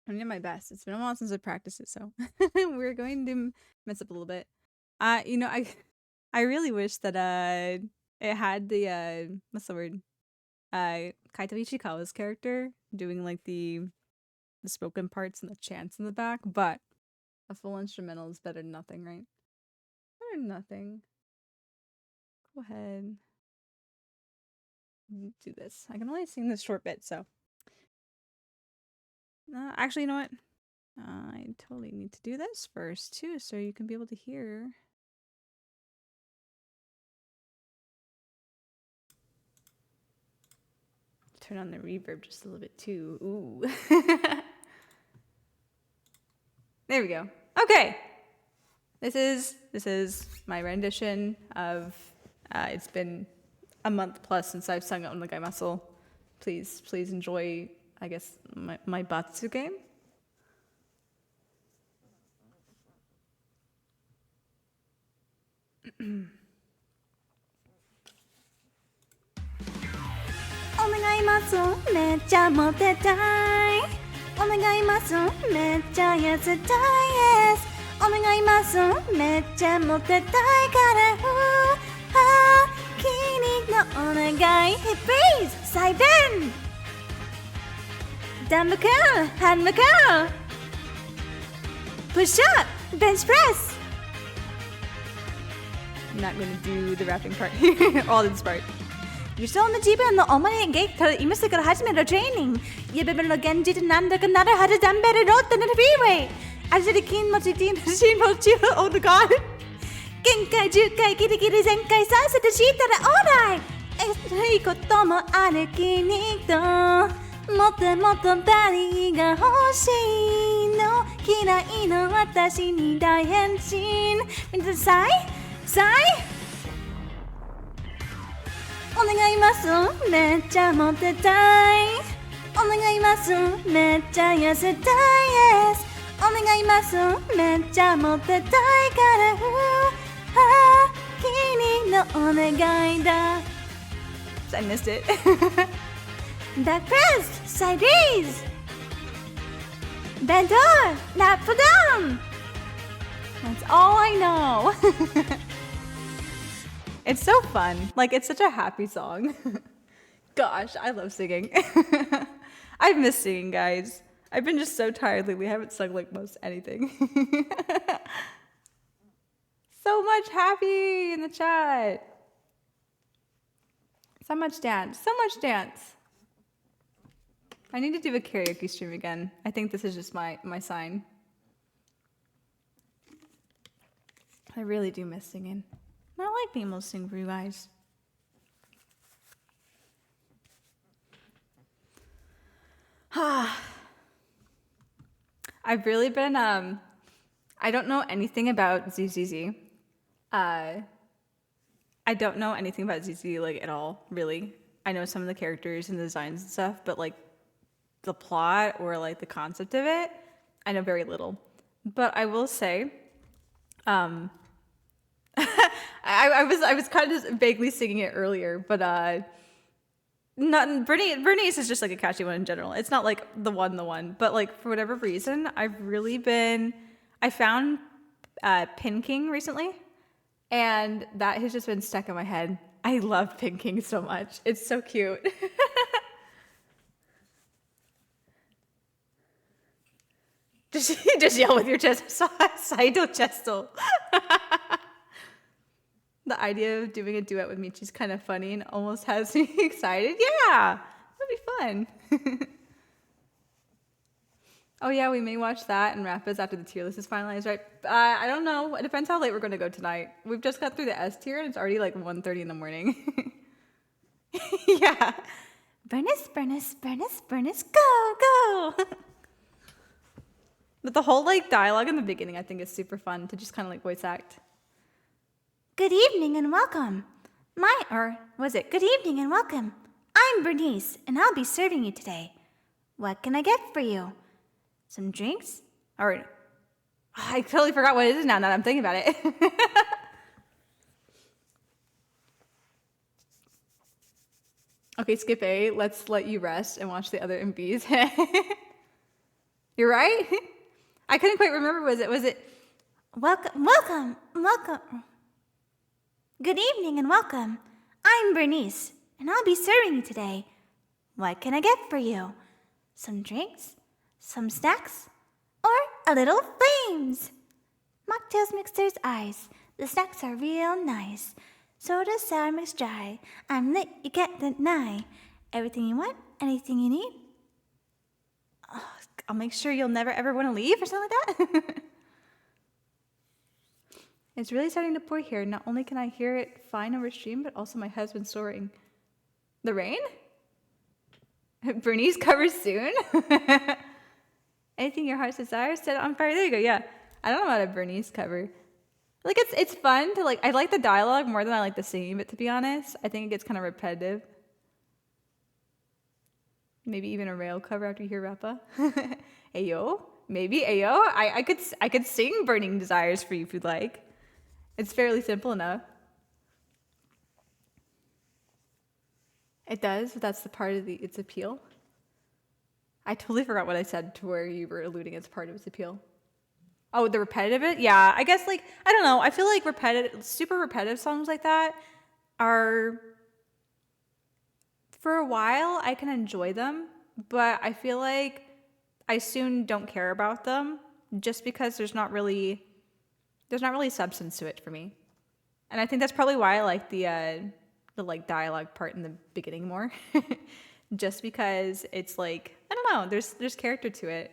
I'm doing my best. It's been a while since I practiced it, so we're going to mess up a little bit. You know, I really wish that it had the what's the word? Kaito Ichikawa's character doing like the spoken parts and the chants in the back, but a full instrumental is better than nothing, right? Better than nothing. Go ahead. Do this. I can only sing this short bit, so. Actually, you know what? I totally need to do this first, too, so you can be able to hear. Turn on the reverb just a little bit, too. Ooh. There we go. Okay. This is my rendition of, it's been a month plus since I've sung it on the Gai Muscle. Please enjoy, I guess, my Batsu game. Onegaimashou, めっちゃモテたい。Onegaimashou, めっちゃ痩せたい Yes。Onegaimashou, めっちゃモテたいから君のお願い Hey please, サイベンダンブクル、ハンドクル Push up, bench press I'm not going to do the rapping part here, all this part. 理想の自分の思い描きから今すぐ始めるトレーニング夢の現実なんだかなるはずダンベルロードのフリーウェイ味で金持ちティーのシンボル中 Oh the god 限界10回ギリギリ全開させてしたらオーライいいこともある気にともっともっと誰が欲しいの嫌いの私に大変身みんなさいお願いますめっちゃモテたいお願いますめっちゃ痩せたい Yes お願いますめっちゃモテたいから君のお願いだ I missed it. Back press, side raise bend over, lap down That's all I know. It's so fun. Like, it's such a happy song. Gosh, I love singing. I've missed singing, guys. I've been just so tired lately. I haven't sung like most anything. So much happy in the chat. So much dance. So much dance. I need to do a karaoke stream again. I think this is just my sign. I really do miss singing. I like being able to sing for you guys. I've really been, I don't know anything about ZZZ. I don't know anything about ZZZ, like, at all, really. I know some of the characters and the designs and stuff, but, like, the plot or, like, the concept of it, I know very little. But I will say, I was kind of vaguely singing it earlier, but not Bernice is just like a catchy one in general. It's not like the one, but like for whatever reason, I found Pin King recently, and that has just been stuck in my head. I love Pin King so much. It's so cute. Just yell with your chest. Saido chesto. The idea of doing a duet with Michi's kind of funny and almost has me excited. Yeah, that'd be fun. Oh yeah, we may watch that and Rapids after the tier list is finalized, right? I don't know. It depends how late we're going to go tonight. We've just got through the S tier and it's already like 1:30 in the morning. Yeah. Bernice, go. But the whole like dialogue in the beginning I think is super fun to just kind of like voice act. Good evening and welcome. Good evening and welcome. I'm Bernice, and I'll be serving you today. What can I get for you? Some drinks? Or, I totally forgot what it is now that I'm thinking about it. Okay, skip A. Let's let you rest and watch the other MVs. You're right? I couldn't quite remember. Was it? Welcome. Good evening and welcome. I'm Bernice, and I'll be serving you today. What can I get for you? Some drinks? Some snacks? Or a little flames? Mocktails mixer's eyes. The snacks are real nice. Soda sour mixed dry. I'm lit, you can't deny. Everything you want, anything you need. Oh, I'll make sure you'll never ever want to leave or something like that. It's really starting to pour here. Not only can I hear it fine over stream, but also my husband snoring. The rain? Bernice covers soon? Anything your heart desires, set it on fire. There you go, yeah. I don't know about a Bernice cover. Like, it's fun to, like, I like the dialogue more than I like the singing, but to be honest, I think it gets kind of repetitive. Maybe even a rail cover after you hear Rappa. Ayo? Maybe, ayo? I could sing Burning Desires for you if you'd like. It's fairly simple enough. It does, but that's the part of its appeal. I totally forgot what I said to where you were alluding as part of its appeal. Oh, the repetitive bit? Yeah, I guess, like, I don't know. I feel like super repetitive songs like that are, for a while, I can enjoy them, but I feel like I soon don't care about them just because there's not really substance to it for me. And I think that's probably why I like the like dialogue part in the beginning more. Just because it's like, I don't know, there's character to it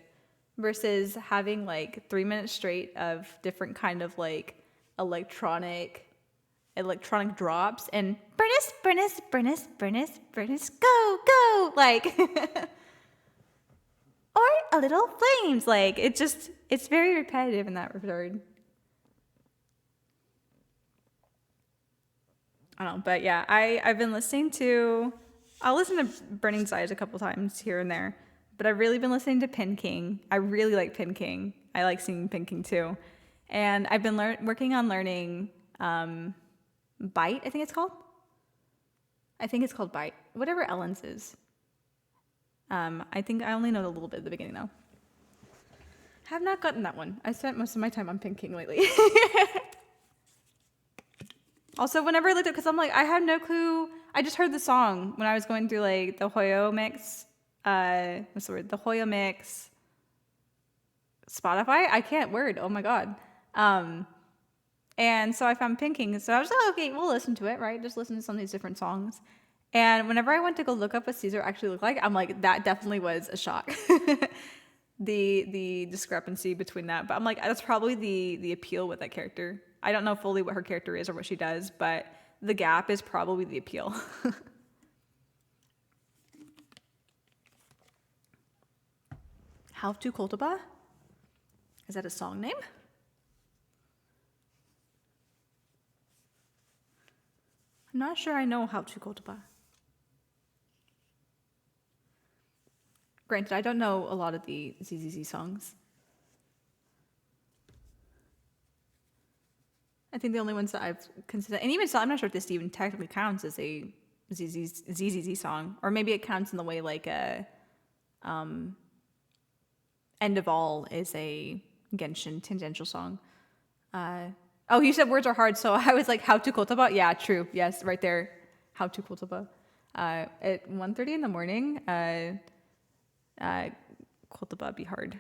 versus having like 3 minutes straight of different kind of like electronic drops and Bernice, go, like or a little flames, like it's very repetitive in that regard. I don't know, but yeah, I've been I'll listen to Burning Desires a couple times here and there, but I've really been listening to Pin King. I really like Pin King. I like singing Pin King too. And I've been working on learning Bite, I think it's called. I think it's called Bite. Whatever Ellen's is. I think I only know a little bit at the beginning though. Have not gotten that one. I spent most of my time on Pin King lately. Also, whenever I looked up, because I'm like, I had no clue. I just heard the song when I was going through like the Hoyo mix. What's the word? The Hoyo mix. Spotify? I can't word. Oh my god. And so I found Pin King. So I was like, okay, we'll listen to it, right? Just listen to some of these different songs. And whenever I went to go look up what Caesar actually looked like, I'm like, that definitely was a shock. The discrepancy between that. But I'm like, that's probably the appeal with that character. I don't know fully what her character is or what she does, but the gap is probably the appeal. How to Kotoba? Is that a song name? I'm not sure I know How to Kotoba. Granted, I don't know a lot of the ZZZ songs. I think the only ones that I've considered, and even so, I'm not sure if this even technically counts as a ZZZ song, or maybe it counts in the way like a End of All is a Genshin tangential song. Oh, you said words are hard, so I was like, How to Kotoba? Yeah, true. Yes, right there. How to Kotoba. At 1:30 in the morning, Kotoba be hard.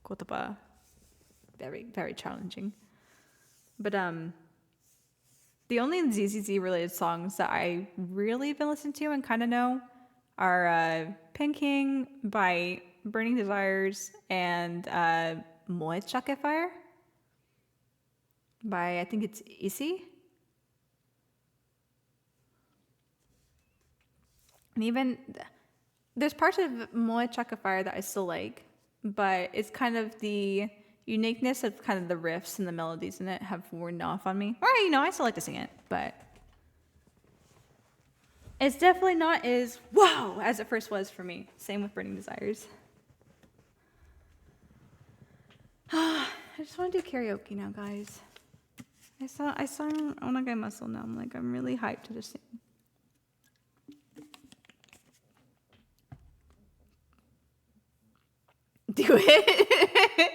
Kotoba, very, very challenging. But the only ZZZ related songs that I really been listening to and kind of know are Pinking by Burning Desires and Moe Chake Fire by, I think it's Issy. And even there's parts of Moe Chake Fire that I still like, but it's kind of the uniqueness of kind of the riffs and the melodies in it have worn off on me. Or, you know, I still like to sing it, but it's definitely not as wow as it first was for me. Same with Burning Desires. I just want to do karaoke now, guys. I sang Onagai Muscle now. I'm really hyped to just sing. Do it.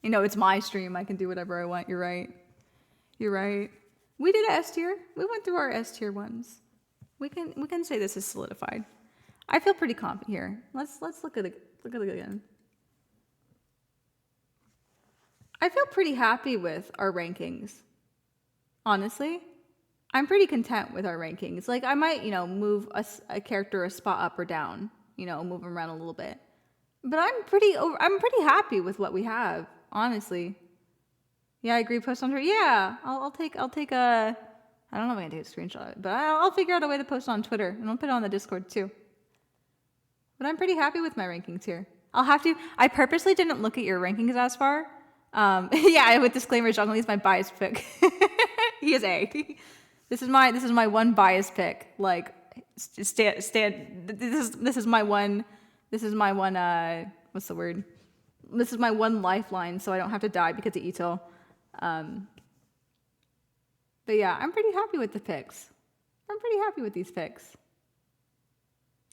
You know, it's my stream. I can do whatever I want. You're right. You're right. We did a S tier. We went through our S tier ones. We can say this is solidified. I feel pretty confident here. Let's look at it again. I feel pretty happy with our rankings. Honestly, I'm pretty content with our rankings. Like, I might, move a character a spot up or down, move them around a little bit. But I'm pretty happy with what we have, honestly. Yeah, I agree. Post on Twitter. Yeah, I'll take a. I don't know if I'm gonna take a screenshot of it, but I'll figure out a way to post it on Twitter, and I'll put it on the Discord too. But I'm pretty happy with my rankings here. I'll have to. I purposely didn't look at your rankings as far. Yeah, with disclaimer, Zhongli is my biased pick. He is A. This is my one biased pick. Like, This is my one. What's the word? This is my one lifeline, so I don't have to die because of Ito. But yeah, I'm pretty happy with the picks. I'm pretty happy with these picks.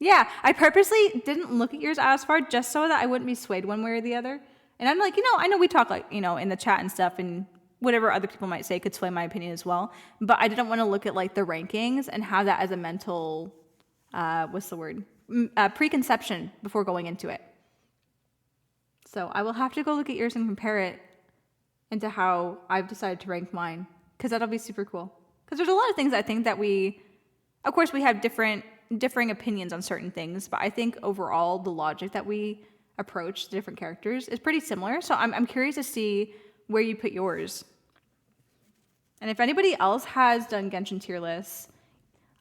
Yeah, I purposely didn't look at yours as far just so that I wouldn't be swayed one way or the other. And I'm like, I know we talk in the chat and stuff, and whatever other people might say could sway my opinion as well. But I didn't want to look at the rankings and have that as a mental, preconception before going into it. So I will have to go look at yours and compare it into how I've decided to rank mine, because that'll be super cool. Because there's a lot of things I think that of course we have differing opinions on certain things, but I think overall the logic that we approach the different characters is pretty similar. So I'm curious to see where you put yours. And if anybody else has done Genshin tier lists,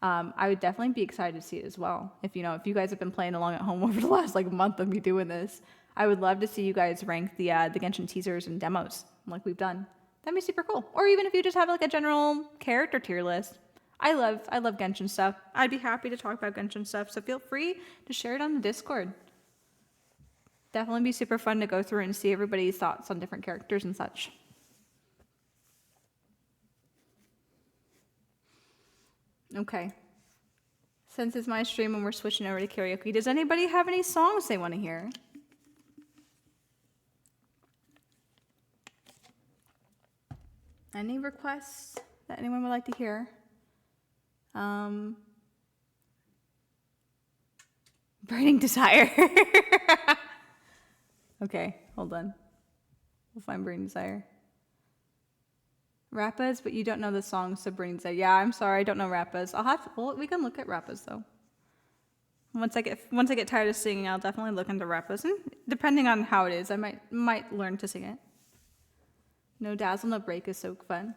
I would definitely be excited to see it as well. If you guys have been playing along at home over the last month of me doing this, I would love to see you guys rank the Genshin teasers and demos like we've done. That'd be super cool. Or even if you just have a general character tier list. I love Genshin stuff. I'd be happy to talk about Genshin stuff, so feel free to share it on the Discord. Definitely be super fun to go through and see everybody's thoughts on different characters and such. Okay. Since it's my stream and we're switching over to karaoke, does anybody have any songs they want to hear? Any requests that anyone would like to hear? Burning Desire. Okay, hold on. We'll find Burning Desire. Rappas, but you don't know the song, so Burning Desire. Yeah, I'm sorry, I don't know Rappas. We can look at Rappas though. Once I get tired of singing, I'll definitely look into Rappas, and depending on how it is, I might learn to sing it. No Dazzle, No Break is so fun.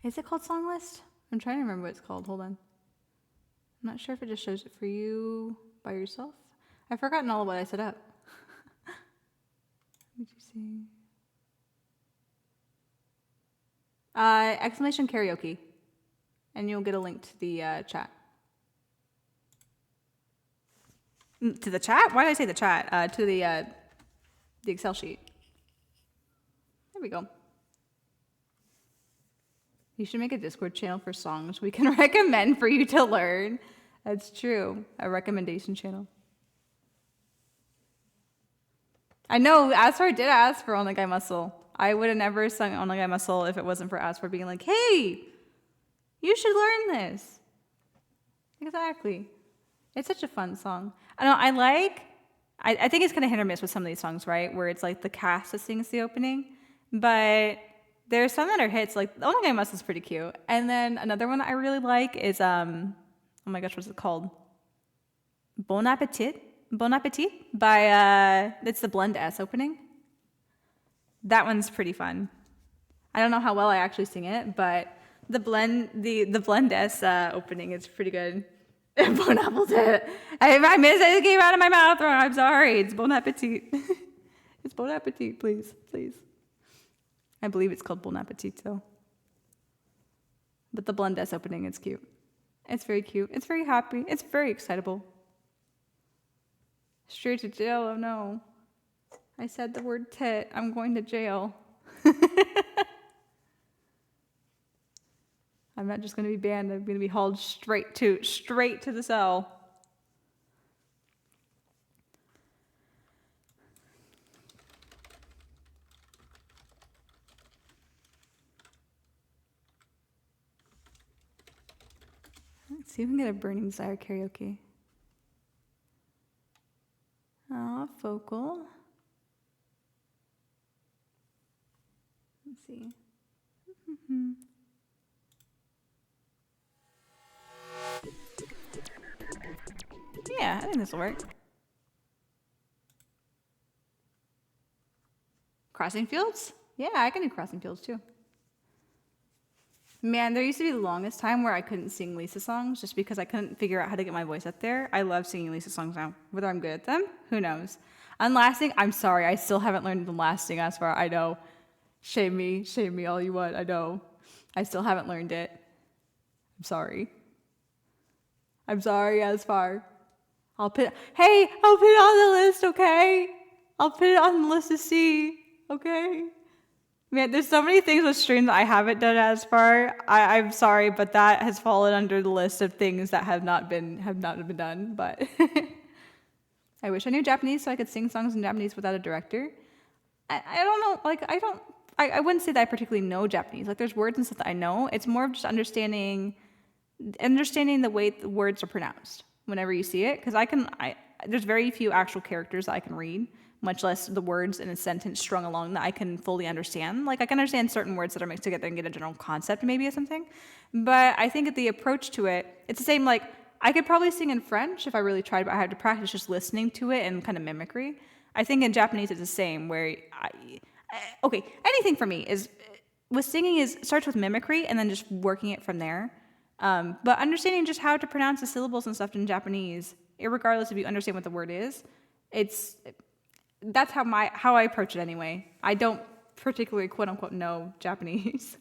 Is it called song list? I'm trying to remember what it's called. Hold on. I'm not sure if it just shows it for you by yourself. I've forgotten all of what I set up. What did you see? Exclamation karaoke. And you'll get a link to the chat. To the chat? Why did I say the chat? To the Excel sheet. There we go. You should make a Discord channel for songs we can recommend for you to learn. That's true. A recommendation channel. I know Asfar did ask for Only Guy Muscle. I would have never sung Only Guy Muscle if it wasn't for Asfar being like, hey, you should learn this. Exactly. It's such a fun song. I know, I think it's kind of hit or miss with some of these songs, right? Where it's like the cast that sings the opening. But there's some that are hits, like The Only Guy Muscle is pretty cute. And then another one that I really like is, oh my gosh, what's it called? Bon Appetit? Bon Appetit by, it's the Blend S opening. That one's pretty fun. I don't know how well I actually sing it, but the Blend S opening is pretty good. Bon Appetit. I missed it. It came out of my mouth wrong. I'm sorry. It's Bon Appetit. It's Bon Appetit, please, please. I believe it's called Bon Appetit, though. But the Blend S opening is cute. It's very cute. It's very happy. It's very excitable. Straight to jail. Oh no. I said the word tit. I'm going to jail. I'm not just going to be banned. I'm going to be hauled straight to the cell. Let's see if we can get a Burning Desire karaoke. Focal. Let's see. Yeah, I think this will work. Crossing Fields? Yeah, I can do Crossing Fields too. Man, there used to be the longest time where I couldn't sing Lisa songs just because I couldn't figure out how to get my voice up there. I love singing Lisa songs now. Whether I'm good at them, who knows? Unlasting, I'm sorry, I still haven't learned Unlasting as far. I know. Shame me all you want, I know. I still haven't learned it. I'm sorry. I'm sorry, as far. I'll put it on the list, okay? I'll put it on the list to see, okay? Man, there's so many things with streams that I haven't done as far. I'm sorry, but that has fallen under the list of things that have not been done. But I wish I knew Japanese so I could sing songs in Japanese without a director. I don't know, like I wouldn't say that I particularly know Japanese. Like there's words and stuff that I know. It's more of just understanding the way the words are pronounced whenever you see it. Because there's very few actual characters that I can read, much less the words in a sentence strung along that I can fully understand. Like I can understand certain words that are mixed together and get a general concept maybe of something. But I think that the approach to it, it's the same, like I could probably sing in French if I really tried, but I had to practice just listening to it and kind of mimicry. I think in Japanese it's the same, where anything for me is, with singing starts with mimicry and then just working it from there. But understanding just how to pronounce the syllables and stuff in Japanese, irregardless if you understand what the word is, that's how I approach it anyway. I don't particularly quote unquote know Japanese.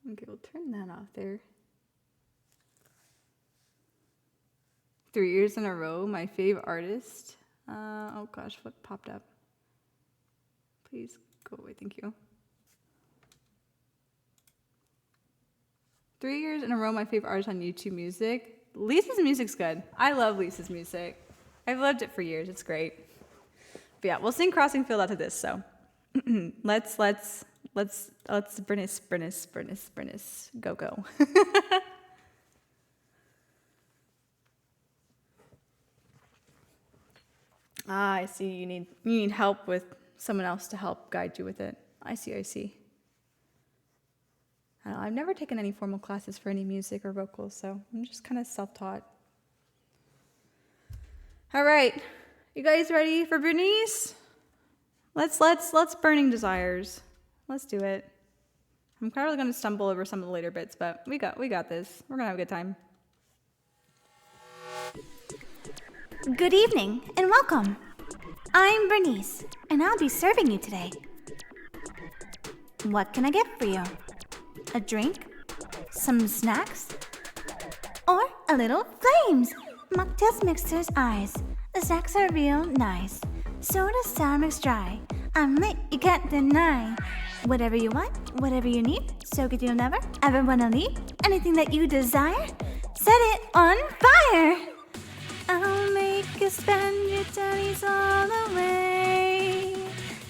Okay, we'll turn that off there. 3 years in a row, my fave artist. Oh gosh, what popped up? Please go away, thank you. 3 years in a row, my favorite artist on YouTube Music. Lisa's music's good. I love Lisa's music. I've loved it for years. It's great. But yeah, we'll sing Crossing Field after this. So let's Brennis, go. I see. You need help with someone else to help guide you with it. I see. I don't know, I've never taken any formal classes for any music or vocals, so I'm just kind of self-taught. All right. You guys ready for Bernice? Let's burning desires. Let's do it. I'm probably gonna stumble over some of the later bits, but we got this. We're gonna have a good time. Good evening and welcome. I'm Bernice, and I'll be serving you today. What can I get for you? A drink? Some snacks? Or a little flames? Mocktails mixer's eyes. The snacks are real nice. Soda sour mix dry. I'm lit, you can't deny. Whatever you want, whatever you need, so good you'll never ever wanna leave. Anything that you desire, set it on fire. I'll make you spend your pennies all away.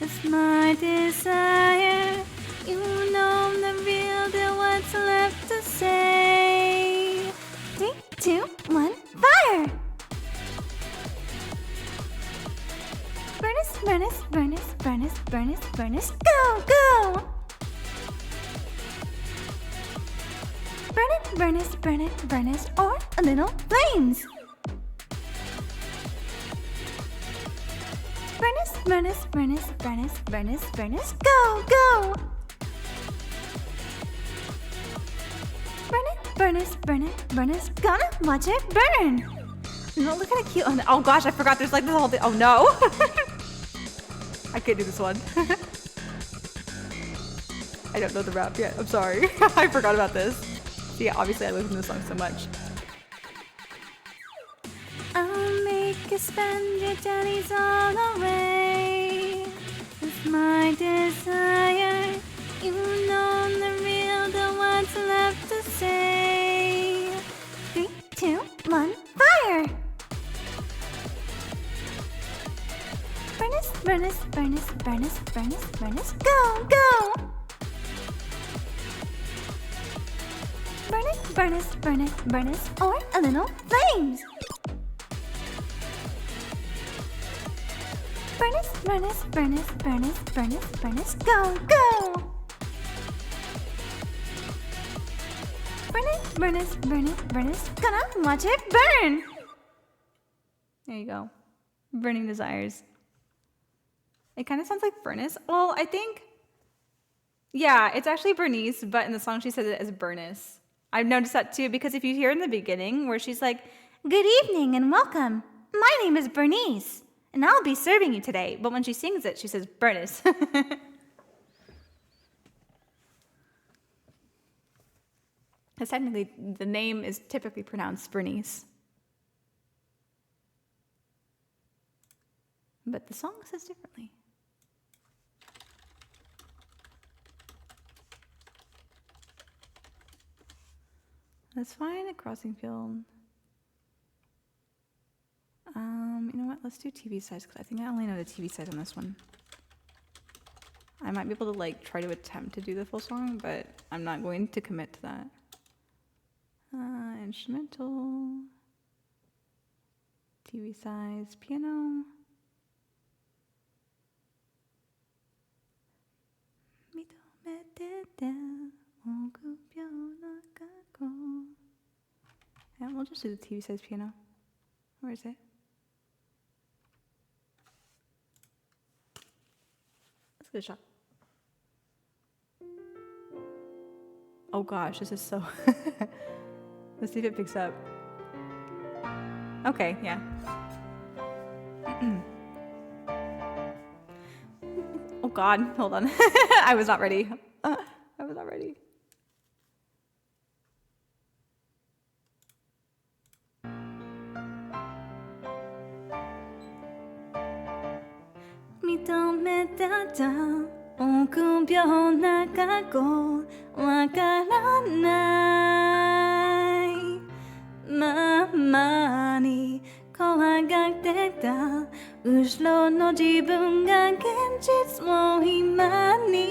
It's my desire. You know the real deal, what's left to say. 3, 2, 1, fire! Furnace, furnace, furnace, furnace, furnace, furnace, go, go! Burn it, furnace, furnace, furnace, or a little flames. Furnace, furnace, furnace, furnace, furnace, furnace, go, go! Burn it, furnace, furnace, furnace, gonna watch it burn! No, look at it cute. Oh gosh, I forgot there's like this whole thing. Oh no! I can't do this one. I don't know the rap yet. I'm sorry. I forgot about this. So yeah, obviously I listen to this song so much. I'll make you spend your pennies all away. It's my desire. You know the real, the what's left to say. 3, 2, 1, fire! Furnace, furnace, furnace, furnace, furnace, furnace, go, go! Furnace, furnace, furnace, furnace, or a little flames. Furnace, furnace, furnace, furnace, furnace, furnace, go, go! Furnace, furnace, furnace, furnace, gonna watch it burn! There you go. Burning desires. It kind of sounds like furnace. Well, I think, yeah, it's actually Bernice, but in the song she says it as Bernice. I've noticed that too, because if you hear in the beginning where she's like, good evening and welcome. My name is Bernice, and I'll be serving you today. But when she sings it, she says Bernice. Because technically, the name is typically pronounced Bernice. But the song says differently. Let's find a crossing field. You know what? Let's do TV size, because I think I only know the TV size on this one. I might be able to like try to attempt to do the full song, but I'm not going to commit to that. Instrumental. TV size, piano. Yeah, we'll just do the TV size piano. Where is it? Let's get a shot. Oh gosh, this is so... Let's see if it picks up. Okay, yeah. Oh god, hold on. I was not ready. I was not ready.臆病な過去わからないままに怖がってた後ろの自分が現実を今に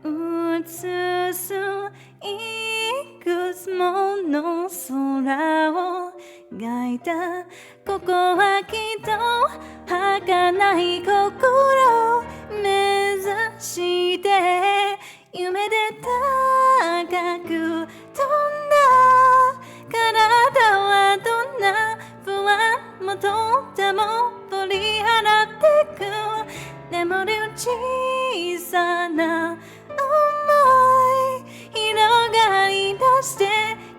映すいくつもの空を描いたここはきっと儚い心を目指して夢で高く飛んだ体はどんな不安小さな想い広がり出して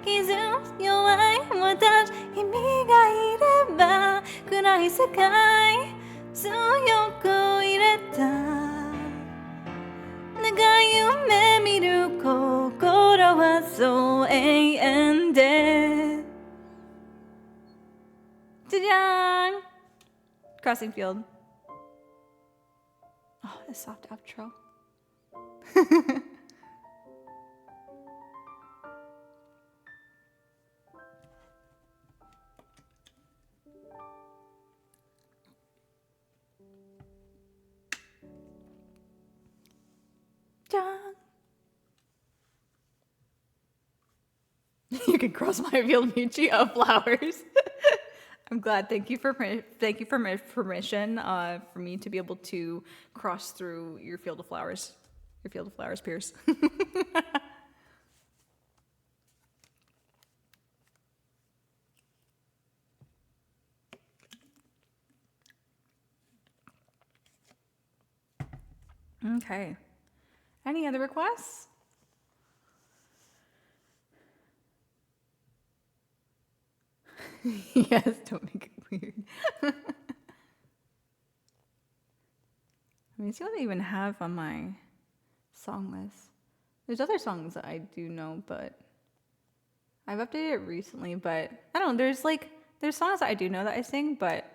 傷弱い私君がいれば暗い世界強く入れた長い夢見る心はそう永遠でじゃじゃーん Crossing Field. Oh, a soft outro. You can cross my field, Michi, of flowers. I'm glad. Thank you for my permission for me to be able to cross through your field of flowers. Your field of flowers, Pierce. Okay. Any other requests? Yes, don't make it weird. Let me see what I even have on my song list. There's other songs that I do know, but I've updated it recently, but I don't know, there's songs that I do know that I sing, but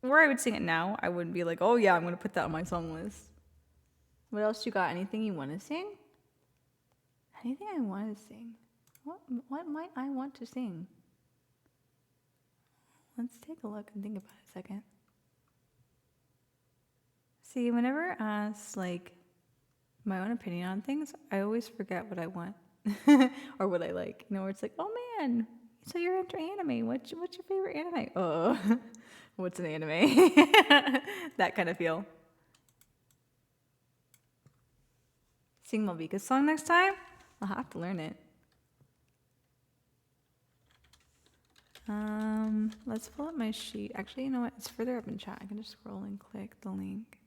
where I would sing it now, I wouldn't be like, oh yeah, I'm gonna put that on my song list. What else you got? Anything you want to sing? Anything I want to sing? What might I want to sing? Let's take a look and think about it a second. See, whenever I ask like my own opinion on things, I always forget what I want or what I like. You know, where it's like, oh man, so you're into anime. What's your favorite anime? Oh, what's an anime? That kind of feel. Sing Malvika's song next time? I'll have to learn it. Let's pull up my sheet. Actually, you know what? It's further up in chat. I can just scroll and click the link.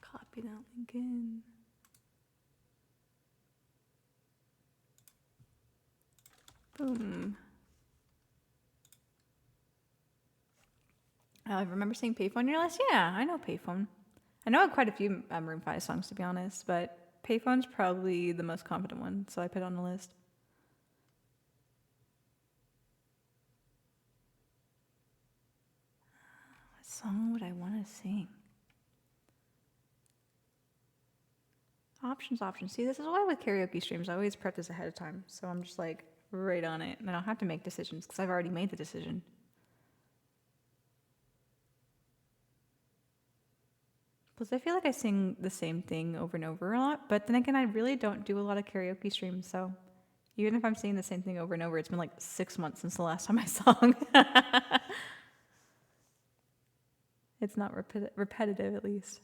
Copy that link in. Boom. I remember seeing Payphone on your list. Yeah, I know Payphone. I know quite a few Maroon 5 songs, to be honest, but Payphone's probably the most confident one, so I put it on the list. What song would I want to sing? Options. See, this is why with karaoke streams, I always prep this ahead of time, so I'm just like right on it, and I don't have to make decisions because I've already made the decision. Plus, I feel like I sing the same thing over and over a lot, but then again, I really don't do a lot of karaoke streams, so even if I'm singing the same thing over and over, it's been like 6 months since the last time I sung. It's not repetitive, at least.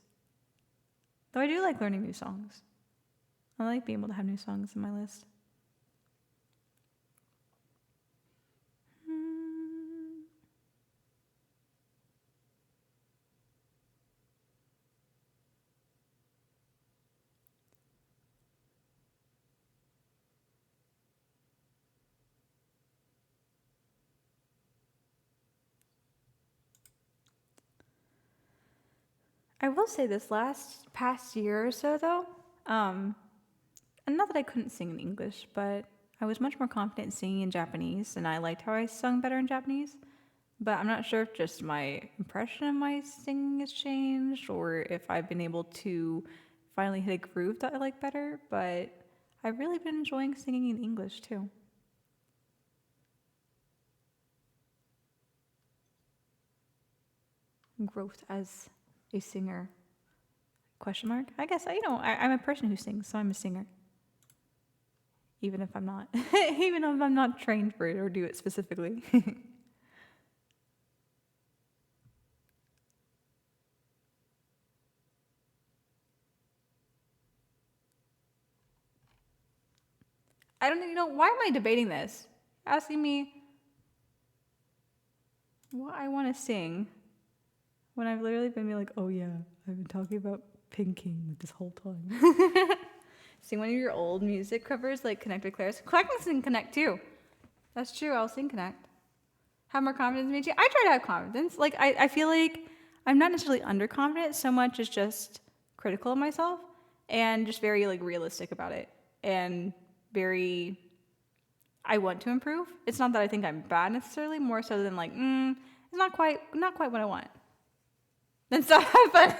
Though I do like learning new songs. I like being able to have new songs in my list. I will say this past year or so, though, and not that I couldn't sing in English, but I was much more confident in singing in Japanese, and I liked how I sung better in Japanese. But I'm not sure if just my impression of my singing has changed, or if I've been able to finally hit a groove that I like better, but I've really been enjoying singing in English, too. Growth as a singer? Question mark? I guess, I'm a person who sings, so I'm a singer. Even if I'm not. Even if I'm not trained for it or do it specifically. I don't even know, why am I debating this? Asking me what I want to sing. When I've literally been like, oh yeah, I've been talking about pinking this whole time. Sing one of your old music covers, like Connect with Claire's. Connect can sing Connect too. That's true, I'll sing Connect. Have more confidence in me too. I try to have confidence. Like, I feel like I'm not necessarily underconfident so much as just critical of myself and just very like realistic about it and very, I want to improve. It's not that I think I'm bad necessarily, more so than like, it's not quite what I want. Then stop, have fun.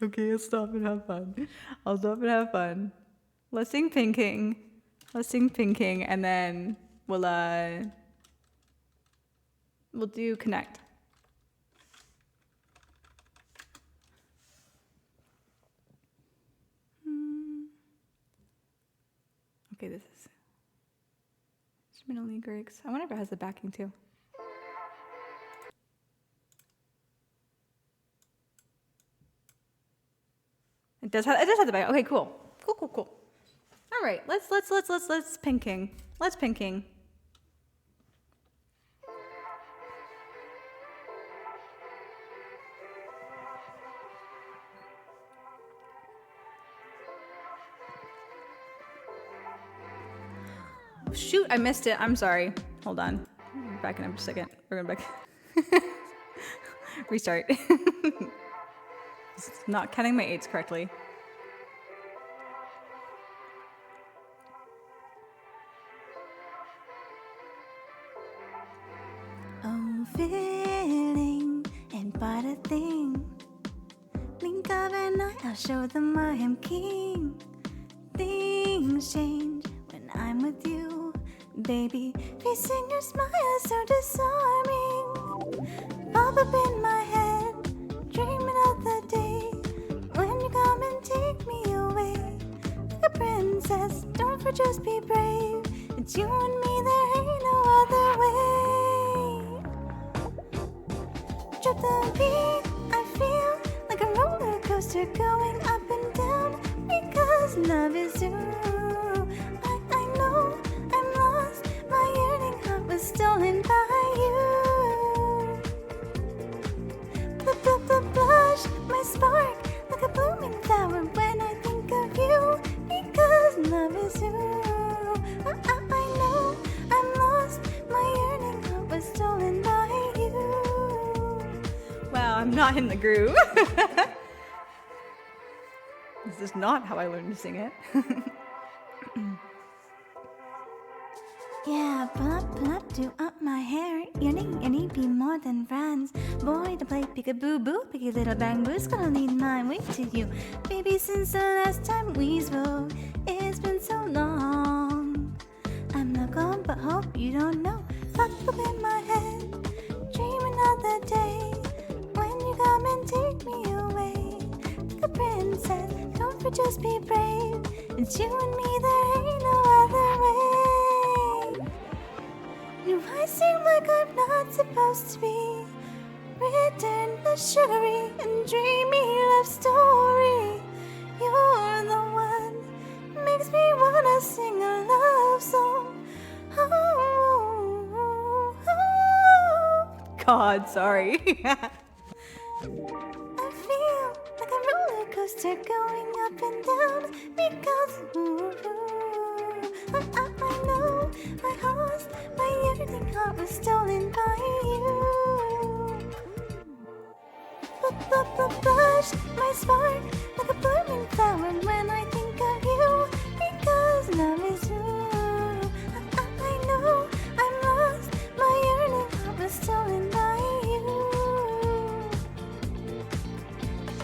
Okay, I'll stop and have fun. I'll stop and have fun. Let's sing Pinking. And then we'll do Connect. Okay, this is instrumental lyrics. I wonder if it has the backing too. It does have the backing. Okay, cool. All right, let's Pinking. Let's Pinking. Shoot, I missed it. I'm sorry. Hold on. Backing up a second. We're going back. Restart. It's not counting my 8s correctly. Oh, feeling ain't but a thing. Blink of an eye, I'll show them I am king. Things change when I'm with you, baby. Facing your smile is so disarming. Pop up in my head, dreaming of the day when you come and take me away. Like a princess, don't for just be brave. It's you and me, there ain't no other way. Drop the beat, I feel like a roller coaster going up and down because love is you. I know I'm lost, my yearning heart was stolen by you. The blush, my spark, like a blooming flower when I think of you because love is you. I know I'm lost, my yearning heart was stolen by you. Wow, I'm not in the groove. This is not how I learned to sing it. Yeah, pull up, do up my hair. You need be more than friends. Boy, to play peekaboo, picky little bamboo's gonna lead my way to you. Baby, since the last time we spoke, it's been so long. I'm not gone, but hope you don't know. Pop up in my head, dreaming of the day when you come and take me away. Like a princess, don't for just be brave. It's you and me, there ain't no other way. Do I seem like I'm not supposed to be written a sugary and dreamy love story? You're the one makes me wanna sing a love song. Oh, God, sorry. I feel like a roller coaster going up and down because I know my heart, my yearning heart was stolen by you. Blush, my spark, like a blooming flower when I think of you because love is you. I know I'm lost, my yearning heart was stolen by you.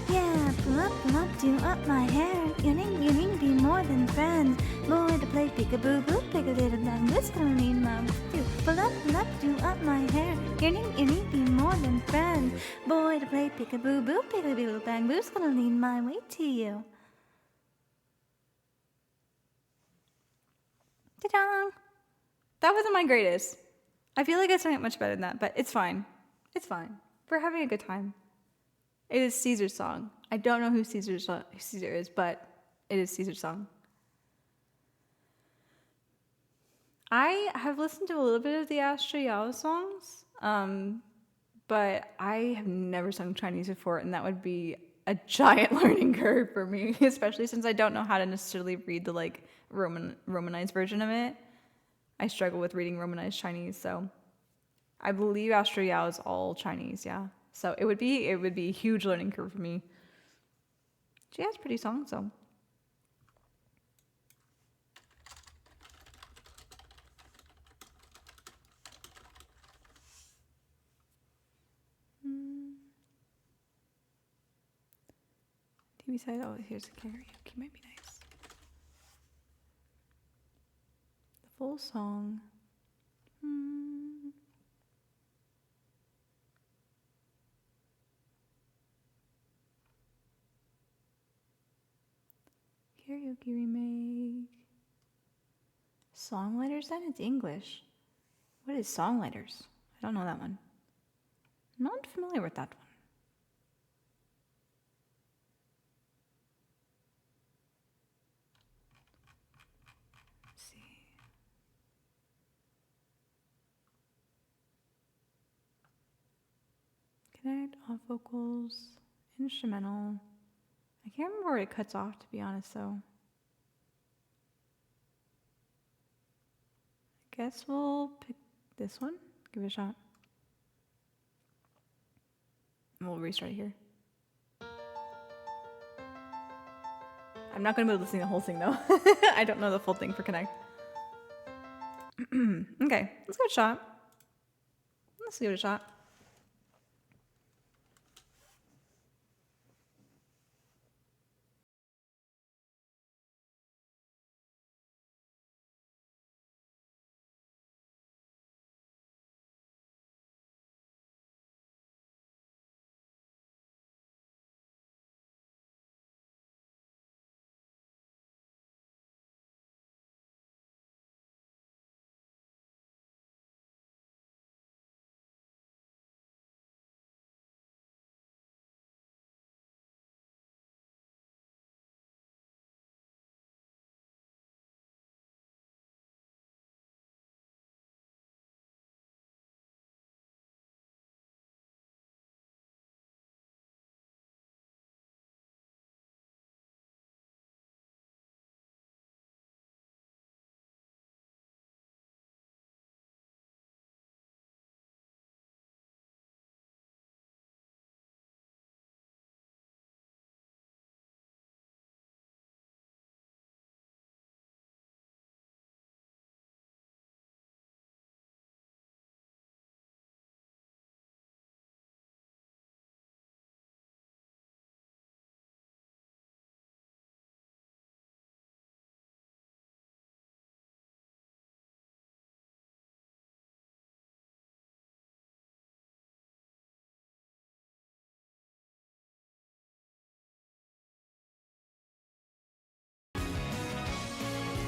Yeah, pull up, do up my hair. You need be more than friends. Boy, to play peekaboo, pick a little bamboo's gonna need my too. Pull up, do up my hair. You need be more than friends. Boy, to play peekaboo, pick a little bamboo's gonna lead my way to you. Ta-da! That wasn't my greatest. I feel like I sang it much better than that, but it's fine. It's fine. We're having a good time. It is Caesar's song. I don't know who Caesar is, but it is Caesar's song. I have listened to a little bit of the Astro Yao songs, but I have never sung Chinese before, and that would be a giant learning curve for me, especially since I don't know how to necessarily read the like Romanized version of it. I struggle with reading Romanized Chinese, so I believe Astro Yao is all Chinese, yeah. So it would be a huge learning curve for me. She has pretty songs though. TV side, oh, here's the karaoke, might be nice. The full song. Karaoke remake. Songwriters then? It's English. What is Songwriters? I don't know that one. I'm not familiar with that one. Let's see. Connect, off vocals, instrumental. I can't remember where it cuts off, to be honest, though. I guess we'll pick this one. Give it a shot. And we'll restart here. I'm not going to be able to sing the whole thing, though. I don't know the full thing for Connect. Okay, let's give it a shot. Let's give it a shot.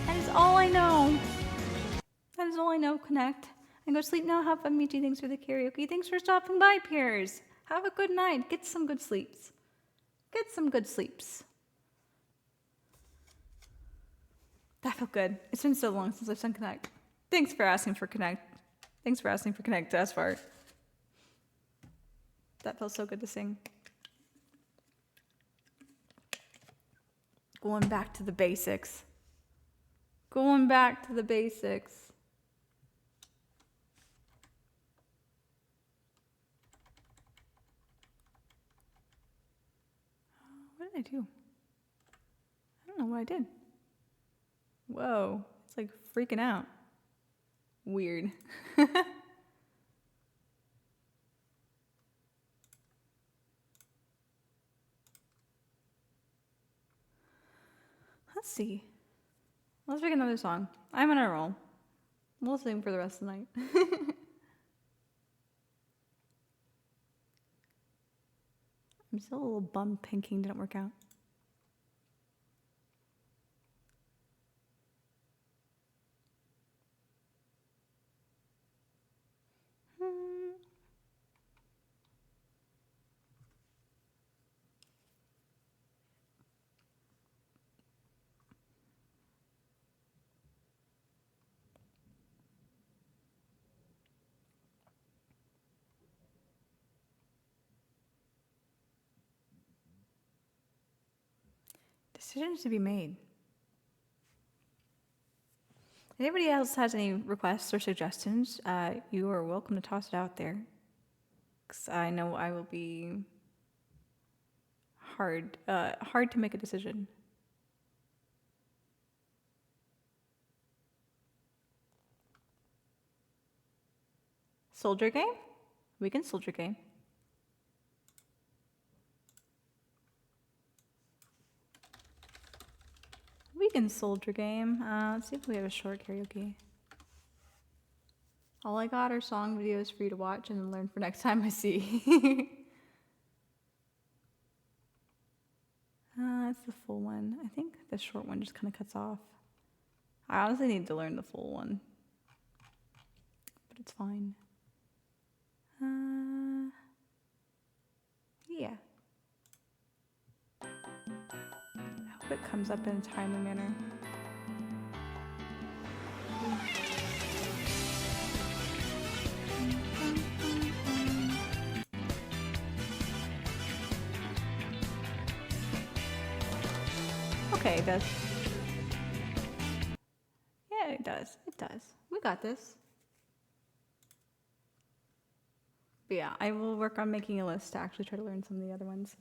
That is all I know. That is all I know, Connect. I go to sleep now. Have fun, Michi. Thanks for the karaoke. Thanks for stopping by, Piers. Have a good night. Get some good sleeps. Get some good sleeps. That felt good. It's been so long since I've sung Connect. Thanks for asking for Connect. Thanks for asking for Connect as far. That felt so good to sing. Going back to the basics. Going back to the basics. What did I do? I don't know what I did. Whoa, it's like freaking out. Weird. Let's see. Let's pick another song. I'm on a roll. We'll sing for the rest of the night. I'm still a little bummed Pinking didn't work out. Decisions to be made. If anybody else has any requests or suggestions, you are welcome to toss it out there. Because I know I will be hard to make a decision. Soldier game? We can soldier game. We can soldier game. Let's see if we have a short karaoke. All I got are song videos for you to watch and then learn for next time I see. That's the full one. I think the short one just kind of cuts off. I honestly need to learn the full one. But it's fine. Yeah. I hope it comes up in a timely manner. Okay, it does. Yeah, it does. It does. We got this. But yeah, I will work on making a list to actually try to learn some of the other ones.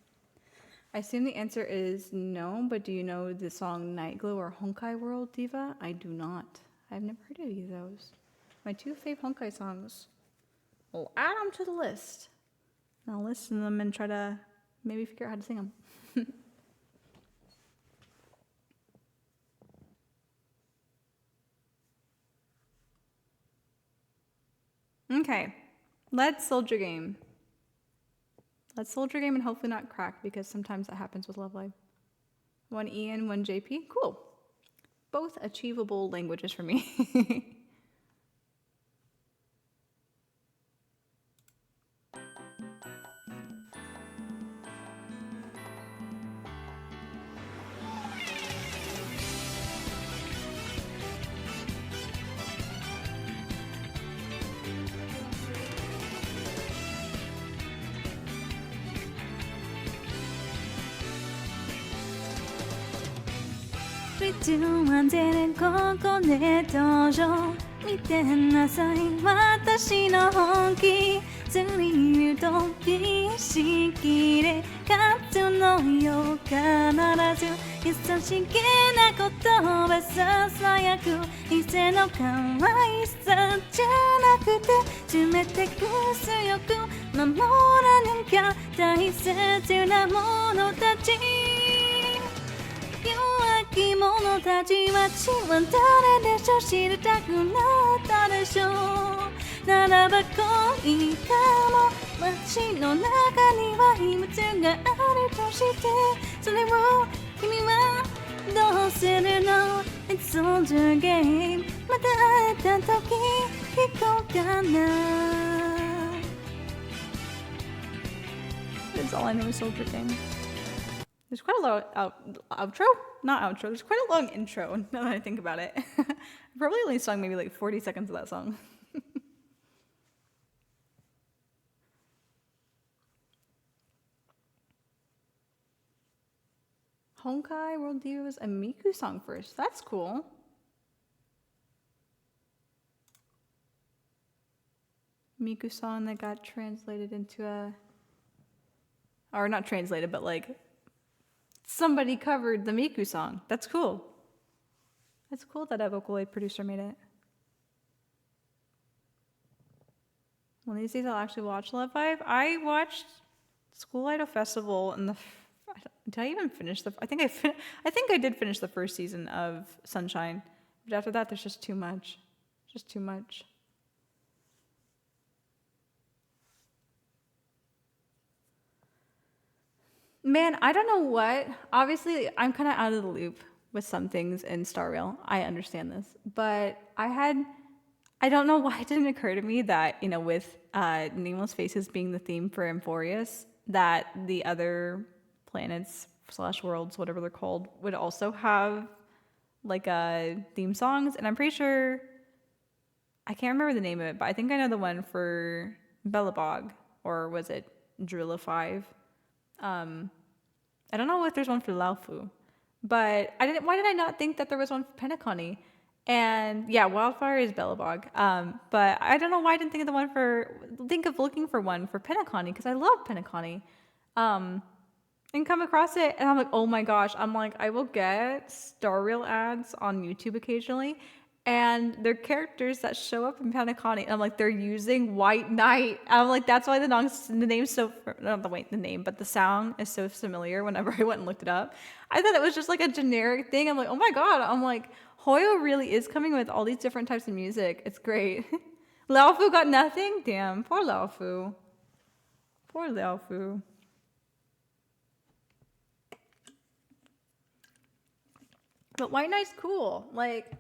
I assume the answer is no, but do you know the song Night Glow or Honkai World Diva? I do not. I've never heard of either of those. My two fave Honkai songs. We'll add them to the list. And I'll listen to them and try to maybe figure out how to sing them. Okay, let's soldier game. Let's soldier game and hopefully not crack because sometimes that happens with Love Live. One Ian, one JP. Cool. Both achievable languages for me.安全ここで登場見てなさい私の本気スリルと美意識で勝つのよ必ず優しげな言葉ささやく偽の可愛さじゃなくて冷てく強く守らなきゃ大切なものたち弱き者たちは血は誰でしょう知りたくなったでしょうならば恋かも街の中には秘密があるとしてそれを君はどうするの It's soldier game また会えた時聞こうかな That's all I know is soldier game. There's quite a long outro? Not outro. There's quite a long intro now that I think about it. I probably only sung maybe like 40 seconds of that song. Honkai World Diva was a Miku song first. That's cool. Miku song that got translated into a... Or not translated, but like... Somebody covered the Miku song. That's cool. That's cool that a Vocaloid producer made it. One of these days I'll actually watch Love Live. I watched School Idol Festival and did I even finish the... I think I did finish the first season of Sunshine. But after that, there's just too much. Just too much. Man, I don't know what. Obviously, I'm kind of out of the loop with some things in Star Rail. I understand this. But I don't know why it didn't occur to me that, you know, with Nameless Faces being the theme for Amphorius, that the other planets / worlds, whatever they're called, would also have like theme songs. And I'm pretty sure, I can't remember the name of it, but I think I know the one for Bellabog, or was it Drilla 5? I don't know if there's one for Laofu, But why did I not think that there was one for Penacony? And yeah, Wildfire is Bellabog. But I don't know why I didn't think of looking for one for Penacony, because I love Penacony. And come across it, and I'm like, oh my gosh. I'm like, I will get Star Reel ads on YouTube occasionally, and they're characters that show up in Penacony. And I'm like, they're using White Knight. And I'm like, that's why the name's so, not the name, but the sound is so familiar whenever I went and looked it up. I thought it was just like a generic thing. I'm like, oh my God. I'm like, Hoyo really is coming with all these different types of music. It's great. Laofu got nothing? Damn, poor Laofu. Poor Laofu. But White Knight's cool. Like,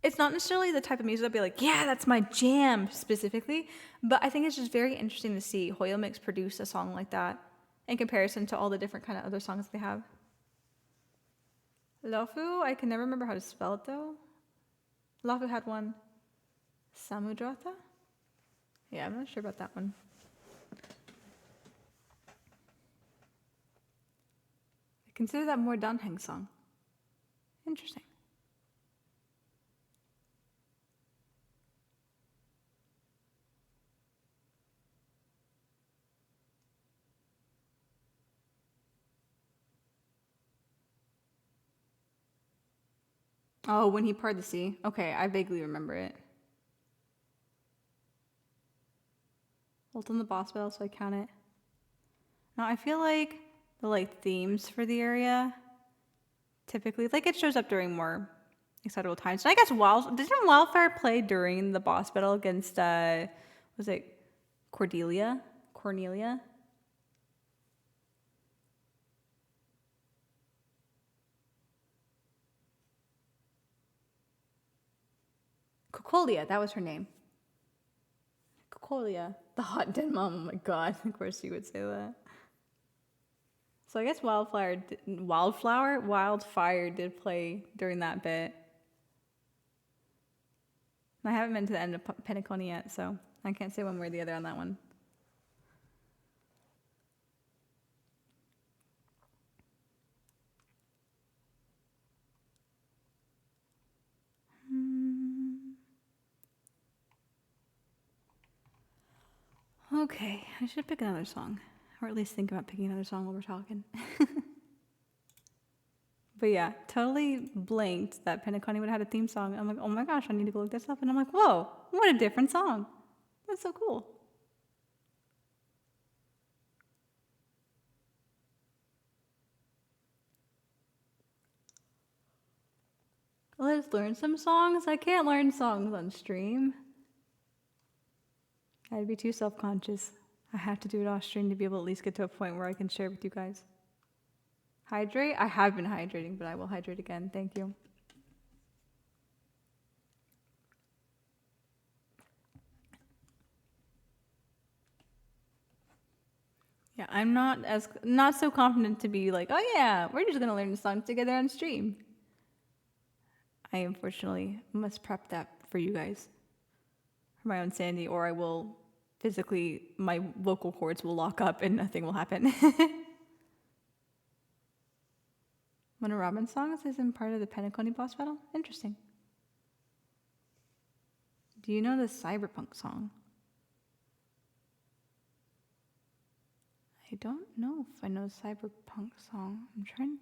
it's not necessarily the type of music I'd be like, yeah, that's my jam specifically. But I think it's just very interesting to see Hoyo Mix produce a song like that in comparison to all the different kind of other songs they have. Lofu, I can never remember how to spell it though. Lofu had one. Samudrata? Yeah, I'm not sure about that one. I consider that more Danheng song. Interesting. Oh, when he parted the sea. Okay, I vaguely remember it. Hold on the boss battle so I count it. Now I feel like the themes for the area typically it shows up during more excitable times. And I guess didn't Wildfire play during the boss battle against was it Cornelia? Cocolia, that was her name. Cocolia, the hot dead mom. Oh my God, of course you would say that. So I guess Wildfire did play during that bit. I haven't been to the end of Penacony yet, so I can't say one way or the other on that one. Okay, I should pick another song. Or at least think about picking another song while we're talking. But yeah, totally blanked that Penacony would have had a theme song. I'm like, oh my gosh, I need to go look this up. And I'm like, whoa, what a different song. That's so cool. Let's learn some songs. I can't learn songs on stream. I'd be too self-conscious. I have to do it off stream to be able to at least get to a point where I can share with you guys. Hydrate? I have been hydrating, but I will hydrate again. Thank you. Yeah, I'm not so confident to be like, oh yeah, we're just gonna learn the songs together on stream. I unfortunately must prep that for you guys, for my own sanity, or I will physically, my vocal cords will lock up and nothing will happen. One of Robin's songs isn't part of the Penacony boss battle? Interesting. Do you know the cyberpunk song? I don't know if I know the cyberpunk song. I'm trying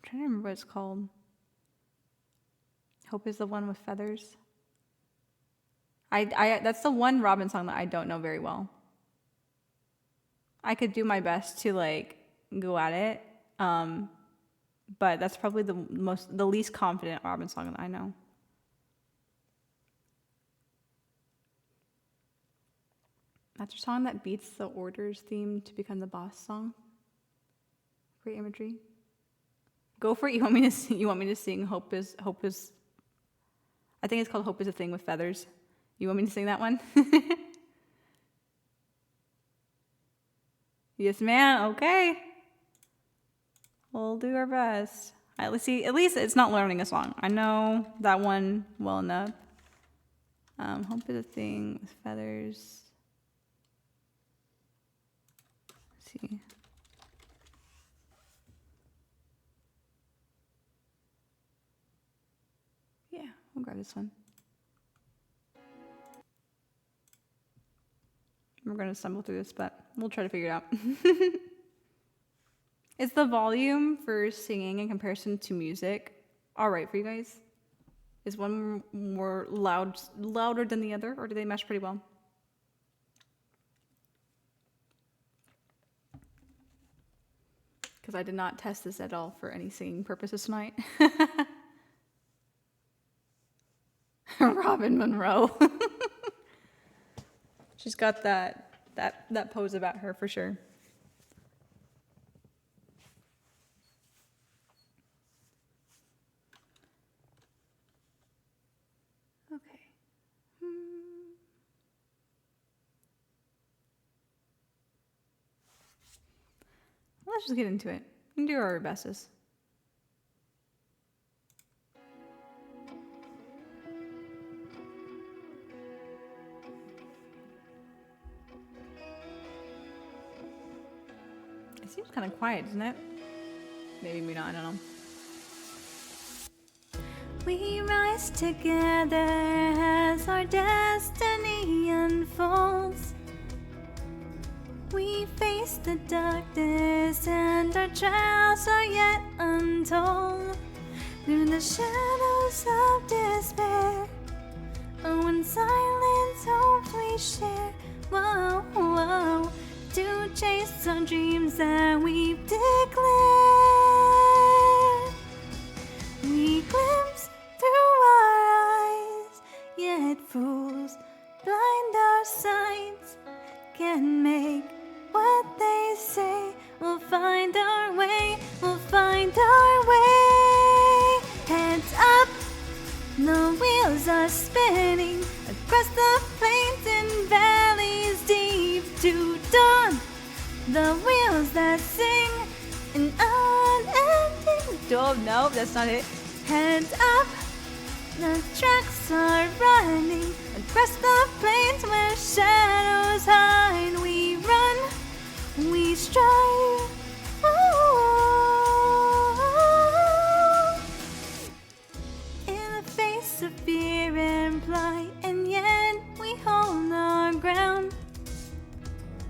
to remember what it's called. Hope is the one with feathers. That's the one Robin song that I don't know very well. I could do my best to go at it, but that's probably the least confident Robin song that I know. That's a song that beats the Orders theme to become the boss song. Great imagery. Go for it. You want me to sing Hope is I think it's called Hope is a Thing with Feathers. You want me to sing that one? Yes, ma'am. Okay. We'll do our best. At least it's not learning a song. I know that one well enough. Hope is a Thing with Feathers. Let's see. we'll grab this one. We're gonna stumble through this, but we'll try to figure it out. Is the volume for singing in comparison to music all right for you guys? Is one more louder than the other, or do they mesh pretty well? Because I did not test this at all for any singing purposes tonight. Robin Monroe. She's got that pose about her for sure. Okay. Let's just get into it and do our bestest. It seems kind of quiet, doesn't it? Maybe not, I don't know. We rise together as our destiny unfolds. We face the darkness and our trials are yet untold. Through the shadows of despair, oh, in silence hopes we share. Whoa, whoa, to chase our dreams that we've declared. We glimpse through our eyes, yet fools blind our sights. Can make what they say. We'll find our way, we'll find our way. Heads up, the wheels are spinning across the plains and valleys deep to dawn. The wheels that sing an unending. Oh no, that's not it. Heads up, the tracks are running across the plains where shadows hide. We run, we strive. Oh, in the face of fear and plight, and yet we hold our ground.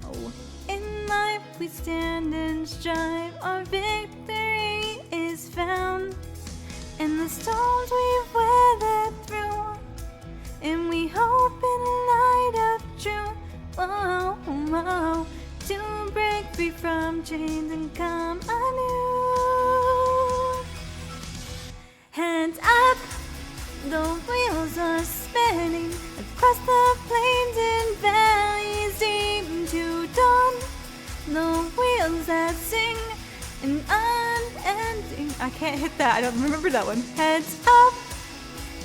Oh, in life we stand and strive. Our victory is found. And the storms we've weathered through, and we hope in a light of truth. Whoa, whoa, to break free from chains and come anew. Hands up, the wheels are spinning across the plains and valleys deep to dawn. The wheels that sing an unending. I can't hit that. I don't remember that one. Heads up,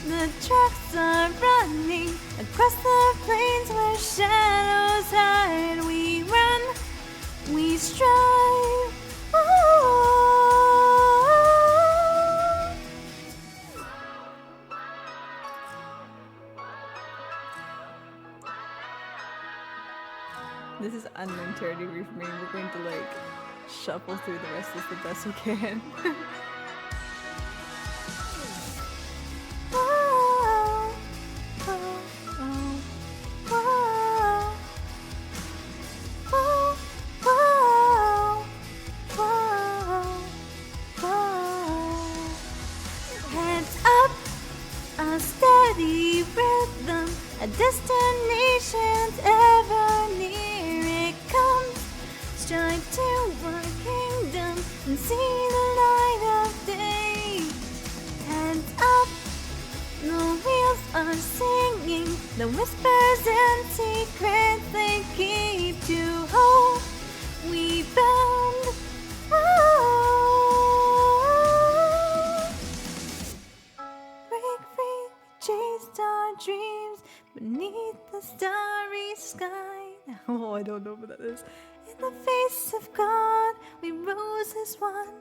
the tracks are running across the plains where shadows hide. We run, we strive. Oh. This is unknown territory for me. We're going to like shuffle through the rest of this the best we can. Whoa, whoa, whoa, whoa, whoa, whoa, whoa. Hands up, a steady rhythm, a destination's ever near. It comes. Strive to our kingdom and see the light of day. Hands up, the wheels are singing, the whispers and secrets they keep to hold. We bound. Oh. Break free, we chased our dreams beneath the starry sky. Oh, I don't know what that is. In the face of God, we rose as one.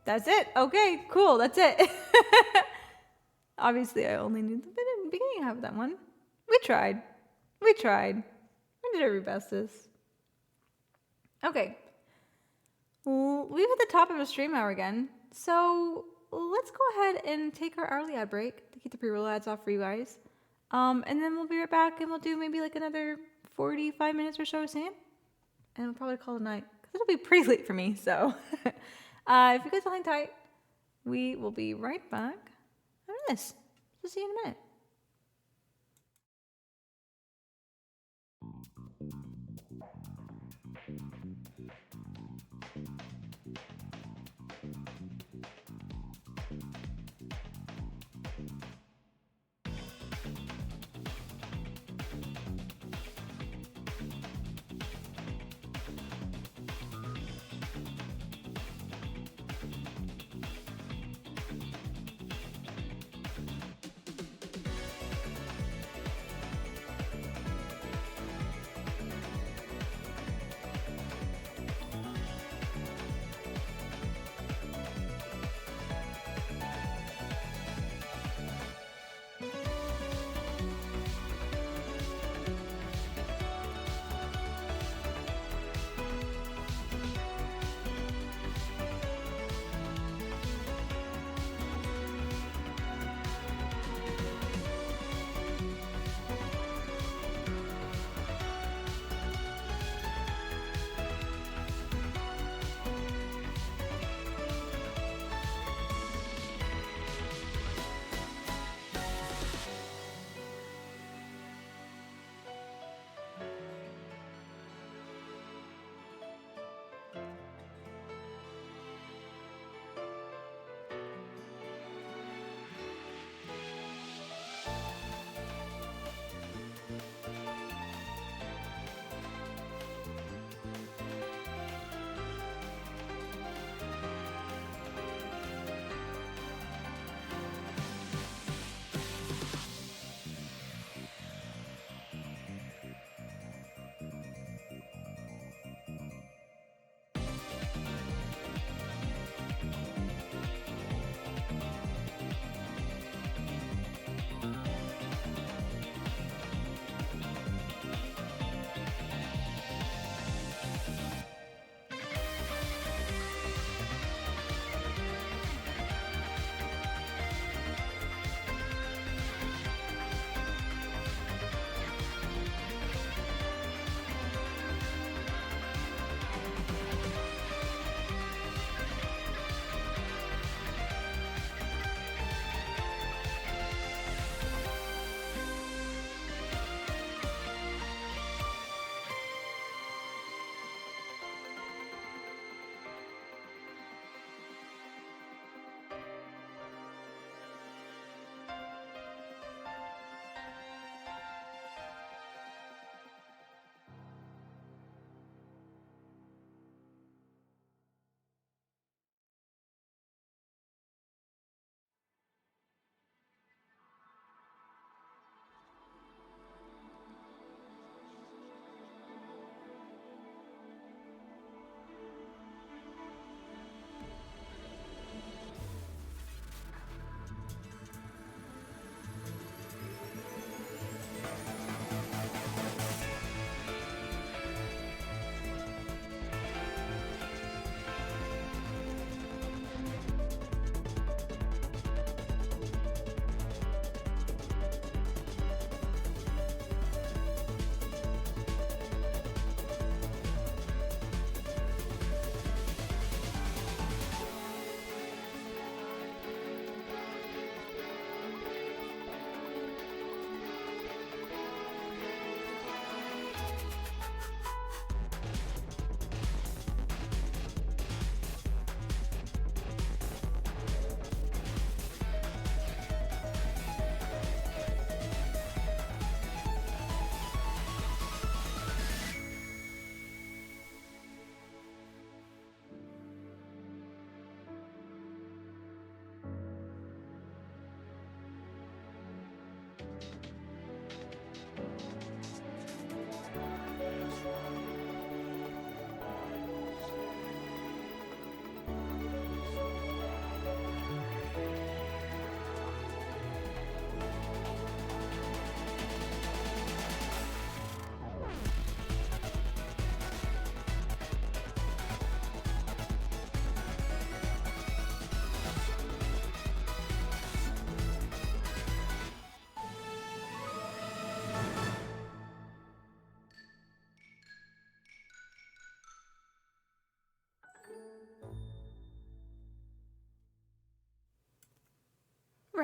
That's it. Okay, cool. That's it. Obviously, I only knew the beginning half of that one. We tried. We tried. We did our bestest. Okay. Well, we've hit the top of a stream hour again. So let's go ahead and take our early ad break to keep the pre-roll ads off for you guys. And then we'll be right back and we'll do maybe like another 45 minutes or so of Sam. And we'll probably call it a night because it'll be pretty late for me. So if you guys hang tight, we will be right back after this. So see you in a minute.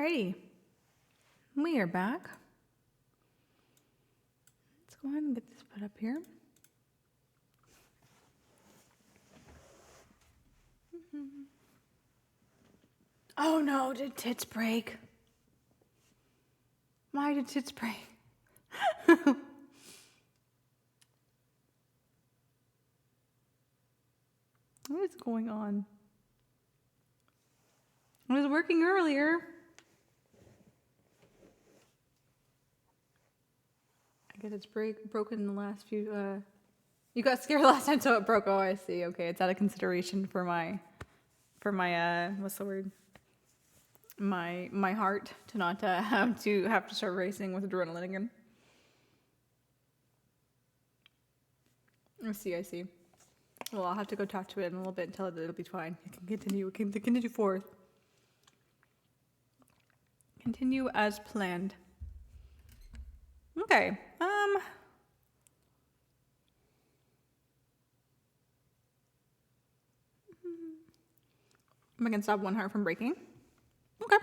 Alrighty. We are back. Let's go ahead and get this put up here. Oh no, did tits break? Why did tits break? What is going on? It was working earlier. I guess it's broken in the last few. You got scared last time, so it broke. Oh, I see. Okay, it's out of consideration for my what's the word? My heart to not have to start racing with adrenaline again. I see. Well, I'll have to go talk to it in a little bit and tell it that it'll be fine. It can continue. It can continue forth. Continue as planned. Okay. Am I gonna stop one heart from breaking? Okay.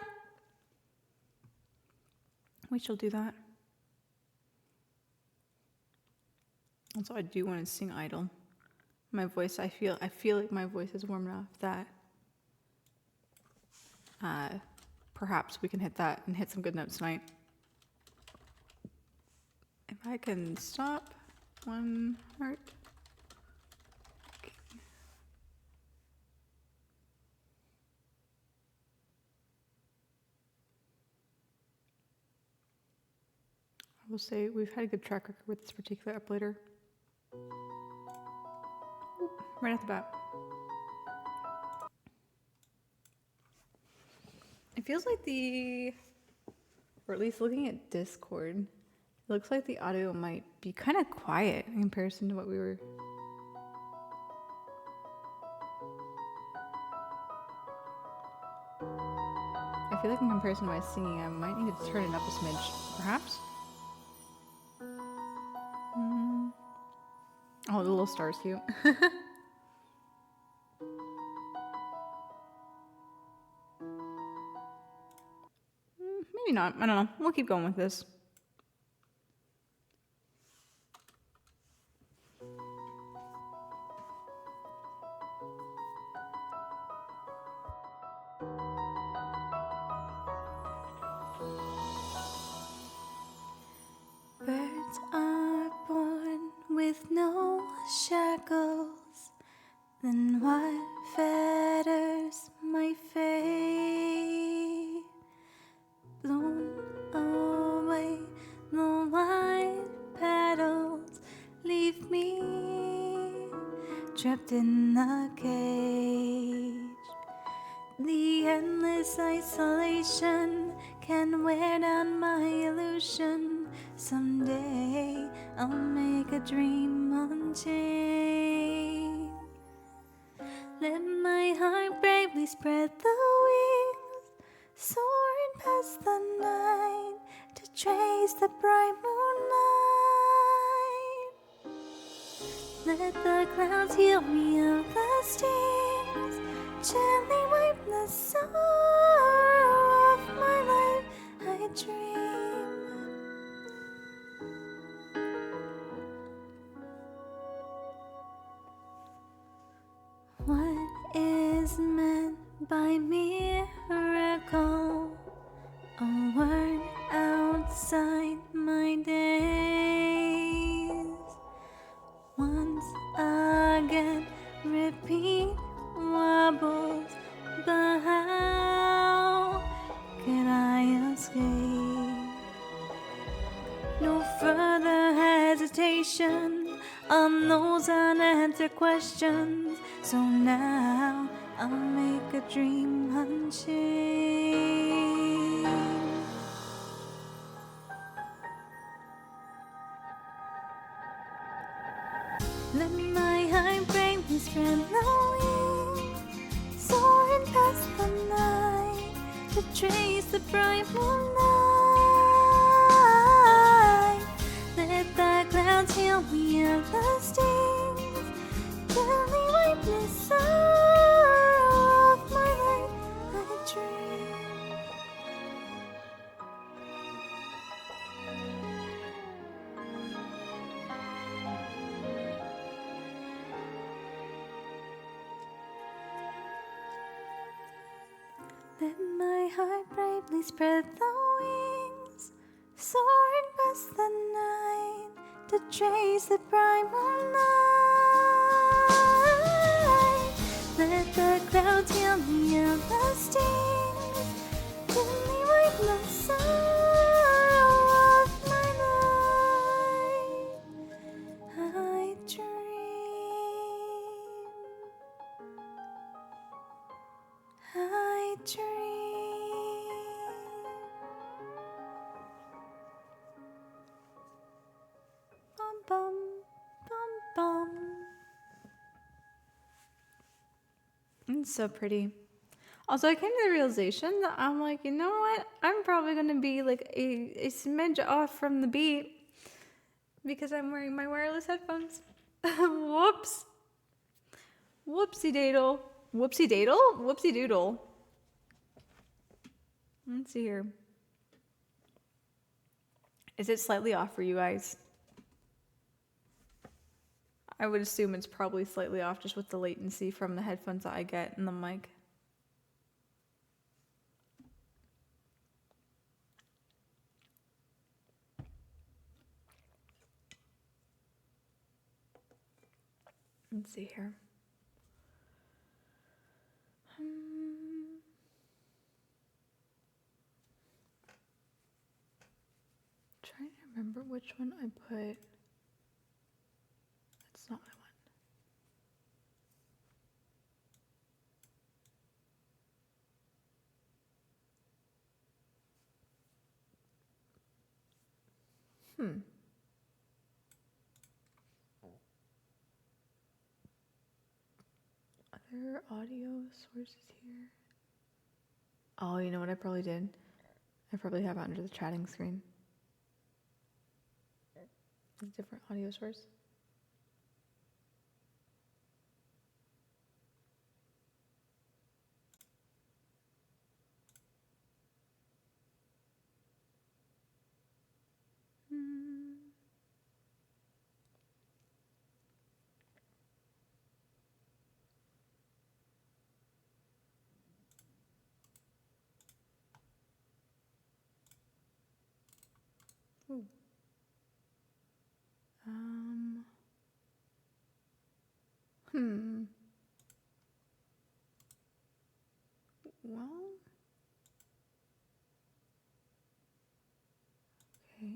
We shall do that. Also, I do want to sing Idle. My voice, I feel like my voice is warm enough that perhaps we can hit that and hit some good notes tonight. If I can stop one heart. Okay. I will say we've had a good track record with this particular uploader. Right off the bat. It feels like or at least looking at Discord, it looks like the audio might be kind of quiet in comparison to what we were. I feel like in comparison to my singing, I might need to turn it up a smidge, perhaps? Oh, the little star's cute. Maybe not. I don't know. We'll keep going with this. Birds are born with no shackles. Then what fetters my fate? Blown away, the white petals leave me trapped in the cage. The endless isolation can wear down my illusion. Someday I'll make a dream unchained. Let my heart bravely spread the wings, soaring past the night to trace the bright moonlight. Let the clouds heal me of the stings, gently wipe the sorrow of my life. I dream. What is meant by miracle? A word outside my days. Once again, repeat wobbles, but how could I escape? No further hesitation on those unanswered questions. So now I'll make a dream unchained. Let my heart bravely spread the wings, soaring past the night to trace the bright moonlight. Let the clouds heal me of the stings, gently wipe the sorrow of my life. I dream. Let my heart bravely spread the wings, soaring past the night to chase the primal light. Let the clouds heal me of the stings, gently wipe the sorrow of my life. I dream, I dream. Bum bum bum bum. It's so pretty. Also, I came to the realization that I'm like, you know what? I'm probably gonna be like a smidge off from the beat because I'm wearing my wireless headphones. Whoops. Whoopsie daddle. Whoopsie daddle? Whoopsie doodle. Let's see here. Is it slightly off for you guys? I would assume it's probably slightly off just with the latency from the headphones that I get and the mic. Let's see here. Trying to remember which one I put. That's not what I want. Other audio sources here. Oh, you know what I probably did? I probably have it under the chatting screen. A different audio source. Ooh. Well. Okay.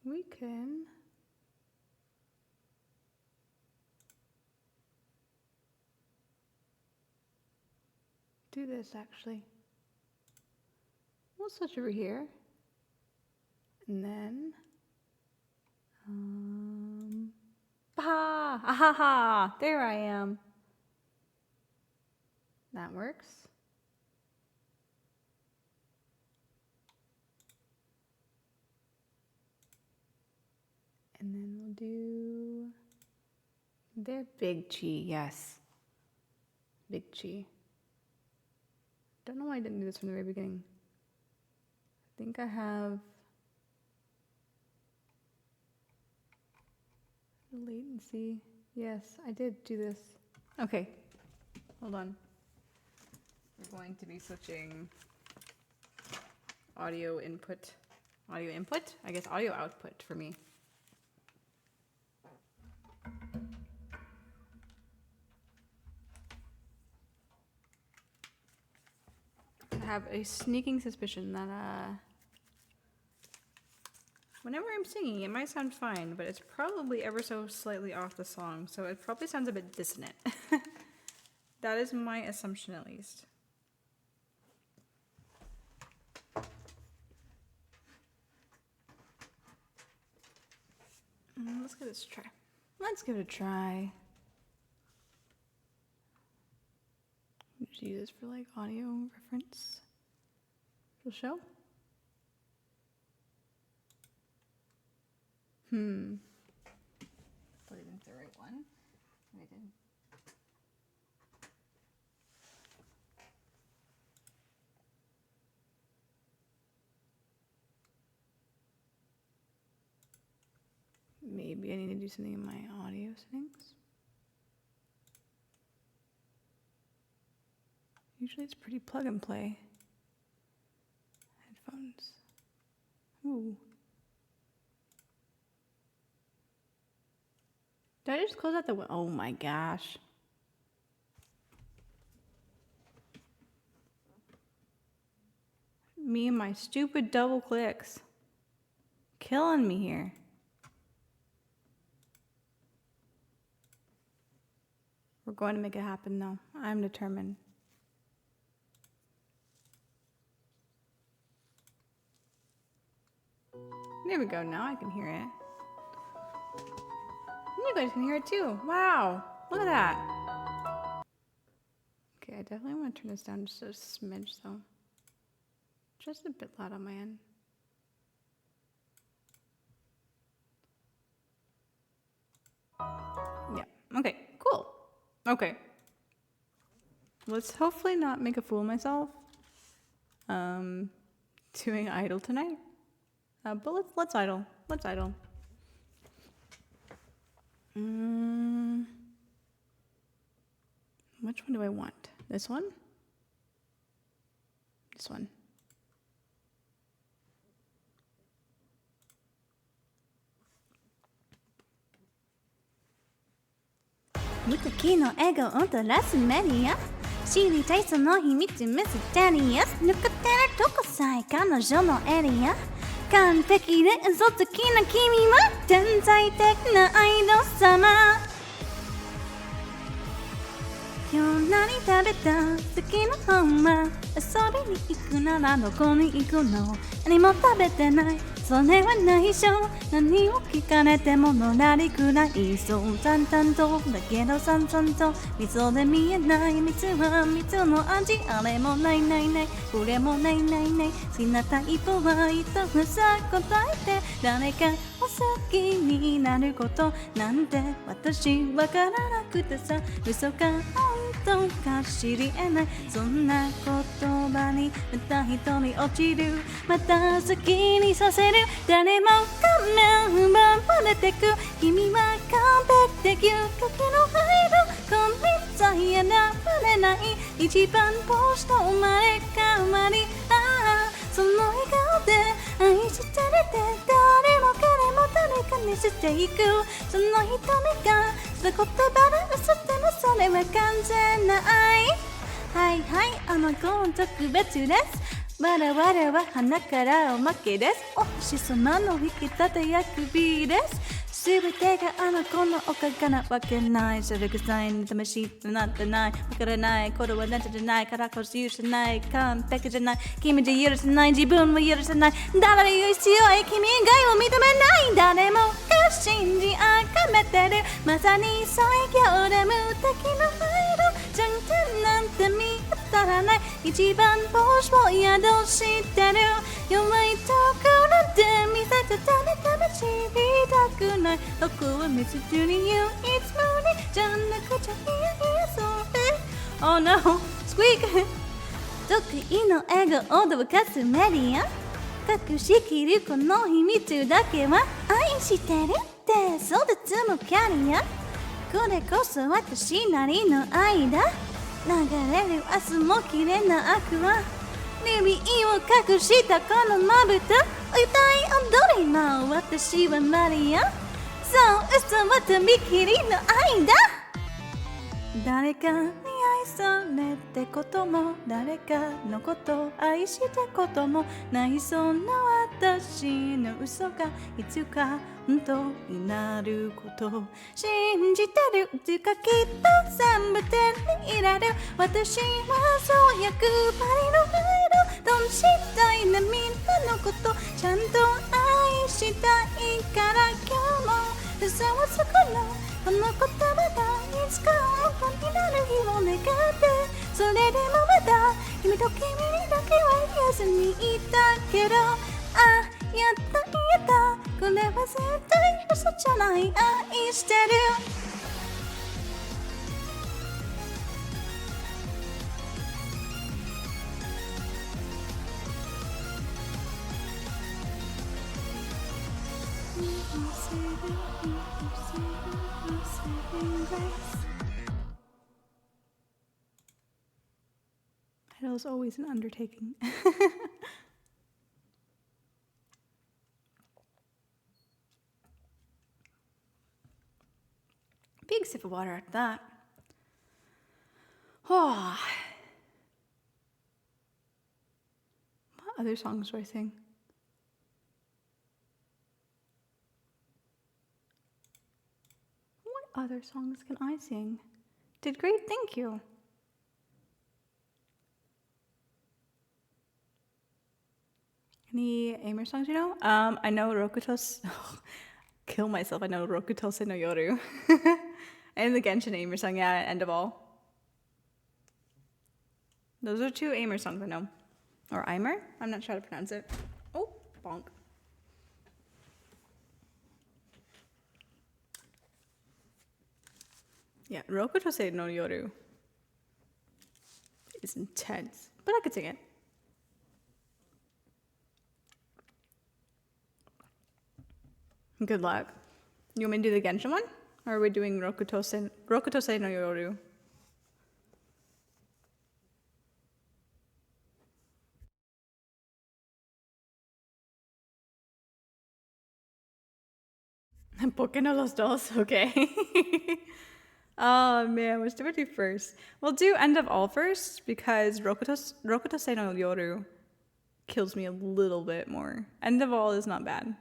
We can do this actually. We'll switch over here. And then ha, there I am. That works. And then we'll do their big chi, yes. Big chi. Don't know why I didn't do this from the very beginning. I think I have latency. Yes, I did do this. Okay, hold on. We're going to be switching audio input. Audio input? I guess audio output for me. I have a sneaking suspicion that whenever I'm singing, it might sound fine, but it's probably ever so slightly off the song, so it probably sounds a bit dissonant. That is my assumption, at least. Let's give this a try. Let's give it a try. Just use this for like audio reference. It'll show. Put it into the right one. I did. Maybe I need to do something in my audio settings. Usually it's pretty plug and play. Headphones. Ooh. Did I just close out the window? Oh my gosh. Me and my stupid double clicks. Killing me here. We're going to make it happen though. I'm determined. There we go. Now I can hear it. You guys can hear it too. Wow. Look at that. Okay, I definitely want to turn this down just a smidge though. Just a bit loud on my end. Yeah. Okay, cool. Okay. Let's hopefully not make a fool of myself. Doing idle tonight. But let's idle. Let's idle. Which one do I want? This one? This one.無敵の笑顔を照らすメディア知りたいその秘密ミステリアス抜かってるとこさえ彼女のエリア完璧で嘘つきな君は天才的なアイドル様今日何食べた好きな本は遊びに行くならどこに行くの何も食べてないそれは内緒何を聞かれてものらりくらいそう淡々とだけどさんさんと溝で見えない蜜は蜜の味あれもないないないこれもないないない好きなタイプは一つさ答えて誰かを好きになることなんて私わからなくてさ嘘か本当か知り得ないそんな言葉にまた一人落ちるまた好きにさせる誰も仮面奪われてく君は完璧で究極の愛のコンビさえ選ばれない一番星と生まれ変わりその笑顔で愛してるって誰も彼も誰かにしていくその瞳がその言葉で嘘でもそれは完全な愛はいはいあの子の特別です我々は花からおまけですお星様の引き立てや首です全てがあの子のおかげなわけないそれくさいに魂となってないわからないことはなんじゃないからこそ許せない完璧じゃない君じゃ許せない自分も許せない誰より強い君以外を認めない誰もが信じあがめてるまさに最強で無敵の愛のじゃんけんなんて見当たらない一番星を宿してる弱いところで見せてためため知りたくないどこを見せずに唯一無二じゃなくちゃいやそう Oh no squeak 得意の笑顔で沸かすメディア隠しきるこの秘密だけは愛してるってそうでつむキャリアこれこそ私なりの愛だ流れる明日も綺麗なアクアルビーを隠したこのまぶた歌い踊りの私はマリアそう嘘はとびきりの愛だ誰かに愛されてことも誰かのこと愛したこともないそんな私の嘘がいつか本当になること信じてるつかきっと全部手に入れる私はそう役割の愛のどうしたいなみんなのことちゃんと愛したいから今日も嘘をつくのこの言葉がいつか本当になる日を願ってそれでもまだ君と君にだけは言えずにいたけどやったこれは絶対嘘じゃない愛してる「guys. Idol is always an undertaking. Big sip of water at that. Oh. What other songs do I sing? What other songs can I sing? Did great, thank you. Any Aimer songs you know? I know Rokuto's. Kill myself. I know Rokutose no Yoru. And the Genshin Aimer song, yeah, End of All. Those are 2 Aimer songs I know. Or Aimer? I'm not sure how to pronounce it. Oh, bonk. Yeah, Rokutose no Yoru is intense, but I could sing it. Good luck. You want me to do the Genshin one? Or are we doing Rokutose no Yoru? ¿Por qué no los dos? Okay. Oh man, which do we do first? We'll do End of All first because Rokutose no Yoru kills me a little bit more. End of All is not bad.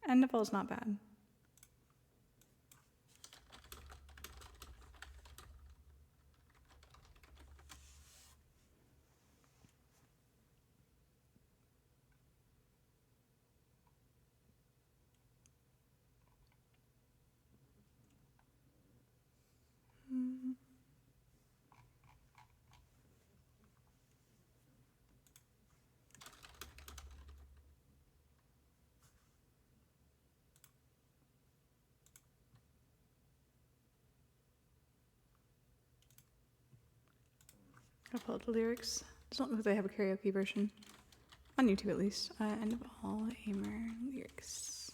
End of All is not bad. I'll pull up the lyrics. As long as they have a karaoke version. On YouTube at least. End of All Aimer lyrics.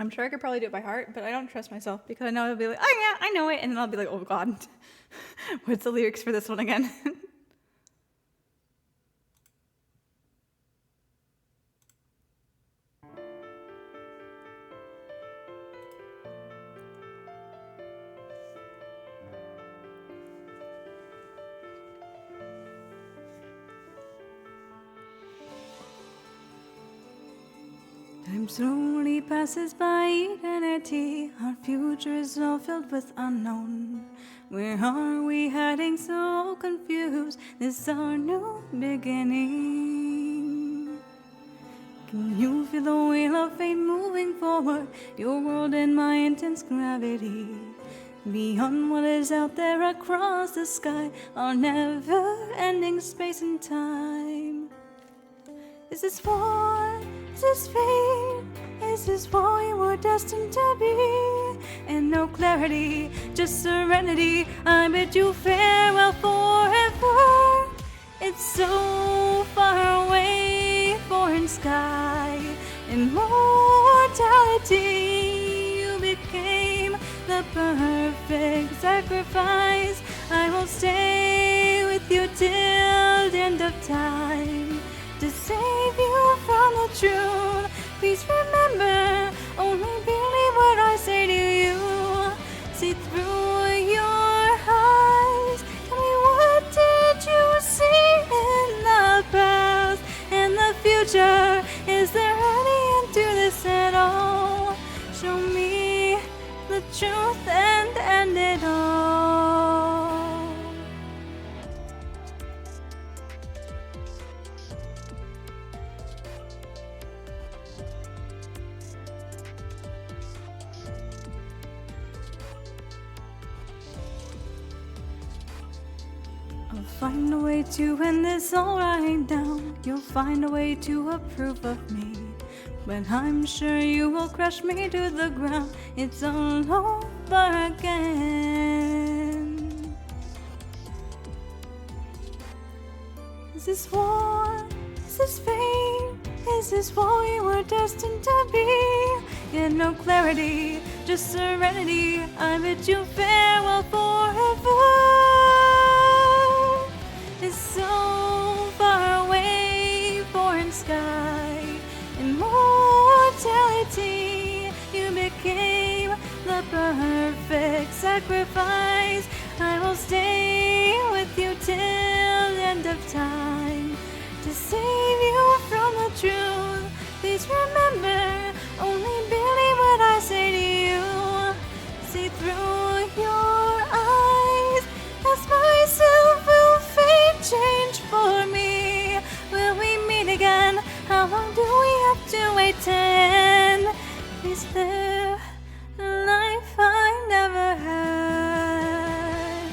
I'm sure I could probably do it by heart, but I don't trust myself because I know I'll be like, oh yeah, I know it. And then I'll be like, oh god. What's the lyrics for this one again? Time slowly passes by eternity. Our future is all filled with unknown. Where are we heading so confused? This is our new beginning. Can you feel the wheel of fate moving forward? Your world and my intense gravity. Beyond what is out there across the sky, our never-ending space and time. Is this war? Is this fate? Is this what we were destined to be? And no clarity, just serenity. I bid you farewell forever. It's so far away, foreign sky, immortality. You became the perfect sacrifice. I will stay with you till the end of time. To save you from the truth, please remember, only believe what I say to you. See through your eyes, tell me what did you see in the past and the future? Is there any end to this at all? Show me the truth and end it all. I'll find a way to end this all right now. You'll find a way to approve of me. But I'm sure you will crush me to the ground. It's all over again. Is this war? Is this fate? Is this what we were destined to be? Yet no clarity, just serenity. I bid you farewell forever. It's so far away, foreign sky, immortality. You became the perfect sacrifice. I will stay with you till the end of time to save you from the truth. Please remember, only believe what I say to you. See through your eyes, ask myself, will fate change for me? Will we meet again? How long do we have to wait to end? Please live the life I never had.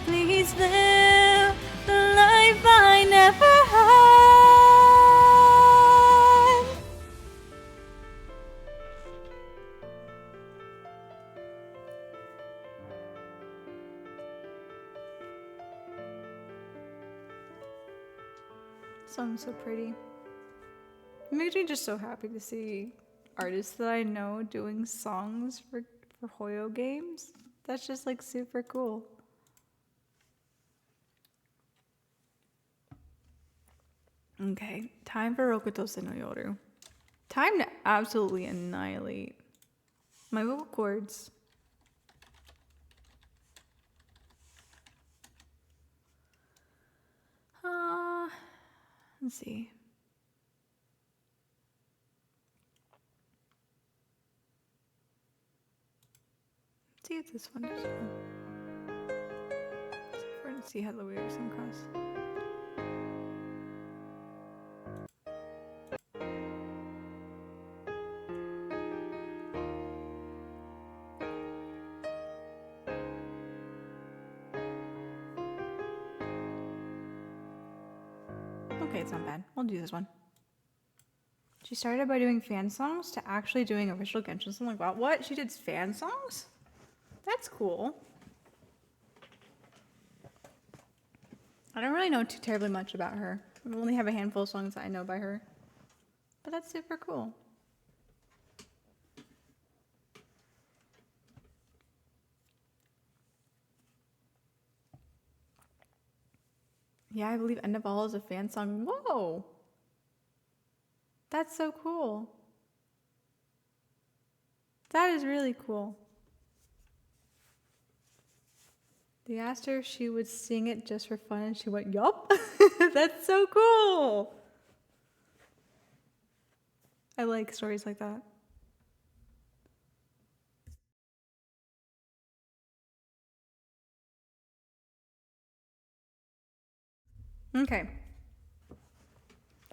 Please live the life I never had. Song's so pretty. It makes me just so happy to see artists that I know doing songs for Hoyo games. That's just like super cool. Okay, time for Rokutose no Yoru. Time to absolutely annihilate my vocal cords. Let's see. Let's see if this one does well. Let's see how the lyrics come across. Okay, it's not bad. We'll do this one. She started by doing fan songs to actually doing official Genshin. So I'm like, wow, what? She did fan songs? That's cool. I don't really know too terribly much about her. I only have a handful of songs that I know by her. But that's super cool. Yeah, I believe End of All is a fan song. Whoa! That's so cool. That is really cool. They asked her if she would sing it just for fun, and she went, yup. That's so cool. I like stories like that. Okay.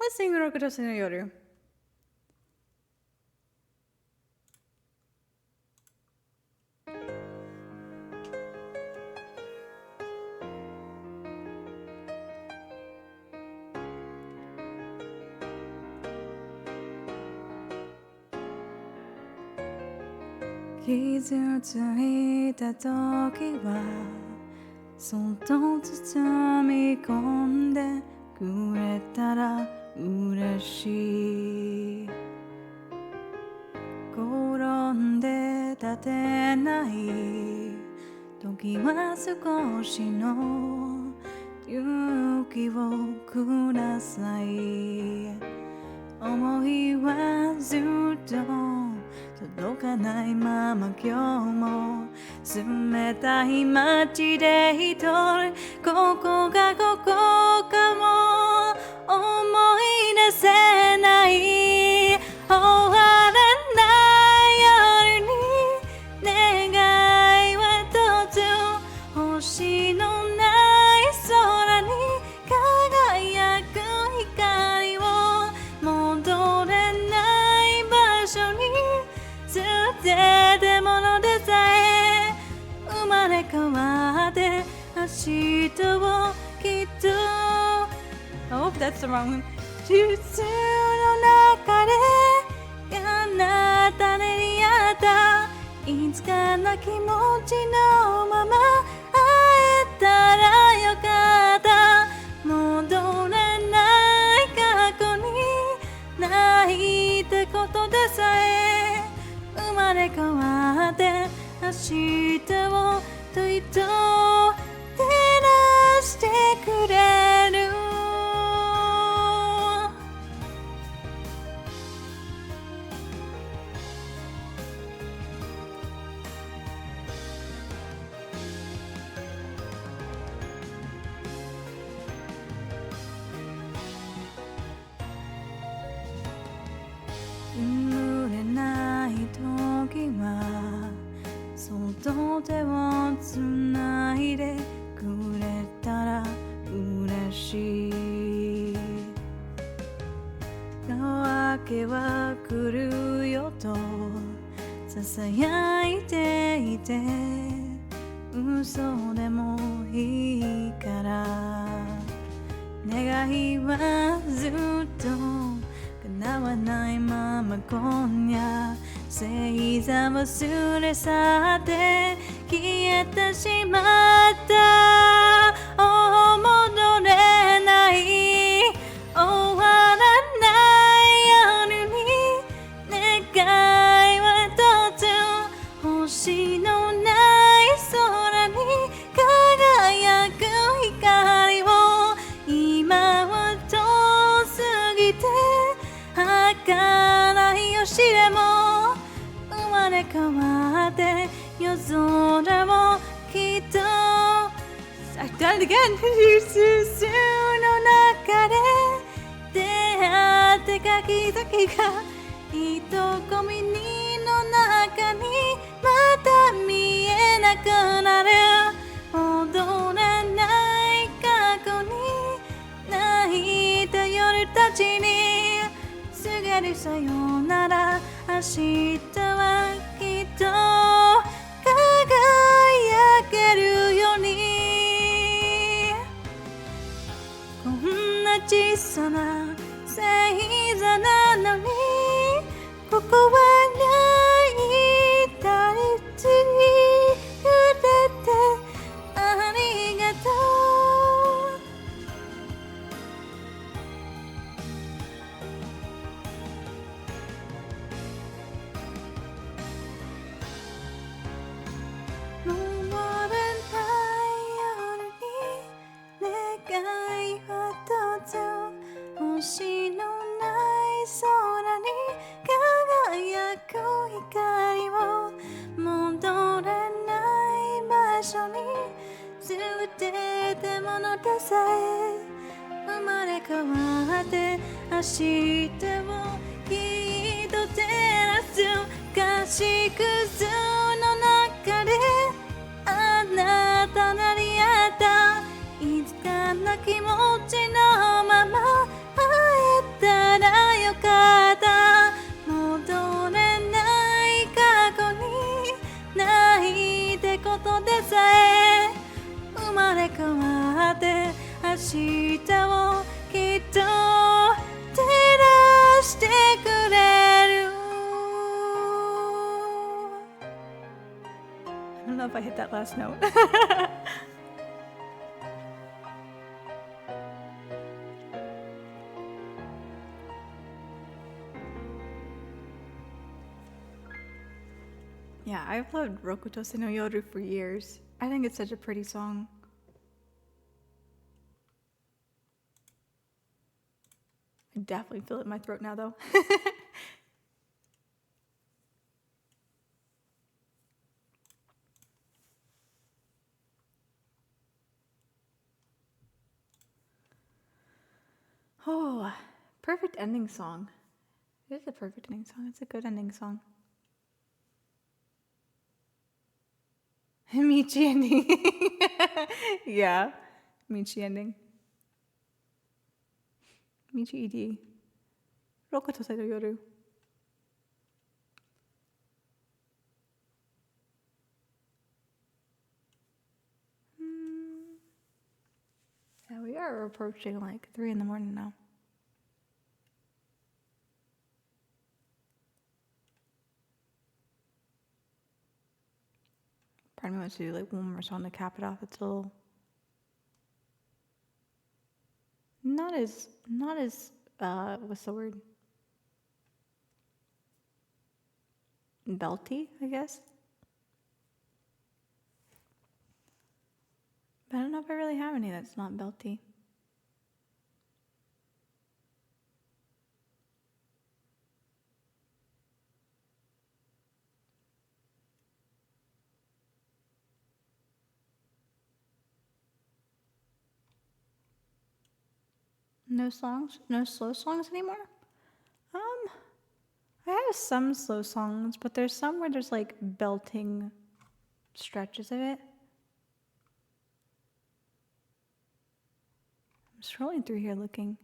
Let's sing Rokutose no Yoru.傷ついた時はそっと包み込んでくれたら嬉しい転んで立てない時は少しの勇気をください思いはずっと届かないまま今日も冷たい街で一人ここがここかも思い出せない終わらない夜に願いは一つ星のない空に輝く光を戻れない場所に建物でさえ生まれ変わって明日をきっと I hope that's the wrong one 地図の中であなたに出会ったいつかな気持ちのまま会えたらよかった戻れない過去にさえ生まれ変わって明日をといと照らしてくれる眠れない時はそっと手をつないでくれたら嬉しい夜明けは来るよと囁いていて嘘でもいいから願いはずっと叶わないまま今夜星座忘れ去って消えてしまった戻れない終わらない夜に願いは一つ星のない空に輝く光を今は遠すぎて儚い星でも生まれ変わって夜空をきっと I've done it again 数の中で出会って柿崎が人混みの中にまた見えなくなる戻らない過去に泣いた夜たちに告げるさよなら明日はきっと輝けるようにこんな小さな星座なのにここは泣いたりついくれてありがとう登れない夜に願いは一つ星のない空に輝く光を戻れない場所に捨てたものでさえ生まれ変わって明日をきっと照らす合宿図の中であなたなり合ったいつかな気持ちのまま会えたらよかった戻れない過去にないってことでさえ生まれ変わって明日をきっと照らしてくれるI don't know if I hit that last note. Yeah, I've loved Rokutose no Yoru for years. I think it's such a pretty song. I definitely feel it in my throat now, though. Oh, perfect ending song. It is a perfect ending song. It's a good ending song. Michi ending. Yeah, Michi ending. Michi ED. Rokutose no Yoru. Yeah, we are approaching like 3 in the morning now. Part of me wants to do like one more song to cap it off. It's a little not as what's the word? belty, I guess. But I don't know if I really have any that's not belty. No songs? No slow songs anymore? I have some slow songs, but there's some where there's like belting stretches of it. I'm scrolling through here looking.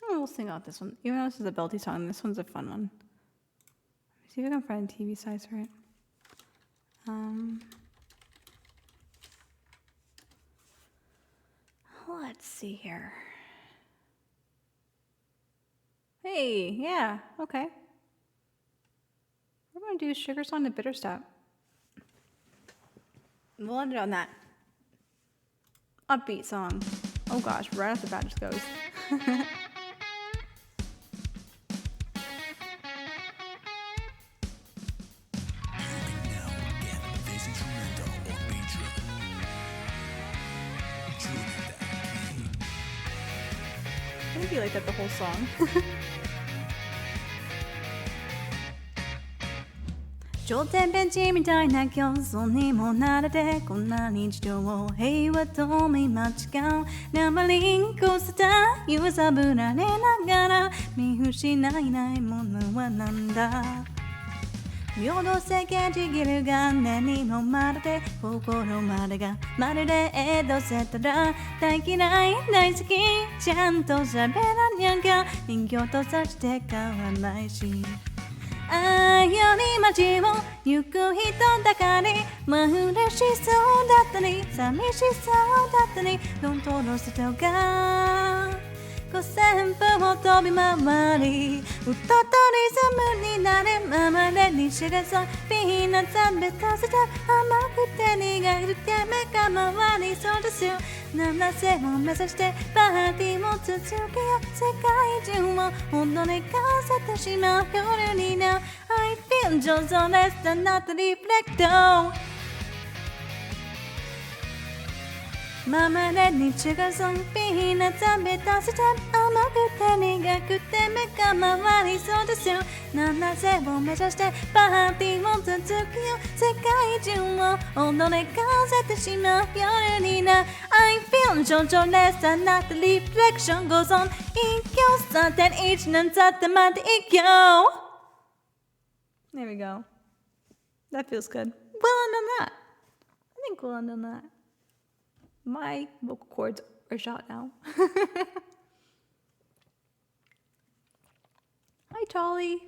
Oh, we'll sing out this one. Even though this is a belty song, this one's a fun one. Let me see if I can find TV size for it. Let's see here. Hey, yeah, okay. We're going to do Sugar Song to Bitter Step. We'll end it on that upbeat song. Oh gosh, right off the bat just goes. It's gonna be like that the whole song. 頂点ベンチみたいな競争にも慣れてこんな日常を平和と見間違うナンバリングコースター揺さぶられながら見失いないものはなんだ平等世間ちぎるが何もまるで心までがまるでエドセトラ大嫌い大好きちゃんと喋らにゃんか人形とさして変わらないし愛より街を行く人だかり真嬉しそうだったり寂しそうだったり本当の人が5000歩を飛び回り歌とリズムになるままで西がそうピーナッツ食べたせて甘くて苦くて目が回りそうですよ七瀬を目指してパーティーを続けよう世界中を踊りかせてしまう夜にな I feel just so less than not reflect ママで日がそんピーナッツ食べたせて甘くて苦くて目が回りそうですよ七瀬を目指してパーティーを続けよう世界中を踊りかせてしまう夜にな I feel just so less than not reflection goes on 一挙3.1年経ってまで一挙 There we go. That feels good. We'll end on that. I think we'll end on that. My vocal cords are shot now. Hi, Tolly.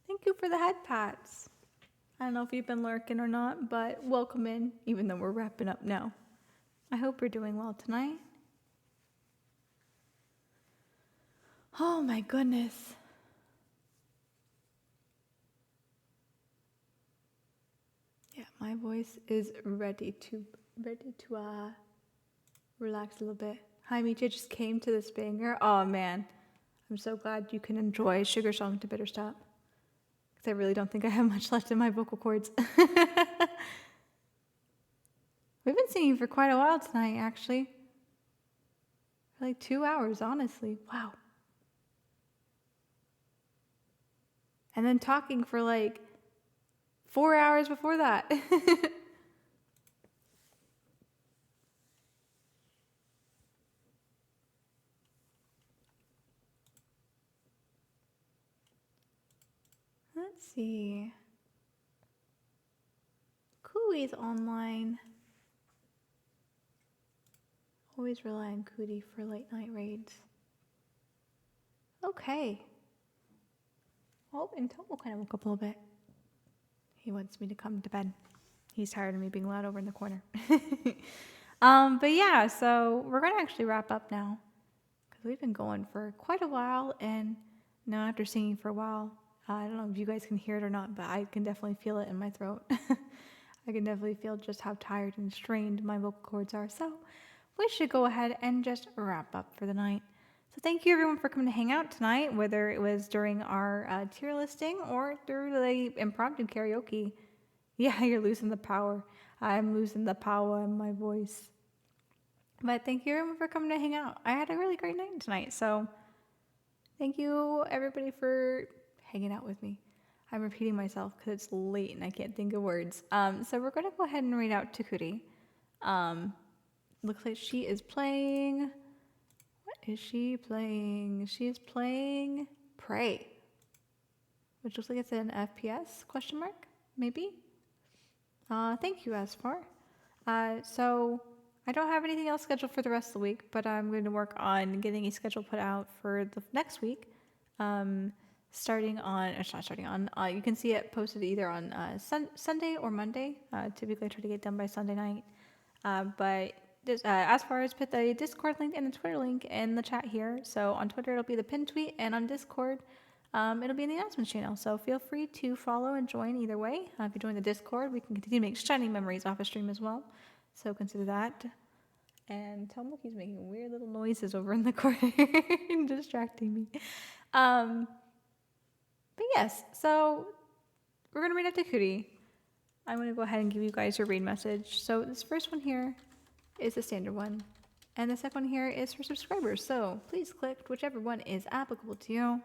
Thank you for the head pats. I don't know if you've been lurking or not, but welcome in, even though we're wrapping up now. I hope you're doing well tonight. Oh my goodness. Yeah, my voice is ready to relax a little bit. Hi, Micha just came to this banger. Oh man, I'm so glad you can enjoy Sugar Song to Bitter Stop. Because I really don't think I have much left in my vocal cords. We've been singing for quite a while tonight, actually. For like 2 hours, honestly. Wow. And then talking for like 4 hours before that. Let's see. Cooey's online. Always rely on Cootie for late night raids. Okay. Oh, and Tomo kind of woke up a little bit. He wants me to come to bed. He's tired of me being loud over in the corner. But yeah, so we're going to actually wrap up now because we've been going for quite a while, and now after singing for a while, I don't know if you guys can hear it or not, but I can definitely feel it in my throat. I can definitely feel just how tired and strained my vocal cords are. So we should go ahead and just wrap up for the night. So thank you everyone for coming to hang out tonight, whether it was during our tier listing or through the impromptu karaoke. Yeah, you're losing the power. I'm losing the power in my voice. But thank you everyone for coming to hang out. I had a really great night tonight, so thank you everybody for hanging out with me. I'm repeating myself because it's late and I can't think of words. So we're going to go ahead and read out Takuri. Looks like she is playing... What is she playing? She is playing Prey, which looks like it's an FPS, question mark, maybe? Thank you, Asfar. So I don't have anything else scheduled for the rest of the week, but I'm going to work on getting a schedule put out for the next week. Starting on, it's not starting on, you can see it posted either on Sunday or Monday. Typically I try to get done by Sunday night. But as far as put the Discord link and the Twitter link in the chat here. So on Twitter it'll be the pinned tweet, and on Discord it'll be in the announcements channel. So feel free to follow and join either way. If you join the Discord, we can continue to make shining memories off a stream as well. So consider that. And Tomoki's making weird little noises over in the corner and distracting me. But yes, so we're going to read out Takuri. I'm going to go ahead and give you guys your raid message. So this first one here is the standard one. And the second one here is for subscribers. So please click whichever one is applicable to you.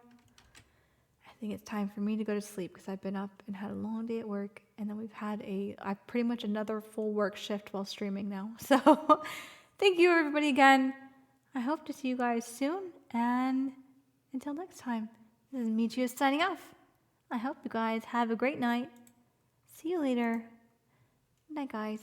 I think it's time for me to go to sleep because I've been up and had a long day at work. And then we've had pretty much another full work shift while streaming now. So thank you everybody again. I hope to see you guys soon. And until next time, this is Michio signing off. I hope you guys have a great night. See you later. Good night, guys.